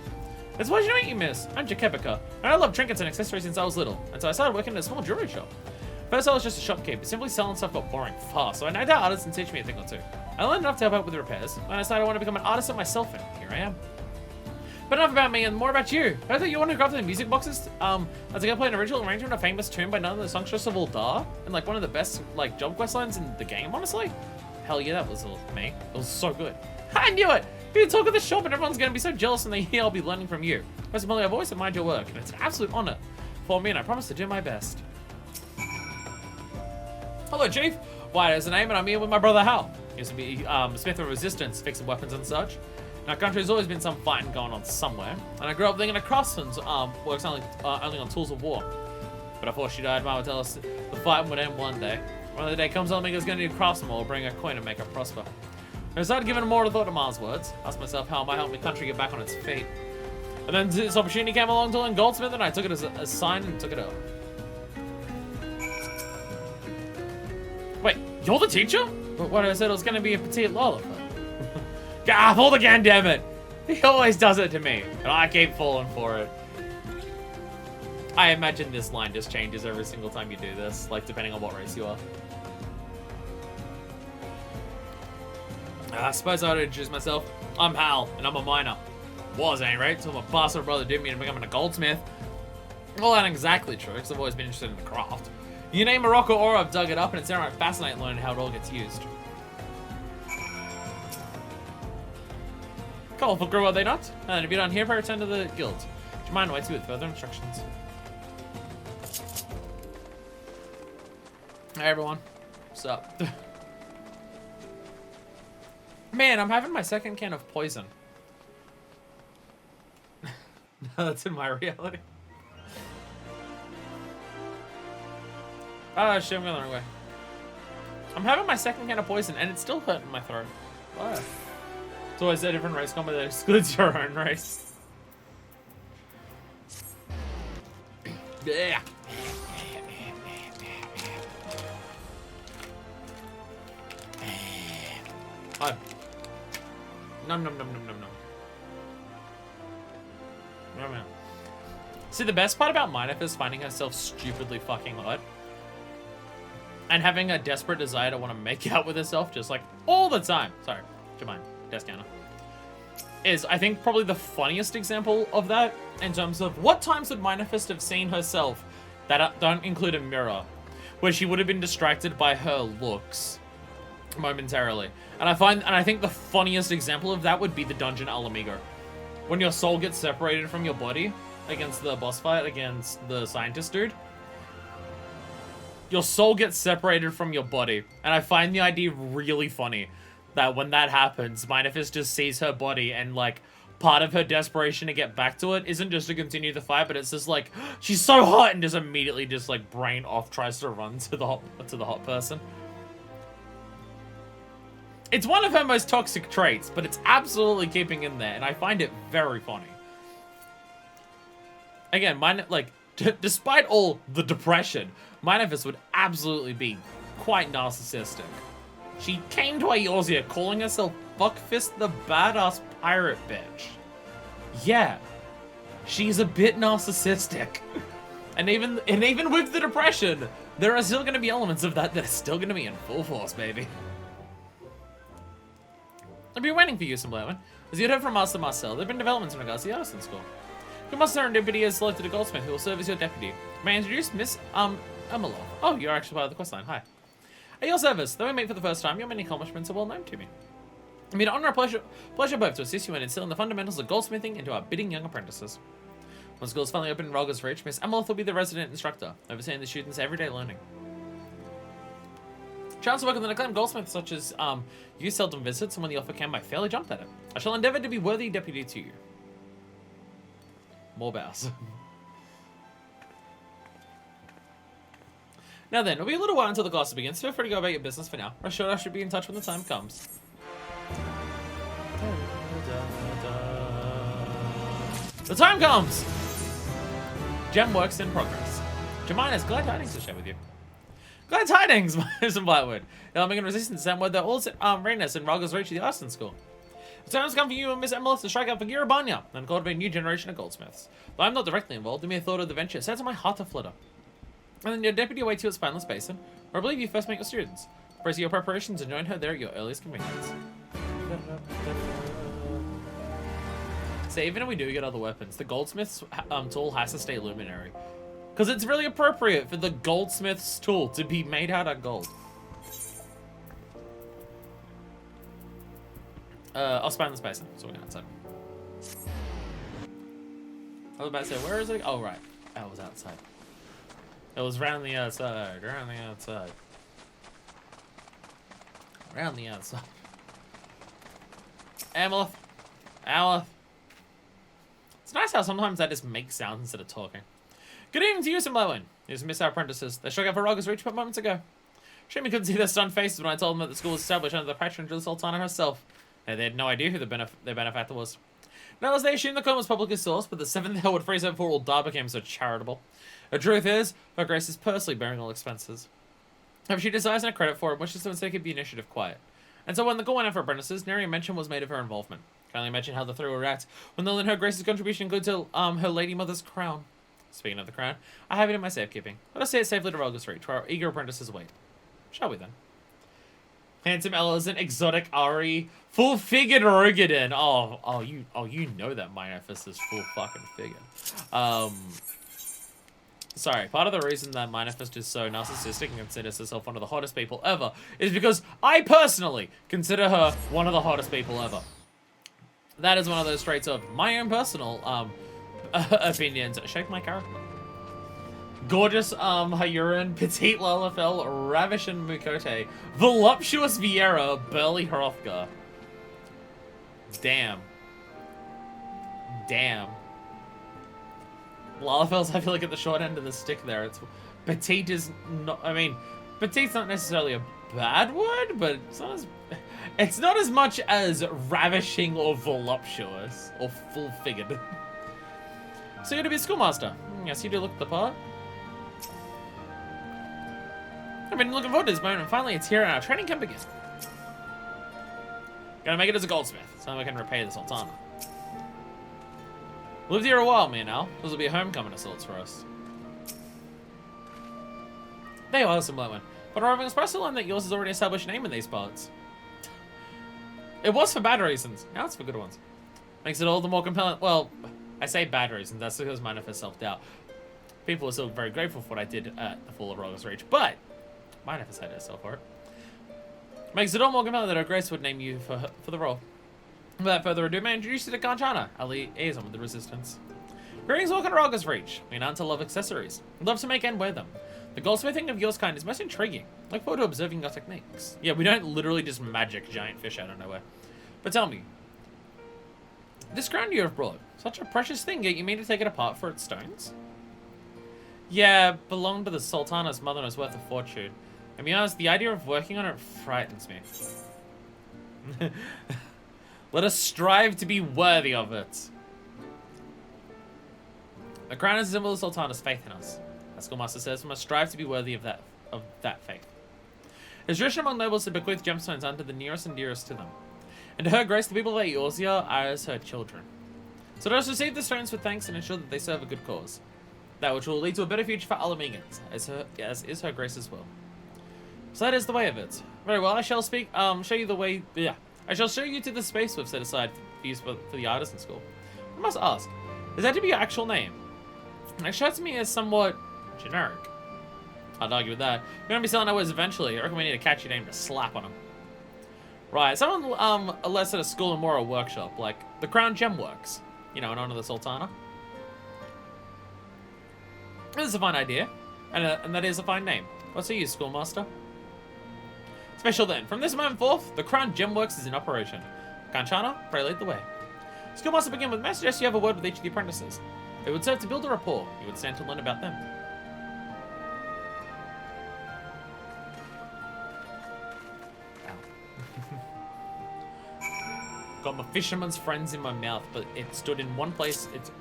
It's a pleasure to meet you, miss. I'm Jakevika, and I love trinkets and accessories since I was little, and so I started working at a small jewelry shop. First I was just a shopkeeper, simply selling stuff got boring fast, so I named out artists and teach me a thing or two. I learned enough to help out with the repairs, and I decided I want to become an artisan myself, and here I am. But enough about me and more about you. I thought you wanted to grab the music boxes. As I go play an original arrangement of a famous tune by none of the songstress of Uldar, and like one of the best like job quest lines in the game, honestly. Hell yeah, that was me. It was so good. I knew it! You talk at the shop and everyone's gonna be so jealous when they hear I'll be learning from you. Most importantly, I've always admired your work, and it's an absolute honor for me, and I promise to do my best. Hello, Chief. White is the name, and I'm here with my brother Hal. He used to be Smith of Resistance, fixing weapons and such. In our country, there's always been some fighting going on somewhere, and I grew up thinking a craftsman works only on tools of war. But before she died, Mama would tell us the fighting would end one day. When the day comes, I'll make us going to need a craftsman or bring a coin and make her prosper. I started giving more thought to Ma's words. Asked myself how it might help my country get back on its feet. And then this opportunity came along to learn goldsmith, and I took it as a sign and took it up. Wait, you're the teacher? But what I said it was going to be a petite lollipop. God, hold again, damn it! He always does it to me, and I keep falling for it. I imagine this line just changes every single time you do this, like depending on what race you are. I suppose I ought to introduce myself. I'm Hal, and I'm a miner. Was, ain't right? So my bastard brother did me into becoming a goldsmith. Well, that ain't exactly true, because I've always been interested in the craft. You name a rock or ore, I've dug it up, and it's downright fascinating learning how it all gets used. Colorful crew, are they not? And if you're done here, return to the guild. Do you mind waiting with further instructions? Hey everyone, what's up? Man, I'm having my second can of poison. No, that's in my reality. Oh shit, I'm going the wrong way. I'm having my second can of poison and it's still hurting my throat. Why? It's always a different race combo that excludes your own race. Yeah. Hi. Nom nom nom nom nom nom. Nom nom. See, the best part about Minef is finding herself stupidly fucking hot. And having a desperate desire to want to make out with herself just like all the time. Sorry, Jemine, desk counter. Is, I think, probably the funniest example of that in terms of what times would Minefist have seen herself that don't include a mirror, where she would have been distracted by her looks momentarily. And I think the funniest example of that would be the dungeon Alamigo. When your soul gets separated from your body against the boss fight against the scientist dude. Your soul gets separated from your body. And I find the idea really funny that when that happens, Minefist just sees her body and like part of her desperation to get back to it isn't just to continue the fight, but it's just like she's so hot and just immediately just like brain off tries to run to the hot person. It's one of her most toxic traits, but it's absolutely keeping in there, and I find it very funny. Again, despite all the depression, Minefist would absolutely be quite narcissistic. She came to Eorzea calling herself Fuckfist the Badass Pirate Bitch. Yeah, she's a bit narcissistic. And even with the depression, there are still going to be elements of that are still going to be in full force, baby. I've been waiting for you, Stormblood. As you'd heard from Master Marcel, there have been developments in regards to the artisan school. Your Master Serendipity has selected a goldsmith who will serve as your deputy. May I introduce Miss, Emilov. Oh, you're actually part of the questline. Hi. At your service, though we meet for the first time, your many accomplishments are well known to me. It'd be an honor and pleasure both to assist you in instilling the fundamentals of goldsmithing into our bidding young apprentices. When school is finally open in Rogger's Reach, Miss Emilov will be the resident instructor, overseeing the students' everyday learning. Chance to work with an acclaimed goldsmith such as you seldom visit, so when the offer came, I fairly jumped at it. I shall endeavor to be worthy deputy to you. More bows. Now then, it'll be a little while until the class begins. Feel free to go about your business for now. Rest assured I should be in touch when the time comes. The time comes! Gem works in progress. Jemine has glad tidings to share with you. Glad tidings, Mr. Blackwood. Now, making resistance to where they're all readiness in Rogger's Reach of the Artisan School. The time has come for you and Miss Emilov to strike out for Girabanya and cultivate a new generation of goldsmiths. Though I'm not directly involved, the mere thought of the venture sets my heart to flutter. And then your deputy awaits you at Spineless Basin, where I believe you first meet your students. Brace your preparations and join her there at your earliest convenience. So even if we do get other weapons, the goldsmith's tool has to stay luminary. Because it's really appropriate for the goldsmith's tool to be made out of gold. I'll Spineless Basin, so we're going outside. I was about to say, where is it? Oh, right. That was outside. It was round the outside, round the outside. Round the outside. Amalith. Amalith. It's nice how sometimes I just make sounds instead of talking. Good evening to you, some Blowin. Here's Miss our apprentices. They struck out for Roger's Reach but moments ago. Shame we couldn't see their stunned faces when I told them that the school was established under the patronage of the Sultana herself. They had no idea who their benefactor was. Now, as they assumed the coin was publicly sourced, but the seventh hell would freeze over before all Dar became so charitable. The truth is, Her Grace is personally bearing all expenses. However, she desires no credit for it, wishes to instead keep the initiative quiet. And so when the goal went out for apprentices, nary a mention was made of her involvement. Can only imagine how the three will react when they learn Her Grace's contribution includes her Lady Mother's crown. Speaking of the crown, I have it in my safekeeping. Let us say it safely to Roger's Reach, where our eager apprentices wait. Shall we then? Handsome Elizant, exotic Ari, full-figured Rogadin. You know that Minefist is full fucking figured. Sorry, part of the reason that Minefist is so narcissistic and considers herself one of the hottest people ever is because I personally consider her one of the hottest people ever. That is one of those traits of my own personal opinions. Shape my character. Gorgeous Hayurin, Petite Lalafel, Ravishing Mukote, Voluptuous Vieira, Burly Hrothgar. Damn. Damn. Lalafel's, I feel like, at the short end of the stick there. It's petite is not, I mean, petite's not necessarily a bad word, but it's not as much as ravishing or voluptuous or full-figured. So you're to be a schoolmaster. Yes, you do look the part. I've been looking forward to this moment, and finally it's here and our training can begin. Gotta make it as a goldsmith, so I can repay the Sultana. Lived here a while, me and Al. This will be a homecoming of sorts for us. There you are, some one. But arriving surprised to learn that yours has already established a name in these parts. It was for bad reasons. Now it's for good ones. Makes it all the more compelling. Well, I say bad reasons. That's because manifest self-doubt. People are still very grateful for what I did at the Fall of Roger's Reach, but manifest had herself for it. Makes it all more compelling that Her Grace would name you for the role. Without further ado, may I introduce you to Kanchana, our liaison with the Resistance. Greetings, welcome to Roger's Reach. We know to love accessories. Love to make and wear them. The goldsmithing of yours kind is most intriguing. Look forward to observing your techniques. Yeah, we don't literally just magic giant fish out of nowhere. But tell me, this crown you have brought, such a precious thing, yet you mean to take it apart for its stones? Yeah, belonged to the Sultana's mother and is worth a fortune. I mean, honest, the idea of working on it frightens me. Let us strive to be worthy of it. The crown is a symbol of the Sultana's faith in us. As Schoolmaster says, we must strive to be worthy of that faith. It is tradition among nobles to bequeath gemstones unto the nearest and dearest to them. And to Her Grace, the people of Eorzea are as her children. So let us receive the stones with thanks and ensure that they serve a good cause. That which will lead to a better future for Alamegans, as is Her Grace's will. So that is the way of it. Very well, I shall show you the way. Yeah, I shall show you to the space we've set aside for use for the artisan school. I must ask, is that to be your actual name? It strikes me as somewhat generic. I'd argue with that. We're gonna be selling our words eventually. I reckon we need a catchy name to slap on them. Right, someone less at a school and more a workshop, like the Crown Gem Works. You know, in honor of the Sultana. This is a fine idea, and that is a fine name. What's your use, Schoolmaster? Special then. From this moment forth, the Crown Gem Works is in operation. Kanchana, pray lead the way. Schoolmaster, begin with. May I suggest you have a word with each of the apprentices? It would serve to build a rapport. You would stand to learn about them. Got my fisherman's friends in my mouth, but it stood in one place. It's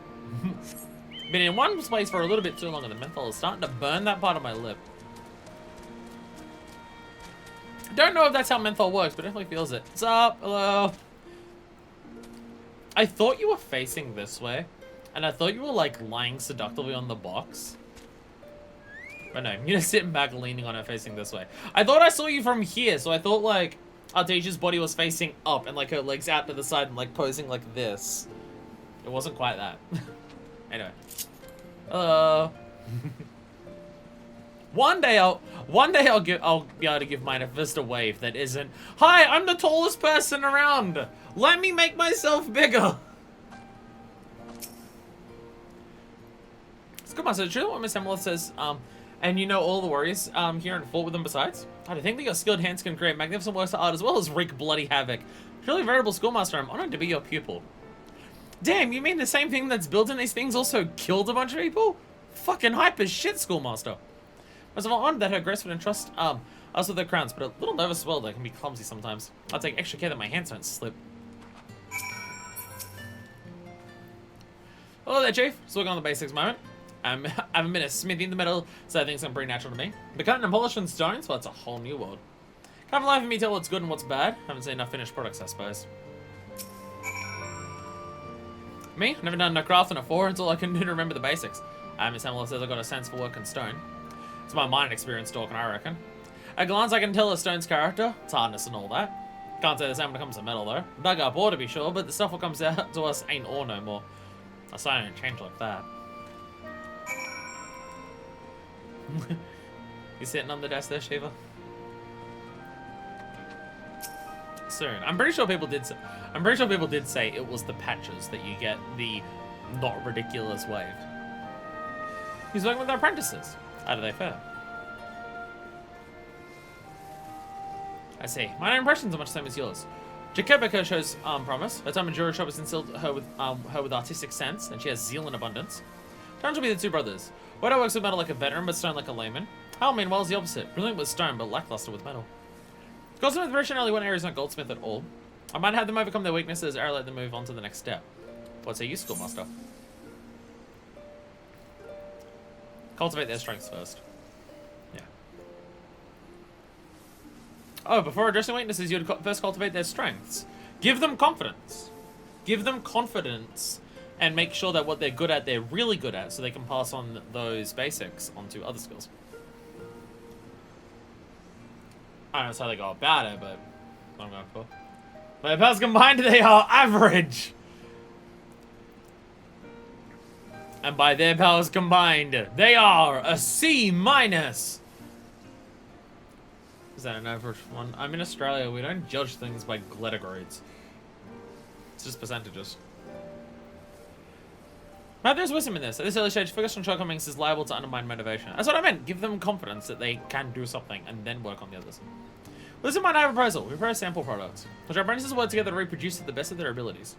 been in one place for a little bit too long, and the menthol is starting to burn that part of my lip. Don't know if that's how menthol works, but definitely feels it. What's up? Hello. I thought you were facing this way, and I thought you were like lying seductively on the box. But no, you're just sitting back leaning on it facing this way. I thought I saw you from here, so I thought like our teacher's body was facing up and like her legs out to the side and like posing like this. It wasn't quite that. Anyway. One day I'll be able to give mine a fist a wave that isn't, "Hi, I'm the tallest person around. Let me make myself bigger." It's good, Master. True what Miss Emily says, and you know all the warriors here and fought with them besides? I think that your skilled hands can create magnificent works of art as well as wreak bloody havoc. Truly veritable schoolmaster, I'm honored to be your pupil. Damn, you mean the same thing that's built in these things also killed a bunch of people? Fucking hype as shit, schoolmaster. Most of all, honored that her grace would entrust us with their crowns, but a little nervous as well. They can be clumsy sometimes. I'll take extra care that my hands don't slip. Hello there, Chief. Just working on the basics moment. I haven't been a smithy in the metal, so things come pretty natural to me. But cutting and polishing stones, well, it's a whole new world. Can't for life of me tell what's good and what's bad. Haven't seen enough finished products, I suppose. Me? Never done no crafting before. It's all I can do to remember the basics. Miss Hamlet says I got a sense for work in stone. It's my mind experience talking, I reckon. At a glance, I can tell a stone's character, its hardness and all that. Can't say the same when it comes to metal, though. Dug up ore to be sure, but the stuff that comes out to us ain't ore no more. I say I don't change like that. You sitting on the desk there, Shiva? Soon. I'm pretty sure people did say it was the patches that you get the not ridiculous wave. He's working with our apprentices. How do they fare? I see. My impressions are much the same as yours. Jacobika shows promise. Her time in Jura shop has instilled her with artistic sense, and she has zeal and abundance. Turns will be the two brothers. Wedo works with metal like a veteran, but stone like a layman. Hal, meanwhile, is the opposite. Brilliant with stone, but lackluster with metal. Goldsmith version only one area is not goldsmith at all. I might have them overcome their weaknesses or let them move on to the next step. What's a useful master? Cultivate their strengths first. Yeah. Oh, before addressing weaknesses, you would first cultivate their strengths. Give them confidence. Give them confidence and make sure that what they're good at, they're really good at, so they can pass on those basics onto other skills. I don't know how they go about it, but I'm going for. But their powers combined, they are average. And by their powers combined, they are a C-. Is that an average one? I'm in Australia. We don't judge things by glitter grades. It's just percentages. But there's wisdom in this. At this early stage, focus on shortcomings is liable to undermine motivation. That's what I meant. Give them confidence that they can do something and then work on the others. Listen, I have a proposal. We prepare sample products, which our apprentices work together to reproduce to the best of their abilities.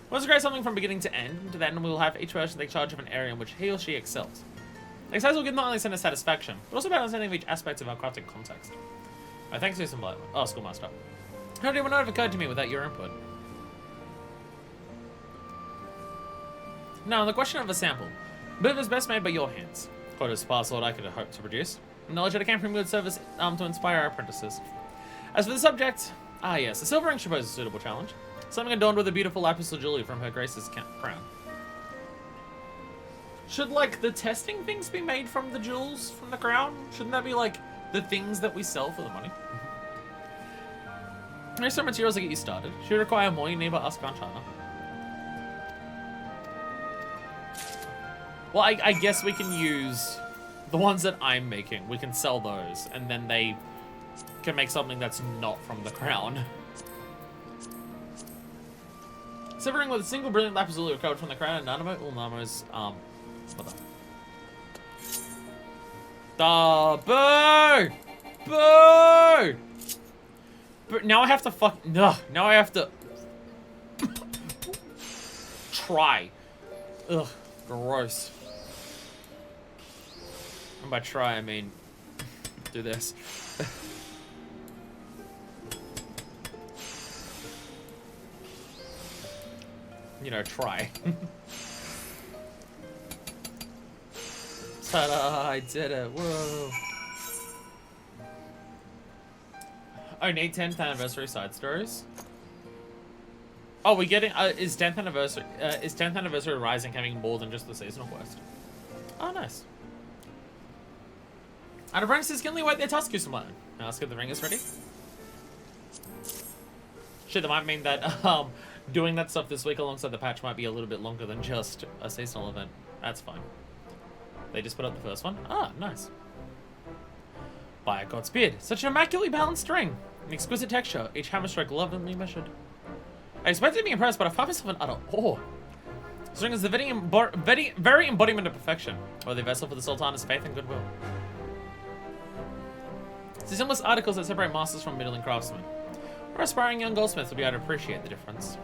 Once we create something from beginning to end, to then we will have each person take charge of an area in which he or she excels. The exercise will give not only sense of satisfaction, but also about understanding of each aspect of our crafting context. Alright, thanks to some light. Oh, schoolmaster. How did it not have occurred to me without your input? Now, on the question of a sample, a bit is best made by your hands. Quite as fast as what I could hope to produce. Knowledge that it came from good service to inspire our apprentices. As for the subject, yes, a silver ring should pose a suitable challenge. Something adorned with a beautiful lapis lazuli from her grace's crown. Should, like, the testing things be made from the jewels from the crown? Shouldn't that be, like, the things that we sell for the money? There's some materials that get you started. Should you require more, you need to ask on China. Well, I guess we can use the ones that I'm making. We can sell those, and then they can make something that's not from the crown. Severing with a single brilliant lapis lazuli recovered from the crown and Nanamo Ulnamo's, what the? Boo! Boo! But now I have to now I have to try. Ugh, gross. And by try, I mean do this. You know, try. Ta-da, I did it, whoa. Oh, need 10th anniversary side stories? Oh, we getting, is 10th anniversary Rising having more than just the seasonal quest? Oh, nice. And apprentices can only wait their task use learn. Now let's get the ringers ready. Shit, that might mean that doing that stuff this week alongside the patch might be a little bit longer than just a seasonal event. That's fine. They just put up the first one. Ah, nice. By a god's beard. Such an immaculately balanced ring. An exquisite texture. Each hammer stroke lovingly measured. I expected to be impressed, but I found myself in utter awe. This ring is the very embodiment of perfection. Or the vessel for the Sultana's faith and goodwill. It's the simplest articles that separate masters from middling craftsmen. Our aspiring young goldsmiths will be able to appreciate the difference.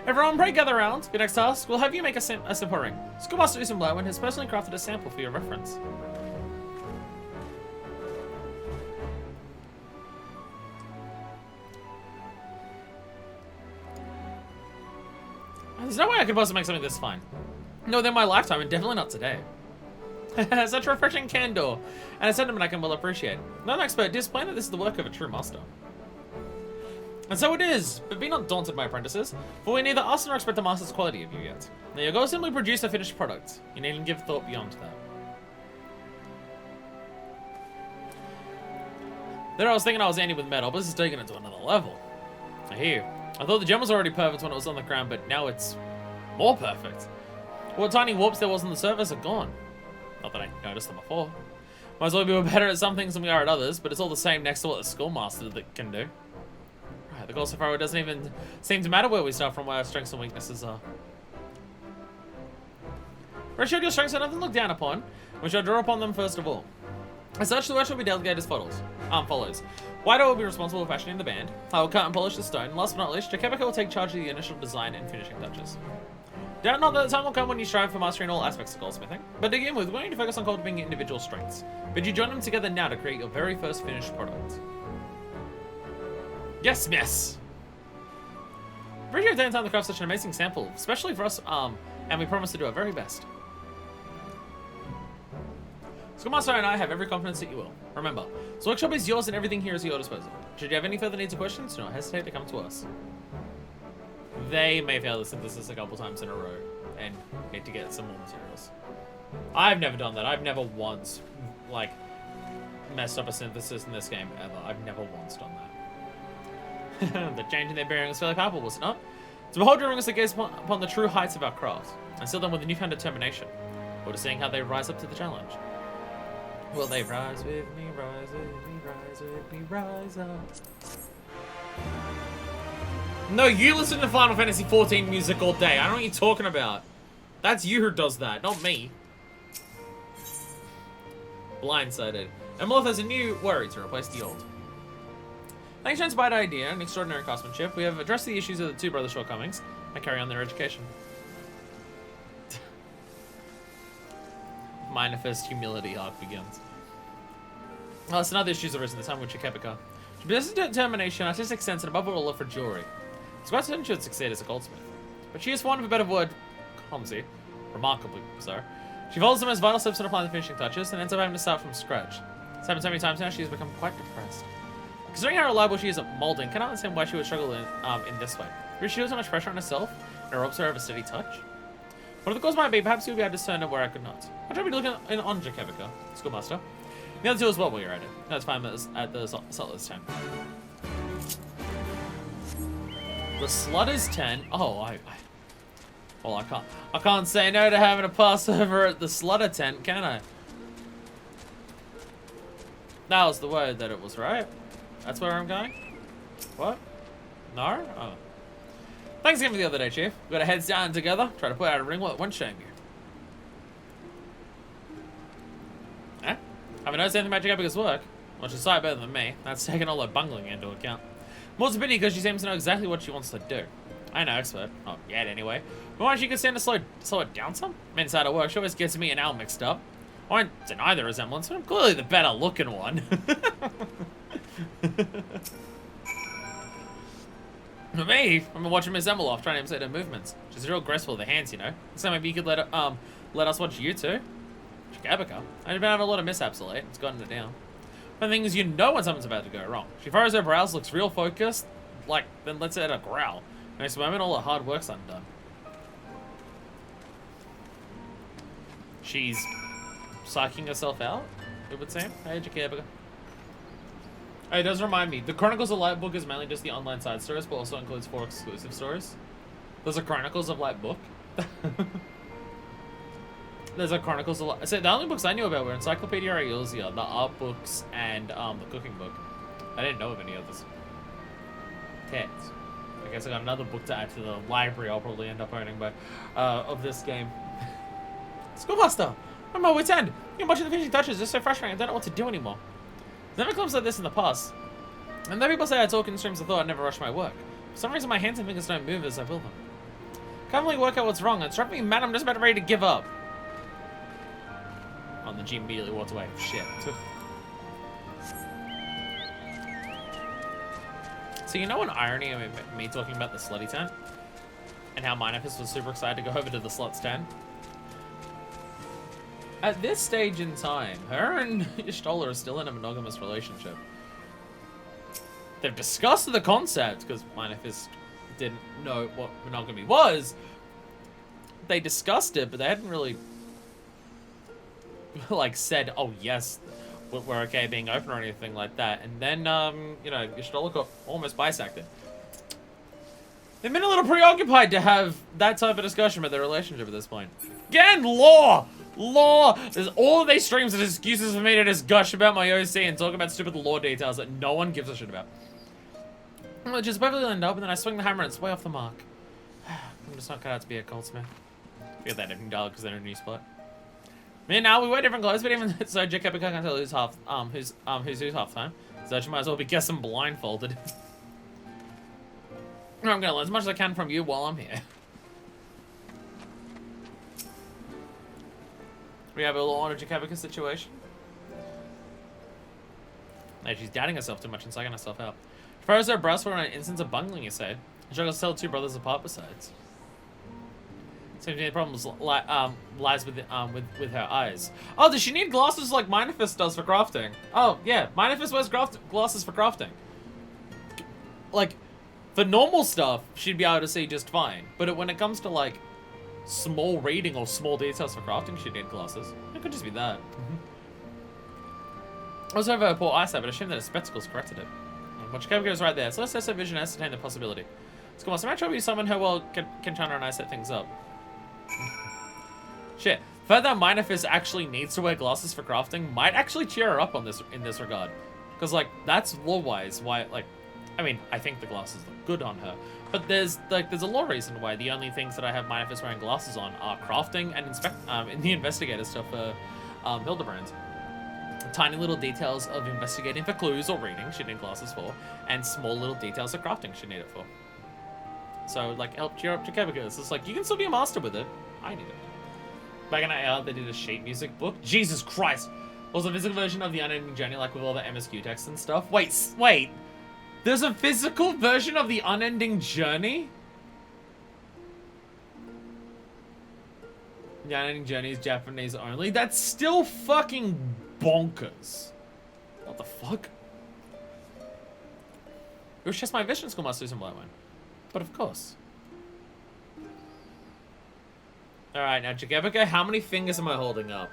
Everyone, pray gather round. Your next task, we'll have you make a simple ring. Schoolmaster Stormblood has personally crafted a sample for your reference. There's no way I could possibly make something this fine. No, within my lifetime, and definitely not today. Such refreshing candor, and a sentiment I can well appreciate. Not an expert, display that this is the work of a true master. And so it is, but be not daunted, my apprentices, for we neither ask nor expect the master's quality of you yet. Now your goal is simply produce a finished product. You needn't give thought beyond that. There I was thinking I was Andy with metal, but this is taking it to another level. I hear you. I thought the gem was already perfect when it was on the ground, but now it's more perfect. What tiny warps there was on the surface are gone. Not that I noticed them before. Might as well be better at some things than we are at others, but it's all the same next to what the schoolmaster can do. Right, the goal so far doesn't even seem to matter where we start from, where our strengths and weaknesses are. Rest assured your strengths are nothing to look down upon. We shall draw upon them first of all. As such, the work shall be delegated as follows. White will be responsible for fashioning the band. I will cut and polish the stone. And last but not least, Jakebika will take charge of the initial design and finishing touches. Doubt not that the time will come when you strive for mastering all aspects of goldsmithing. But to begin with, we're going to focus on cultivating individual strengths. But you join them together now to create your very first finished product. Yes, miss! Appreciate taking time to craft such an amazing sample, especially for us, and we promise to do our very best. Schoolmaster and I have every confidence that you will. Remember, this workshop is yours and everything here is at your disposal. Should you have any further needs or questions, do not hesitate to come to us. They may fail the synthesis a couple times in a row and need to get some more materials. I've never done that. I've never once, like, messed up a synthesis in this game ever. I've never once done that. The change in their bearing is fairly palpable, was it not? To behold your rings that gaze upon the true heights of our craft, and seal them with a newfound determination, or to seeing how they rise up to the challenge. Will they rise with me, rise with me, rise with me, rise up? No, you listen to Final Fantasy XIV music all day. I don't know what you're talking about. That's you who does that, not me. Blindsided. Emilith has a new worry to replace the old. Thanks to inspired idea and extraordinary craftsmanship, we have addressed the issues of the two brothers' shortcomings and carry on their education. Manifest humility arc begins. Some other issues arisen this time with Jakebika. She possesses determination, artistic sense, and above all, love for jewelry. It's quite certain she would succeed as a goldsmith. But she is, for want of a better word, clumsy. Remarkably so. She follows the most vital steps in applying the finishing touches and ends up having to start from scratch. It's happened so many times now, she has become quite depressed. Considering how reliable she is at molding, can I understand why she would struggle in this way? Because she feels so much pressure on herself, and robs her of a steady touch. What the cause might be, perhaps you'll be able to discern it where I could not. I'll try to be looking on Jakebika, Schoolmaster. The other two as well while you're at it. No, it's 5 minutes at the slot is 10. The slot is 10. Oh, well, I can't say no to having a pass over at the slaughter tent, can I? That was the word that it was, right? That's where I'm going? What? No? Oh. Thanks again for the other day, Chief. We got our heads down together, try to put out a ring while it won't shame you. Eh? Haven't noticed anything about Jakebika's work. Well, she's slightly better than me. That's taking all her bungling into account. More's a pity because she seems to know exactly what she wants to do. I ain't no expert. Not yet, anyway. But why don't you can stand to slow it down some? I mean, it's out of work. She always gets me and Al mixed up. I won't deny the resemblance, but I'm clearly the better looking one. For me, I've been watching Miss Emeloff trying to imitate her movements. She's real graceful with her hands, you know. So maybe you could let us watch you two. Jakebika. I've been having a lot of mishaps of late. It's gotten it down. The thing is, you know when something's about to go wrong. She furrows her brows, looks real focused, then lets out a growl. Next moment, all her hard work's undone. She's psyching herself out? it would seem. Hey, Jacob. Oh, it does remind me. The Chronicles of Light book is mainly just the online side stories, but also includes 4 exclusive stories. There's a Chronicles of Light book. There's a Chronicles of Light. So the only books I knew about were Encyclopedia Eorzea, the art books, and the cooking book. I didn't know of any others. Tits. I guess I got another book to add to the library I'll probably end up owning by of this game. Schoolmaster! I'm my wit's end! You're watching the finishing touches, it's so frustrating, I don't know what to do anymore. There's never clubs like this in the past. And though people say I talk in streams of thought, I never rush my work. For some reason my hands and fingers don't move as I will them. Can't really work out what's wrong, it's driving me mad, I'm just about ready to give up. Oh, the G immediately walked away. Shit. So you know an irony of me talking about the slutty tent? And how Minefist was super excited to go over to the slut's tent? At this stage in time, her and Stoller are still in a monogamous relationship. They've discussed the concept, because Minefist didn't know what monogamy was. They discussed it, but they hadn't really like said, oh yes, we're okay being open or anything like that. And then, you know, Stoller got almost bisected. They've been a little preoccupied to have that type of discussion about their relationship at this point. Again, law! Law! There's all of these streams as excuses for me to just gush about my OC and talk about stupid law details that no one gives a shit about. Well, just perfectly lined up, and then I swing the hammer and it's way off the mark. I'm just not cut out to be a goldsmith. Forget that different dialogue because they're in a new spot. Me and now we wear different clothes, but even so, Jacob can't tell who's half who's half time. So you might as well be guessing blindfolded. I'm gonna learn as much as I can from you while I'm here. We have a little Honor Jacobica situation. No, she's doubting herself too much and psyching herself out. She froze her breast for an instance of bungling, you said. And struggles to tell 2 brothers apart besides. Seems to be the problem lies with her eyes. Oh, does she need glasses like Minefist does for crafting? Oh, yeah. Minefist wears glasses for crafting. Like, for normal stuff, she'd be able to see just fine. But when it comes to, like, small reading or small details for crafting, she'd need glasses. It could just be that. I also have a poor eyesight, but I assume that her spectacles corrected it. But Jacob goes right there, so let's test her vision and ascertain the possibility. Let's come on, so I'm trying to summon her well can channel and I set things up. Shit. The fact that Minefist actually needs to wear glasses for crafting might actually cheer her up on this in this regard. Because, like, that's lore-wise why, like, I mean, I think the glasses look good on her. But there's a lore reason why the only things that I have Minefist wearing glasses on are crafting and in the investigator stuff for Hildebrand. Tiny little details of investigating for clues or reading she'd need glasses for, and small little details of crafting she'd need it for. So, like, help cheer up Jacobica. It's like, you can still be a master with it. I need it. Back in AR, they did a sheet music book. Jesus Christ! Was a physical version of the Unending Journey, like with all the MSQ text and stuff. Wait! There's a physical version of the Unending Journey? The Unending Journey is Japanese only? That's still fucking bonkers. What the fuck? It was just my vision school must do some light one. But of course. Alright, now Jacobica, how many fingers am I holding up?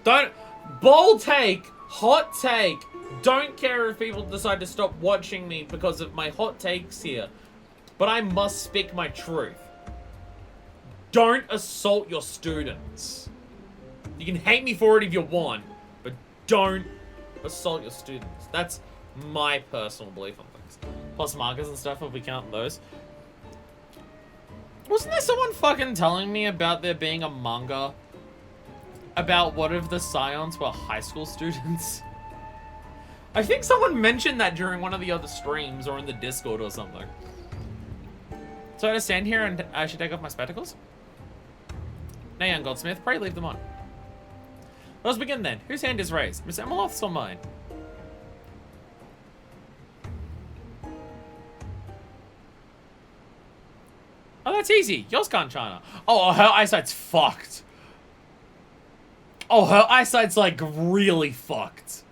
Don't... Bold take! Hot take! Don't care if people decide to stop watching me because of my hot takes here. But I must speak my truth. Don't assault your students. You can hate me for it if you want, but don't assault your students. That's my personal belief on things. Plus markers and stuff, if we count those. Wasn't there someone fucking telling me about there being a manga about what if the Scions were high school students? I think someone mentioned that during one of the other streams or in the Discord or something. So I stand here and I should take off my spectacles? Now, young goldsmith, pray leave them on. Let's begin then. Whose hand is raised? Miss Emeloth's or mine? Oh, that's easy. Yours can't, China. Oh, her eyesight's fucked. Oh, her eyesight's, like, really fucked.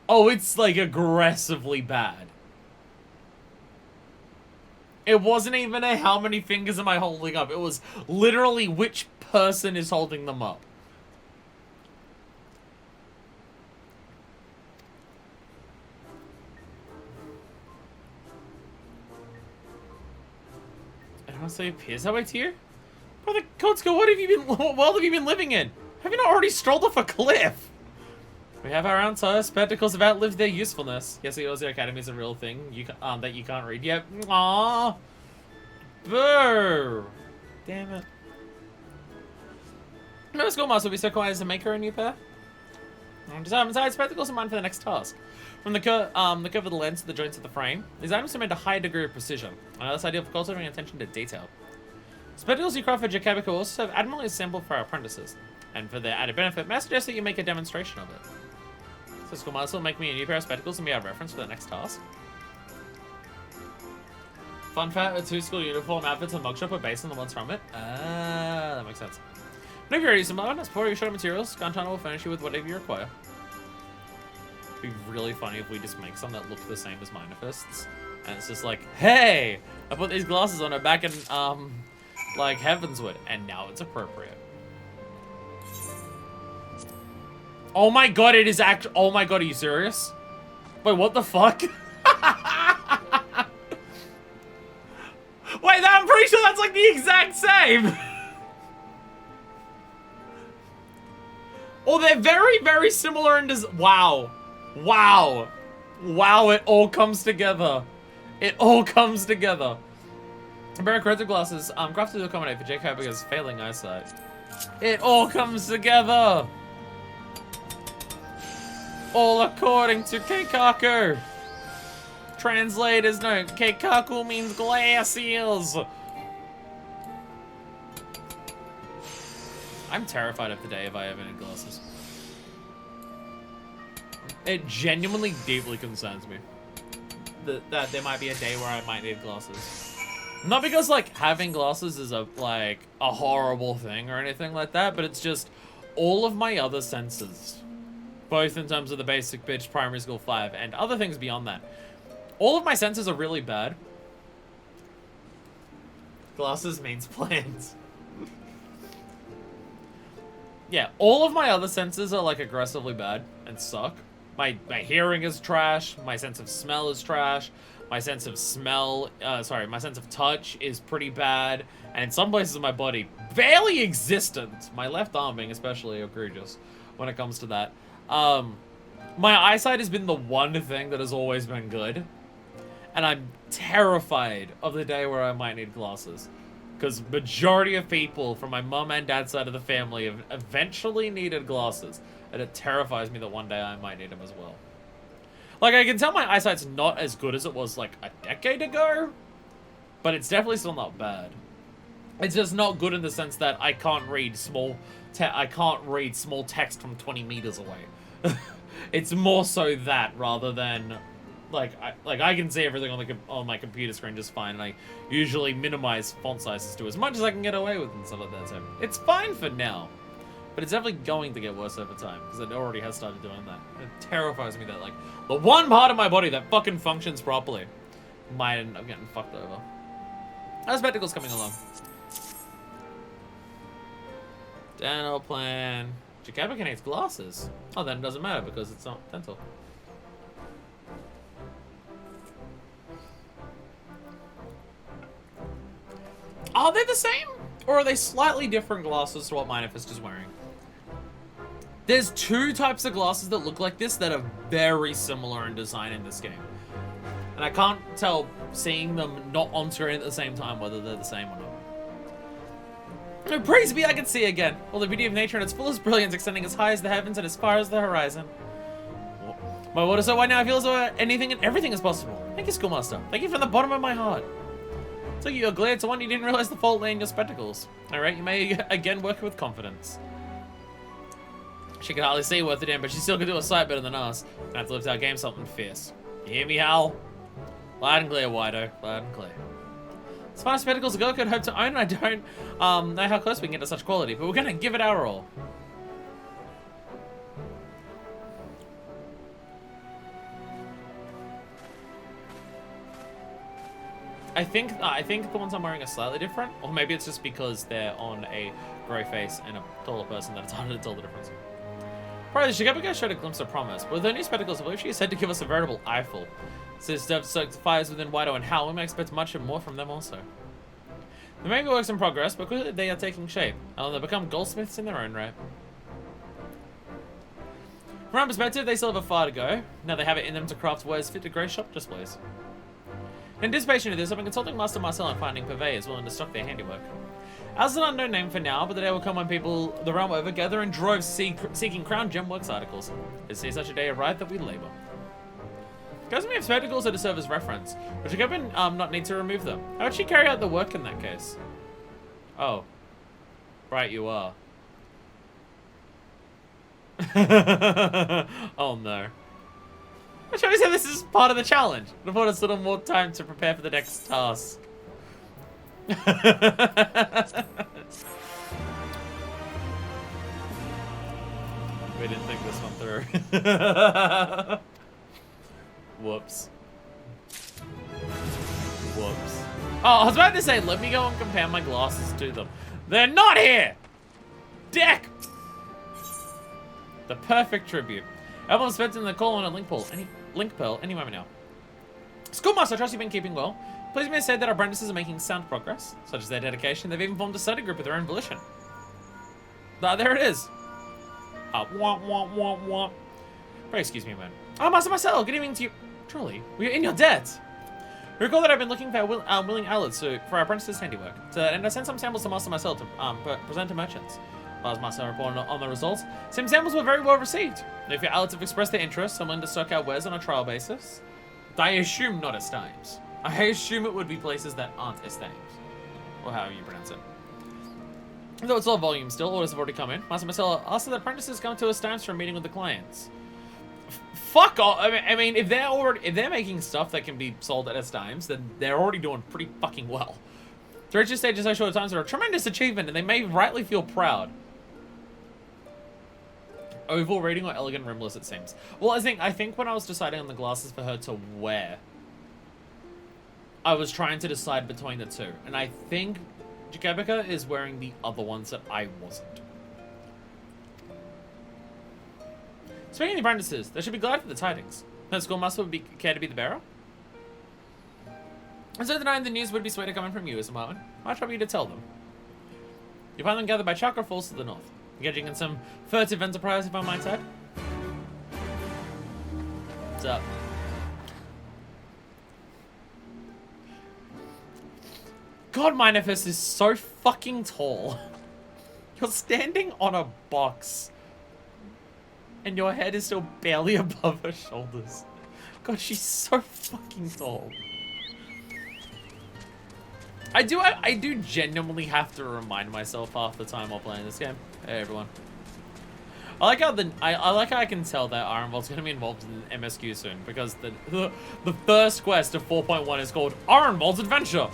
Oh, it's, like, aggressively bad. It wasn't even a how many fingers am I holding up. It was literally which person is holding them up. honestly appears that way to you? Brother Kotsko, what world have you been living in? Have you not already strolled off a cliff? We have our answer. Spectacles have outlived their usefulness. Yes, the Aussie Academy is a real thing that you can't read yet. Aww. Boo. Damn it. No schoolmaster will be so quiet as to make her a new pair. Besides, spectacles are mine for the next task. From the curve of the lens to the joints of the frame, these items are made a high degree of precision. That's ideal for cultivating attention to detail. Spectacles you craft for Jackabica also serve admirably assembled for our apprentices. And for their added benefit, may I suggest that you make a demonstration of it. So schoolmaster will make me a new pair of spectacles and be our reference for the next task. Fun fact, the 2 school uniform outfits and mugshot are based on the ones from it. Ah, that makes sense. Whenever you're ready, Simone, as for your show materials, Gantana will furnish you with whatever you require. It'd be really funny if we just make some that look the same as Manifests. And it's just like, hey, I put these glasses on her back in, like Heavenswood, and now it's appropriate. Oh my god, it is oh my god, are you serious? Wait, what the fuck? Wait, I'm pretty sure that's like the exact same. Oh, they're very, very similar in design. Wow. Wow. Wow, it all comes together. It all comes together. A pair of corrective glasses, crafted to accommodate for Jackabica's failing eyesight. It all comes together. All according to Keikaku. Translator's note, Keikaku means glass eels. I'm terrified of the day if I ever need glasses. It genuinely deeply concerns me that there might be a day where I might need glasses. Not because like having glasses is a horrible thing or anything like that, but it's just all of my other senses, both in terms of the basic bitch primary school 5 and other things beyond that. All of my senses are really bad. Glasses means plans. Yeah, all of my other senses are like aggressively bad and suck. My hearing is trash. My sense of smell is trash. My sense of my sense of touch is pretty bad. And in some places of my body, barely existent. My left arm being especially egregious when it comes to that. My eyesight has been the one thing that has always been good. And I'm terrified of the day where I might need glasses. Because majority of people from my mum and dad's side of the family have eventually needed glasses. And it terrifies me that one day I might need them as well. Like, I can tell my eyesight's not as good as it was, like, a decade ago. But it's definitely still not bad. It's just not good in the sense that I can't read small text from 20 meters away. It's more so that rather than... I can see everything on my computer screen just fine, and I usually minimize font sizes to as much as I can get away with and stuff like that. So it's fine for now, but it's definitely going to get worse over time because it already has started doing that. It terrifies me that like the one part of my body that fucking functions properly might end up getting fucked over. How's spectacles coming along? Dental plan. Jackabica needs glasses. Oh, then it doesn't matter because it's not dental. Are they the same? Or are they slightly different glasses to what Manifest is wearing? There's 2 types of glasses that look like this that are very similar in design in this game. And I can't tell, seeing them not on screen at the same time, whether they're the same or not. Oh, praise be, I can see again. Well, the beauty of nature and its fullest brilliance extending as high as the heavens and as far as the horizon. My water so wide now I feel as though anything and everything is possible. Thank you, Schoolmaster. Thank you from the bottom of my heart. So you're glad to one you didn't realize the fault lay in your spectacles. Alright, you may again work with confidence. She can hardly see worth a damn, but she still can do a sight better than us. Gonna have to lift our game something fierce. You hear me, Hal? Loud and clear, Wido. Loud and clear. As far as spectacles go, I could hope to own, I don't know how close we can get to such quality, but we're gonna give it our all. I think the ones I'm wearing are slightly different, or maybe it's just because they're on a grey face and a taller person that it's harder to tell the difference. Probably the Jackabica showed a glimpse of promise, but with her new spectacles, I believe she is said to give us a veritable eyeful. Since Dev soaked fires within Wido and Hal, we may expect much and more from them also. They may be works in progress, but clearly they are taking shape, and they become goldsmiths in their own right. From our perspective, they still have a far to go. Now they have it in them to craft wares fit to grey shop displays. In anticipation of this, I've been consulting Master Marcel on finding purveyors willing to stock their handiwork. As an unknown name for now, but the day will come when people the realm over gather in droves seeking crown gemworks articles. Is such a day arrived that we labour. Guys, we have spectacles that serve as reference, but you can not need to remove them. How would she carry out the work in that case? Oh. Right, you are. Oh no. I should have said this is part of the challenge. I afford us a little more time to prepare for the next task. We didn't think this one through. Whoops. Whoops. Oh, I was about to say, let me go and compare my glasses to them. They're not here! Dick! The perfect tribute. Everyone's spent in the call on a link pearl any moment now. Schoolmaster, I trust you've been keeping well. Please may say that our apprentices are making sound progress, such as their dedication. They've even formed a study group of their own volition. There it is. Womp, womp, womp, womp. Pray excuse me, man. Oh, Master Marcel, good evening to you. Truly, we are in your debt. Recall that I've been looking for willing outlets for our apprentices' handiwork. And I sent some samples to Master Marcel to present to merchants. As Marcel reported on the results, some samples were very well received. If your outlets have expressed their interest, I'm willing to stock our wares on a trial basis. I assume not esteems. I assume it would be places that aren't esteems. Or however you pronounce it. Though it's all volume still, orders have already come in. Master Marcel asked that apprentices come to esteems for a meeting with the clients. Fuck off! I mean, if they're making stuff that can be sold at esteems, then they're already doing pretty fucking well. To reach this stage in so short times are a tremendous achievement, and they may rightly feel proud. Oval rating or elegant rimless, it seems. Well, I think when I was deciding on the glasses for her to wear, I was trying to decide between the two. And I think Jakebika is wearing the other ones that I wasn't. Speaking of the apprentices, they should be glad for the tidings. The schoolmaster would care to be the bearer. And so tonight the news would be sweeter coming from you, as Martin. I'll trouble you to tell them. You find them gathered by Chakra Falls to the north. Engaging in some furtive enterprise, if I might add. What's up? God, Minifest is so fucking tall. You're standing on a box. And your head is still barely above her shoulders. God, she's so fucking tall. I do genuinely have to remind myself half the time while playing this game. Hey everyone. I like how I can tell that Ironvold's gonna be involved in MSQ soon, because the first quest of 4.1 is called Ironvold's Adventure.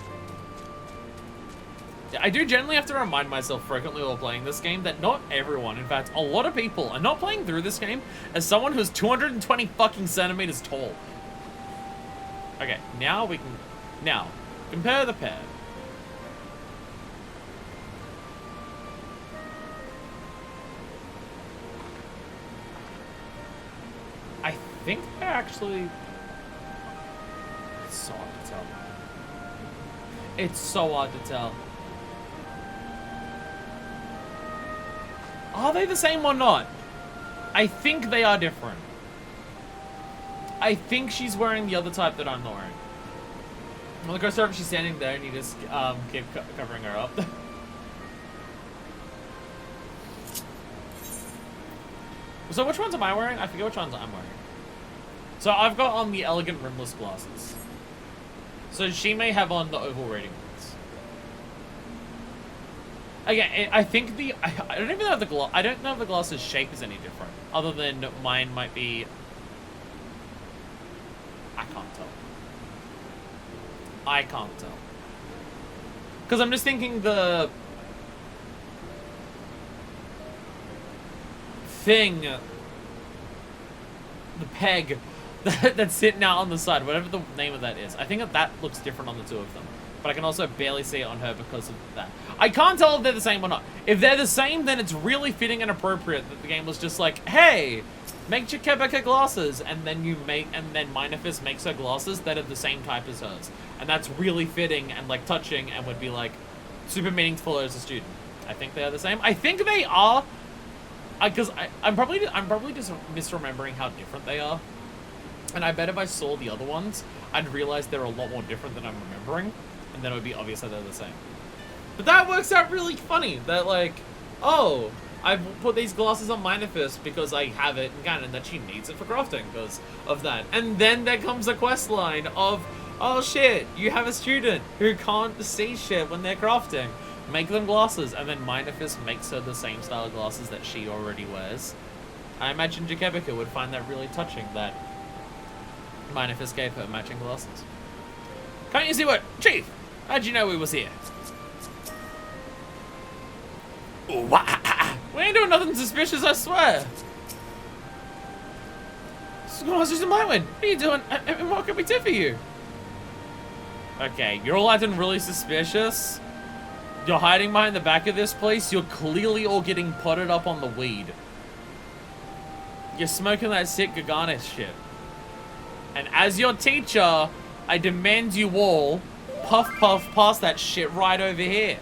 I do generally have to remind myself frequently while playing this game that not everyone, in fact, a lot of people are not playing through this game as someone who's 220 fucking centimeters tall. Okay, now compare the pair. I think they're actually... It's so hard to tell. It's so hard to tell. Are they the same or not? I think they are different. I think she's wearing the other type that I'm not wearing. Well, the ghost she's standing there and you just keep covering her up. So which ones am I wearing? I forget which ones I'm wearing. So I've got on the elegant rimless glasses. So she may have on the oval rating ones. Again, I think I don't even know if I don't know if the glass's shape is any different, other than mine might be. I can't tell. I can't tell. Because I'm just thinking the thing, the peg that's sitting out on the side, whatever the name of that is. I think that looks different on the two of them. But I can also barely see it on her because of that. I can't tell if they're the same or not. If they're the same, then it's really fitting and appropriate that the game was just like, hey, make Jakebika glasses, and then Minifest makes her glasses that are the same type as hers. And that's really fitting and like touching and would be like, super meaningful as a student. I think they are the same. I think they are, because I'm probably just misremembering how different they are. And I bet if I saw the other ones, I'd realize they're a lot more different than I'm remembering, and then it would be obvious that they're the same. But that works out really funny. That like, oh, I've put these glasses on Minifist because I have it in canon that she needs it for crafting because of that. And then there comes a quest line of, oh shit, you have a student who can't see shit when they're crafting. Make them glasses, and then Minifist makes her the same style of glasses that she already wears. I imagine Jakebika would find that really touching, that Minifist gave her matching glasses. Can't you see what? Chief, how'd you know we was here? We ain't doing nothing suspicious, I swear. Schoolmaster's in my win. What are you doing? And what can we do for you? Okay, you're all acting really suspicious. You're hiding behind the back of this place. You're clearly all getting potted up on the weed. You're smoking that sick Garganis shit. And as your teacher, I demand you all puff past that shit right over here.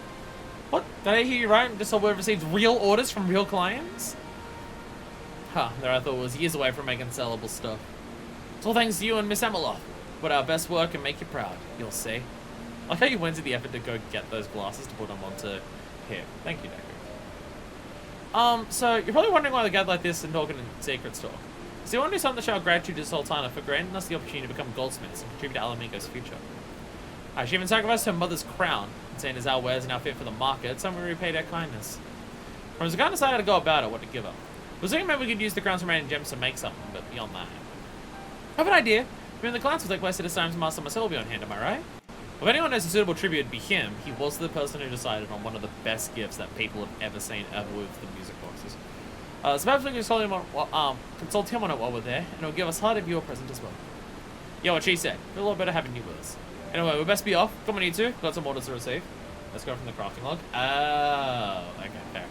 What? Did I hear you right? Just so we've received real orders from real clients? Huh, there I thought it was years away from making sellable stuff. It's all thanks to you and Miss Emeloff. Put our best work and make you proud. You'll see. I like how you went to the effort to go get those glasses to put them onto here. Thank you, Deku. So you're probably wondering why they gathered like this and talking in secret talk. So you want to do something to show our gratitude to Sultana for granting us the opportunity to become goldsmiths and contribute to Alamigo's future. She even sacrificed her mother's crown, saying as our wares are now fit for the market, so we repaid her kindness. From Zagan decided how to go about it, what to give her. I was thinking maybe we could use the crown's remaining gems to make something, but beyond that. I have an idea. When the clans will take place at this time, Master Marcel will be on hand, am I right? If anyone knows a suitable tribute, it'd be him. He was the person who decided on one of the best gifts that people have ever seen ever with the music boxes. So perhaps we can consult him on it while we're there, and it'll give us heart if you're present as well. Yeah, what she said. Feel a lot better having you with us. Anyway, we best be off. Come on, you two. Got some orders to receive. Let's go from the crafting log. Oh, okay, fair.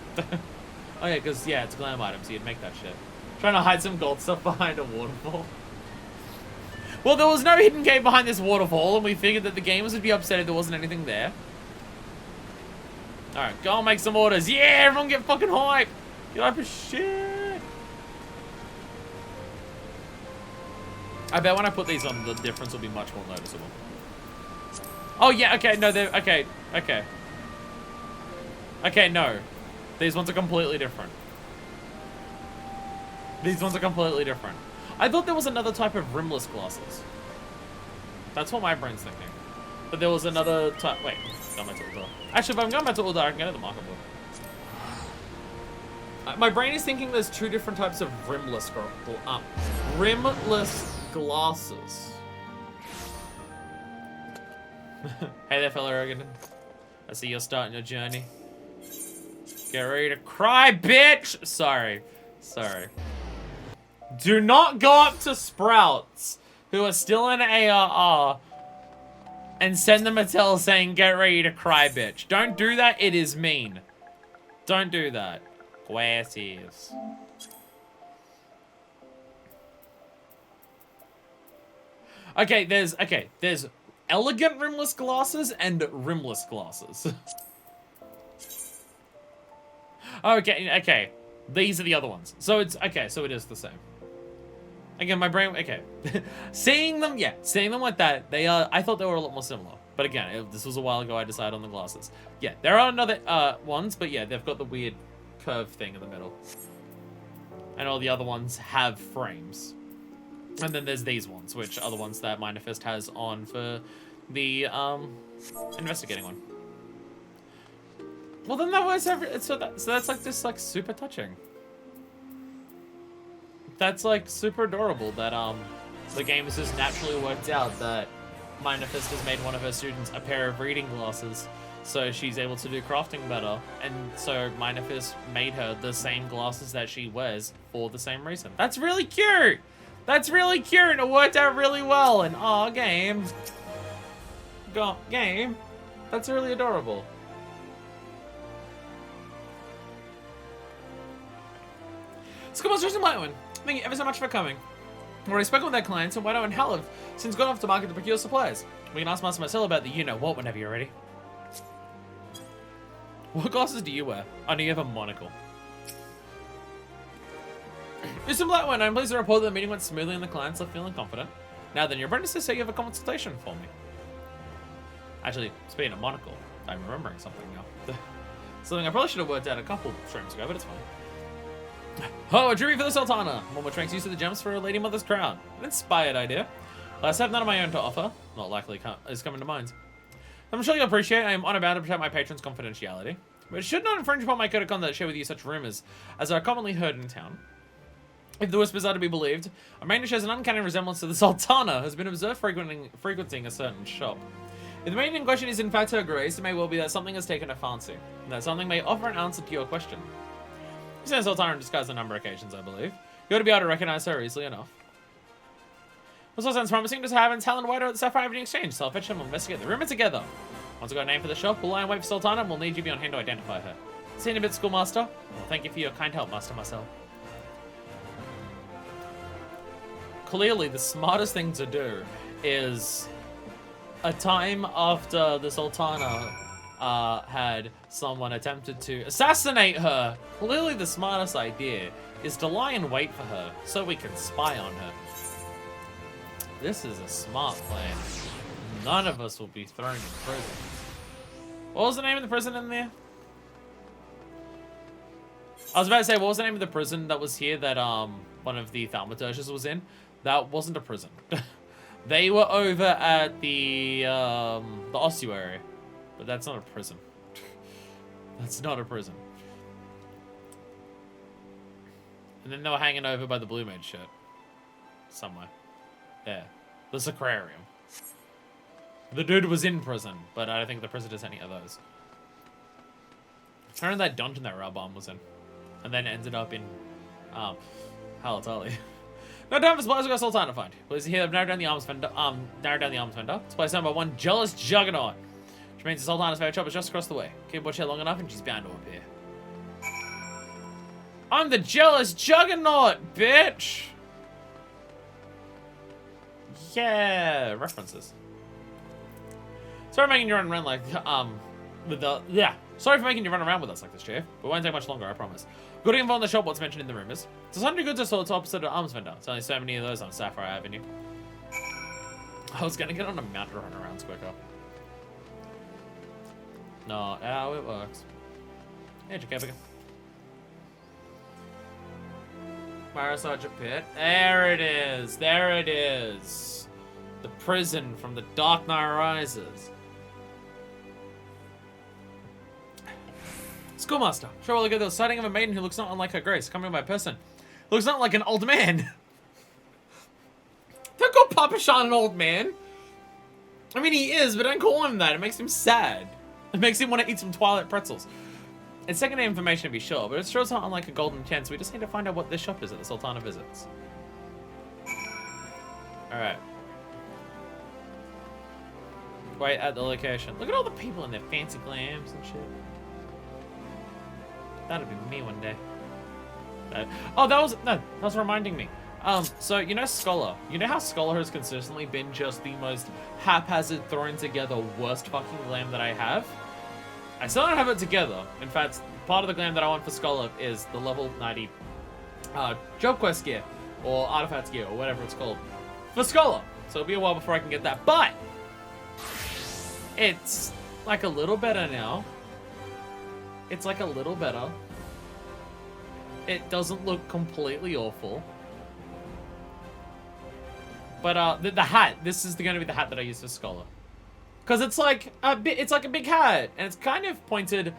Oh yeah, because, yeah, it's a glam item, so you'd make that shit. Trying to hide some gold stuff behind a waterfall. Well, there was no hidden cave behind this waterfall, and we figured that the gamers would be upset if there wasn't anything there. Alright, go and make some orders. Yeah, everyone get fucking hype. Get hype as shit. I bet when I put these on, the difference will be much more noticeable. Oh, yeah, okay, no, they're, okay. Okay, no. These ones are completely different. These ones are completely different. I thought there was another type of rimless glasses. That's what my brain's thinking. But there was another type. Wait, going back to Ulda. Actually, if I'm going back to Ulda, I can go to the market book. My brain is thinking there's two different types of rimless glasses. Hey there, fellow Rogan. I see you're starting your journey. Get ready to cry, bitch! Sorry. Do not go up to Sprouts, who are still in ARR, and send them a tell saying, get ready to cry, bitch. Don't do that, it is mean. Don't do that. Glasses. Okay, there's elegant rimless glasses and rimless glasses. Okay. These are the other ones. So it's, okay, so it is the same. Again, my brain, okay. Seeing them like that, they are, I thought they were a lot more similar. But again, this was a while ago, I decided on the glasses. Yeah, there are another ones, but yeah, they've got the weird curved thing in the middle. And all the other ones have frames. And then there's these ones, which are the ones that Minifist has on for the investigating one. Well, then that was so that's like this like super touching. That's like super adorable that the game has just naturally worked out that Minifist has made one of her students a pair of reading glasses, so she's able to do crafting better, and so Minifist made her the same glasses that she wears for the same reason. That's really cute. That's really cute, and it worked out really well. And game. That's really adorable. Schoolmaster's in Lightwind. Thank you ever so much for coming. We've already spoken with our clients, and Wado and Hal have since gone off to market to procure supplies. We can ask Master Marcel about the you-know-what whenever you're ready. What glasses do you wear? I know you have a monocle. Mr. Blackwood, I'm pleased to report that the meeting went smoothly and the clients left feeling confident. Now then, your apprentices say you have a consultation for me. Actually, speaking of monocle, I'm remembering something now. Something I probably should have worked out a couple streams ago, but it's fine. Oh, a jury for the Sultana! One which makes use of the gems for a Lady Mother's crown. An inspired idea. Last, I have none of my own to offer. Not likely is coming to mind. I'm sure you'll appreciate I am unbound to protect my patron's confidentiality. But it should not infringe upon my code of conduct to share with you such rumors as are commonly heard in town. If the whispers are to be believed, a man who shares an uncanny resemblance to the Sultana has been observed frequenting a certain shop. If the maiden in question is in fact her grace, it may well be that something has taken her fancy, and that something may offer an answer to your question. You've seen the Sultana in disguise on a number of occasions, I believe. You ought to be able to recognize her easily enough. Also sounds promising to have in Talon Wider at the Sapphire Avenue Exchange, so I'll fetch them and investigate the rumor together. Once I've got a name for the shop, we'll lie and wait for Sultana, and we'll need you to be on hand to identify her. See you in a bit, Schoolmaster. Well, thank you for your kind help, Master Marcel. Clearly, the smartest thing to do is a time after the Sultana had someone attempted to assassinate her. Clearly, the smartest idea is to lie in wait for her so we can spy on her. This is a smart plan. None of us will be thrown in prison. What was the name of the prison in there? I was about to say, what was the name of the prison that was here that one of the thaumaturges was in? That wasn't a prison. They were over at the ossuary, but that's not a prison. That's not a prison. And then they were hanging over by the Blue Maid shirt. Somewhere. There. The Sacrarium. The dude was in prison, but I don't think the prison does any of those. I remember that dungeon that Rabam was in. And then ended up in, Halatali. No time for supplies, we've got Sultana to find. Please hear they've narrowed down the arms vendor. It's placed owned by one jealous juggernaut. Which means the Sultana's favorite shop is just across the way. Keep watch here long enough and she's bound to appear. I'm the jealous juggernaut, bitch! Yeah, references. Sorry for making you run around like, Sorry for making you run around with us like this, Chief. But it won't take much longer, I promise. Got to involve in the shop what's mentioned in the rumors. It's 100 goods or so it's opposite of arms vendor. There's only so many of those on Sapphire Avenue. I was gonna get on a mount to run around quicker. Not how it works. Hey, Jacobica. Mara Sergeant Pit. There it is. There it is. The prison from the Dark Knight Rises. Schoolmaster, sure, we'll look at the sighting of a maiden who looks not unlike her grace, coming by person. Looks not like an old man. Don't call Papa Sean an old man. I mean, he is, but don't call him that. It makes him sad. It makes him want to eat some Twilight pretzels. It's secondary information to be sure, but it's sure it's not unlike a golden chance. We just need to find out what this shop is that the Sultana visits. Alright. Wait at the location. Look at all the people in their fancy glams and shit. That'd be me one day. Oh, that was reminding me. So, you know Scholar? You know how Scholar has consistently been just the most haphazard, thrown together, worst fucking glam that I have? I still don't have it together. In fact, part of the glam that I want for Scholar is the level 90 job quest gear, or artifacts gear, or whatever it's called, for Scholar. So it'll be a while before I can get that, but it's like a little better now. It's like a little better. It doesn't look completely awful. But the hat, this is going to be the hat that I use for Scholar. Because it's like a big hat, and it's kind of pointed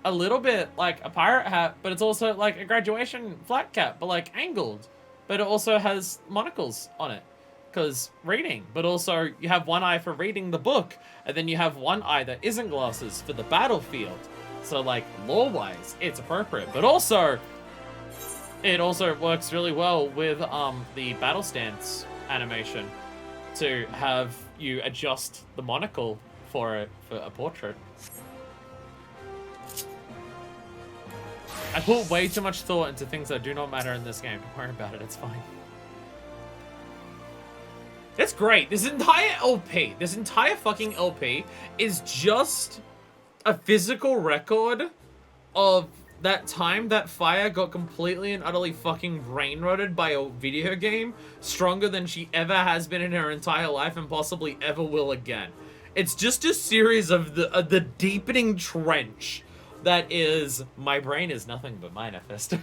a little bit like a pirate hat, but it's also like a graduation flat cap, but like angled. But it also has monocles on it, because reading. But also you have one eye for reading the book, and then you have one eye that isn't glasses for the battlefield. So like lore-wise, it's appropriate, but also it also works really well with the battle stance animation to have you adjust the monocle for it for a portrait. I put way too much thought into things that do not matter in this game. Don't worry about it, it's fine. It's great. This entire LP, this entire fucking LP is just a physical record of that time that Fire got completely and utterly fucking brain-rotted by a video game stronger than she ever has been in her entire life and possibly ever will again. It's just a series of the deepening trench that is, my brain is nothing but manifest.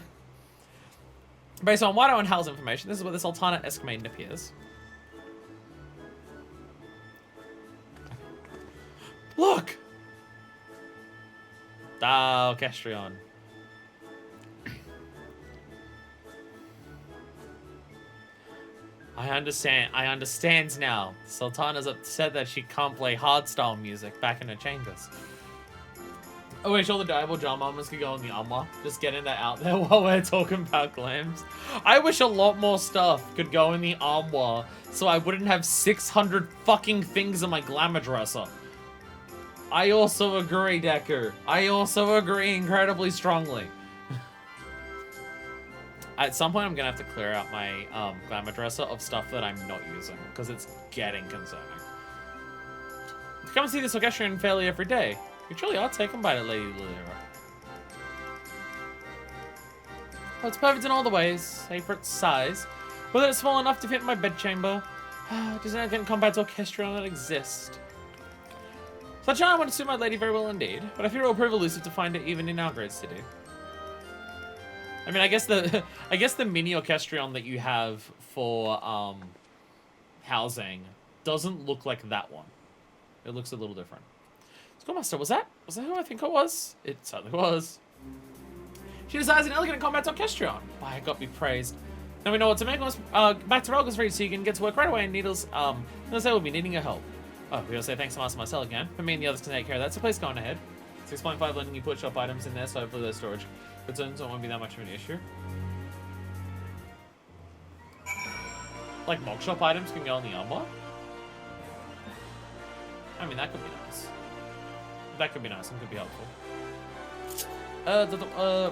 Based on Wado and Hal's information, this is where the Sultana-esque maiden appears. Look! Ah, Orchestrion. I understand now. Sultana's upset that she can't play hardstyle music back in her chambers. I wish all the diable drum armors could go in the armor. Just getting that out there while we're talking about glams. I wish a lot more stuff could go in the armor so I wouldn't have 600 fucking things in my glamour dresser. I also agree, Deku. I also agree incredibly strongly. At some point, I'm gonna have to clear out my glamour dresser of stuff that I'm not using, because it's getting concerning. You come and see this Orchestrion fairly every day. You truly are taken by it, Lady Lilira. Well, it's perfect in all the ways, save for its size. Whether it's small enough to fit in my bedchamber, does anything compared to Orchestrion that exist? Such an I want to suit my lady very well indeed, but I fear it will prove elusive to find it even in our great city. I mean, I guess the mini Orchestrion that you have for housing doesn't look like that one. It looks a little different. Schoolmaster, was that who I think it was? It certainly was. She desires an elegant combat Orchestrion. By God be praised. Now we know what to make. Let's back to Relga's ready so you can get to work right away. And Needles, Needles will be needing your help. Oh, we gotta say thanks to Master Marcel again. For me and the others can take care of that, so please go on ahead. 6.5 letting you put shop items in there, so hopefully there's storage concerns, so it won't be that much of an issue. Like mock shop items can go in the armor? I mean, that could be nice. That could be nice and could be helpful.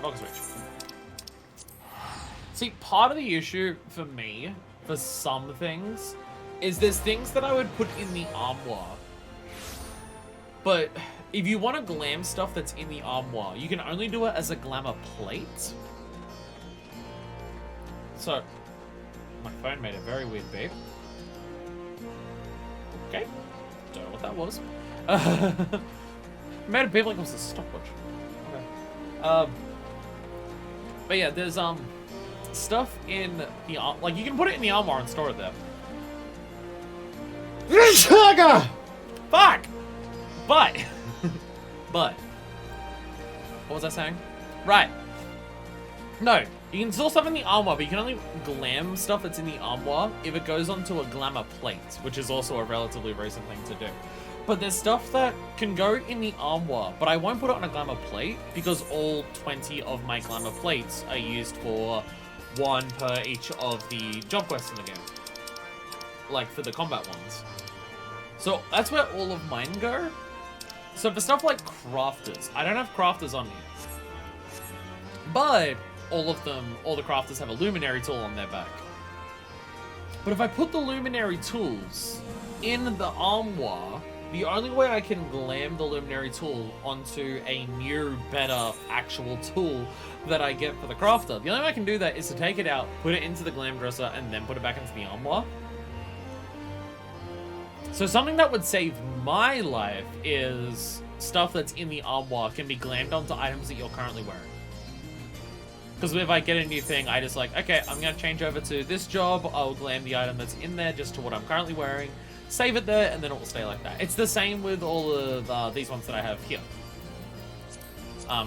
Rock's Reach. See, part of the issue for me, for some things, is there's things that I would put in the armoire. But if you want to glam stuff that's in the armoire, you can only do it as a glamour plate. So, my phone made a very weird beep. Okay, don't know what that was. Made a beep like it was a stopwatch. Okay. But yeah, there's stuff in the like you can put it in the armoire and store it there. Fuck! But, what was I saying? Right. No, you can store stuff in the armor, but you can only glam stuff that's in the armor if it goes onto a glamour plate, which is also a relatively recent thing to do. But there's stuff that can go in the armor, but I won't put it on a glamour plate because all 20 of my glamour plates are used for one per each of the job quests in the game. Like for the combat ones. So that's where all of mine go. So for stuff like crafters, I don't have crafters on me. But all the crafters have a luminary tool on their back. But if I put the luminary tools in the armoire, the only way I can glam the luminary tool onto a new, better, actual tool that I get for the crafter, the only way I can do that is to take it out, put it into the glam dresser, and then put it back into the armoire. So something that would save my life is stuff that's in the armoire can be glammed onto items that you're currently wearing. Because if I get a new thing, I just like, okay, I'm going to change over to this job, I'll glam the item that's in there just to what I'm currently wearing, save it there, and then it will stay like that. It's the same with all of these ones that I have here.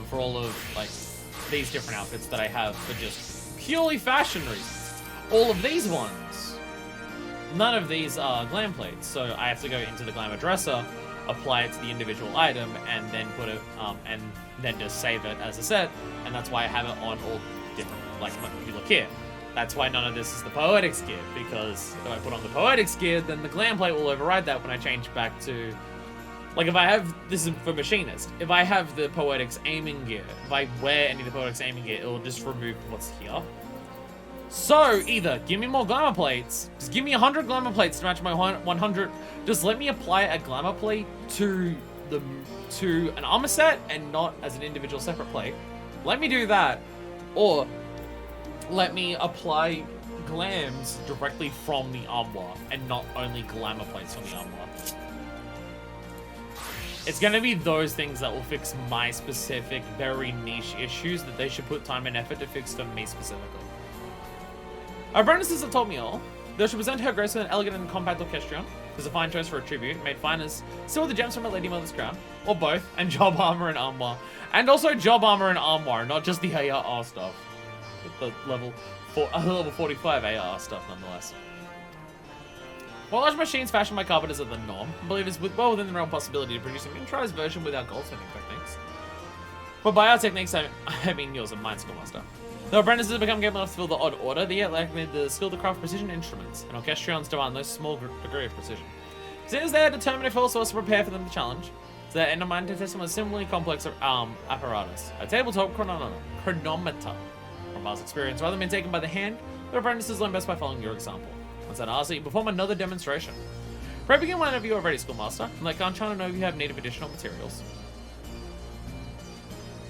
For all of, like, these different outfits that I have for just purely fashion reasons. All of these ones, none of these are glam plates, so I have to go into the glamour dresser, apply it to the individual item, and then put it, and then just save it as a set, and that's why I have it on all different, like, if you look here. That's why none of this is the Poetics gear, because if I put on the Poetics gear, then the glam plate will override that when I change back to... Like, if I have... This is for Machinist. If I have the Poetics aiming gear, if I wear any of the Poetics aiming gear, it'll just remove what's here. So, either give me more glamour plates, just give me 100 glamour plates to match my 100, just let me apply a glamour plate to them to an armor set and not as an individual separate plate, let me do that. Or let me apply glams directly from the armor and not only glamour plates from the armor. It's going to be those things that will fix my specific, very niche issues that they should put time and effort to fix for me specifically. Our apprentices have told me all. They should present her grace with an elegant and compact orchestrion. There's a fine choice for a tribute, made fine as still the gems from a Lady Mother's crown, or both, and job armor and armor. And also job armor and armor, not just the ARR stuff. The level 45 ARR stuff, nonetheless. While large machines fashioned by carpenters are the norm, I believe it's well within the realm possibility to produce a miniaturized version with our goldsmithing techniques. But by our techniques, I mean yours and mine, Schoolmaster. Though apprentices have become capable enough to fill the odd order, they yet lack the skill to craft precision instruments, and orchestrions demand no small degree of precision. Since they are determined if all sorts to prepare for them the challenge, so they end up mind to test them with similarly complex apparatus. A tabletop chronometer. From Mars' experience, rather than being taken by the hand, the apprentices learn best by following your example. Once at RC, you perform another demonstration. Pray begin whenever you are ready, Schoolmaster, and let Ganchan know if you have need of additional materials.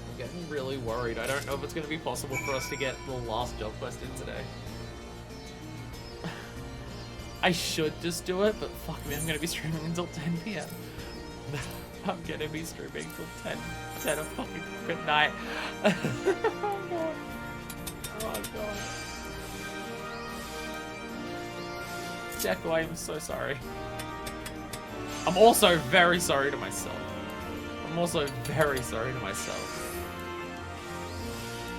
I'm getting really worried. I don't know if it's going to be possible for us to get the last job quest in today. I should just do it, but fuck me, I'm going to be streaming until 10 PM. I'm going to be streaming until 10 of fucking good night. Oh god. Oh god. Jacko, I am so sorry. I'm also very sorry to myself. I'm also very sorry to myself.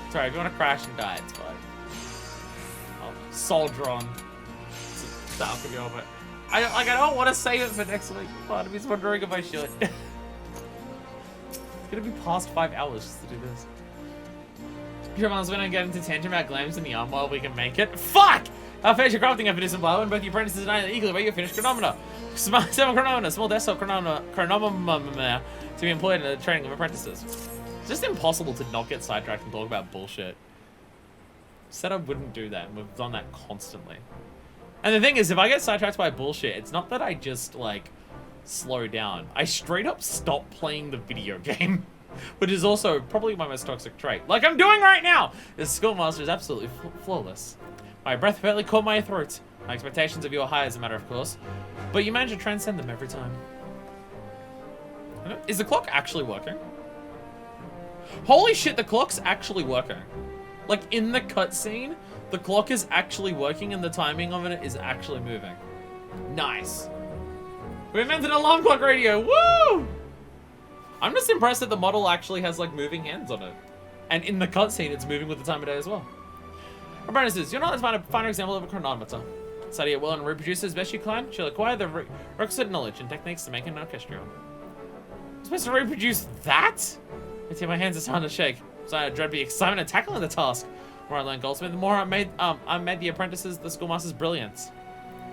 Sorry, if you want to crash and die, it's fine. I'll soldier on. It's the alchemy of it. I don't want to save it for next week. Part of me's wondering if I should. It's gonna be past 5 hours just to do this. Sure, when I get into tangent about glams in the arm while we can make it. Fuck! Our facial crafting effort is implied when both the apprentices and I are eagerly wait your finished chronometer. 7 chronometer, small desktop chronometer to be employed in the training of apprentices. It's just impossible to not get sidetracked and talk about bullshit. Said I wouldn't do that, and we've done that constantly. And the thing is, if I get sidetracked by bullshit, it's not that I just, like, slow down. I straight up stop playing the video game. Which is also probably my most toxic trait. Like I'm doing right now! This Schoolmaster is absolutely flawless. My breath barely caught my throat. My expectations of you are high as a matter of course. But you manage to transcend them every time. Is the clock actually working? Holy shit, the clock's actually working. Like in the cutscene, the clock is actually working and the timing of it is actually moving. Nice. We invented an alarm clock radio, woo! I'm just impressed that the model actually has like moving hands on it. And in the cutscene, it's moving with the time of day as well. Apprentices, you're not as finer example of a chronometer. Study it well and reproduce as best you can. She'll acquire the requisite knowledge and techniques to make an orchestrion. I'm supposed to reproduce that? I see my hands are starting to shake. So I dread the excitement of tackling the task. The more I learn goldsmith, the more I made the apprentices the schoolmaster's brilliance.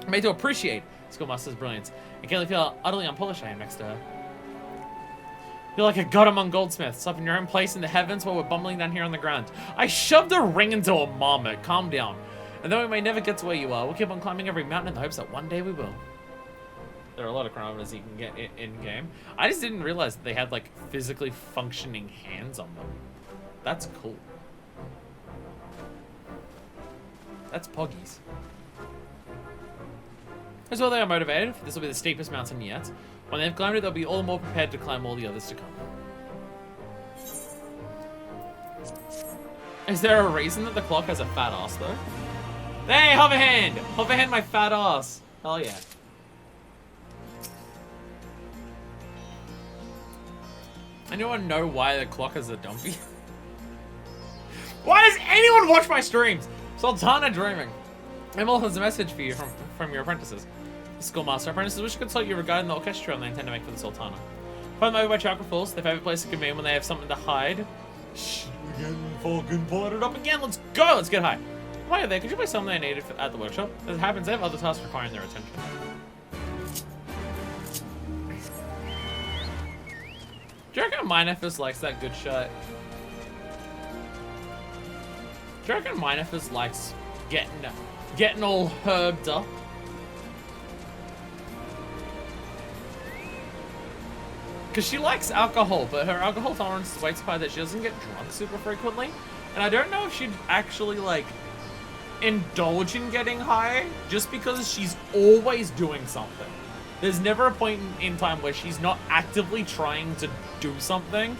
I'm made to appreciate schoolmaster's brilliance. I can't feel utterly unpolished I am next to her. You're like a god among goldsmiths, up in your own place in the heavens while we're bumbling down here on the ground. I shoved a ring into a marmot. Calm down. And though we may never get to where you are, we'll keep on climbing every mountain in the hopes that one day we will. There are a lot of chronometers you can get in-game. I just didn't realize that they had, like, physically functioning hands on them. That's cool. That's poggies. As well, they are motivated. This will be the steepest mountain yet. When they've climbed it, they'll be all the more prepared to climb all the others to come. Is there a reason that the clock has a fat ass, though? Hey, Hoverhand! Hoverhand my fat ass. Hell yeah. Anyone know why the clock has a dumpy? Why does anyone watch my streams? Sultana dreaming. Emil has a message for you from your apprentices. Schoolmaster apprentices wish to consult you regarding the orchestra they intend to make for the Sultana. Find them over by Chakra Falls, their favorite place to convene when they have something to hide. Shh, we're getting fucking pulling it up again. Let's go. Let's get high. While you're there, could you play something they needed at the workshop? As it happens, they have other tasks requiring their attention. Do you reckon Minefus likes that good shot? Do you reckon Minefus likes getting all herbed up? Because she likes alcohol, but her alcohol tolerance is way too high that she doesn't get drunk super frequently. And I don't know if she'd actually, like, indulge in getting high just because she's always doing something. There's never a point in time where she's not actively trying to do something,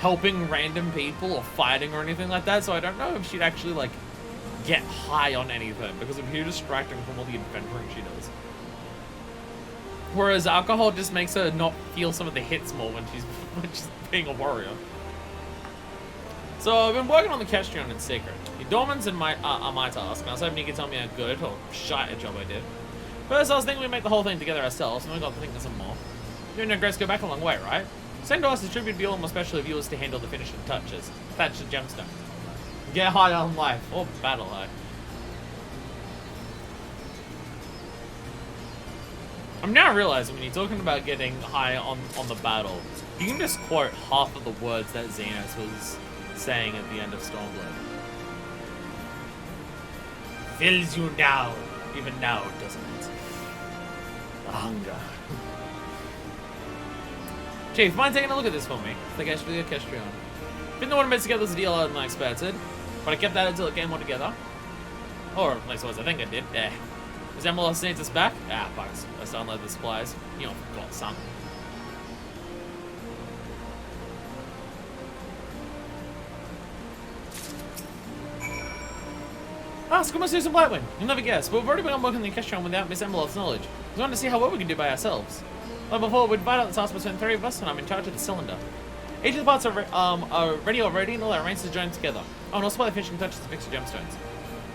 helping random people or fighting or anything like that. So I don't know if she'd actually, like, get high on anything because it'd be distracting from all the adventuring she does. Whereas alcohol just makes her not feel some of the hits more when she's being a warrior. So I've been working on the Kestrion in secret. The Dormants are my task, and I was hoping you could tell me how good or shite a job I did. First, I was thinking we'd make the whole thing together ourselves, and we got to think of some more. You and your Grace go back a long way, right? Send to us the tribute be all more special if you was to handle the finishing touches. Thatch the gemstone. Get high on life, or battle high. I'm now realizing when you're talking about getting high on the battle, you can just quote half of the words that Xenos was saying at the end of Stormblood. Fills you now, even now it doesn't. The hunger. Chief, mind taking a look at this for me? I think I should be a Kestrion. Been the one who made together a deal harder than I expected, but I kept that until it came all together. Or at least I think I did. Does MLS needs us back? Ah, bugs. Let's unload the supplies. You know, got some. Ah, Skumma Susan Blightwind. You'll never guess, but we've already begun working the Kestrion without Miss Emeloth's knowledge. We wanted to see how well we can do by ourselves. Like before, we'd divide out the task between 3 of us, and I'm in charge of the cylinder. Each of the parts are ready already, and all our ranks are joined together. Oh, and also by the finishing touches to fix the gemstones.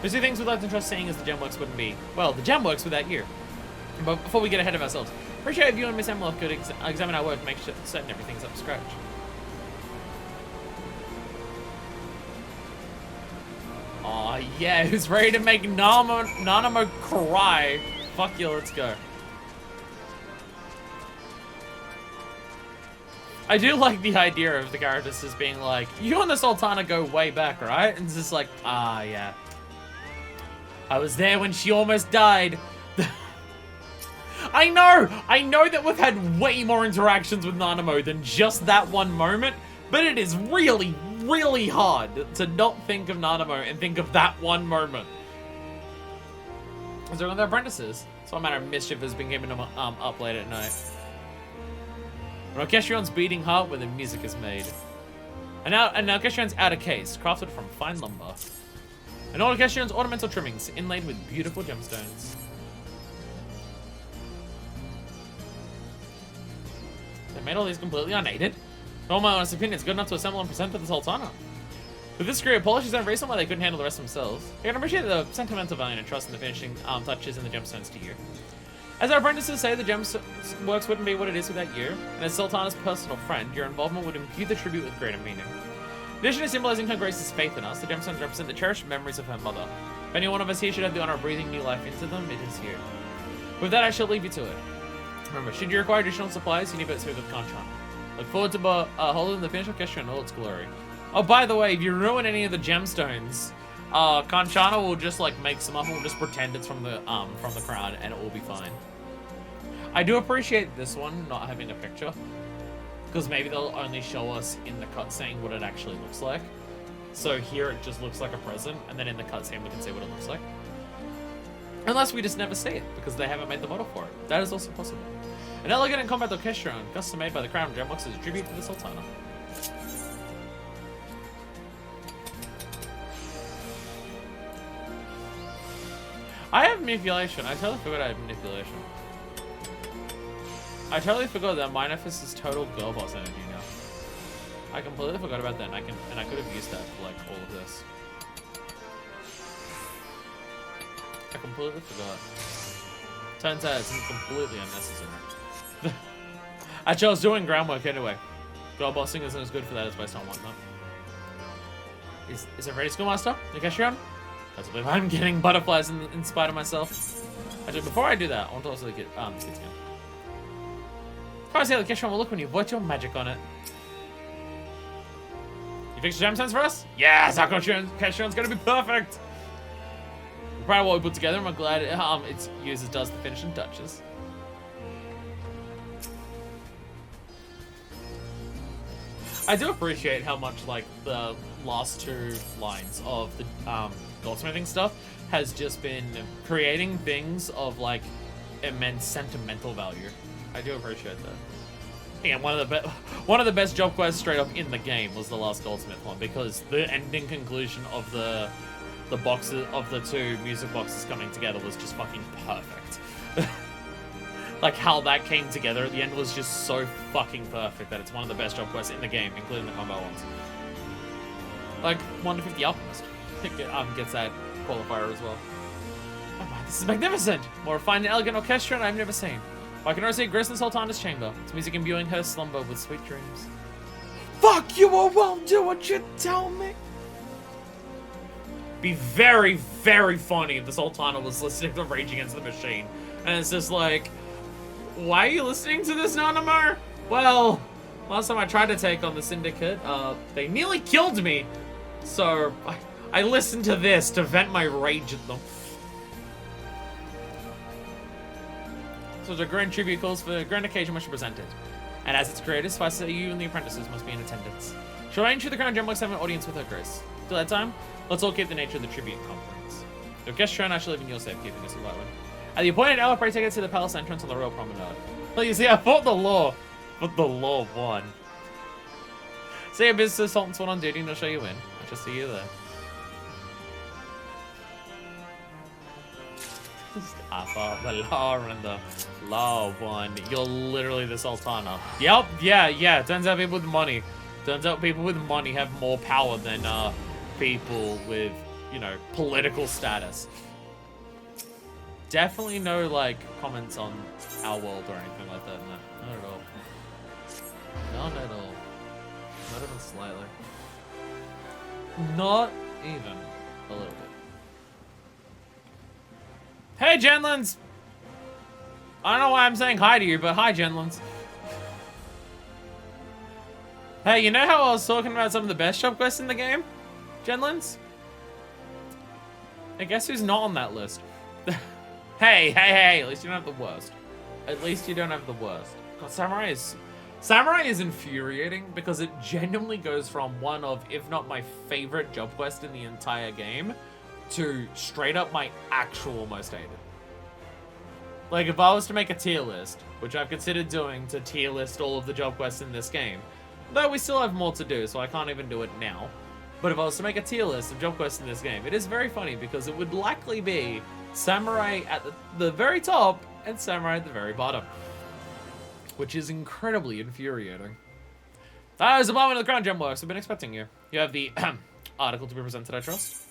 There's 2 things we'd like to trust seeing as the gemworks wouldn't be. Well, the gemworks without you. But before we get ahead of ourselves, appreciate if you and Miss Emeloth could examine our work and make certain everything's up to scratch. Oh yeah, who's ready to make Nanamo cry? Fuck yeah, let's go. I do like the idea of the characters as being like, you and the Sultana go way back, right? And it's just like, ah, yeah. I was there when she almost died. I know that we've had way more interactions with Nanamo than just that one moment, but it is really, really hard to not think of Nanamo and think of that one moment. Is there one of their apprentices? Some matter of mischief has been keeping them up late at night. An Kestrion's beating heart where the music is made. And now Kestrion's outer case, crafted from fine lumber. And all Kestrion's ornamental trimmings, inlaid with beautiful gemstones. They made all these completely unaided. In all my honest opinion, it's good enough to assemble and present to the Sultana. With this degree of polish, is there a reason why they couldn't handle the rest themselves? I can appreciate the sentimental value and trust in the finishing touches and the gemstones to you. As our apprentices say, the gemworks wouldn't be what it is without you, and as Sultana's personal friend, your involvement would impute the tribute with greater meaning. In addition to symbolizing her grace's faith in us, the gemstones represent the cherished memories of her mother. If any one of us here should have the honor of breathing new life into them, it is you. With that, I shall leave you to it. Remember, should you require additional supplies, you need to speak with Conchana. Look forward to holding the finish of Kestrion in all its glory. Oh, by the way, if you ruin any of the gemstones, Conchana will just like make some up and will just pretend it's from the crown, and it will be fine. I do appreciate this one not having a picture, because maybe they'll only show us in the cutscene what it actually looks like. So here it just looks like a present, and then in the cutscene we can see what it looks like. Unless we just never see it, because they haven't made the model for it. That is also possible. An elegant and combat orchestron, custom made by the Crown Gemworks as a tribute to the Sultana. I have manipulation. I totally forgot I have manipulation. I totally forgot that Minefist is total girl boss energy now. I completely forgot about that, and I could have used that for like all of this. I completely forgot. Turns out it's completely unnecessary. I chose doing groundwork anyway. Girl bossing isn't as good for that as based on whatnot. Is it ready, Schoolmaster? Kestrion? I believe I'm getting butterflies in spite of myself. Actually, before I do that, I want to also get kids again. Try to see how the Kestrion will look when you vote your magic on it. You fixed the gemstones for us? Yes, our Kestrion's gonna be perfect. We're proud of what we put together, and we're glad its users does the finishing touches. I do appreciate how much, like, the last 2 lines of the goldsmithing stuff has just been creating things of, like, immense sentimental value. I do appreciate that. Again, one of the best job quests straight up in the game was the last goldsmith one, because the ending conclusion of the boxes of the 2 music boxes coming together was just fucking perfect. Like, how that came together at the end was just so fucking perfect that it's one of the best job quests in the game, including the combat ones. Like, 150 Alchemist gets that qualifier as well. Oh my, this is magnificent! More refined and elegant orchestra I've never seen. I can already see Grace in Sultana's chamber. It's music imbuing her slumber with sweet dreams. Fuck you, I won't do what you tell me! Be very, very funny if the Sultana was listening to Rage Against the Machine. And it's just like, why are you listening to this, Nanamar? Well, last time I tried to take on the Syndicate, they nearly killed me. So, I listened to this to vent my rage at them. So the grand tribute calls for a grand occasion must be presented. And as its creators, suffice to say you and the apprentices must be in attendance. Shall I ensure the Crown Gemworks have an audience with her grace? Till that time, let's all keep the nature of the tribute conference. The orchestra and I shall live in your safekeeping, Mr. Lightwin. At the appointed hour, pray take it to the palace entrance on the royal promenade. Well, you see, I fought the law, but the law won. Say your business, Sultan's one on duty, and I'll show you in. I shall see you there. I fought the law and the law won. You're literally the Sultana. Yep, yeah. Turns out people with money. Turns out people with money have more power than people with, you know, political status. Definitely no, like, comments on our world or anything like that. No, not at all. Not at all. Not even slightly. Not even a little bit. Hey, Genlins! I don't know why I'm saying hi to you, but hi, Genlins. Hey, you know how I was talking about some of the best job quests in the game? Genlins? I guess who's not on that list? Hey, at least you don't have the worst. At least you don't have the worst. God, Samurai is infuriating because it genuinely goes from one of, if not my favorite job quest in the entire game, to straight up my actual most hated. Like, if I was to make a tier list, which I've considered doing to tier list all of the job quests in this game, though we still have more to do, so I can't even do it now. But if I was to make a tier list of job quests in this game, it is very funny because it would likely be Samurai at the very top and Samurai at the very bottom. Which is incredibly infuriating. As a moment of the Crown Gemworks, I've been expecting you. You have the article to be presented, I trust.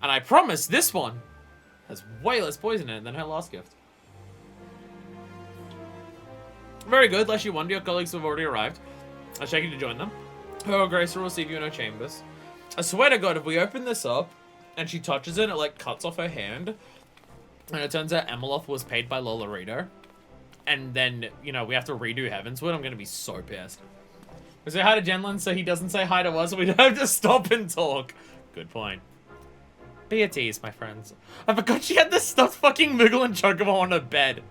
And I promise this one has way less poison in it than her last gift. Very good, lest you wonder, your colleagues have already arrived. I shall you to join them. Her Grace will receive you in her chambers. I swear to God, if we open this up and she touches it, it like cuts off her hand. And it turns out Emeloth was paid by Lolorito. And then, you know, we have to redo Heavenswood. I'm going to be so pissed. We say hi to Genlin so he doesn't say hi to us. We don't have to stop and talk. Good point. Be at ease, my friends. I forgot she had this stuffed fucking Moogle and Chocobo on her bed.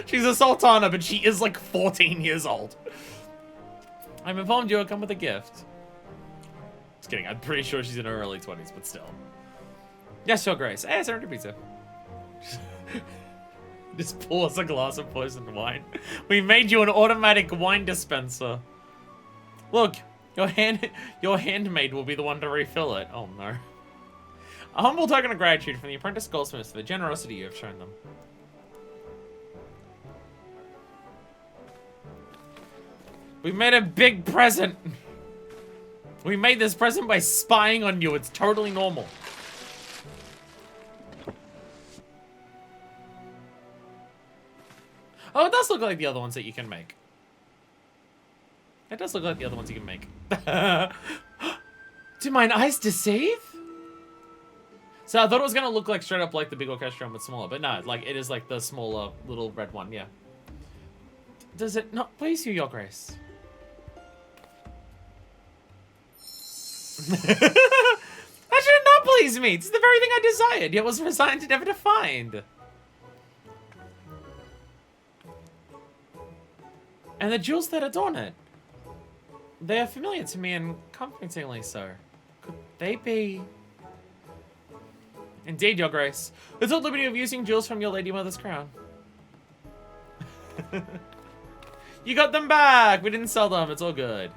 She's a Sultana, but she is like 14 years old. I'm informed you will come with a gift. Just kidding, I'm pretty sure she's in her early 20s, but still. Yes, your grace. Hey, Serenity Pizza. Just pours a glass of poisoned wine. We made you an automatic wine dispenser. Look, your handmaid will be the one to refill it. Oh no. A humble token of gratitude from the apprentice goldsmiths for the generosity you have shown them. We made a big present. We made this present by spying on you. It's totally normal. Oh, it does look like the other ones that you can make. It does look like the other ones you can make. Do mine eyes deceive? So I thought it was gonna look like straight up like the big orchestra but smaller, but no, like it is like the smaller little red one, yeah. Does it not please you, your grace? That should not please me. It's the very thing I desired, yet was resigned never to find. And the jewels that adorn it. They are familiar to me and comfortingly so. Could they be... Indeed, Your Grace. We took the liberty of using jewels from your Lady Mother's crown. You got them back! We didn't sell them, it's all good.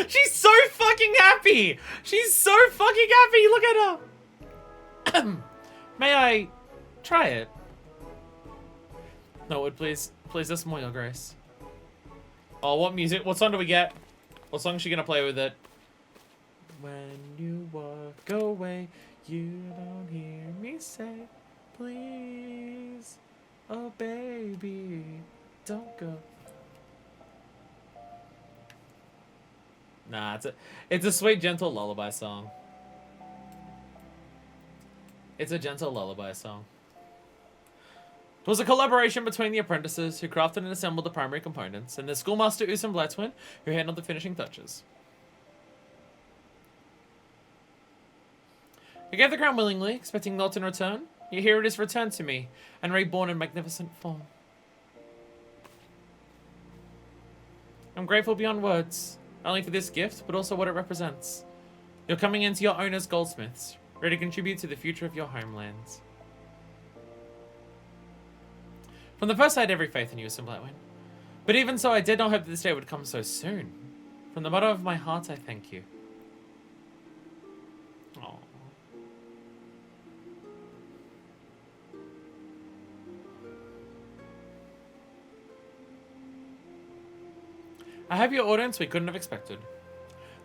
She's so fucking happy! She's so fucking happy! Look at her! May I try it? No, would please us more, Your Grace. Oh, what music? What song do we get? What song is she gonna play with it? When you walk away, you don't hear me say, please, oh baby, don't go. Nah, it's a sweet, gentle lullaby song. It's a gentle lullaby song. It was a collaboration between the apprentices who crafted and assembled the primary components, and the schoolmaster Usam Blatzwin who handled the finishing touches. I gave the crown willingly, expecting naught in return. Yet here it is returned to me, and reborn in magnificent form. I'm grateful beyond words, not only for this gift, but also what it represents. You're coming into your own as goldsmiths, ready to contribute to the future of your homelands. From the first I had every faith in you, Usam Blatzwin. But even so, I did not hope that this day would come so soon. From the bottom of my heart, I thank you. Aww. I have your audience we couldn't have expected.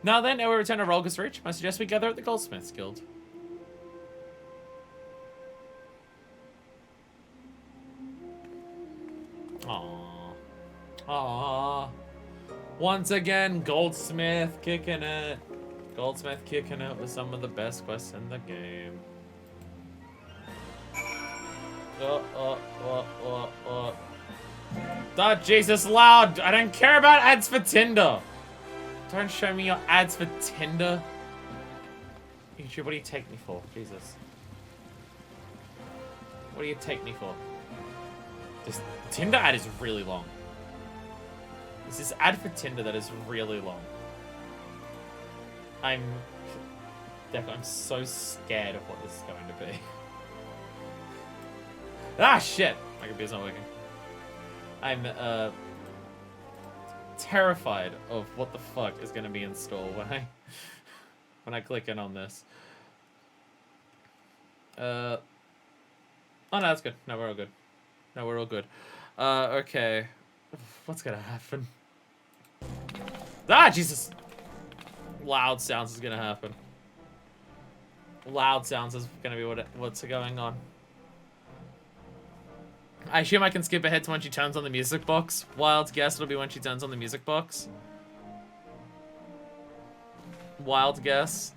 Now then, ere we return to Rolga's Reach, I suggest we gather at the Goldsmiths Guild. Aww. Aww. Once again, Goldsmith kicking it. Goldsmith kicking it with some of the best quests in the game. Oh, Jesus, loud! I don't care about ads for Tinder! Don't show me your ads for Tinder. YouTube, what do you take me for? Jesus. What do you take me for? This Tinder ad is really long. There's this ad for Tinder that is really long. I'm so scared of what this is going to be. Ah, shit! My computer's not working. I'm terrified of what the fuck is going to be in store when I click in on this. Oh no, that's good. No, we're all good. No, we're all good. Okay. What's gonna happen? Ah, Jesus! Loud sounds is gonna happen. Loud sounds is gonna be what's going on. I assume I can skip ahead to when she turns on the music box. Wild guess it'll be when she turns on the music box. Wild guess.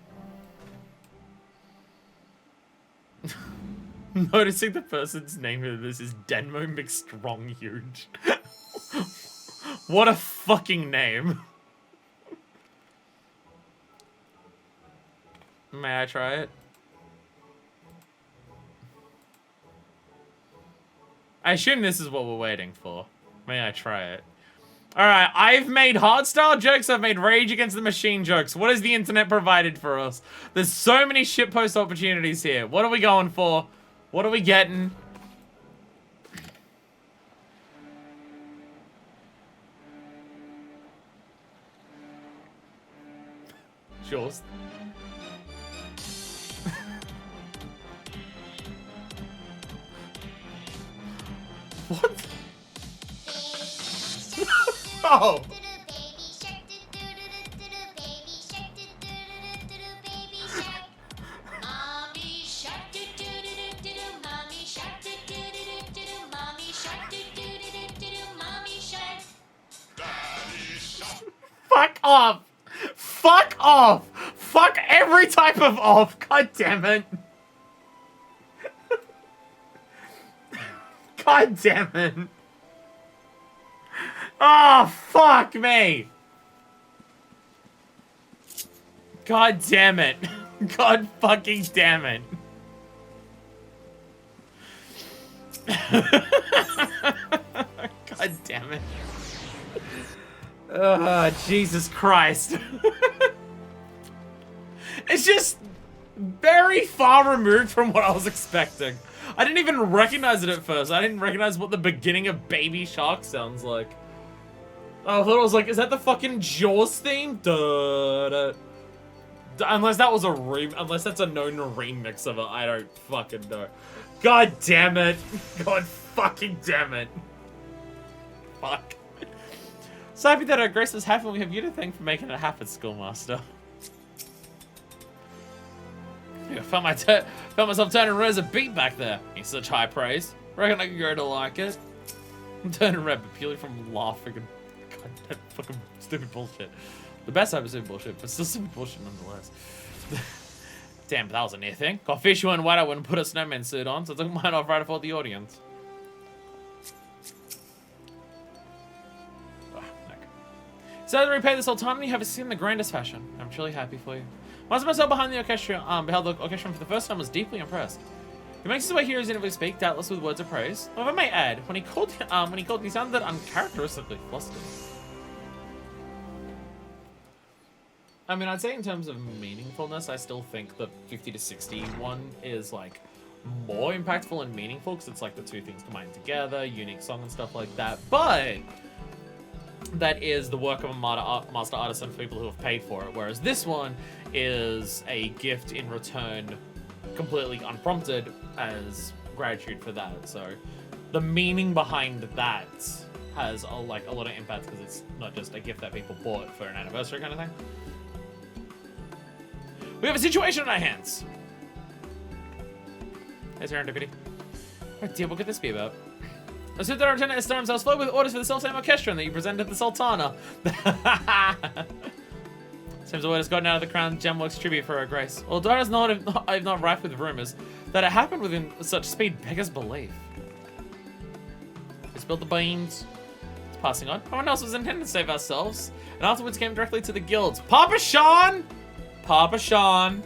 Noticing the person's name of this is Denmo McStronghuge. What a fucking name. May I try it? I assume this is what we're waiting for. May I try it? Alright, I've made hardstyle jokes, I've made Rage Against the Machine jokes. What has the internet provided for us? There's so many shitpost opportunities here. What are we going for? What are we getting? Jaws. What? Oh! Fuck off! Fuck off! Fuck every type of off! God damn it! God damn it! Oh, fuck me! God damn it! God fucking damn it! God damn it. Jesus Christ. It's just very far removed from what I was expecting. I didn't even recognize it at first. I didn't recognize what the beginning of Baby Shark sounds like. I thought it was like, is that the fucking Jaws theme? Duh, duh. Unless that was unless that's a known remix of it, I don't fucking know. God damn it. God fucking damn it. Fuck. So happy that our grace is happy and we have you to thank for making it happen, Schoolmaster. I found myself turning red as a beat back there. In such high praise. Reckon I could grow to like it. I'm turning red, but purely from laughing and God, fucking stupid bullshit. The best type of stupid bullshit, but still stupid bullshit nonetheless. Damn, but that was a near thing. Got fish you and white, I wouldn't put a snowman suit on, so I took mine off right before the audience. So to repay this autonomy, you have seen the grandest fashion. I'm truly happy for you. Once myself behind the orchestra, beheld the orchestra for the first time, was deeply impressed. He makes his way here as inevitably speak, doubtless with words of praise. However, I may add, when he called, he sounded uncharacteristically flustered. I mean, I'd say in terms of meaningfulness, I still think the 50 to 60 one is like more impactful and meaningful because it's like the two things combined together, unique song and stuff like that. But that is the work of a master artisan for people who have paid for it, whereas this one is a gift in return, completely unprompted, as gratitude for that. So the meaning behind that has a lot of impact because it's not just a gift that people bought for an anniversary kind of thing. We have a situation on our hands. Hey, serendipity. Oh dear, what could this be about? I assume that our lieutenant has started himself flow with orders for the self-same orchestra that you presented the Sultana. Seems the word has gotten out of the Crown Gemworks tribute for her grace. Although it is not rife with rumors, that it happened within such speed beggars belief. We spilled the beans. It's passing on. No one else was intended to save ourselves, and afterwards came directly to the guilds. Papa Sean! Papa Sean!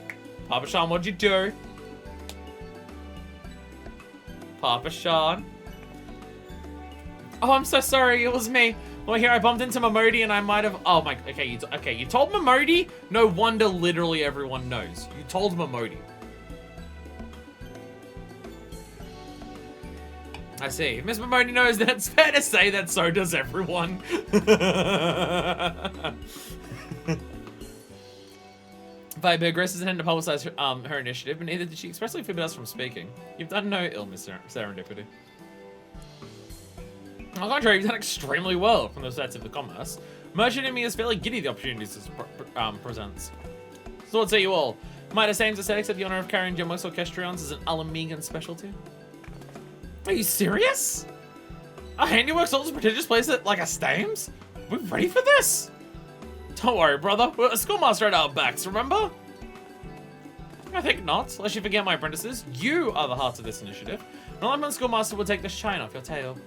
Papa Sean, what'd you do? Papa Sean? Oh, I'm so sorry, it was me. Well, here I bumped into Momodi and I might have... Oh my... Okay, you told Momodi? No wonder literally everyone knows. You told Momodi. I see. If Miss Momodi knows, then it's fair to say that so does everyone. Vibe, Grace is intended to publicize her initiative, but neither did she expressly forbid us from speaking. You've done no ill, Miss Serendipity. On the contrary, you've done extremely well from the stats of the commerce. Merchant in me is fairly giddy the opportunities this presents. So what say you all? Might Assane's aesthetics have the honor of carrying Gemworks Orchestrions as an Alamegan specialty? Are you serious? Our handiwork's all this prestigious place at like a Stames? We're ready for this? Don't worry, brother. We're a schoolmaster at our backs, remember? I think not, unless you forget my apprentices. You are the heart of this initiative. An Alamegan schoolmaster will take the shine off your tail.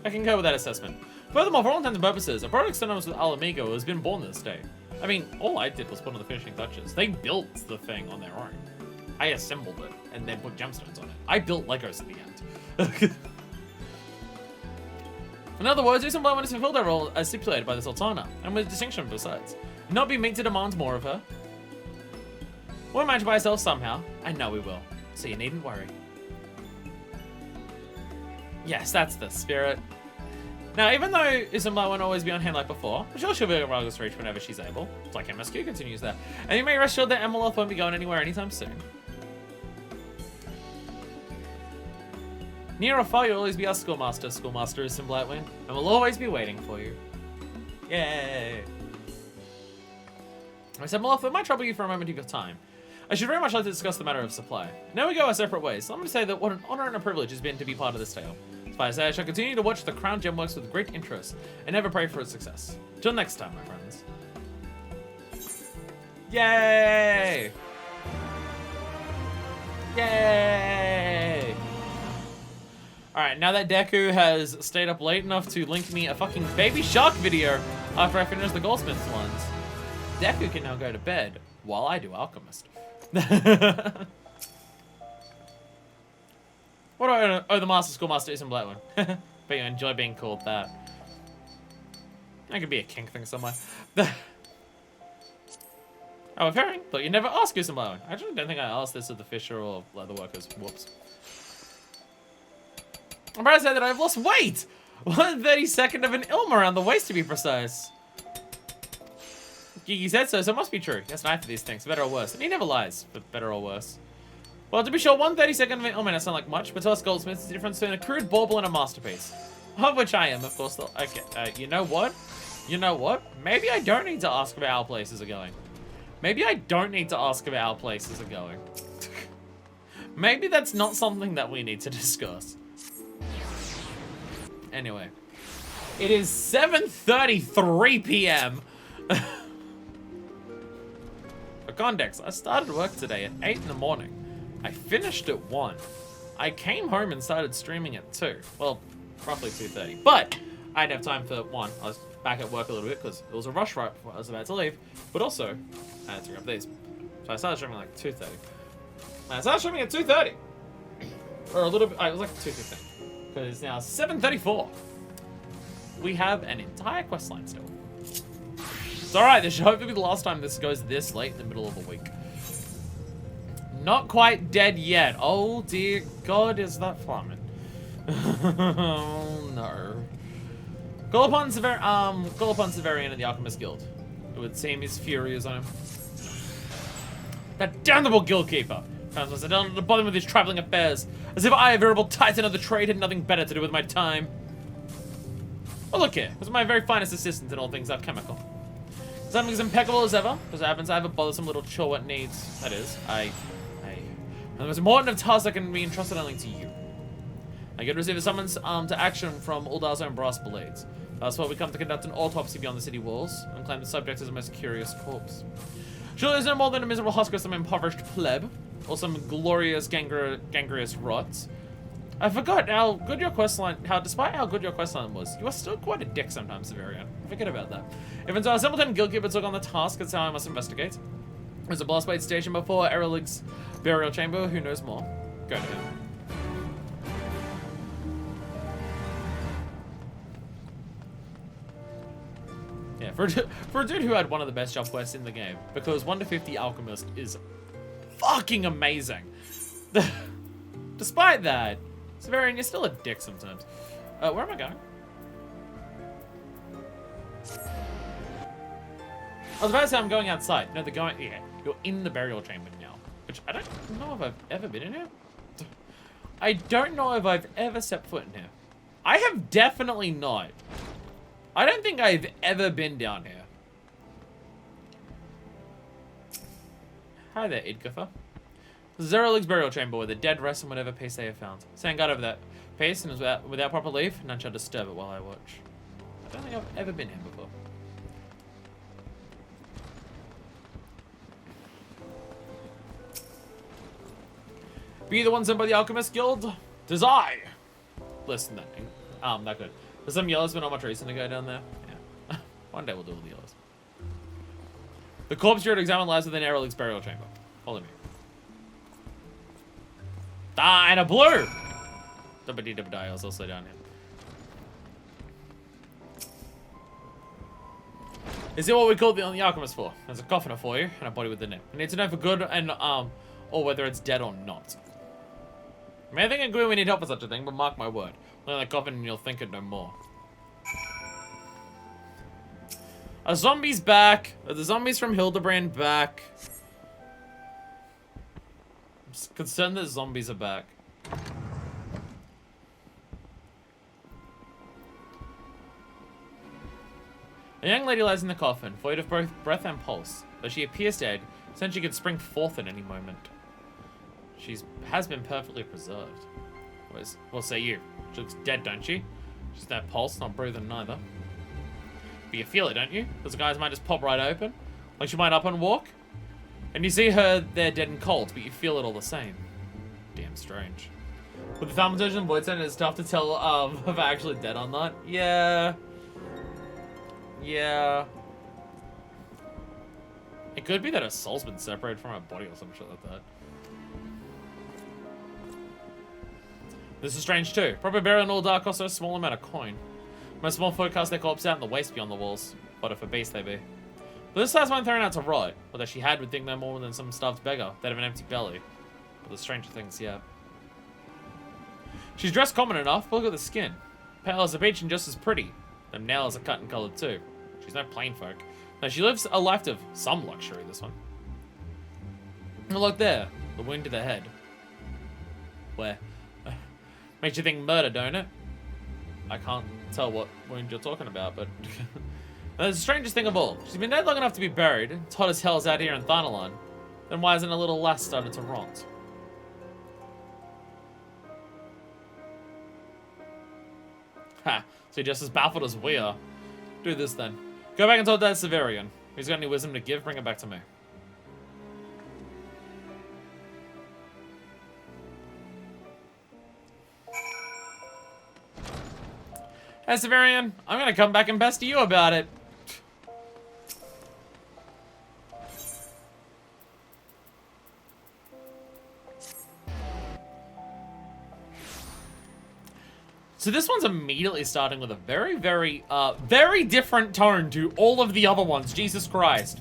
I can go with that assessment. Furthermore, for all intents and purposes, a product synonymous with Alamigo has been born this day. I mean, all I did was put on the finishing touches. They built the thing on their own. I assembled it and then put gemstones on it. I built Legos at the end. In other words, Usan Blood has fulfilled their role as stipulated by the Sultana, and with distinction besides. Not be meant to demand more of her. We'll manage by ourselves somehow. I know we will. So you needn't worry. Yes, that's the spirit. Now, even though Isambla won't always be on hand like before, I'm sure she'll be at Ragos Reach whenever she's able. It's like MSQ continues that. And you may rest assured that Emeloth won't be going anywhere anytime soon. Near or far, you'll always be our schoolmaster, Schoolmaster Isimblightwind, and we'll always be waiting for you. Yay! I said, Emeloth, it might trouble you for a moment of your time. I should very much like to discuss the matter of supply. Now we go our separate ways, so I'm going to say that what an honor and a privilege has been to be part of this tale. As I say, I shall continue to watch the Crown Gemworks with great interest, and never pray for its success. Till next time, my friends. Yay! Yay! Alright, now that Deku has stayed up late enough to link me a fucking Baby Shark video after I finish the goldsmith ones, Deku can now go to bed while I do Alchemist. What What do I owe the Master Schoolmaster Isn't Black one? But you enjoy being called that. That could be a kink thing somewhere. Oh, Herring, thought you never asked Isn't Black one. I actually don't think I asked this of the Fisher or Leatherworkers. Whoops. I'm proud to say that I've lost weight! 1/32 of an ilm around the waist, to be precise. Gigi said so, so it must be true. Yes, knife for these things, better or worse. And he never lies, but better or worse. Well, to be sure, 1/32 of an ilm may not sound like much, but to us goldsmiths, it's the difference between a crude bauble and a masterpiece. Of which I am, of course. Okay, you know what? You know what? Maybe I don't need to ask about how places are going. Maybe I don't need to ask about how places are going. Maybe that's not something that we need to discuss. Anyway. It is 7:33 p.m. For context, I started work today at 8 in the morning. I finished at 1. I came home and started streaming at 2. Well, roughly 2:30. But I didn't have time for 1. I was back at work a little bit because it was a rush right before I was about to leave. But also, I had to grab these. So I started streaming like 2:30. I started streaming at 2:30. Or a little bit, it was like 2:15. Because it's now 7:34. We have an entire quest line still. It's alright, this should hopefully be the last time this goes this late in the middle of the week. Not quite dead yet. Oh dear God, is that Flamin? Oh no. Call upon Severian of the Alchemist Guild. It would seem his fury is on him. That damnable guildkeeper found myself down at the bottom of his traveling affairs, as if I, a veritable titan of the trade, had nothing better to do with my time. Oh look here, was my very finest assistant in all things alchemical. Something as impeccable as ever, as it happens I have a bothersome little chore what needs. That is, and the most important of tasks that can be entrusted only to you. I get to receive a summons to action from Uldar's own brass blades. That's why we come to conduct an autopsy beyond the city walls and claim the subject is a most curious corpse. Surely there's no more than a miserable husk of some impoverished pleb, or some glorious gangrenous rots. I forgot how good your questline, despite how good your questline was, you are still quite a dick sometimes, Severian. Forget about that. Even so, our simpleton guildkeeper took on the task, that's how I must investigate. There's a blast blade station before Erelig's burial chamber, who knows more? Go to him. Yeah, for a dude who had one of the best jump quests in the game, because 1 to 50 Alchemist is fucking amazing. Despite that, Severian, you're still a dick sometimes. Where am I going? I was about to say I'm going outside. No, yeah, you're in the burial chamber now. Which I don't know if I've ever been in here. I don't know if I've ever stepped foot in here. I have definitely not. I don't think I've ever been down here. Hi there, Idgotha. This is Erelig's burial chamber where the dead rest and whatever piece they have found. Stand guard over that piece, and without proper leave, none shall disturb it while I watch. I don't think I've ever been here before. Be the one sent by the Alchemist Guild? 'Tis I! Listen, that good. There's some yellows, but not much reason to go down there. Yeah. One day we'll do all the yellows. The corpse you're to examine lies within Erelig's burial chamber. Follow me. Ah, and a blue! Dubbity-dubba-die, I was also down here. Is it what we called the Alchemist for? There's a coffin for you, and a body with the name. I need to know for good and, or whether it's dead or not. I mean, I think I agree we need help for such a thing, but mark my word. Look at that coffin and you'll think it no more. Are zombies back? Are the zombies from Hildebrand back? I'm just concerned that zombies are back. A young lady lies in the coffin, void of both breath and pulse. Though she appears dead, since she could spring forth at any moment. She has been perfectly preserved. What say you? She looks dead, don't she? She's no pulse, not breathing neither. But you feel it, don't you? Those guys might just pop right open. Like she might up and walk. And you see her there dead and cold, but you feel it all the same. Damn strange. With the thaumaturge and void center, it's tough to tell if they're actually dead or not. Yeah. Yeah. It could be that her soul's been separated from her body or some shit like that. This is strange too. Proper burial in all dark costs a small amount of coin. Most small folk cast their corpse out in the waste beyond the walls. What if a beast they be? But this last one thrown out to rot. What that she had would think no more than some starved beggar. They'd have an empty belly. But there's stranger things yet. She's dressed common enough, but look at the skin. Pale as a beach and just as pretty. Them nails are cut and coloured too. She's no plain folk. No, she lives a life of some luxury, this one. And look there. The wound to the head. Where? Makes you think murder, don't it? I can't tell what wound you're talking about, but... The strangest thing of all. She's been dead long enough to be buried. It's hot as hell's out here in Thanalan. Then why hasn't a little lass started to rot? Ha! So you're just as baffled as we are. Do this then. Go back and talk to that Severian. If he's got any wisdom to give, bring it back to me. Hey, Severian, I'm gonna come back and pester you about it. So this one's immediately starting with a very, very different tone to all of the other ones. Jesus Christ.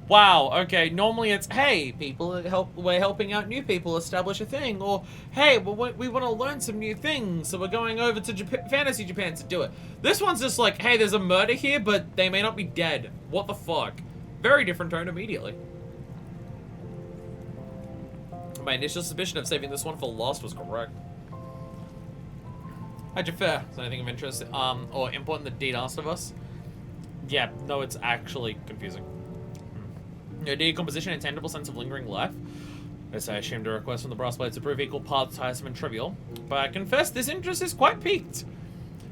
Wow, okay, normally it's, hey, people, we're helping out new people establish a thing, or, hey, we want to learn some new things, so we're going over to Fantasy Japan to do it. This one's just like, hey, there's a murder here, but they may not be dead. What the fuck? Very different tone immediately. My initial suspicion of saving this one for last was correct. How'd you fare? Is there anything of interest, or important the deed asked of us? Yeah, no, it's actually confusing. Your decomposition and tangible sense of lingering life. As I assumed a request from the brass blades to prove equal parts tiresome and trivial, but I confess this interest is quite piqued.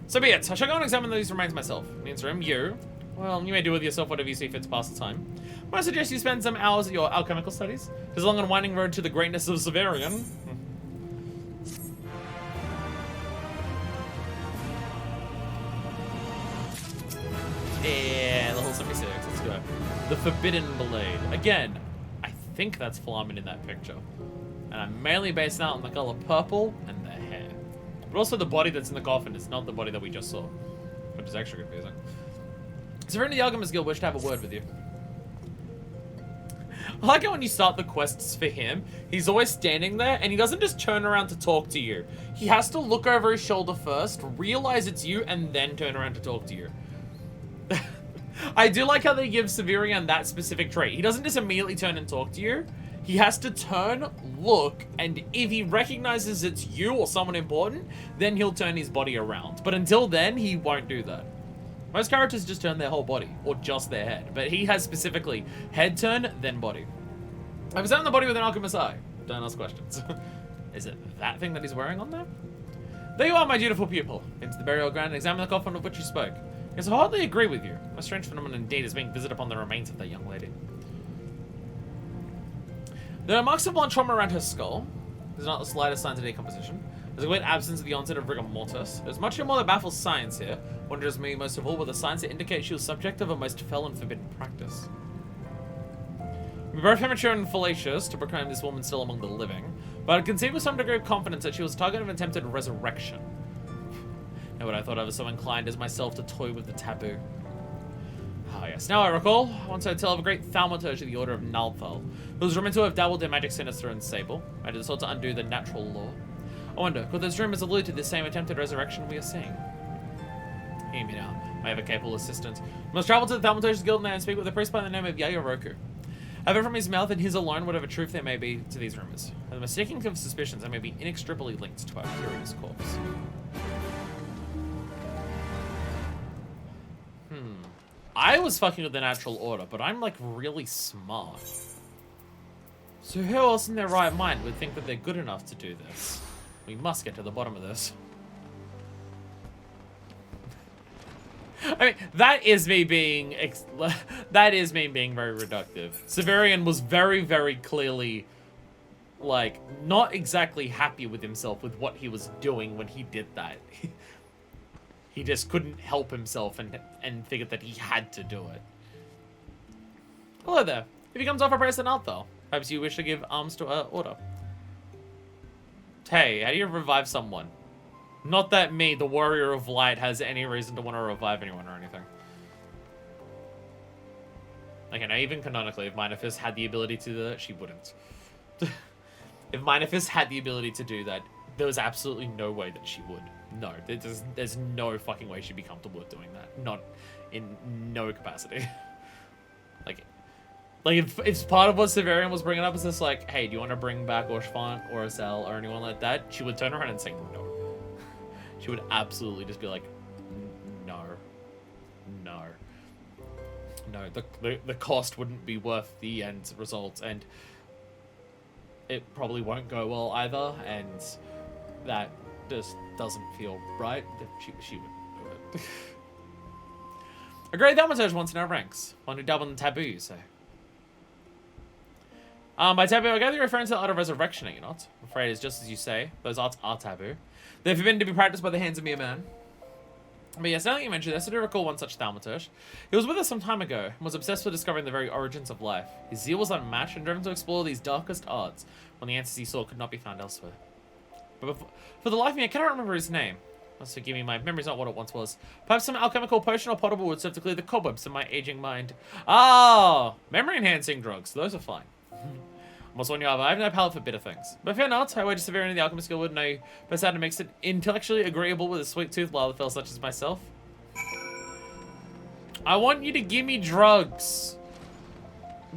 So be it. I shall go and examine these remains myself. In the interim, you may do with yourself whatever you see fit to pass the time. I suggest you spend some hours at your alchemical studies. There's a long and winding road to the greatness of Severian. Yeah, level 76. Let's go. The Forbidden Blade. Again, I think that's Flamin in that picture. And I'm mainly based out on the color purple and the hair. But also the body that's in the coffin is not the body that we just saw. Which is extra confusing. So in the Alchemist Guild wish to have a word with you. I like how when you start the quests for him, he's always standing there and he doesn't just turn around to talk to you. He has to look over his shoulder first, realize it's you, and then turn around to talk to you. I do like how they give Severian that specific trait. He doesn't just immediately turn and talk to you. He has to turn, look, and if he recognizes it's you or someone important, then he'll turn his body around. But until then, he won't do that. Most characters just turn their whole body, or just their head. But he has specifically head turn, then body. I've examined the body with an alchemist's eye. Don't ask questions. Is it that thing that he's wearing on there? There you are, my dutiful pupil. Into the burial ground and examine the coffin of which you spoke. Yes, I hardly agree with you. A strange phenomenon indeed is being visited upon the remains of that young lady. There are marks of blunt trauma around her skull. There's not the slightest signs of decomposition. There's a great absence of the onset of rigor mortis. There's much more that baffles science here. Wonders me most of all were the signs that indicate she was subject of a most fell and forbidden practice. We're both premature and fallacious to proclaim this woman still among the living, but I conceive with some degree of confidence that she was the target of an attempted resurrection. Now what I thought I was so inclined as myself to toy with the taboo. Ah yes, now I recall, once I tell of a great thaumaturge of the Order of Nalthal, who was rumored to have dabbled in magic sinister and sable, and had sought to undo the natural law. I wonder, could those rumors allude to this same attempted resurrection we are seeing? Hear me now, my ever-capable assistant. I must travel to the Thaumaturge's Guild now and speak with a priest by the name of Yayoroku. Have it from his mouth and his alone whatever truth there may be to these rumors. And the mistaking of suspicions that may be inextricably linked to our curious corpse. I was fucking with the natural order, but I'm like really smart. So who else in their right mind would think that they're good enough to do this? We must get to the bottom of this. I mean, that is me being very reductive. Severian was very, very clearly, like, not exactly happy with himself with what he was doing when he did that. He just couldn't help himself and figured that he had to do it. Hello there. If he comes off a brace and out though, perhaps you wish to give alms to order. Hey, how do you revive someone? Not that me, the Warrior of Light, has any reason to want to revive anyone or anything. Like, I know, even canonically, if Minifist had the ability to do that, she wouldn't. If Minifist had the ability to do that, there was absolutely no way that she would. No, there's no fucking way she'd be comfortable with doing that. Not in no capacity. Like if part of what Severian was bringing up is this, like, hey, do you want to bring back Orshfont or Azelle or anyone like that? She would turn around and say no. She would absolutely just be like, no. No. No, the cost wouldn't be worth the end result, and it probably won't go well either, and that just doesn't feel right. She would do it. A great thaumaturge once in our ranks. One who dabbled in taboo, you say? By taboo, I gather you're referring to the art of resurrection, are you not? I'm afraid it's just as you say. Those arts are taboo. They're forbidden to be practiced by the hands of mere man. But yes, now that you mention this, I do recall one such thaumaturge. He was with us some time ago, and was obsessed with discovering the very origins of life. His zeal was unmatched, and drove him to explore these darkest arts, when the answers he sought could not be found elsewhere. But for the life of me, I cannot remember his name. Must forgive me, my memory's not what it once was. Perhaps some alchemical potion or potable would serve to clear the cobwebs in my aging mind. Ah, memory-enhancing drugs. Those are fine. Almost one you have. I have no palate for bitter things. But fear not, I wager Severian in the Alchemist Guild would know best how to mix it intellectually agreeable with a sweet-toothed Lalafell such as myself. I want you to give me drugs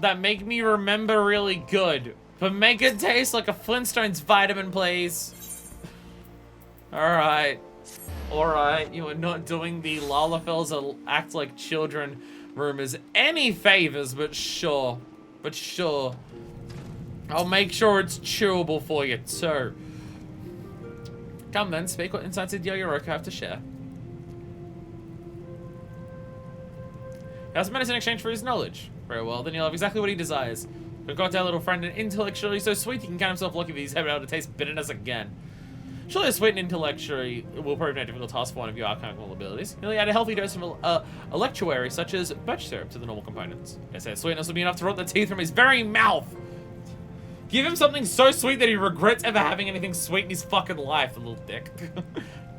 that make me remember really good, but make it taste like a Flintstones vitamin, please. Alright. Alright, you are not doing the Lalafells act like children rumors any favors, but sure. But sure. I'll make sure it's chewable for you, too. Come then, speak what insights did Yayoroka have to share. He has medicine in exchange for his knowledge. Very well, then you'll have exactly what he desires. We've got our little friend, an intellectually so sweet he can count himself lucky that he's ever able to taste bitterness again. Surely a sweet and intellectually will prove no difficult task for one of your alchemical abilities. You'll add a healthy dose of electuary, such as birch syrup, to the normal components. They say sweetness will be enough to rot the teeth from his very mouth. Give him something so sweet that he regrets ever having anything sweet in his fucking life, the little dick.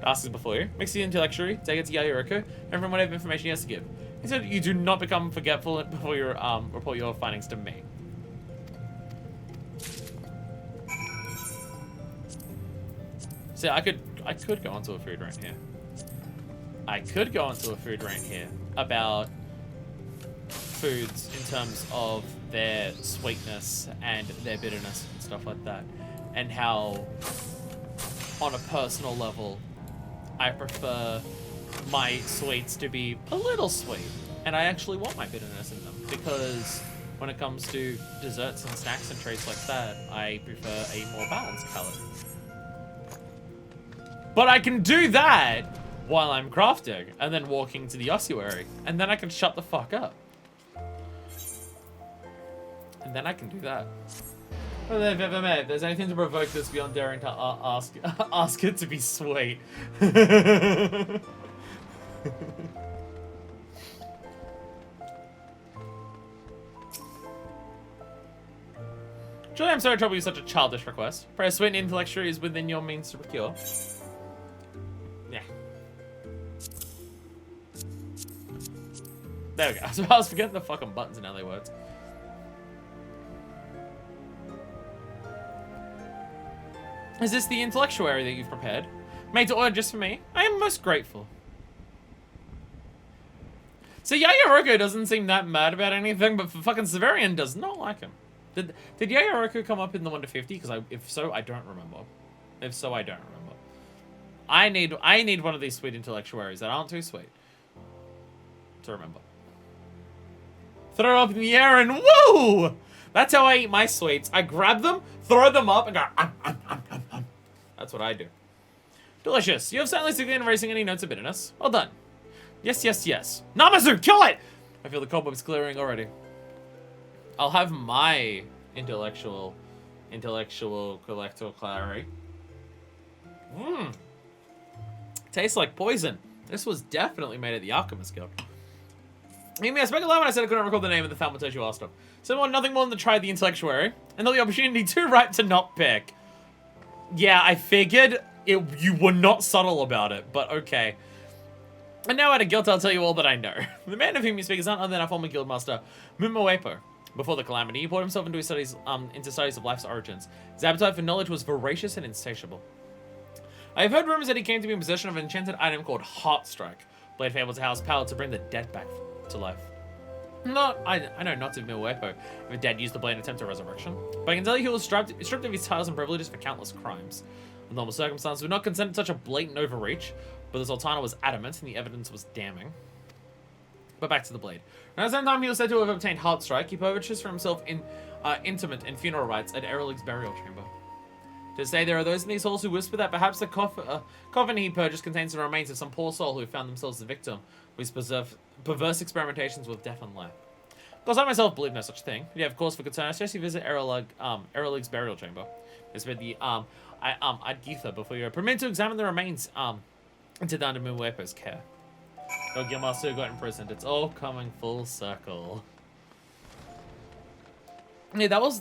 Ask this before you. Mix the intellectuary, take it to Yayoroka, and from whatever information he has to give. He said you do not become forgetful before you report your findings to me. So I could go onto a food rant here. I could go onto a food rant here about foods in terms of their sweetness and their bitterness and stuff like that, and how on a personal level I prefer my sweets to be a little sweet, and I actually want my bitterness in them, because when it comes to desserts and snacks and treats like that, I prefer a more balanced palate. But I can do that while I'm crafting and then walking to the ossuary, and then I can shut the fuck up. And then I can do that. Well, if there's anything to provoke this beyond daring to ask it to be sweet. Truly, I'm sorry to trouble you with such a childish request. Pray a sweet and intellectuary is within your means to procure. Yeah. There we go. I was forgetting the fucking buttons and how they worked. Is this the intellectuary that you've prepared? Made to order just for me? I am most grateful. So Yayoroka doesn't seem that mad about anything, but fucking Severian does not like him. Did Yayoroka come up in the 1 to 50? Because if so, I don't remember. If so, I don't remember. I need one of these sweet intellectuaries that aren't too sweet to remember. Throw up in the air and woo! That's how I eat my sweets. I grab them, throw them up, and go That's what I do. Delicious. You have certainly succeeded in erasing any notes of bitterness. Well done. Yes, yes, yes. Namazu, kill it! I feel the cobwebs clearing already. I'll have my intellectual collector clarity. Tastes like poison. This was definitely made at the Alchemist Guild. I spoke aloud when I said I couldn't recall the name of the thaumaturge you asked of. So I want nothing more than to try the intellectuary, and the opportunity too ripe to not pick. Yeah, I figured You were not subtle about it, but okay. And now out of guilt, I'll tell you all that I know. The man of whom you speak is none other than our former guildmaster, Mumawepo. Before the calamity, he poured himself into his studies, of life's origins. His appetite for knowledge was voracious and insatiable. I have heard rumors that he came to be in possession of an enchanted item called Heartstrike, blade able to house power to bring the dead back to life. I know not of Mumawepo if a dead used the blade in attempt at resurrection, but I can tell you he was stripped of his titles and privileges for countless crimes. In normal circumstances, would not consent to such a blatant overreach, but the Sultana was adamant and the evidence was damning. But back to the blade. Around the same time he was said to have obtained Heartstrike, he purchased for himself intimate and funeral rites at Erelig's burial chamber. To this day, there are those in these halls who whisper that perhaps the coffin he purchased contains the remains of some poor soul who found themselves the victim of his perverse experimentations with death and life. Of course, I myself believe no such thing. But yeah, of course, for concern, I suggest you visit Erelig's burial chamber. It's with the Adgitha before you are permitted to examine the remains into the under Mumawepo's care. Oh, Guildmaster got imprisoned. It's all coming full circle. Yeah, that was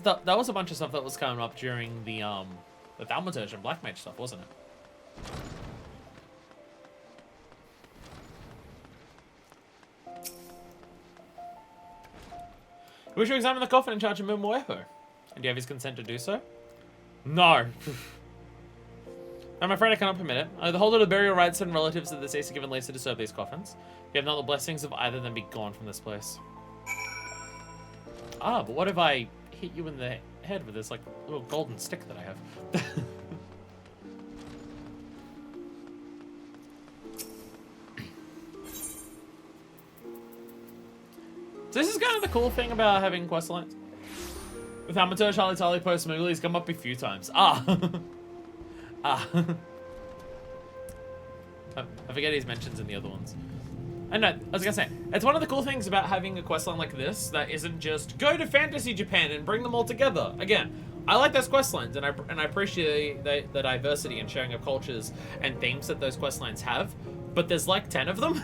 a bunch of stuff that was coming up during the Thaumaturge and Black Mage stuff, wasn't it? You wish to examine the coffin in charge of Mumawepo? And do you have his consent to do so? No. I'm afraid I cannot permit it. The holder of the burial rites and relatives of the deceased are given leave to disturb these coffins. You have not the blessings of either of them be gone from this place. Ah, but what if I hit you in the head with this, like, little golden stick that I have? So this is kind of the cool thing about having quest lines. With Thaumaturge, Harley Tali, Post Moogly, he's come up a few times. Ah! Ah. I forget his mentions in the other ones. I know, I was gonna say, it's one of the cool things about having a questline like this that isn't just go to Fantasy Japan and bring them all together. Again, I like those questlines and I appreciate the diversity and sharing of cultures and themes that those questlines have, but there's like 10 of them.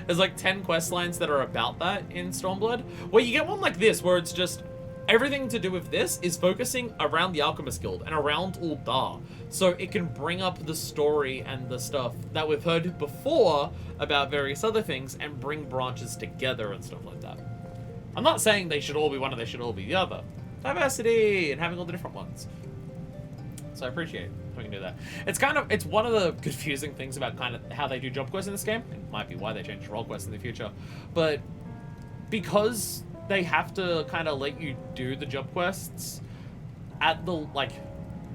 There's like 10 questlines that are about that in Stormblood, where you get one like this where it's just everything to do with this is focusing around the Alchemist Guild and around Uldar, so it can bring up the story and the stuff that we've heard before about various other things and bring branches together and stuff like that. I'm not saying they should all be one or they should all be the other. Diversity and having all the different ones. So I appreciate we can do that. It's one of the confusing things about kind of how they do job quests in this game. It might be why they change role quests in the future, but because they have to kind of let you do the job quests at the, like,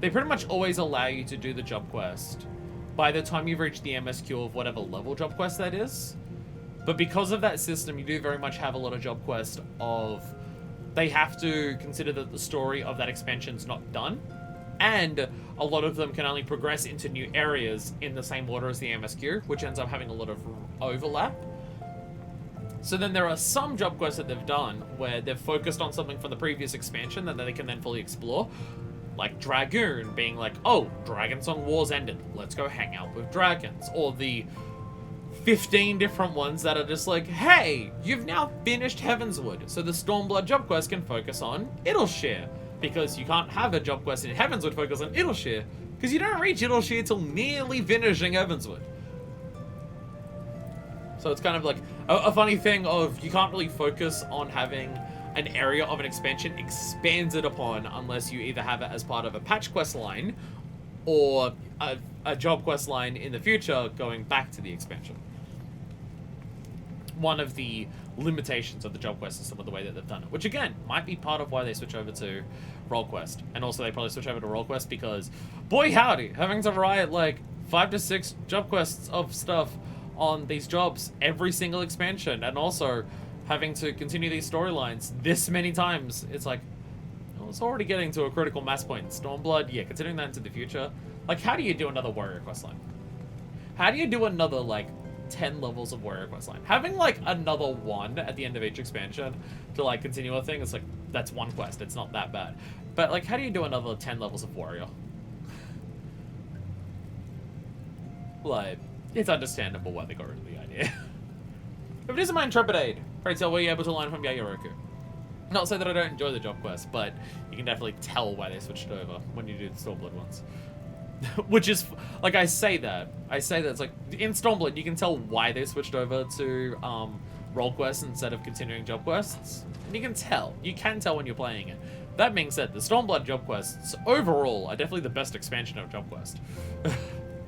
they pretty much always allow you to do the job quest by the time you've reached the MSQ of whatever level job quest that is. But because of that system, you do very much have a lot of job quests of, they have to consider that the story of that expansion's not done, and a lot of them can only progress into new areas in the same order as the MSQ, which ends up having a lot of overlap. So then there are some job quests that they've done where they've focused on something from the previous expansion that they can then fully explore. Like Dragoon being like, oh, Dragonsong Wars ended. Let's go hang out with dragons. Or the 15 different ones that are just like, hey, you've now finished Heavenswood. So the Stormblood job quest can focus on Idleshire. Because you can't have a job quest in Heavenswood focus on Idleshire. Because you don't reach Idleshire till nearly finishing Heavenswood. So it's kind of like a funny thing of you can't really focus on having an area of an expansion expanded upon unless you either have it as part of a patch quest line or a job quest line in the future going back to the expansion. One of the limitations of the job quest system with the way that they've done it, which again might be part of why they switch over to role quest, and also they probably switch over to role quest because boy howdy, having to write like 5 to 6 job quests of stuff on these jobs every single expansion, and also having to continue these storylines this many times, it's like, well, it's already getting to a critical mass point in Stormblood. Yeah, considering that into the future, like, how do you do another warrior questline? How do you do another like 10 levels of warrior questline? Having like another one at the end of each expansion to like continue a thing, it's like, that's one quest, it's not that bad. But like, how do you do another 10 levels of warrior? Like, it's understandable why they got rid of the idea. If it isn't my intrepid aid, pray tell, were you able to learn from Yayoroku? Not so that I don't enjoy the job quest, but you can definitely tell why they switched over when you do the Stormblood ones. Which is, like, I say that. It's like, in Stormblood, you can tell why they switched over to, role quests instead of continuing job quests. And you can tell when you're playing it. That being said, the Stormblood job quests, overall, are definitely the best expansion of job quest.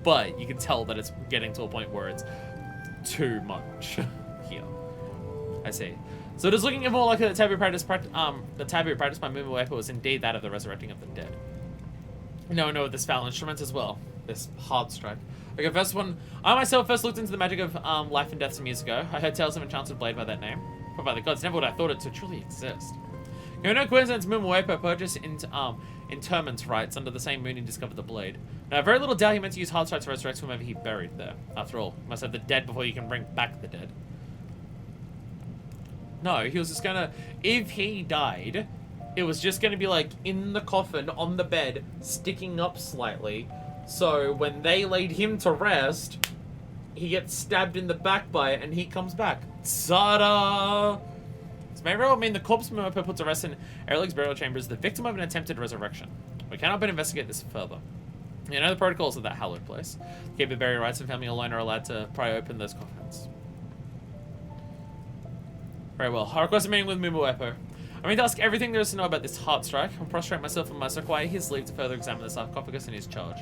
But you can tell that it's getting to a point where it's too much here. I see. So just looking at more like the taboo practice by Moomoo Weapon was indeed that of the resurrecting of the dead. No, this foul instrument as well. This hard strike. Okay, first one. I myself first looked into the magic of life and death some years ago. I heard tales of enchanted blade by that name. But by the gods, never would I thought it to truly exist. No coincidence, Moomoo Weapon purchased interment rights under the same moon he discovered the blade. Now, very little doubt he meant to use hard strike to resurrect whomever he buried there. After all, you must have the dead before you can bring back the dead. No, he was just gonna... If he died, it was just gonna be like in the coffin, on the bed, sticking up slightly. So when they laid him to rest, he gets stabbed in the back by it and he comes back. Ta-da! This may very well mean the corpse Moomoo put to rest in Erlik's burial chamber is the victim of an attempted resurrection. We cannot but investigate this further. You know the protocols of that hallowed place. Keep the burial rights and family alone are allowed to pry open those coffins. Very well. I request a meeting with Moomoo Wepo. I mean to ask everything there is to know about this heart strike. I'll prostrate myself and must require his leave to further examine the sarcophagus in his charge.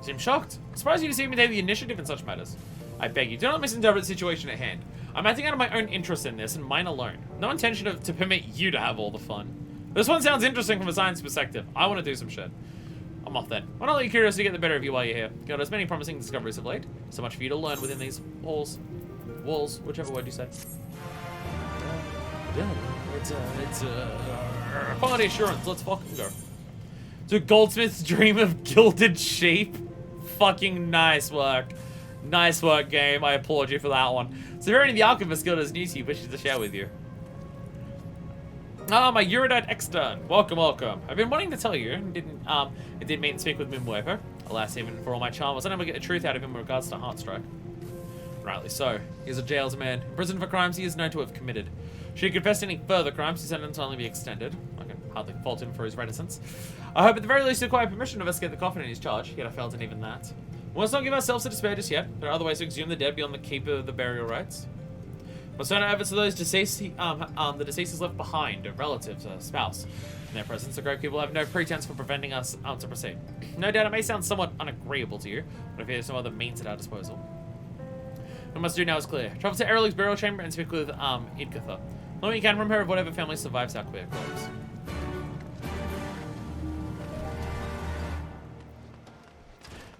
Seem shocked. Surprised you to see me take the initiative in such matters. I beg you, do not misinterpret the situation at hand. I'm acting out of my own interest in this, and mine alone. No intention to permit you to have all the fun. This one sounds interesting from a science perspective. I want to do some shit. I'm off then. Why not let your curiosity get the better of you while you're here? Got as many promising discoveries of late. So much for you to learn within these walls. Walls, whichever word you say. It's quality assurance. Let's fucking go. To Goldsmith's dream of gilded sheep. Fucking nice work. Nice work, game. I applaud you for that one. Severity the Alchemist Guild is news he wishes to share with you. Ah, my erudite extern. Welcome, welcome. I've been wanting to tell you. I did meet and speak with Moomoo Wepo. Alas, even for all my charm, I was unable to get the truth out of him in regards to Heartstrike. Rightly so. He's a jail's man. In prison for crimes he is known to have committed. Should he confess any further crimes, his sentence will only be extended. I can hardly fault him for his reticence. I hope at the very least to acquire permission to investigate the coffin in his charge, yet I failed in even that. We must not give ourselves to despair just yet. There are other ways to exhume the dead beyond the keep of the burial rites. Must turn our efforts to those deceased, the deceased is left behind, relatives, a spouse. In their presence, the great people have no pretense for preventing us to proceed. No doubt it may sound somewhat unagreeable to you, but if there's no other means at our disposal. What we must do now is clear. Travel to Erlik's burial chamber and speak with Idkatha. Learn what you can from her of whatever family survives our queer clothes.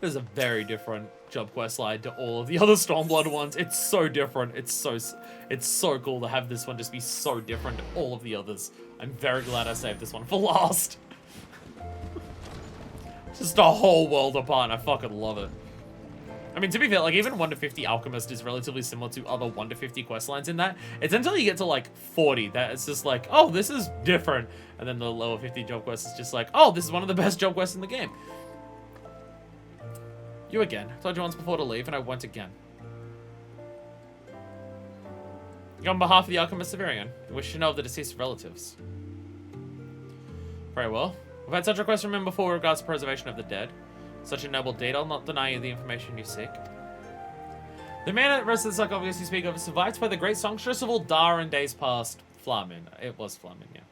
There's a very different job quest line to all of the other Stormblood ones. It's so different. It's so cool to have this one just be so different to all of the others. I'm very glad I saved this one for last. Just a whole world apart. I fucking love it. I mean, to be fair, like, even 1 to 50 Alchemist is relatively similar to other 1 to 50 quest lines in that. It's until you get to, like, 40 that it's just like, oh, this is different. And then the lower 50 job quest is just like, oh, this is one of the best job quests in the game. You again. I told you once before to leave, and I won't again. On behalf of the Alchemist Severian, I wish to know of the deceased relatives. Very well. We've had such requests from him before with regards to preservation of the dead. Such a noble deed, I'll not deny you the information you seek. The man at rest of the sarcophagus you speak of is survived by the great songstress of Uldar in days past. Flamin. It was Flamin, yeah.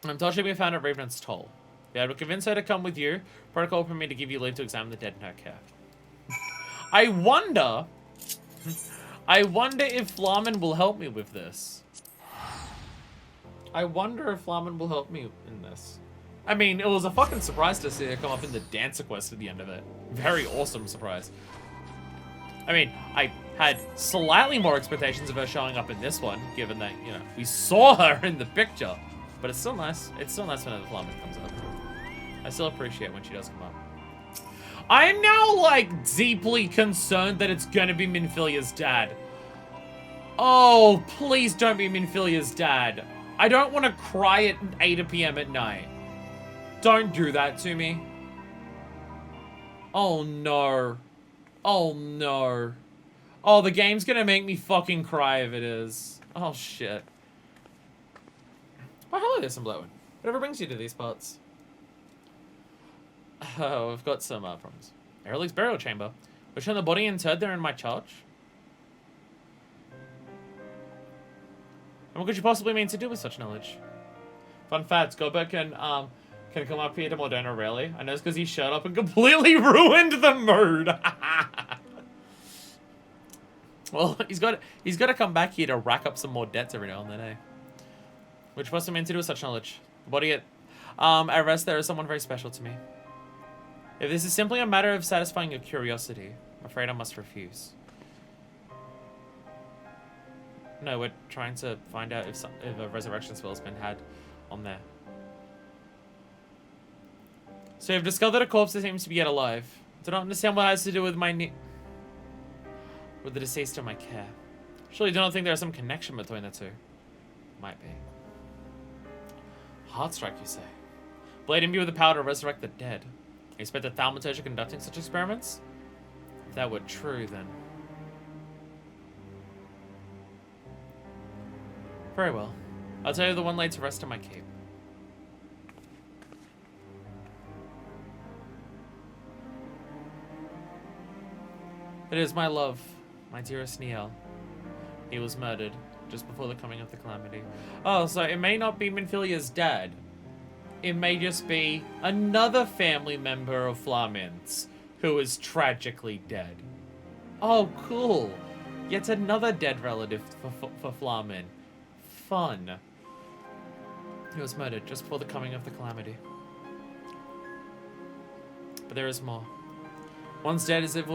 I'm told she'll be found at Revenant's Toll. Be able to convince her to come with you. Protocol for me to give you leave to examine the dead in her care. I wonder if Flamin will help me with this. I wonder if Flamin will help me in this. I mean, it was a fucking surprise to see her come up in the Dancer quest at the end of it. Very awesome surprise. I mean, I had slightly more expectations of her showing up in this one, given that, you know, we saw her in the picture. But it's still nice. It's still nice when the Flamin comes up. I still appreciate when she does come up. I am now, like, deeply concerned that it's gonna be Minfilia's dad. Oh, please don't be Minfilia's dad. I don't want to cry at 8 PM at night. Don't do that to me. Oh, no. Oh, no. Oh, the game's gonna make me fucking cry if it is. Oh, shit. Oh, hello there, some blowing. Whatever brings you to these parts? Oh, we've got some problems. Erlic's burial chamber. Which on the body interred there in my charge? And what could you possibly mean to do with such knowledge? Fun fact, Goldberg can come up here to Mordona rarely. I know it's because he showed up and completely ruined the mood. Well, he's got to come back here to rack up some more debts every now and then, eh? Which possibly mean to do with such knowledge? The body at rest there is someone very special to me. If this is simply a matter of satisfying your curiosity, I'm afraid I must refuse. No, we're trying to find out if a resurrection spell has been had on there. So you've discovered a corpse that seems to be yet alive. I do not understand what it has to do with with the deceased in my care. Surely you do not think there is some connection between the two? Might be. Heartstrike, you say? Blade imbue with the power to resurrect the dead. You expect the thaumaturge are conducting such experiments? If that were true, then... Very well. I'll tell you the one laid to rest in my keep. It is my love, my dearest Niel. He was murdered just before the coming of the calamity. Oh, so it may not be Minfilia's dad. It may just be another family member of Flamin's who is tragically dead. Oh, cool. Yet another dead relative for Flamin. Fun. He was murdered just before the coming of the calamity. But there is more. Once dead, as if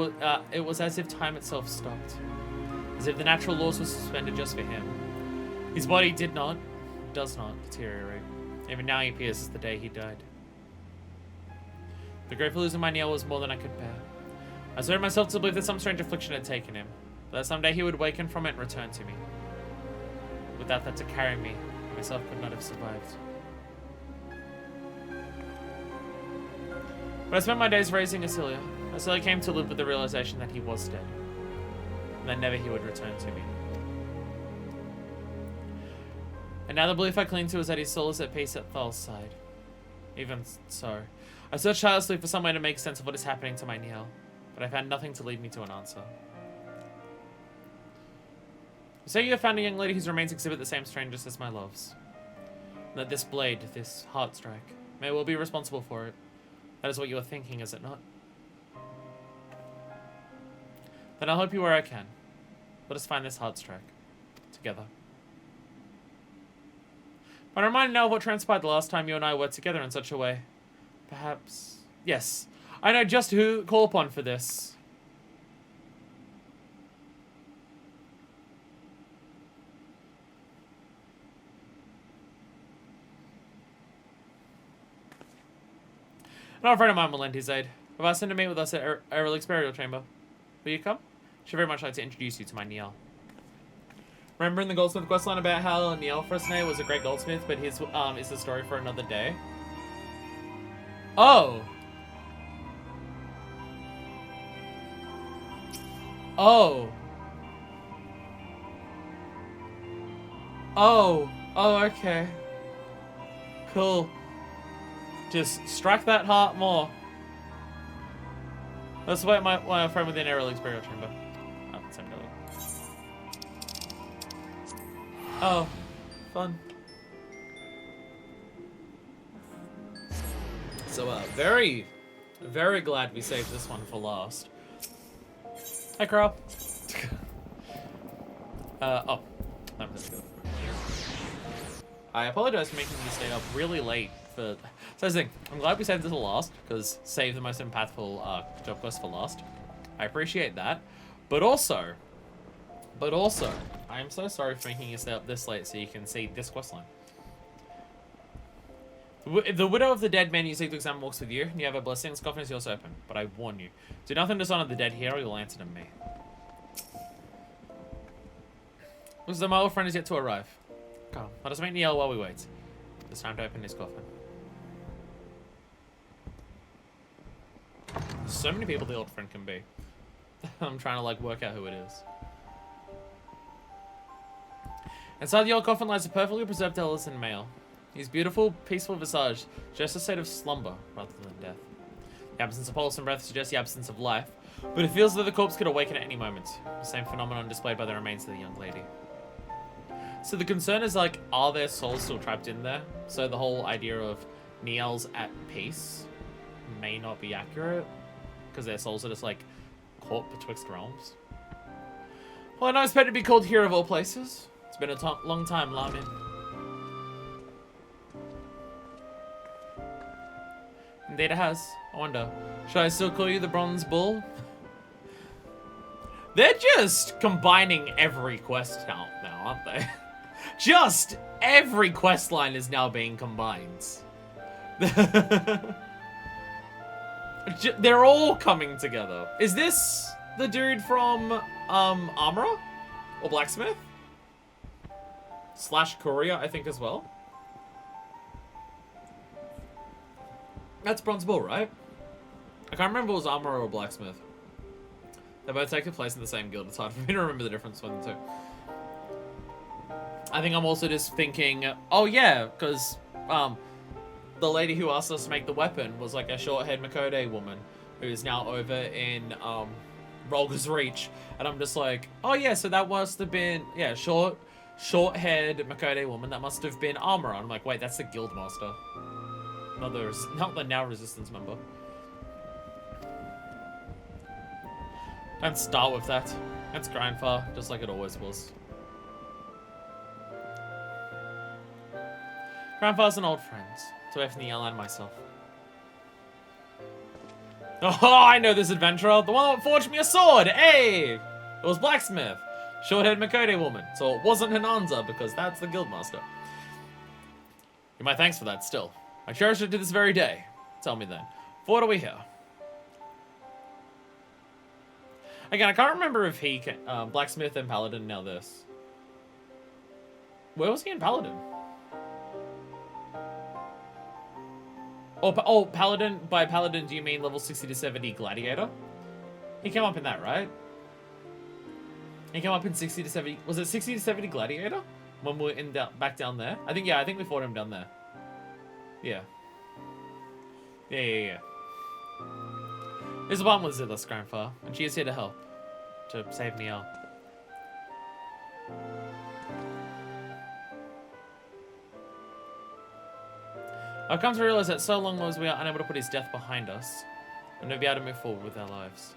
it was as if time itself stopped. As if the natural laws were suspended just for him. His body does not deteriorate. Even now he appears as the day he died. The grateful losing my Niel was more than I could bear. I swear myself to believe that some strange affliction had taken him, but that someday he would waken from it and return to me. Without that to carry me, I myself could not have survived. But I spent my days raising Asilia. I slowly came to live with the realization that he was dead, and that never he would return to me. And now the belief I cling to is that his soul is at peace at Thal's side. Even so, I searched tirelessly for some way to make sense of what is happening to my Niel, but I found nothing to lead me to an answer. You say you have found a young lady whose remains exhibit the same strangeness as my love's. And that this blade, this heartstrike, may well be responsible for it. That is what you are thinking, is it not? Then I'll help you where I can. Let us find this heartstrike. Together. But I'm reminded now of what transpired the last time you and I were together in such a way. Perhaps... Yes. I know just who to call upon for this. Another friend of mine will lend his aid. I've asked him to meet with us at Erlic's burial chamber. Will you come? She'd very much like to introduce you to my Niel. Remember in the goldsmith questline about how Niel Fresnay was a great goldsmith, but his is the story for another day? Oh! Oh! Oh! Oh, okay. Cool. Just strike that heart more. Let's wait my friend within Erlic's burial chamber. Oh, same color. Oh, fun. So, very, very glad we saved this one for last. Hi, Carl. Oh. I'm just good. I apologize for making you stay up really late for... So, the thing, I'm glad we saved this for last, because save the most impactful job quest for last. I appreciate that. But also, I am so sorry for making you stay up this late so you can see this questline. The widow of the dead man you seek to examine walks with you, and you have a blessing. Its coffin is yours open. But I warn you, do nothing to dishonor the dead here, or you'll answer to me. Looks like my old friend is yet to arrive. Come, let us meet Niel while we wait. It's time to open his coffin. There's so many people the old friend can be. I'm trying to like work out who it is. Inside the old coffin lies a perfectly preserved Ellison male. His beautiful, peaceful visage, just a state of slumber rather than death. The absence of pulse and breath suggests the absence of life, but it feels that the corpse could awaken at any moment. The same phenomenon displayed by the remains of the young lady. So the concern is, like, are their souls still trapped in there? So the whole idea of Niel's at peace may not be accurate, because their souls are just, like, caught betwixt realms. Well, I know it's better to be called here of all places. It's been a long time, Lamin. Indeed it has. I wonder, should I still call you the Bronze Bull? They're just combining every quest now, aren't they? Just every quest line is now being combined. They're all coming together. Is this the dude from Armorer? Or Blacksmith? / Courier, I think, as well. That's Bronze Bull, right? I can't remember if it was Armorer or Blacksmith. They both take place in the same guild. It's hard for me to remember the difference between the two. I think I'm also just thinking, oh yeah, because the lady who asked us to make the weapon was like a short-haired Makode woman who is now over in Rolga's Reach. And I'm just like, oh yeah, so that must have been, yeah, short-haired Makode woman. That must have been Armorer. I'm like, wait, that's the guild master. Not the now resistance member. Don't start with that. That's Grindfar, just like it always was. Grandfar's an old friend, to both Niel and myself. Oh, I know this adventurer, the one that forged me a sword. Hey, it was Blacksmith, short-haired Makode woman. So it wasn't Hananza because that's the guildmaster. You my thanks for that. Still, I cherish it to this very day. Tell me then, what are we here? Again, I can't remember if he can, Blacksmith and Paladin now this. Where was he in Paladin? Oh, Paladin, by Paladin, do you mean level 60 to 70 Gladiator? He came up in that, right? He came up in 60 to 70, was it 60 to 70 Gladiator? When we were back down there? I think we fought him down there. Yeah. Yeah. There's one with Zilla's Grandfather, and she is here to help. To save Niel. I've come to realize that so long as we are unable to put his death behind us, we'll never be able to move forward with our lives.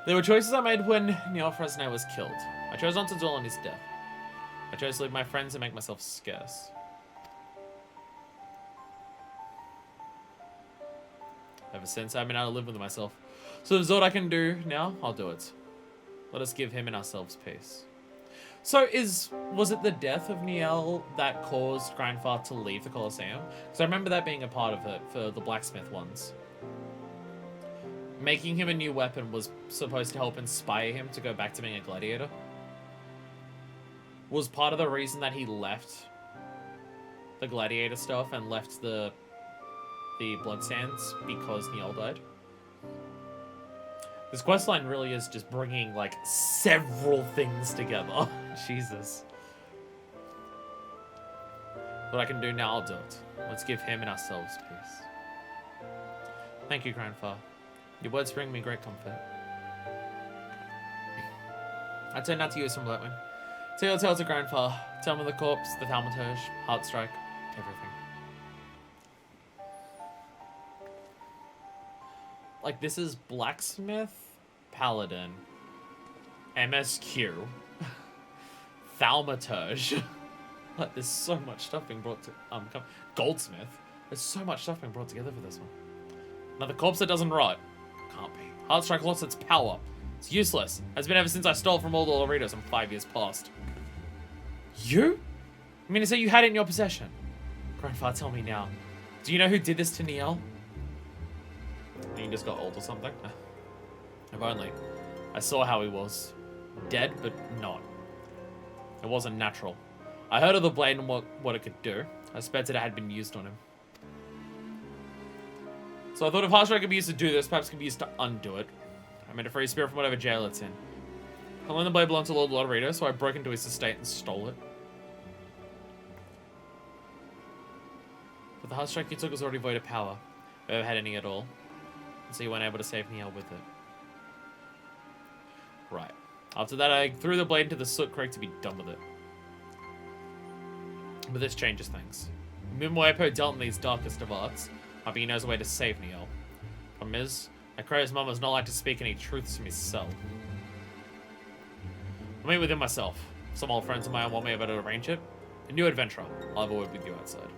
There were choices I made when Niel Fresnay was killed. I chose not to dwell on his death. I chose to leave my friends and make myself scarce. Ever since, I've been able to live with myself. So if there's what I can do now, I'll do it. Let us give him and ourselves peace. So was it the death of Niel that caused Grindfar to leave the Colosseum? Because I remember that being a part of it for the Blacksmith ones. Making him a new weapon was supposed to help inspire him to go back to being a gladiator. Was part of the reason that he left the gladiator stuff and left the Blood Sands because Niel died. This questline really is just bringing, like, several things together. Jesus. What I can do now, I'll do it. Let's give him and ourselves peace. Thank you, Grandfather. Your words bring me great comfort. I turn out to you as from Blackwind. Tell your tales of Grandfather. Tell me the corpse, the thaumaturge, Heartstrike, everything. Like, this is Blacksmith, Paladin, MSQ, Thaumaturge. Like, there's so much stuff being brought to... Goldsmith. There's so much stuff being brought together for this one. Another corpse that doesn't rot. Can't be. Heartstrike lost its power. It's useless. Has been ever since I stole from all the Loritos in 5 years past. You? I mean to say you had it in your possession. Grandfather, tell me now. Do you know who did this to Niel? He just got old or something? If only. I saw how he was. Dead, but not. It wasn't natural. I heard of the blade and what it could do. I suspected it had been used on him. So I thought if Heartstrike could be used to do this, perhaps it could be used to undo it. I made a free spirit from whatever jail it's in. I learned the blade belonged to Lord Lorito, so I broke into his estate and stole it. the heart strike you took was already void of power. If I ever had any at all. So you weren't able to save Niall with it. Right. After that, I threw the blade into the soot crate to be done with it. But this changes things. Mimoepo dealt in these darkest of arts. But he knows a way to save Niall. Problem is, Akrea's mum does not like to speak any truths from his cell. I meet within myself. Some old friends of mine want me able to arrange it. A new adventure. I'll have a word with you outside.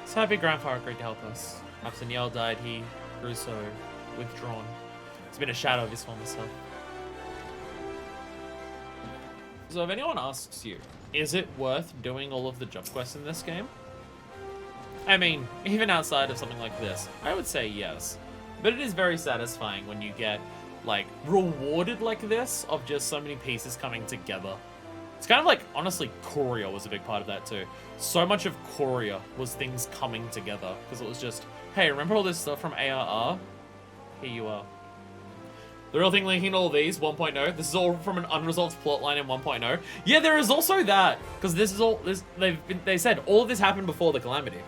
So happy grandfather agreed to help us. After Niall died, he grew so withdrawn. It's been a shadow of his former self. So if anyone asks you, is it worth doing all of the job quests in this game? I mean, even outside of something like this, I would say yes. But it is very satisfying when you get, like, rewarded like this of just so many pieces coming together. It's kind of like, honestly, Courier was a big part of that too. So much of Courier was things coming together. Because it was just, hey, remember all this stuff from ARR? Here you are. The real thing linking all these, 1.0. This is all from an unresolved plotline in 1.0. Yeah, there is also that. Because this is all, they said all of this happened before the Calamity.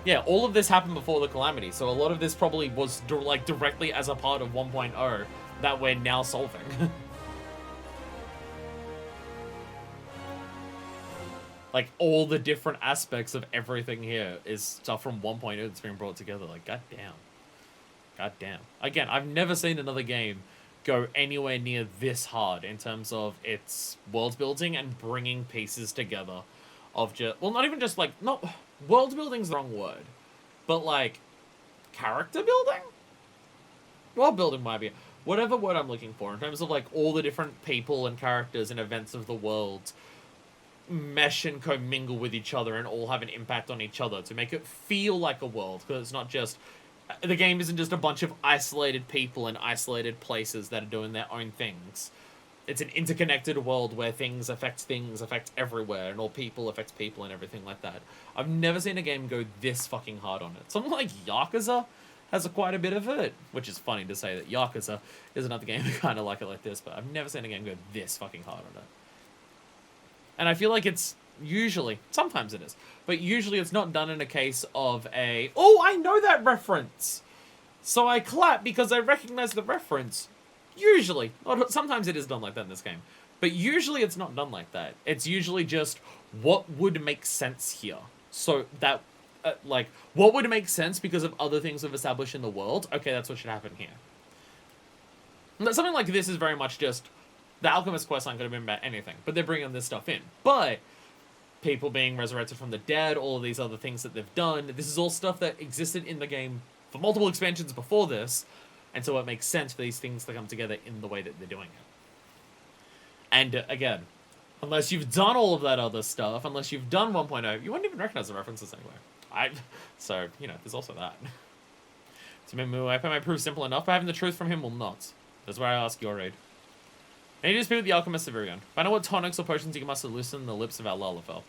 Yeah, all of this happened before the Calamity. So a lot of this probably was like directly as a part of 1.0 that we're now solving. Like, all the different aspects of everything here is stuff from 1.0 that's being brought together. Like, goddamn. Goddamn. Again, I've never seen another game go anywhere near this hard in terms of its world building and bringing pieces together of just... Well, not even just, like... Not... World building's the wrong word. But, like, character building? World building might be... Whatever word I'm looking for in terms of, like, all the different people and characters and events of the world mesh and commingle with each other and all have an impact on each other to make it feel like a world, because it's not just... The game isn't just a bunch of isolated people in isolated places that are doing their own things. It's an interconnected world where things affect everywhere, and all people affect people and everything like that. I've never seen a game go this fucking hard on it. Something like Yakuza has quite a bit of it, which is funny to say that Yakuza is another game kind of like it like this, but I've never seen a game go this fucking hard on it. And I feel like it's usually, sometimes it is, but usually it's not done in a case of a, oh, I know that reference, so I clap because I recognize the reference. Usually. Sometimes it is done like that in this game, but usually it's not done like that. It's usually just, what would make sense here? So that, like, what would make sense because of other things we've established in the world? Okay, that's what should happen here. Something like this is very much just, the Alchemist questline could have been about anything, but they're bringing this stuff in. But people being resurrected from the dead, all of these other things that they've done, this is all stuff that existed in the game for multiple expansions before this, and so it makes sense for these things to come together in the way that they're doing it. And again, unless you've done all of that other stuff, unless you've done 1.0, you wouldn't even recognize the references anyway. So, you know, there's also that. To make Muepe might prove simple enough, but having the truth from him will not. That's why I ask your aid. I need to speak with the Alchemist of Irigan. Find out what tonics or potions you must loosen the lips of our Lalafell.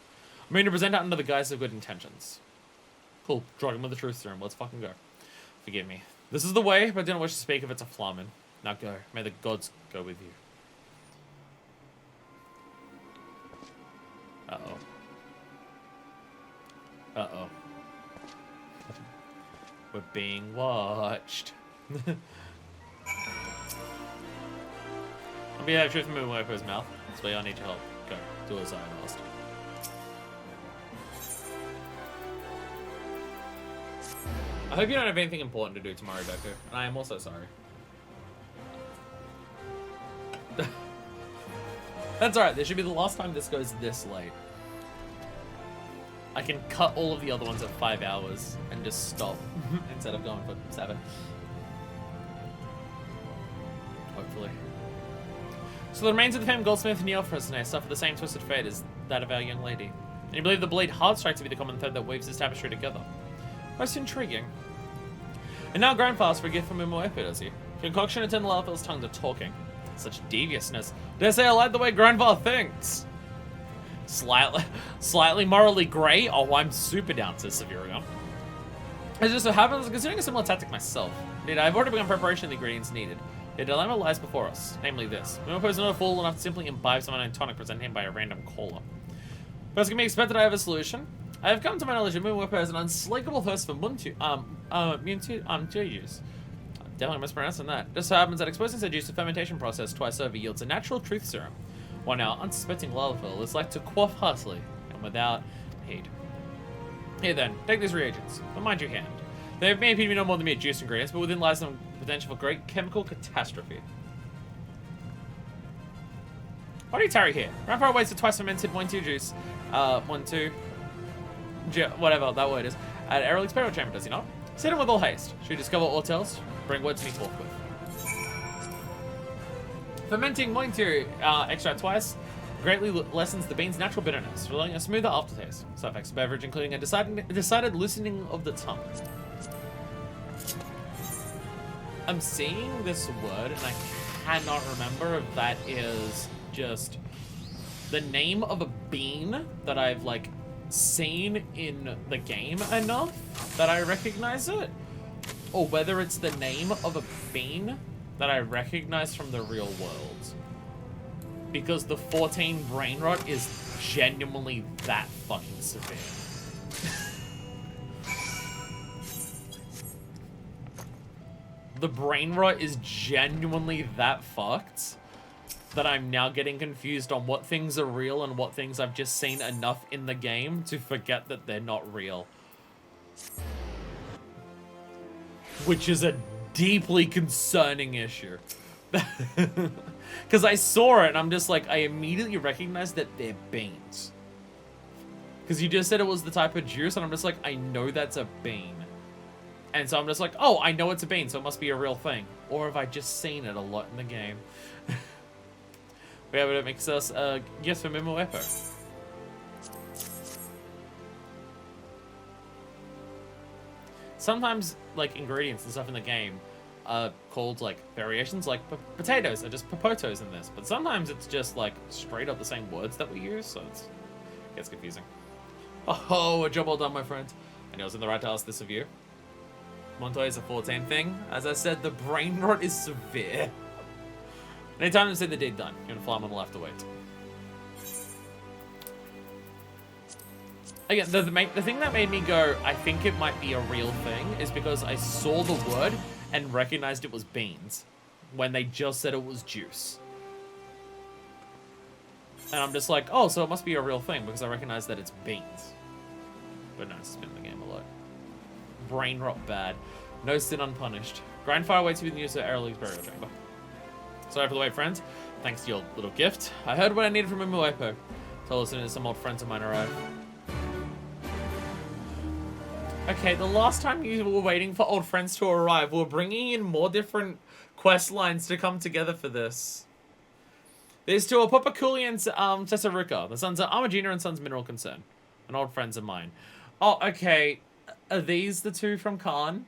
I'm going to present out under the guise of good intentions. Cool. Drug him with the truth serum. Let's fucking go. Forgive me. This is the way, but I didn't wish to speak if it's a flamen. Now go. May the gods go with you. Uh-oh. Uh-oh. We're being watched. I'll be out of truth moving away from his mouth. That's why I need your help. Go. Do as I asked. I hope you don't have anything important to do tomorrow, Deku. And I am also sorry. That's alright. This should be the last time this goes this late. I can cut all of the other ones at 5 hours and just stop instead of going for 7. Hopefully. So the remains of the famed goldsmith and Neofresne suffer the same twisted fate as that of our young lady. And you believe the blade hard strike to be the common thread that weaves this tapestry together. Most intriguing. And now grandfather for a gift from Mimoepe, does he? Concoction and Lalafell's tongue to talking. Such deviousness. Dare say I like the way grandfather thinks. Slightly morally grey? Oh, I'm super down, says Severion. It just so happens, considering a similar tactic myself. Indeed, I've already begun preparation of the ingredients needed. The dilemma lies before us, namely this. Mimopo is not a fool enough to simply imbibe some unknown tonic presented him by a random caller. But as can be expected, I have a solution. I have come to my knowledge that Mimopo has an unslakable thirst for Muntu juice. Definitely mispronouncing that. Just so happens that exposing said juice to fermentation process twice over yields a natural truth serum. While now unsuspecting larval is like to quaff heartily and without heed. Here then, take these reagents, but mind your hand. They may appear to be no more than mere juice ingredients, but within lies some potential for great chemical catastrophe. Why do you tarry here? Grandpa waits for twice fermented 1-2 juice, whatever that word is, at Errol Experimental Chamber, does he not? Sit him with all haste. Should we discover all tales? Bring word to me forthwith. Fermenting 1-2 extract twice greatly lessens the bean's natural bitterness, resulting in a smoother aftertaste. Side effects of beverage including a decided loosening of the tongue. I'm seeing this word and I cannot remember if that is just the name of a bean that I've like seen in the game enough that I recognize it, or whether it's the name of a bean that I recognize from the real world. Because the 14 brain rot is genuinely that fucking severe. The brain rot is genuinely that fucked that I'm now getting confused on what things are real and what things I've just seen enough in the game to forget that they're not real. Which is a deeply concerning issue. Because I saw it and I'm just like, I immediately recognized that they're beans. Because you just said it was the type of juice and I'm just like, I know that's a bean. And so I'm just like, oh, I know it's a bean, so it must be a real thing. Or have I just seen it a lot in the game? We have it makes us gifts for Mimoepo. Sometimes, like, ingredients and stuff in the game are called, like, variations, like potatoes are just popotos in this. But sometimes it's just, like, straight up the same words that we use, so it gets confusing. Oh, a job well done, my friend. And I was in the right to ask this of you. Montoya is a 14 thing. As I said, the brain rot is severe. Anytime to see the deed done, you're gonna fly on the left to wait. Again, the thing that made me go, I think it might be a real thing, is because I saw the word and recognized it was beans when they just said it was juice. And I'm just like, oh, so it must be a real thing because I recognize that it's beans. But no, it's just been in the game a lot. Brain rot bad. No sin unpunished. Grindfire waits with the use of Errol's burial chamber. Sorry for the wait, friends. Thanks to your little gift. I heard what I needed from Mimoepo. Told us soon as some old friends of mine arrived. Okay, the last time you were waiting for old friends to arrive, we were bringing in more different quest lines to come together for this. These two are Popakuli and Tessaruka, the sons of Armagina and Sons Mineral Concern, and old friends of mine. Oh, okay. Are these the two from Khan?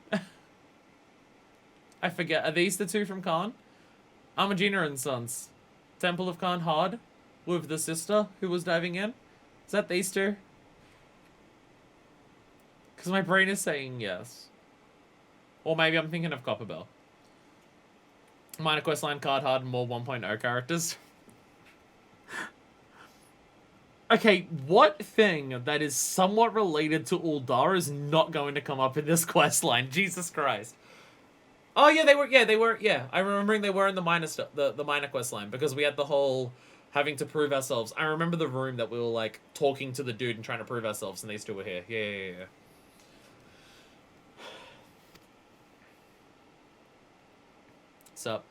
I forget. Are these the two from Khan? Armagina and Sons. Temple of Khan Hard with the sister who was diving in. Is that these two? Because my brain is saying yes. Or maybe I'm thinking of Copperbell. Minor questline card hard and more 1.0 characters. Okay, what thing that is somewhat related to Uldar is not going to come up in this questline? Jesus Christ. Oh yeah, they were. I'm remembering they were in the minor the minor questline because we had the whole having to prove ourselves. I remember the room that we were like talking to the dude and trying to prove ourselves, and these two were here. Yeah. What's up?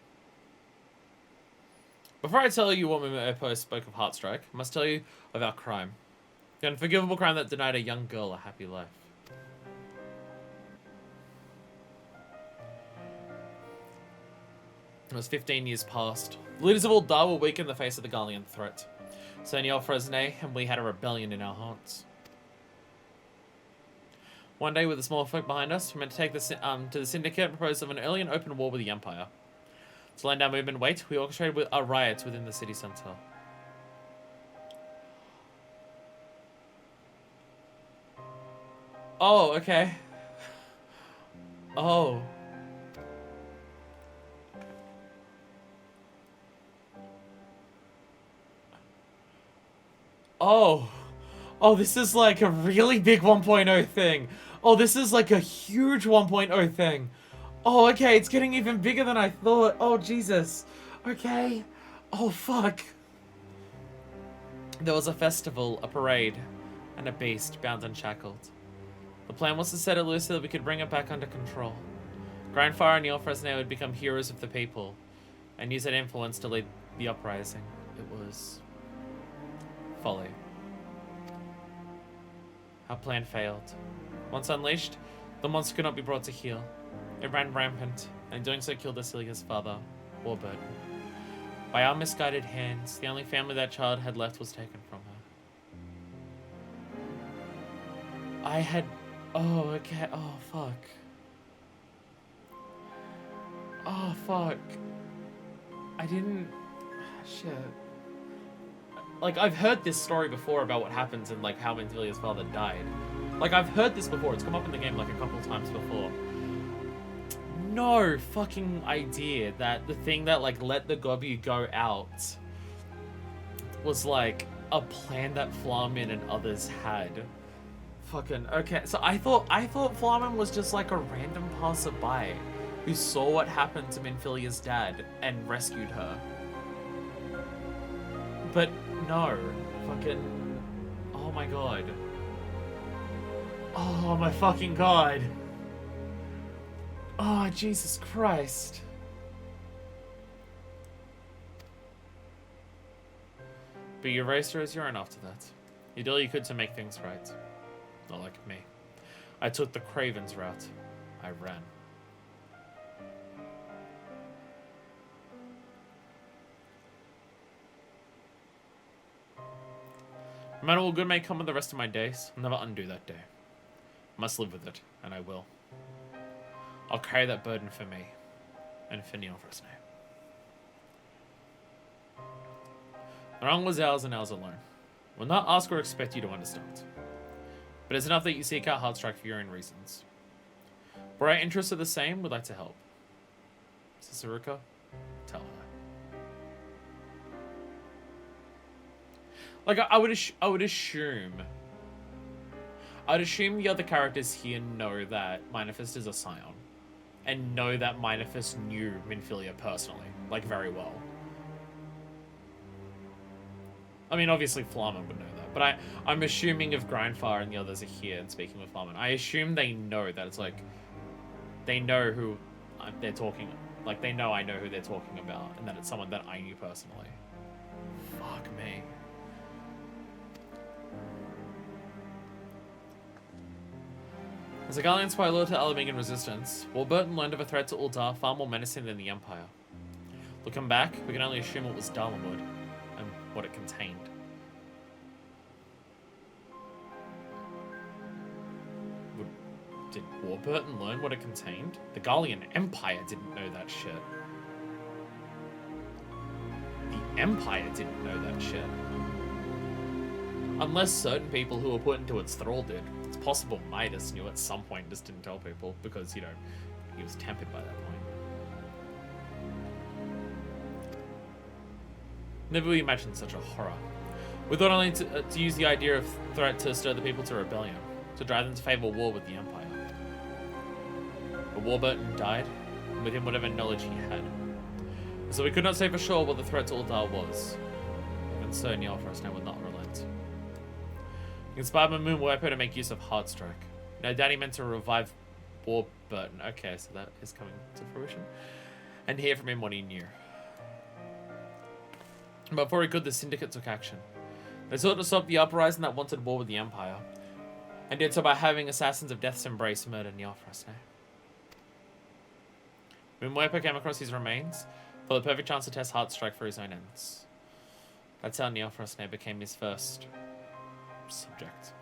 Before I tell you what Mimoepo spoke of Heartstrike, I must tell you of our crime. The unforgivable crime that denied a young girl a happy life. It was 15 years past. The leaders of Uldar were weak in the face of the Garlean threat. Senor Fresnay and we had a rebellion in our hearts. One day, with the small folk behind us, we meant to take to the Syndicate and propose of an early and open war with the Empire. To lend our movement weight, we orchestrated our riots within the city centre. Oh, okay. Oh. Oh. Oh, this is like a really big 1.0 thing. Oh, this is like a huge 1.0 thing. Oh, okay, it's getting even bigger than I thought. Oh, Jesus. Okay. Oh, fuck. There was a festival, a parade, and a beast bound and shackled. The plan was to set it loose so that we could bring it back under control. Grindfire and Neilfresnay would become heroes of the people, and use that influence to lead the uprising. It was folly. Our plan failed. Once unleashed, the monster could not be brought to heel. It ran rampant, and in doing so killed Asilia's father, Warburton. By our misguided hands, the only family that child had left was taken from her. I had... Oh, okay. Oh, fuck. Oh, fuck. I didn't... Shit. Like, I've heard this story before about what happens and, like, how Menthilia's father died. Like, I've heard this before. It's come up in the game, like, a couple of times before. No fucking idea that the thing that, like, let the Gobu go out was, like, a plan that Flamin and others had. Fucking... Okay, so I thought Flamin was just, like, a random passerby who saw what happened to Menthilia's dad and rescued her. But no, fucking, oh my god. Oh my fucking god. Oh, Jesus Christ. But you erased her as your own after that. You did all you could to make things right. Not like me. I took the Craven's route. I ran. No matter what good may come of the rest of my days, I'll never undo that day. I must live with it, and I will. I'll carry that burden for me, and for Neilfresnay. The wrong was ours and ours alone. We'll not ask or expect you to understand. But it's enough that you seek out Heartstrike for your own reasons. Where our interests are the same, we'd like to help. Saruka, tell her. Like, I would assume the other characters here know that Minifest is a Scion. And know that Minifest knew Minfilia personally. Like, very well. I mean, obviously Flamin would know that. But I'm assuming if Grindfire and the others are here and speaking with Flamin, I assume they know that it's like... They know who they're talking... Like, they know I know who they're talking about. And that it's someone that I knew personally. Fuck me. As a Gallian spy loyal to Alamegan resistance, Warburton learned of a threat to Ul'dah far more menacing than the Empire. Looking back, we can only assume it was Darlawood, and what it contained. Did Warburton learn what it contained? The Gallian Empire didn't know that shit. The Empire didn't know that shit. Unless certain people who were put into its thrall did. It's possible Midas knew at some point, just didn't tell people because, you know, he was tempered by that point. Never we imagined such a horror. We thought only to use the idea of threat to stir the people to rebellion, to drive them to favor war with the Empire. But Warburton died, and with him whatever knowledge he had. So we could not say for sure what the threat to Ul'dah was. Even so, Neilfresnay would not relent. He inspired Moonwiper to make use of Heartstrike. No doubt he meant to revive Warburton. Okay, so that is coming to fruition. And hear from him what he knew. But before he could, the Syndicate took action. They sought to stop the uprising that wanted war with the Empire, and did so by having Assassins of Death's Embrace murder Neilfresnay. Moonwiper came across his remains for the perfect chance to test Heartstrike for his own ends. That's how Neilfresnay became his first subject.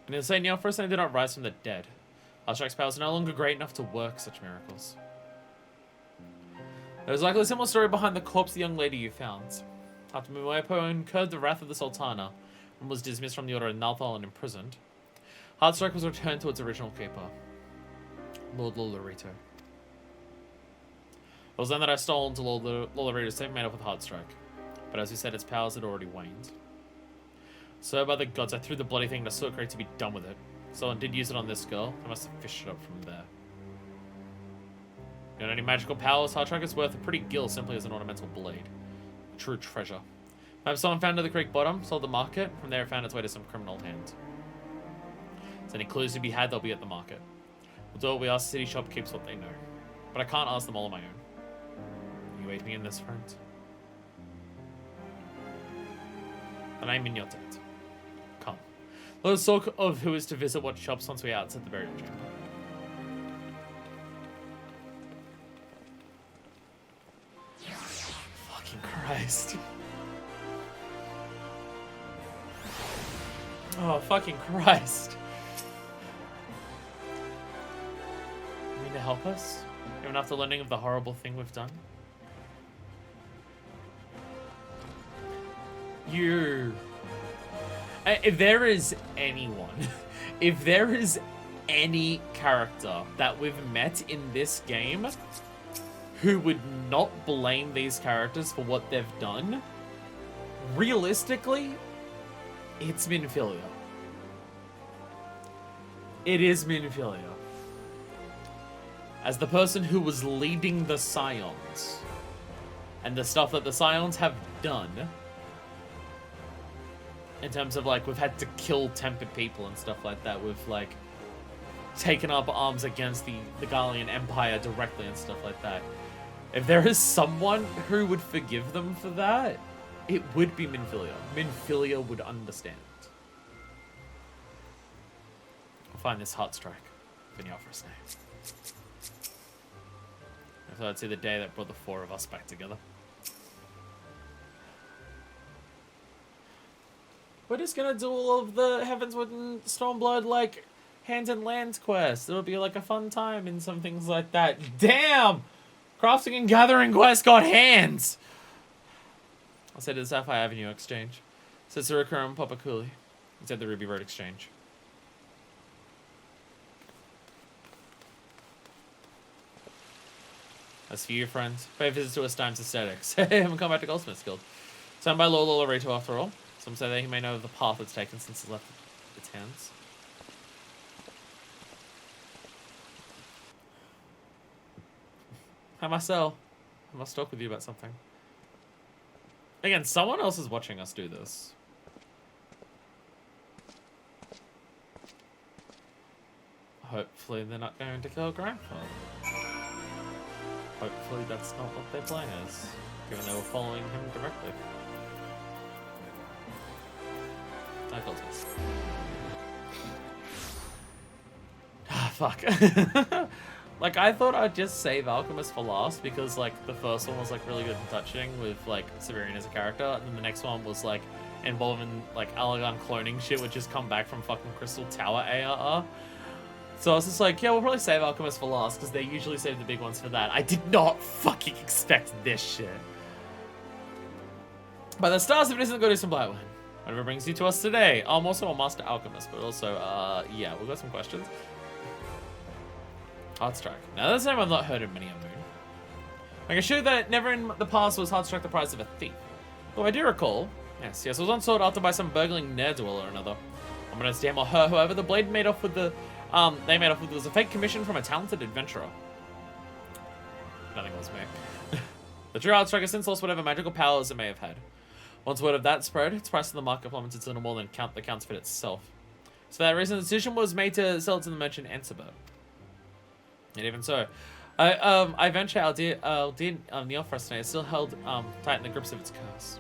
And he'll say Neilfresnay did not rise from the dead. Heartstrike's powers are no longer great enough to work such miracles. There was likely a similar story behind the corpse of the young lady you found. After Moonwiper incurred the wrath of the Sultana and was dismissed from the Order of Nalthal and imprisoned, Heartstrike was returned to its original keeper. Lord Lolorito. It was then that I stole into Lord Lolorito's safe made up with Heartstrike. But as we said, its powers had already waned. So by the gods, I threw the bloody thing in a sword crate to be done with it. Someone did use it on this girl. I must have fished it up from there. You know, any magical powers? Heartstrike is worth a pretty gill simply as an ornamental blade. True treasure. Perhaps someone found it at the creek bottom, sold the market. From there, it found its way to some criminal hand. If any clues to be had, they'll be at the market. We'll do what we ask. The city shop keeps what they know. But I can't ask them all on my own. You aid me in this, friend? And I'm in your debt. Come. Let us talk of who is to visit what shops once we are outside the burial chamber. Fucking Christ. Oh, fucking Christ. You mean to help us? Even after learning of the horrible thing we've done? If there is anyone, if there is any character that we've met in this game who would not blame these characters for what they've done, realistically, it's Minfilia. It is Minfilia. As the person who was leading the Scions, and the stuff that the Scions have done, in terms of, like, we've had to kill tempered people and stuff like that. We've, like, taken up arms against the Gallian Empire directly and stuff like that. If there is someone who would forgive them for that, it would be Minfilia. Minfilia would understand. I'll find this Heartstrike in the officer's name. I thought I'd see the day that brought the four of us back together. We're just gonna do all of the Heavenswood and Stormblood, like, Hands and Lands quests. It'll be, like, a fun time and some things like that. Damn! Crafting and Gathering quest got hands! I said to the Sapphire Avenue Exchange. Said Surukura and Papa Cooley. He said the Ruby Road Exchange. As for you, friends, pay visits to Esteim's Aesthetics. Hey, haven't come back to Goldsmith's Guild. Signed by Lord Lolorito, after all. Some say that he may know the path it's taken since it left its hands. Hi, Marcel. I must talk with you about something. Again, someone else is watching us do this. Hopefully they're not going to kill Grandfather. Hopefully that's not what their plan is, given they were following him directly. I got this. Ah, fuck. Like, I thought I'd just save Alchemist for last because, like, the first one was, like, really good and touching with, like, Severian as a character, and then the next one was, like, involving, like, Allegan cloning shit, which has come back from fucking Crystal Tower ARR. So I was just like, yeah, we'll probably save Alchemist for last because they usually save the big ones for that. I did not fucking expect this shit. But the stars, if it isn't, go do some Blightwind. Whatever brings you to us today. I'm also a Master Alchemist, but also, yeah, we've got some questions. Heartstrike. Now, that's a name I've not heard of many a moon. I can assure that never in the past was Heartstrike the prize of a thief. Though I do recall, yes, it was once sought after by some burgling ne'er-do-well or another. Unbeknownst to him or her, however, the blade made off with the, was a fake commission from a talented adventurer. Nothing was me. The true Heartstrike has since lost whatever magical powers it may have had. Once word of that spread, its price in the market plummeted to no more than the counterfeit itself. So for that reason, the decision was made to sell it to the merchant Ansibert. And even so, I venture our dear Neofrostnay is still held tight in the grips of its curse.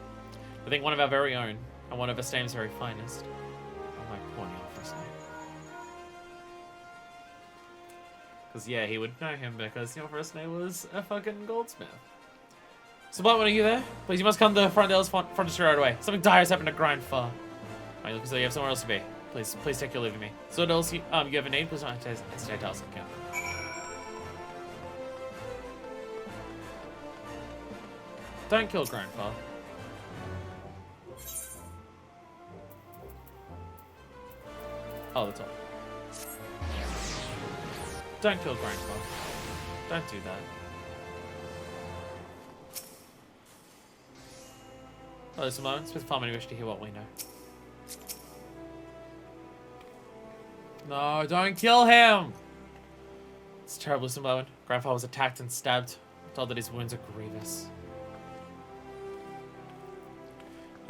I think one of our very own, and one of Esteim's very finest. Oh, my poor Neofrostnay. Because, yeah, he would know him because Neofrostnay was a fucking goldsmith. So, Blightwind, are you there? Please, you must come to the Frondale's frontier right away. Something dire has happened to Grindfar. You look as though you have somewhere else to be. Please take your leave of me. So, what else you have a need? Please don't hesitate to ask again. Don't kill Grandpa. Oh, that's all. Don't kill Grandpa. Don't do that. Oh, there's a moment. With farming, wish to hear what we know. No, don't kill him! It's terrible, Simone. Grandpa was attacked and stabbed. Told that his wounds are grievous.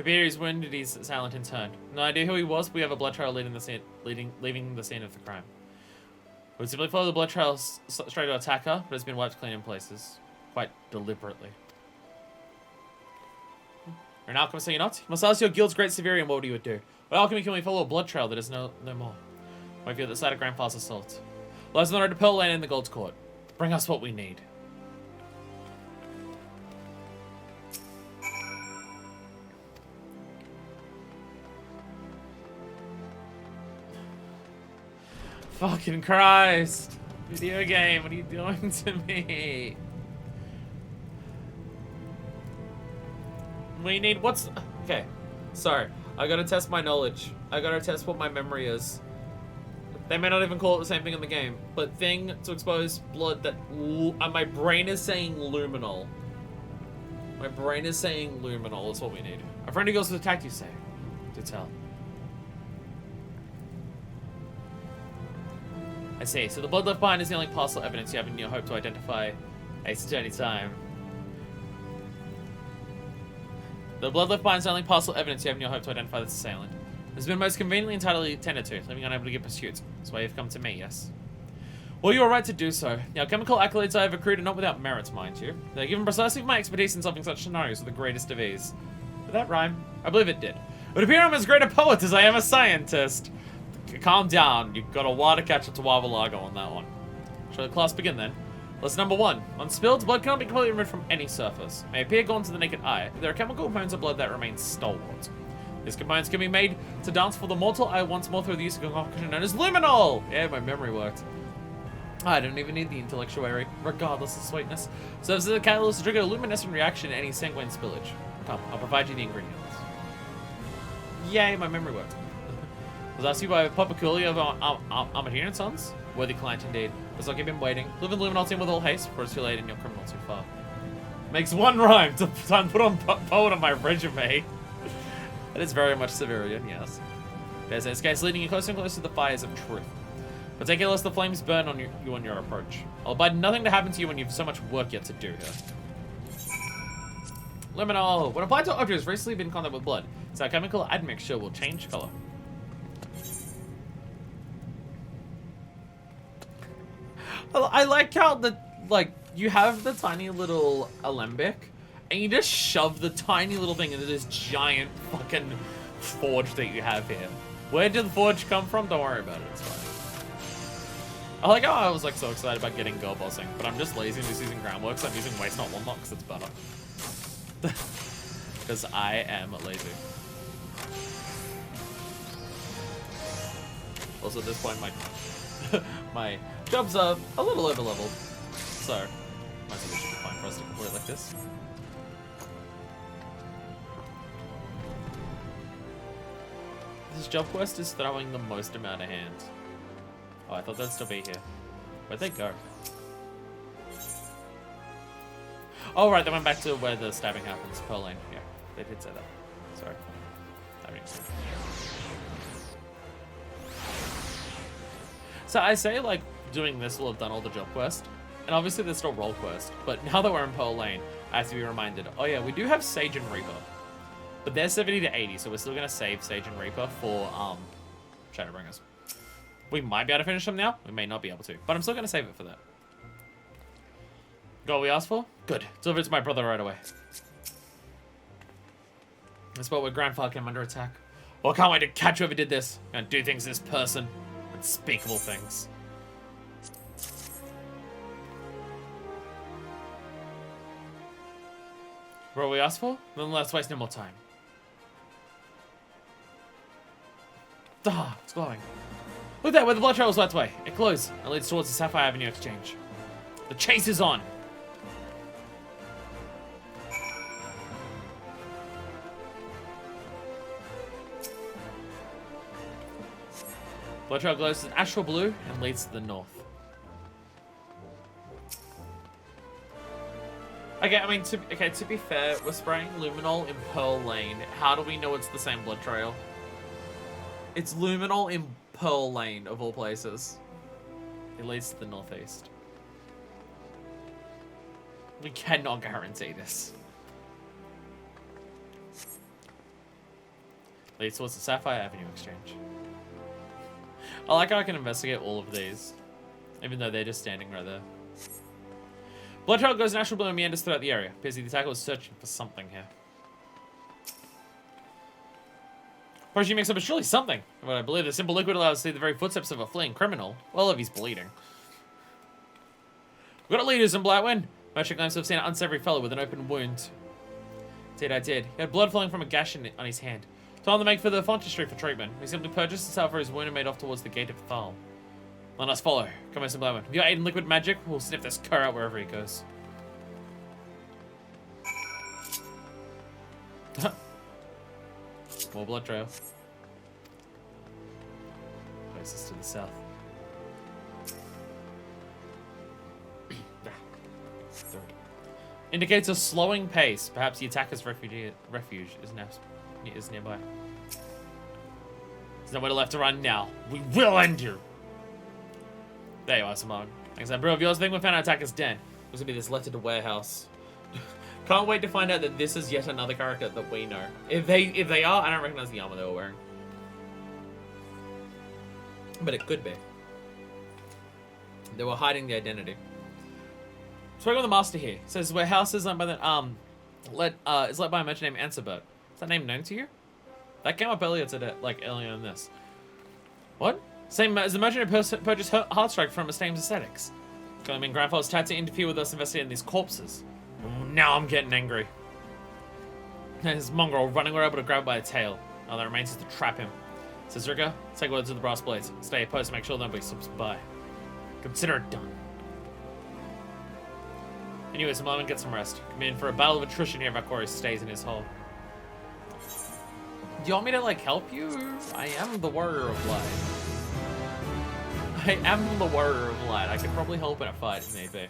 His wounded, he's silent in turn. No idea who he was, but we have a blood trail leaving the scene of the crime. We would simply follow the blood trail straight to attack her, but it's been wiped clean in places. Quite deliberately. You're an alchemist, are you not? You must ask your guild's great Severian what you would do. What alchemy can we follow a blood trail that is no more? Wait for you at the side of Grandpa's assault. Lies on the road to Pearl Lane in the Gold's Court. Bring us what we need. Fucking Christ. Video game, what are you doing to me? We need, what's, okay. Sorry, I gotta test my knowledge. I gotta test what my memory is. They may not even call it the same thing in the game, but thing to expose blood that, my brain is saying luminol. My brain is saying luminol is what we need. A friend who goes to attack, you say? Do tell. I see. So the blood left behind is the only partial evidence you have in your hope to identify Ace at any time. The blood left behind is the only partial evidence you have in your hope to identify this assailant. It's been most conveniently entirely tended to, leaving unable to give pursuit. That's why you've come to me, yes? Well, you are right to do so. Now, chemical accolades I have accrued are not without merit, mind you. They're given precisely for my expertise in solving such scenarios with the greatest of ease. Did that rhyme? I believe it did. It would appear I'm as great a poet as I am a scientist. Calm down, you've got a while to catch up to Wavalago on that one. Shall the class begin then? Lesson number 1. Unspilled blood cannot be completely removed from any surface. It may appear gone to the naked eye, but there are chemical components of blood that remain stalwart. These components can be made to dance for the mortal eye once more through the use of a concoction known as luminol! Yeah, my memory worked. I don't even need the intellectuary, regardless of sweetness. Serves as a catalyst to trigger a luminescent reaction in any sanguine spillage. Come, I'll provide you the ingredients. Yay, my memory worked. Was asked you by Popaculi of Armatine and Sons? Worthy client indeed. Let's not keep him waiting. Live in Luminol team with all haste, for it's too late and your criminal too far. Makes one rhyme to put on poet on my resume. That is very much Severian, yes. There's an escape leading you closer and closer to the fires of truth. But take care lest the flames burn on you on your approach. I'll abide nothing to happen to you when you've so much work yet to do here. Luminol. When applied to objects recently been in contact with blood, its alchemical admixture will change color. I like how you have the tiny little alembic, and you just shove the tiny little thing into this giant fucking forge that you have here. Where did the forge come from? Don't worry about it, it's fine. I like how I was like so excited about getting girl bossing, but I'm just lazy and just using groundwork, so I'm using waste not one lock because it's better. Because I am lazy. Also at this point my jobs are a little over-leveled, so might as well should be fine for us to complete like this. This job quest is throwing the most amount of hands. Oh, I thought they'd still be here. Where'd they go? Oh, right, they went back to where the stabbing happens. Pearl Lane. Yeah, they did say that. Sorry. That makes sense. So I say, like, doing this will have done all the job quest. And obviously there's still role quest. But now that we're in Pearl Lane, I have to be reminded, oh yeah, we do have Sage and Reaper. But they're 70 to 80, so we're still going to save Sage and Reaper for Shadowbringers. We might be able to finish them now. We may not be able to. But I'm still going to save it for that. Got what we asked for? Good. Deliver it to my brother right away. That's what where Grandfather came under attack. Well, I can't wait to catch whoever did this. I'm gonna do things to this person. Unspeakable things. What we asked for? Then let's waste no more time. Ah, it's glowing. Look there, where the blood trail was that way. It glows and leads towards the Sapphire Avenue exchange. The chase is on. Blood trail glows an astral blue and leads to the north. Okay, I mean, to be fair, we're spraying luminol in Pearl Lane. How do we know it's the same blood trail? It's luminol in Pearl Lane, of all places. It leads to the northeast. We cannot guarantee this. Leads towards the Sapphire Avenue exchange. I like how I can investigate all of these, even though they're just standing right there. Blood trail goes natural blue and meanders throughout the area. Appears the attacker was searching for something here. Potion mix up is surely something. But I believe the simple liquid allows us to see the very footsteps of a fleeing criminal. Well, if he's bleeding. We've got leaders in Blightwind. Merchant claims to have seen an unsavory fellow with an open wound. I did. He had blood flowing from a gash on his hand. Told him to make for the Fontistry for treatment. He simply purchased himself for his wound and made off towards the gate of Thal. Let us follow. Come on, some Blightwind. If you aid in liquid magic, we'll sniff this cur out wherever he goes. More blood trail. Places to the south. Indicates a slowing pace. Perhaps the attacker's refuge is nearby. There's nowhere left to run now. We will end you. There you are, Simone. Thanks, that bro of yours. I think we found our attacker's den. There's gonna be this letter to warehouse. Can't wait to find out that this is yet another character that we know. If they are, I don't recognize the armor they were wearing. But it could be. They were hiding the identity. So I got the master here. It says warehouse is led by is led by a merchant named Answerbert. Is that name known to you? That came up earlier today, like earlier in this. What? Same as the merchant who purchased Heartstrike from Esteem's Aesthetics. Gonna mean grandfather's tried to interfere with us investigating these corpses. Now I'm getting angry. And his mongrel running, we're able to grab by a tail. All that remains is to trap him. Says Rika, take word to the brass blades. Stay post to make sure nobody slips by. Consider it done. Anyway, some moment, get some rest. Come in for a battle of attrition here if Aquarius stays in his hole. Do you want me to, like, help you? I am the warrior of light. I am the warrior of light. I could probably help in a fight, maybe.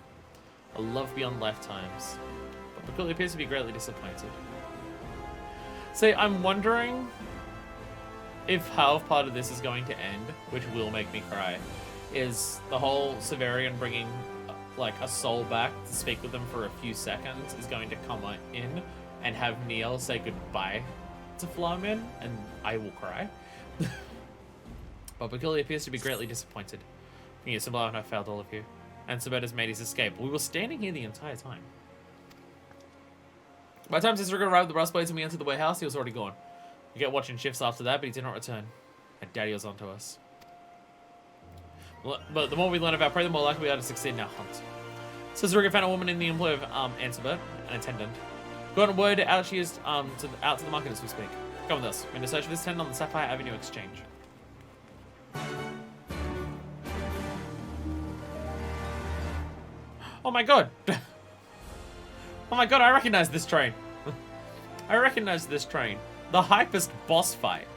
I love beyond lifetimes. But Bakuli appears to be greatly disappointed. See, I'm wondering if how part of this is going to end, which will make me cry, is the whole Severian bringing like a soul back to speak with them for a few seconds is going to come in and have Neil say goodbye to Flamin, and I will cry. But Bakuli appears to be greatly disappointed. Yes, I have failed all of you. And Sabet has made his escape. We were standing here the entire time. By the time Cicero arrived with the brass blades and we entered the warehouse, he was already gone. We kept watching shifts after that, but he did not return. And Daddy was onto us. But the more we learn about prey, the more likely we are to succeed in our hunt. Cicero found a woman in the employ of Ansebert, an attendant. Got word out she is out to the market as we speak. Come with us. We're going to search for this attendant on the Sapphire Avenue exchange. Oh my god! Oh my god, I recognize this train. I recognize this train. The hypest boss fight.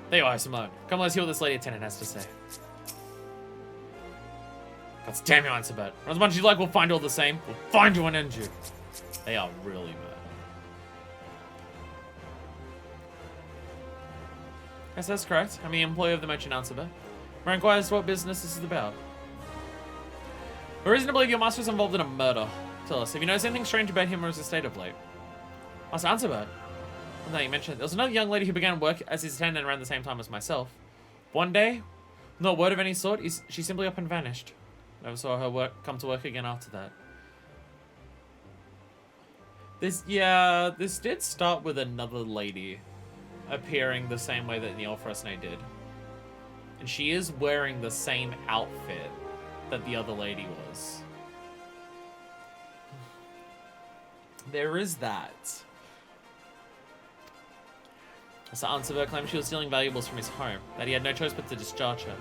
There you are, Simone. Come, let's hear what this lady attendant has to say. God damn you, Ansebert. As much as you like, we'll find all the same. We'll find you and end you. They are really mad. Yes, that's correct. I'm the employee of the merchant Ansebert. We're inquiring as to what business this is about. We're reason to believe your master is involved in a murder. Tell us, have you noticed anything strange about him or his estate of late? Master Ansebert? Well, now you mentioned it. There was another young lady who began work as his attendant around the same time as myself. One day, not a word of any sort, she simply up and vanished. Never saw her come to work again after that. This did start with another lady appearing the same way that Neil Fresnay did. And she is wearing the same outfit that the other lady was. There is that. So Ansebert claimed she was stealing valuables from his home, that he had no choice but to discharge her.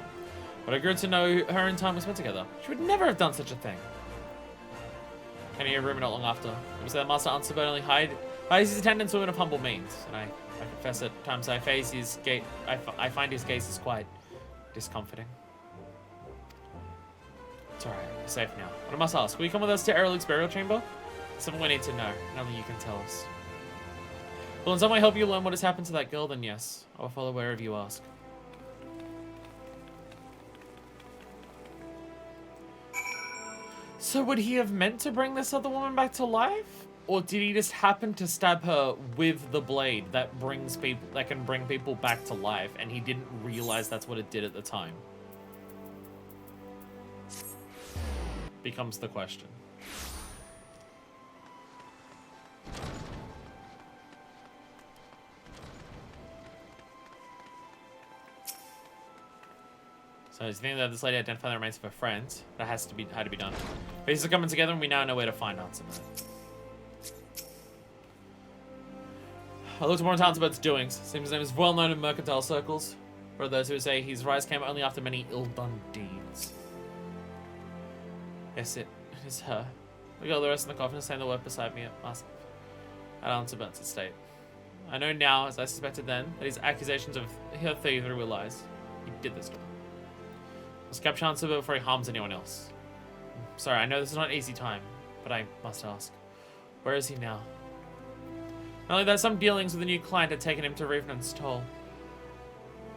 But I grew to know her and time were spent together. She would never have done such a thing. Came to your room not long after. It was that Master Ansebert only hides his attendants women of humble means, and I I confess at times I find his gaze is quite discomforting. It's alright, we're safe now. But I must ask, will you come with us to Errol's burial chamber? There's something we need to know, and only you can tell us. Will in some way help you learn what has happened to that girl, then yes. I will follow wherever you ask. So would he have meant to bring this other woman back to life? Or did he just happen to stab her with the blade that can bring people back to life, and he didn't realize that's what it did at the time? Becomes the question. So it's the thing that this lady identified the remains of her friends. That had to be done. Pieces are coming together, and we now know where to find answers. I looked more into Hunterbird's doings. Seems his name is well known in mercantile circles. For those who say his rise came only after many ill-done deeds. Yes, it is her. We got the rest in the coffin, saying the word beside me at Hunterbird's estate. I know now, as I suspected then, that his accusations of her thievery were lies. He did this to her. Let's capture Hunterbird before he harms anyone else. Sorry, I know this is not an easy time, but I must ask. Where is he now? Not only that, some dealings with a new client had taken him to Revenant's Toll.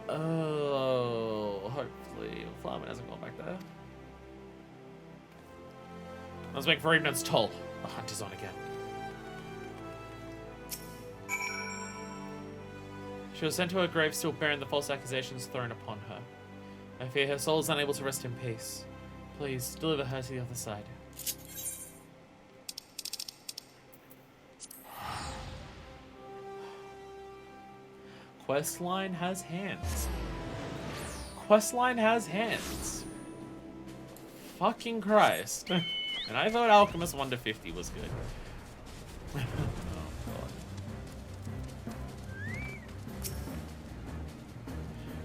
Oh, hopefully Flarman hasn't gone back there. Let's make for Revenant's Toll. The hunt is on again. She was sent to her grave still bearing the false accusations thrown upon her. I fear her soul is unable to rest in peace. Please, deliver her to the other side. Questline has hands. Questline has hands. Fucking Christ. And I thought Alchemist 1 to 50 was good. Oh, God.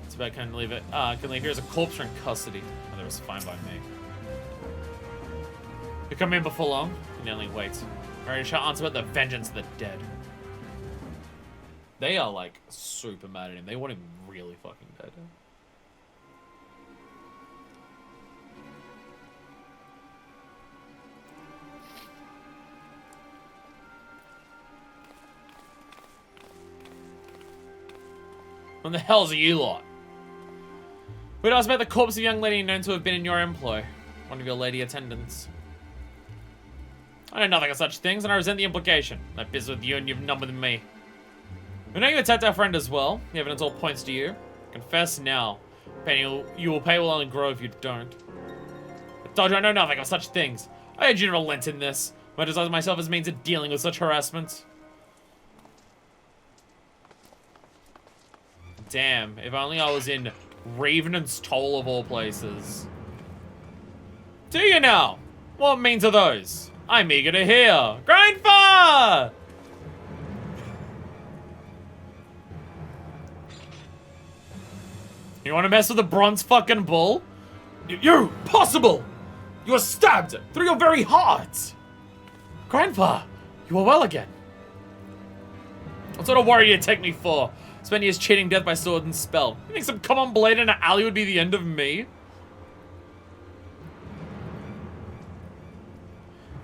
It's about can leave it. Can leave. Here's a corpse in custody. Oh, that was fine by me. You come in before long. You can only wait. Alright, shall answer about the vengeance of the dead. They are like super mad at him. They want him really fucking dead. What the hell's are you lot? We'd ask about the corpse of a young lady known to have been in your employ. One of your lady attendants. I know nothing of such things, and I resent the implication. That business with you and you've none with me. We know you attacked our friend as well. The evidence all points to you. Confess now. You will pay will only grow if you don't. I told you I know nothing of such things. I urge you to relent in this. I exercise myself as means of dealing with such harassment. Damn, if only I was in Revenant's Toll of all places. Do you now? What means are those? I'm eager to hear. Grandpa! You want to mess with the bronze fucking bull? You! Possible! You were stabbed through your very heart! Grandpa, you are well again. What sort of warrior do you take me for? Spend years cheating death by sword and spell. You think some common blade in an alley would be the end of me?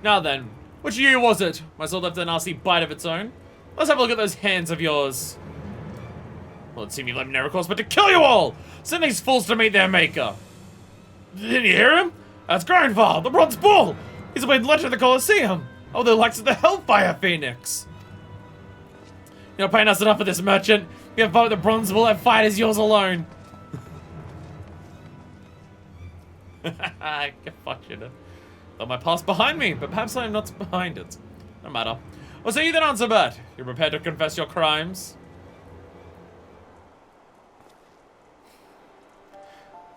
Now then, which of you was it? My sword left a nasty bite of its own. Let's have a look at those hands of yours. Well, it seemed you left me no recourse but to kill you all! Send these fools to meet their maker. Didn't you hear him? That's Grandpa, the bronze bull! He's been led to the Colosseum! Oh, the likes of the Hellfire Phoenix! You're not paying us enough for this, merchant. You have fought with the bronze bull, that fight is yours alone. Get fucked, you know. Thought my past behind me, but perhaps I am not behind it. No matter. Well, so you then answer that. You're prepared to confess your crimes?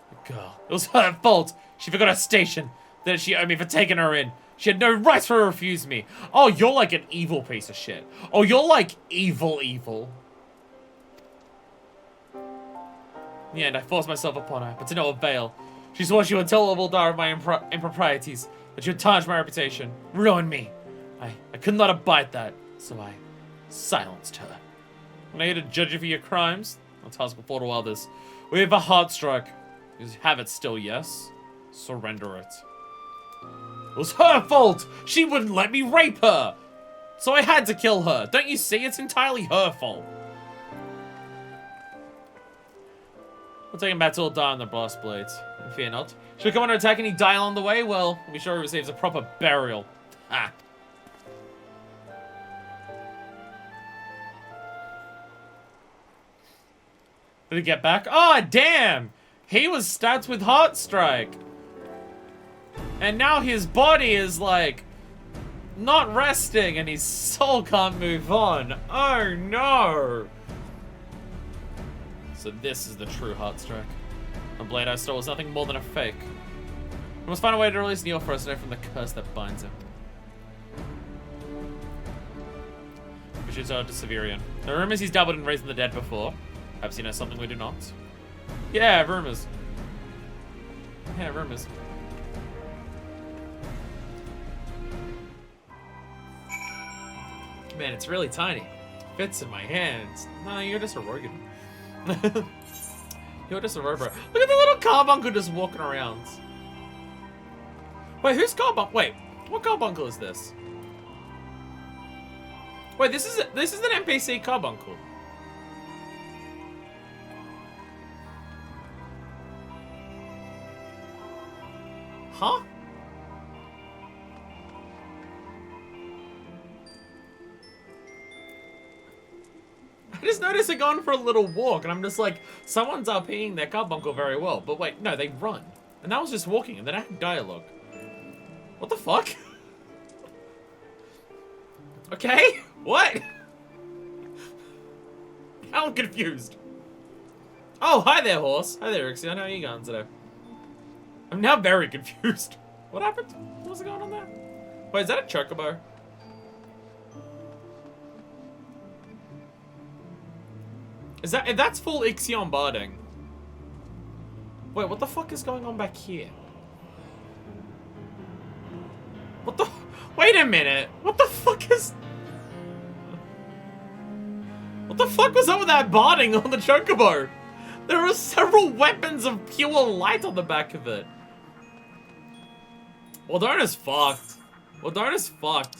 The girl. It was her fault. She forgot her station. Then she owed me for taking her in. She had no right to refuse me. Oh, you're like an evil piece of shit. Oh, you're like evil. In the end, I forced myself upon her, but to no avail. She swore she would tell Obaldar of my improprieties, that she would tarnish my reputation, ruin me. I could not abide that, so I silenced her. I'm here to judge you for your crimes. I'll task before to others. We have a heart strike. You have it still, yes? Surrender it. It was her fault! She wouldn't let me rape her! So I had to kill her. Don't you see? It's entirely her fault. We'll take him back to all die on the blast blades. Fear not. Should we come under attack and he die along the way? Well, we sure he receives a proper burial. Ah. Did he get back? Oh, damn! He was stabbed with Heart Strike. And now his body is, like, not resting and his soul can't move on. Oh, no! So this is the true Heart Strike. The blade I stole was nothing more than a fake. We must find a way to release Neil Frosto from the curse that binds him. We should start to Severian. The rumors he's dabbled in raising the dead before. Perhaps he knows something we do not. Yeah, rumors. Yeah, rumors. Man, it's really tiny. Fits in my hands. No, you're just a Rogan. You're just a robot. Look at the little carbuncle just walking around. Wait, who's carbuncle? Wait, what carbuncle is this? Wait, this is an NPC carbuncle. Huh? I just noticed it going for a little walk, and I'm just like, someone's RPing their carbuncle very well. But wait, no, they run. And that was just walking, and then I had dialogue. What the fuck? Okay, what? I'm confused. Oh, hi there, horse. Hi there, Ixion. How are you going today? I'm now very confused. What happened? What was going on there? Wait, is that a chocobo? That's full Ixion barding. Wait, what the fuck is going on back here? What the? Wait a minute. What the fuck is? What the fuck was up with that barding on the chocobo? There are several weapons of pure light on the back of it. Waldona's fucked. Waldona's fucked.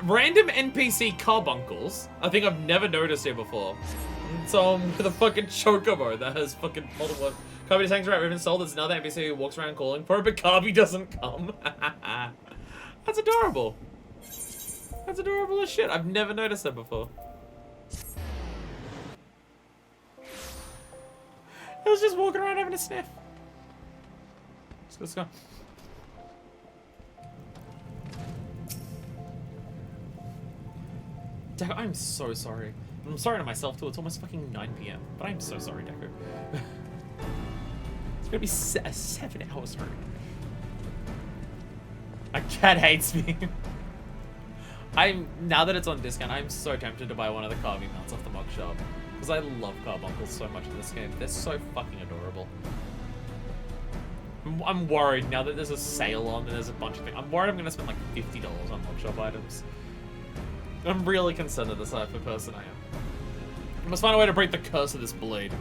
Random NPC carbuncles. I think I've never noticed it before. So with a fucking chocobo that has fucking multiple. Kirby hangs around Riven Soul. There's another NPC who walks around calling for it, but Kirby doesn't come. That's adorable. That's adorable as shit. I've never noticed that before. I was just walking around having a sniff. Let's go. Deku, I'm so sorry. I'm sorry to myself too. It's almost fucking 9 PM. But I'm so sorry, Deku. It's gonna be 7 hours hurry. My cat hates me. Now that it's on discount, I'm so tempted to buy one of the Carby mounts off the mug shop. Because I love carbuncles so much in this game. They're so fucking adorable. I'm worried now that there's a sale on and there's a bunch of things. I'm worried I'm gonna spend like $50 on mug shop items. I'm really concerned of the type of person I am. I must find a way to break the curse of this blade.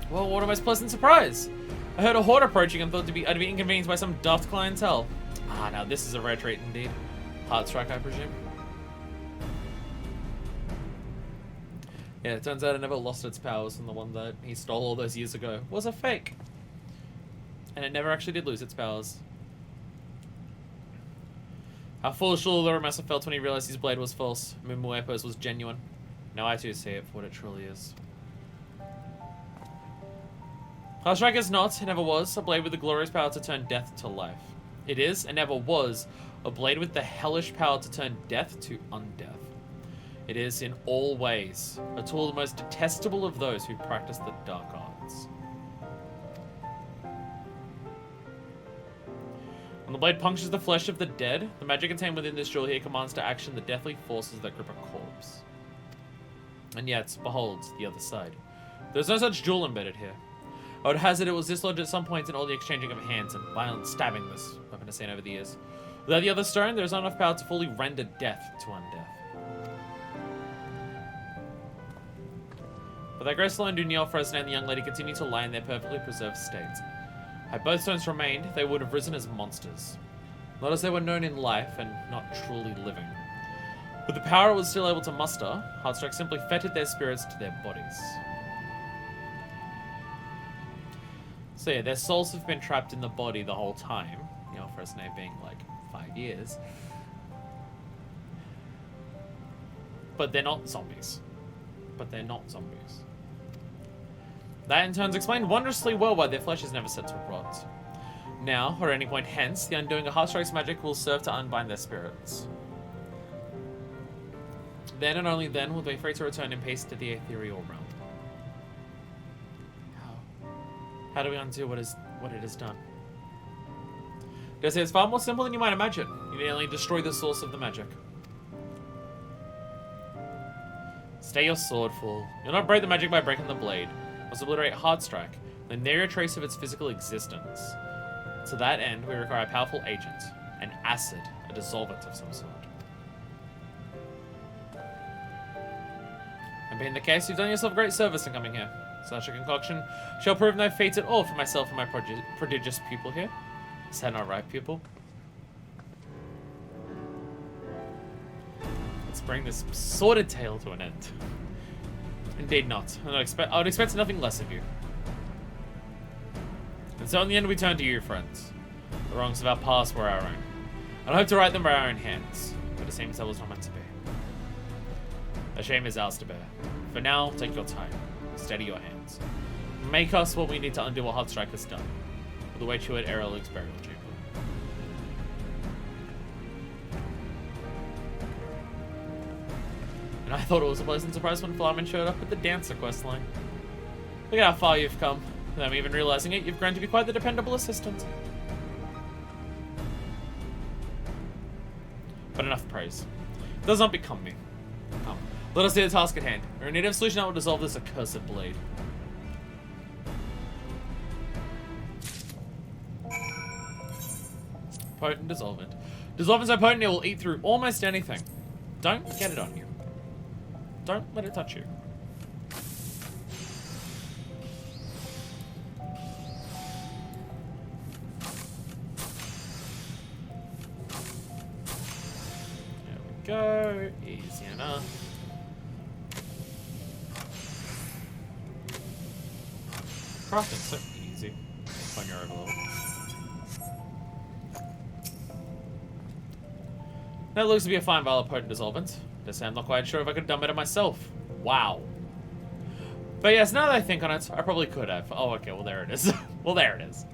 Well, what a most pleasant surprise! I heard a horde approaching and thought I'd be inconvenienced by some daft clientele. Ah, now this is a rare trait indeed. Hard strike, I presume. Yeah, it turns out it never lost its powers, and the one that he stole all those years ago was a fake. And it never actually did lose its powers. How foolish little Uramasa felt when he realized his blade was false. Mumuepo's was genuine. Now I too see it for what it truly is. Hard strike is not, it never was, a blade with the glorious power to turn death to life. It is, and never was, a blade with the hellish power to turn death to undeath. It is, in all ways, a tool the most detestable of those who practice the dark arts. When the blade punctures the flesh of the dead, the magic contained within this jewel here commands to action the deathly forces that grip a corpse. And yet, behold, the other side. There's no such jewel embedded here. I would hazard it was dislodged at some point in all the exchanging of hands and violent stabbing this weapon has seen over the years. Without the other stone, there is not enough power to fully render death to undeath. But that grace alone do Neil, Fresno, and the young lady continue to lie in their perfectly preserved state. Had both stones remained, they would have risen as monsters. Not as they were known in life, and not truly living. With the power it was still able to muster, Heartstrike simply fettered their spirits to their bodies. So yeah, their souls have been trapped in the body the whole time. Neil Fresno being like 5 years. But they're not zombies. That in turn explained wondrously well why their flesh is never set to rot. Now, or at any point hence, the undoing of Heartstrike's magic will serve to unbind their spirits. Then and only then will they be free to return in peace to the ethereal realm. How do we undo what it has done? Dare say it's far more simple than you might imagine. You need only destroy the source of the magic. Stay your sword, fool. You'll not break the magic by breaking the blade. Must obliterate Heartstrike, then nary a trace of its physical existence. To that end, we require a powerful agent, an acid, a dissolvent of some sort. And being the case, you've done yourself great service in coming here. Such a concoction shall prove no feat at all for myself and my prodigious pupil here. Is that not right, pupil? Let's bring this sordid tale to an end. Indeed not. I would expect nothing less of you. And so in the end we turn to you, friends. The wrongs of our past were our own. And I hope to right them by our own hands. But it seems that was not meant to be. A shame is ours to bear. For now, take your time. Steady your hands. Make us what we need to undo what Heartstrike has done. With the way to it, Errol's burial chamber. And I thought it was a pleasant surprise when Flarman showed up with the dancer questline. Look at how far you've come. Without even realizing it, you've grown to be quite the dependable assistant. But enough praise. It does not become me. Come, let us do the task at hand. We're in need of a solution that will dissolve this accursed blade. Potent dissolvent. Dissolvent so potent it will eat through almost anything. Don't get it on you. Don't let it touch you. There we go. Easy enough. Crafting's so easy when you're overloaded. That looks to be a fine vial of potent dissolvent. Just I'm not quite sure if I could have done better myself. Wow. But yes, now that I think on it, I probably could have. Oh, okay, well there it is. Well, there it is.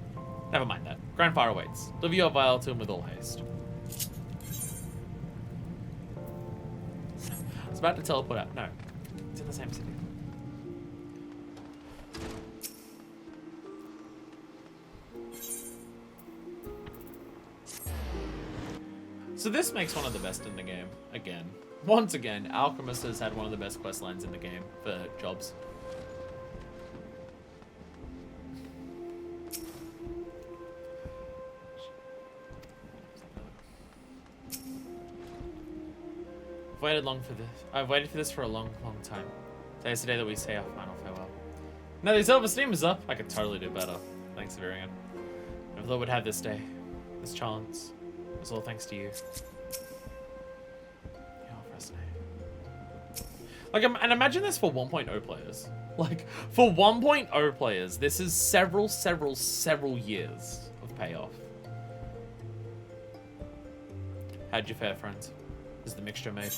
Never mind that. Grandfather awaits. Deliver your vial to him with all haste. I was about to teleport out. No. It's in the same city. So this makes one of the best in the game, again. Once again, Alchemist has had one of the best quest lines in the game for jobs. I've waited for this for a long, long time. Today's the day that we say our final farewell. Now that self-esteem is up, I could totally do better. Thanks, Virian. Never thought we'd have this day. This chance. It's all thanks to you. Like, and imagine this for 1.0 players. Like, for 1.0 players, this is several years of payoff. How'd you fare, friends? Is the mixture made?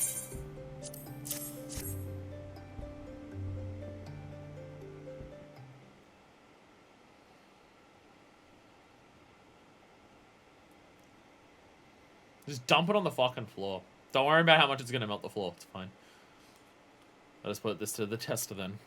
Just dump it on the fucking floor. Don't worry about how much it's gonna melt the floor. It's fine. Let us put this to the test then.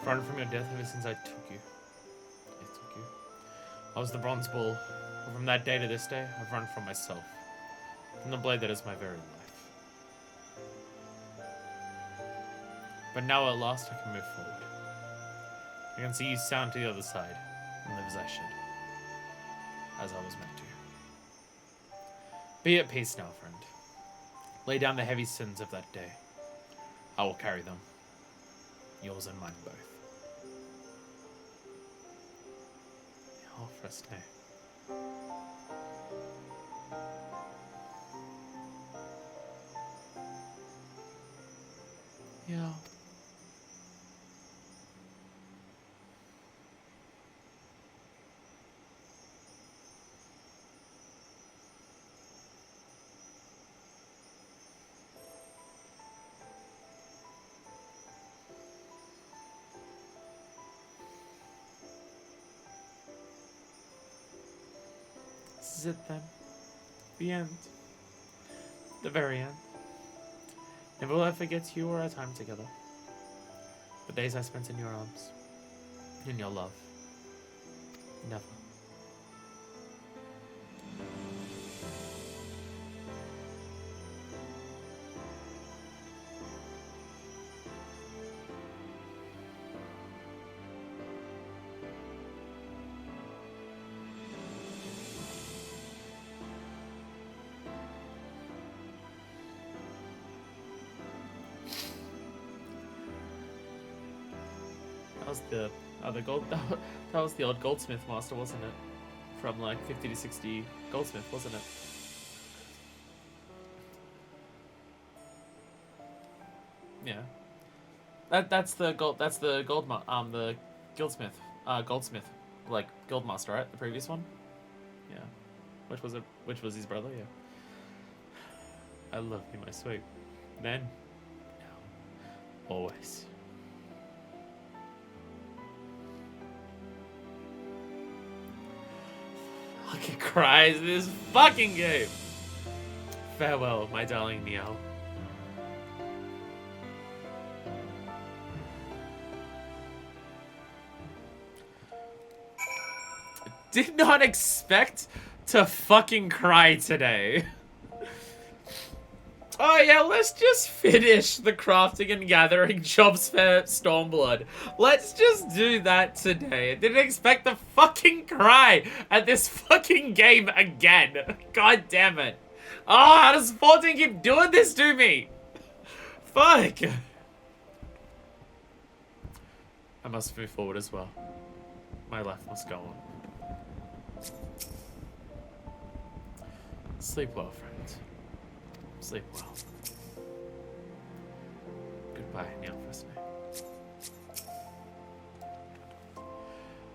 Run from your death ever since I took you. I was the bronze bull. And from that day to this day, I've run from myself. From the blade that is my very life. But now at last I can move forward. I can see you sound to the other side, and live as I should. As I was meant to. Be at peace now, friend. Lay down the heavy sins of that day. I will carry them. Yours and mine both. Oh, first day. Yeah. This is it then. The end. The very end. Never will I forget you or our time together. The days I spent in your arms. In your love. Never. That was the old goldsmith master, wasn't it? From like 50 to 60 goldsmith, wasn't it? Yeah. That's the goldsmith, like guildmaster, right? The previous one? Yeah. Which was his brother, yeah. I love you, my sweet. Then, now, always. Fucking cries in this fucking game. Farewell, my darling Meow. Did not expect to fucking cry today. Oh yeah, let's just finish the crafting and gathering jobs for Stormblood. Let's just do that today. I didn't expect to fucking cry at this fucking game again. God damn it. Oh, how does 14 keep doing this to me? Fuck. I must move forward as well. My life must go on. Sleep well, friend. Sleep well. Goodbye, Neil Fresnay.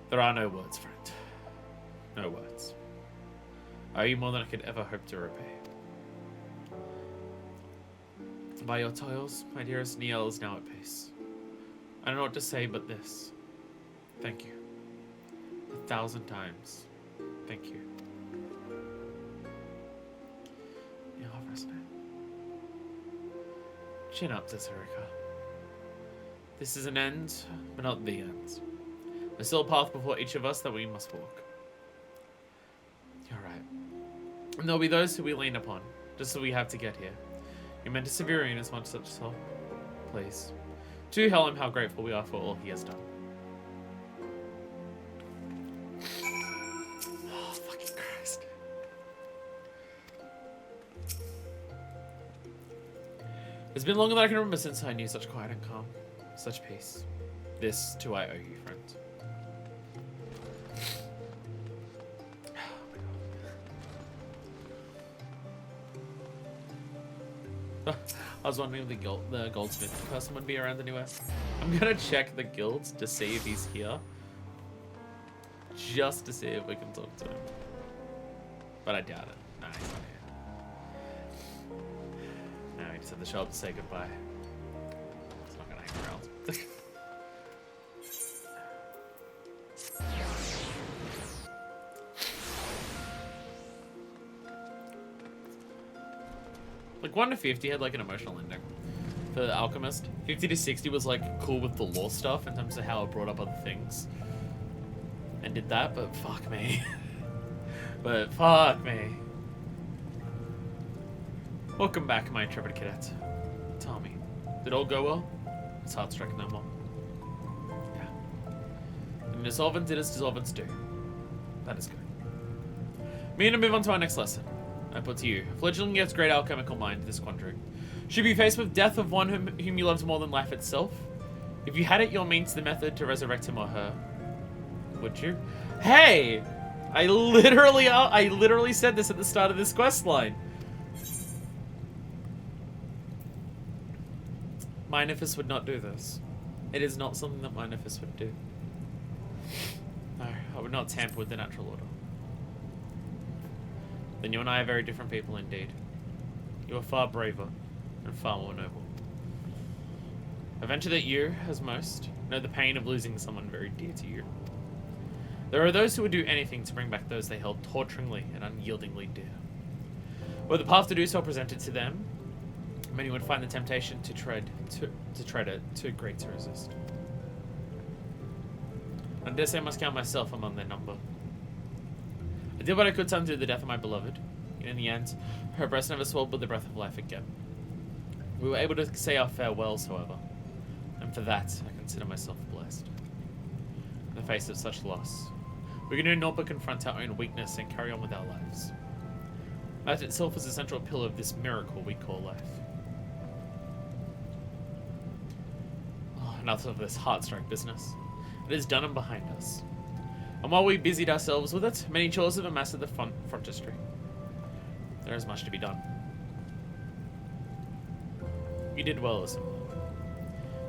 There are no words, friend. No words. I owe you more than I could ever hope to repay. By your toils, my dearest Niel is now at peace. I don't know what to say but this. Thank you. 1,000 times. Thank you. Neil Fresnay. Chin up, Zesarika. This is an end, but not the end. There's still a path before each of us that we must walk. You're right. And there'll be those who we lean upon, just so we have to get here. You're meant to Severian as much such as please. To tell him how grateful we are for all he has done. Oh, fucking Christ. It's been longer than I can remember since I knew such quiet and calm. Such peace. This, too, I owe you, friend. I was wondering if the goldsmith person would be around anywhere. I'm gonna check the guilds to see if he's here. Just to see if we can talk to him. But I doubt it. Nah, he's not here. No, he just had to show up to say goodbye. He's not gonna hang around. Like 1 to 50 had like an emotional ending. for the Alchemist. 50 to 60 was like cool with the lore stuff in terms of how it brought up other things. And did that, but fuck me. But fuck me. Welcome back, my intrepid cadet. Tell me, did all go well? It's Heartstrike no more. Yeah. And Dissolvent did as Dissolvents do. That is good. Me and to move on to our next lesson. I put to you, fledgling gets great alchemical mind, this quandary. Should you be faced with death of one whom you loved more than life itself? If you had at your means the method to resurrect him or her, would you? Hey! I literally said this at the start of this quest line. Minifus would not do this. It is not something that Minifus would do. No, I would not tamper with the natural order. Then you and I are very different people indeed. You are far braver and far more noble. I venture that you, as most, know the pain of losing someone very dear to you. There are those who would do anything to bring back those they held torturingly and unyieldingly dear. Were the path to do so presented to them, many would find the temptation to tread it too great to resist. I dare say I must count myself among their number. I did what I could to undo the death of my beloved, and in the end, her breast never swelled with the breath of life again. We were able to say our farewells, however, and for that I consider myself blessed. In the face of such loss, we can do naught but confront our own weakness and carry on with our lives. That itself is the central pillar of this miracle we call life. Oh, enough of this Heartstrike business. It is done and behind us. And while we busied ourselves with it, many chores have amassed at the frontispiece. There is much to be done. You did well, Assembly.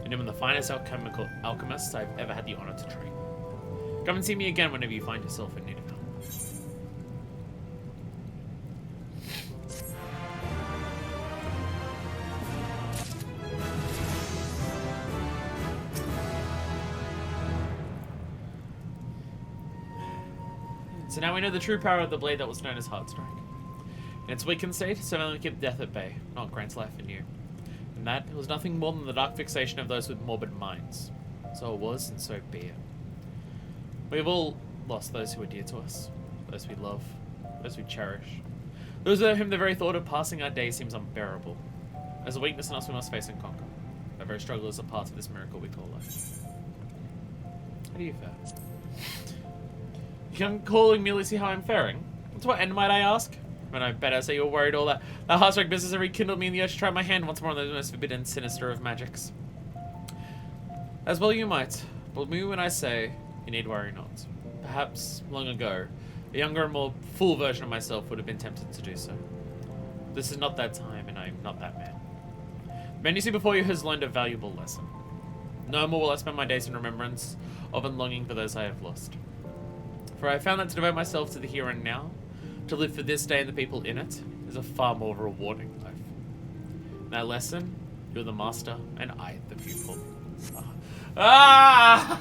And you're the finest alchemists I've ever had the honor to train. Come and see me again whenever you find yourself in need of help. So now we know the true power of the blade that was known as Heartstrike. In its weakened state, it only kept death at bay, not grants life anew. And that was nothing more than the dark fixation of those with morbid minds. So it was, and so be it. We have all lost those who are dear to us, those we love, those we cherish, those without whom the very thought of passing our days seems unbearable. As a weakness in us we must face and conquer. That very struggle is a part of this miracle we call life. How do you fare? You come calling merely to see how I'm faring? To what end, might I ask? When I better say you're worried all that Heartstrike business has rekindled me in the urge to try my hand once more on the most forbidden, sinister of magics. As well you might, but me when I say, you need worry not. Perhaps, long ago, a younger and more full version of myself would have been tempted to do so. This is not that time, and I am not that man. The man you see before you has learned a valuable lesson. No more will I spend my days in remembrance of and longing for those I have lost. For I have found that to devote myself to the here and now, to live for this day and the people in it, is a far more rewarding life. In that lesson, you're the master, and I the pupil. Ah!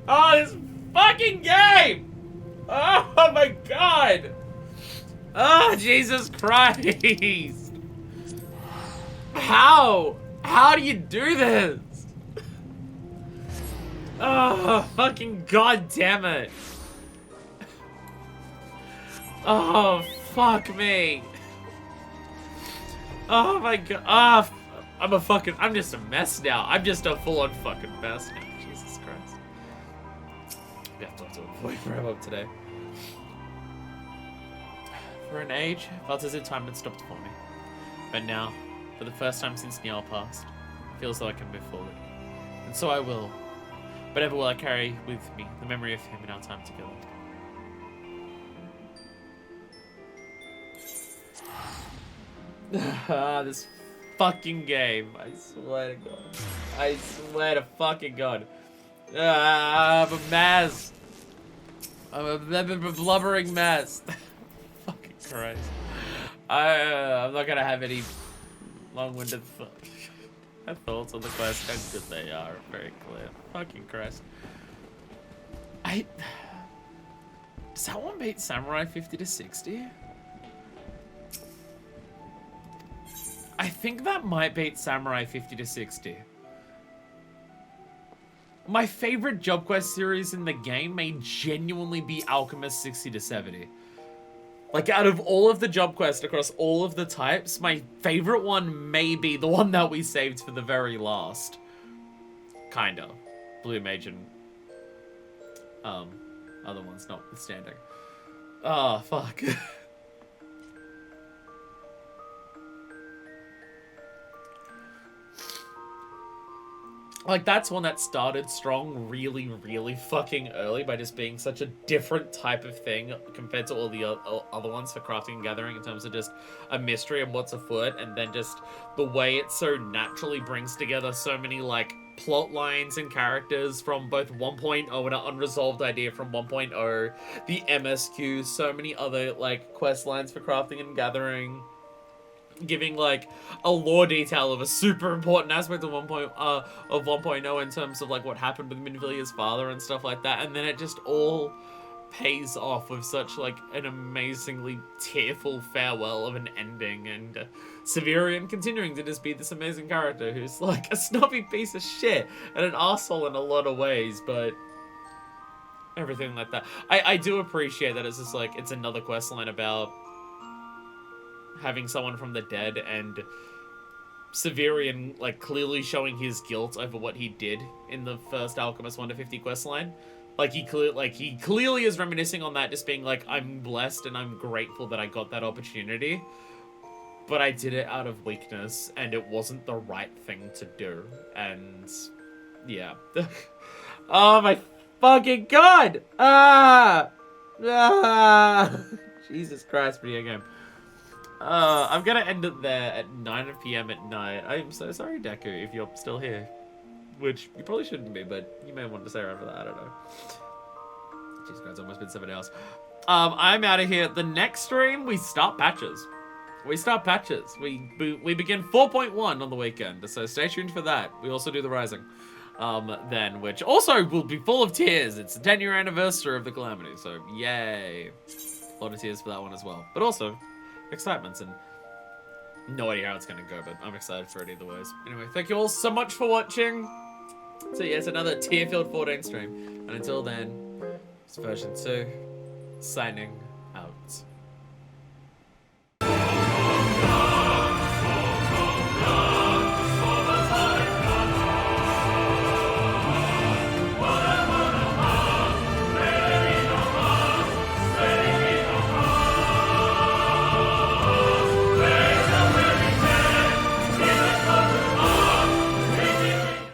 Oh, this fucking game! Oh my god! Oh, Jesus Christ! How? How do you do this? Oh, fucking god damn it. Oh, fuck me. Oh my god. Oh, I'm just a mess now. I'm just a full-on fucking mess now. Jesus Christ. We have to talk to a boy forever today. For an age, it felt as if time had stopped for me. But now, for the first time since Niall passed, it feels though I can move forward. And so I will. But ever will I carry with me the memory of him in our time together. This fucking game. I swear to God. I swear to fucking God. I'm a mess. I'm a blubbering mess. Fucking Christ. I'm not gonna have any long-winded thoughts on the quest. How good they are. Very clear. Fucking Christ. Does that one beat Samurai 50 to 60? I think that might beat Samurai 50 to 60. My favorite job quest series in the game may genuinely be Alchemist 60 to 70. Like, out of all of the job quests across all of the types, my favorite one may be the one that we saved for the very last. Kinda. Blue Mage and other ones notwithstanding. Oh, fuck. Like, that's one that started strong really, really fucking early by just being such a different type of thing compared to all the other ones for crafting and gathering in terms of just a mystery and what's afoot, and then just the way it so naturally brings together so many, like, plot lines and characters from both 1.0 and an unresolved idea from 1.0, the MSQ, so many other, like, quest lines for crafting and gathering, giving like a lore detail of a super important aspect of 1.0 in terms of like what happened with Minvillia's father and stuff like that, and then it just all pays off with such like an amazingly tearful farewell of an ending, and Severian continuing to just be this amazing character who's like a snobby piece of shit and an asshole in a lot of ways, but everything like that. I do appreciate that it's just like it's another quest line about having someone from the dead, and Severian like clearly showing his guilt over what he did in the first Alchemist 1 to 50 questline. Like he clearly is reminiscing on that, just being like, I'm blessed and I'm grateful that I got that opportunity, but I did it out of weakness and it wasn't the right thing to do. And yeah. Oh my fucking god! Jesus Christ, video game. I'm gonna end it there at 9 PM at night. I'm so sorry, Deku, if you're still here. Which you probably shouldn't be, but you may want to stay around for that, I don't know. Jeez, God, it's almost been 7 hours. I'm out of here. The next stream, we start patches. We begin 4.1 on the weekend, so stay tuned for that. We also do the Rising. Then, which also will be full of tears. It's the 10-year anniversary of the Calamity, so yay. A lot of tears for that one as well. But also excitements, and no idea how it's gonna go, but I'm excited for it either ways. Anyway, thank you all so much for watching. So yes, another Tearfield 14 stream, and until then, it's version 2 signing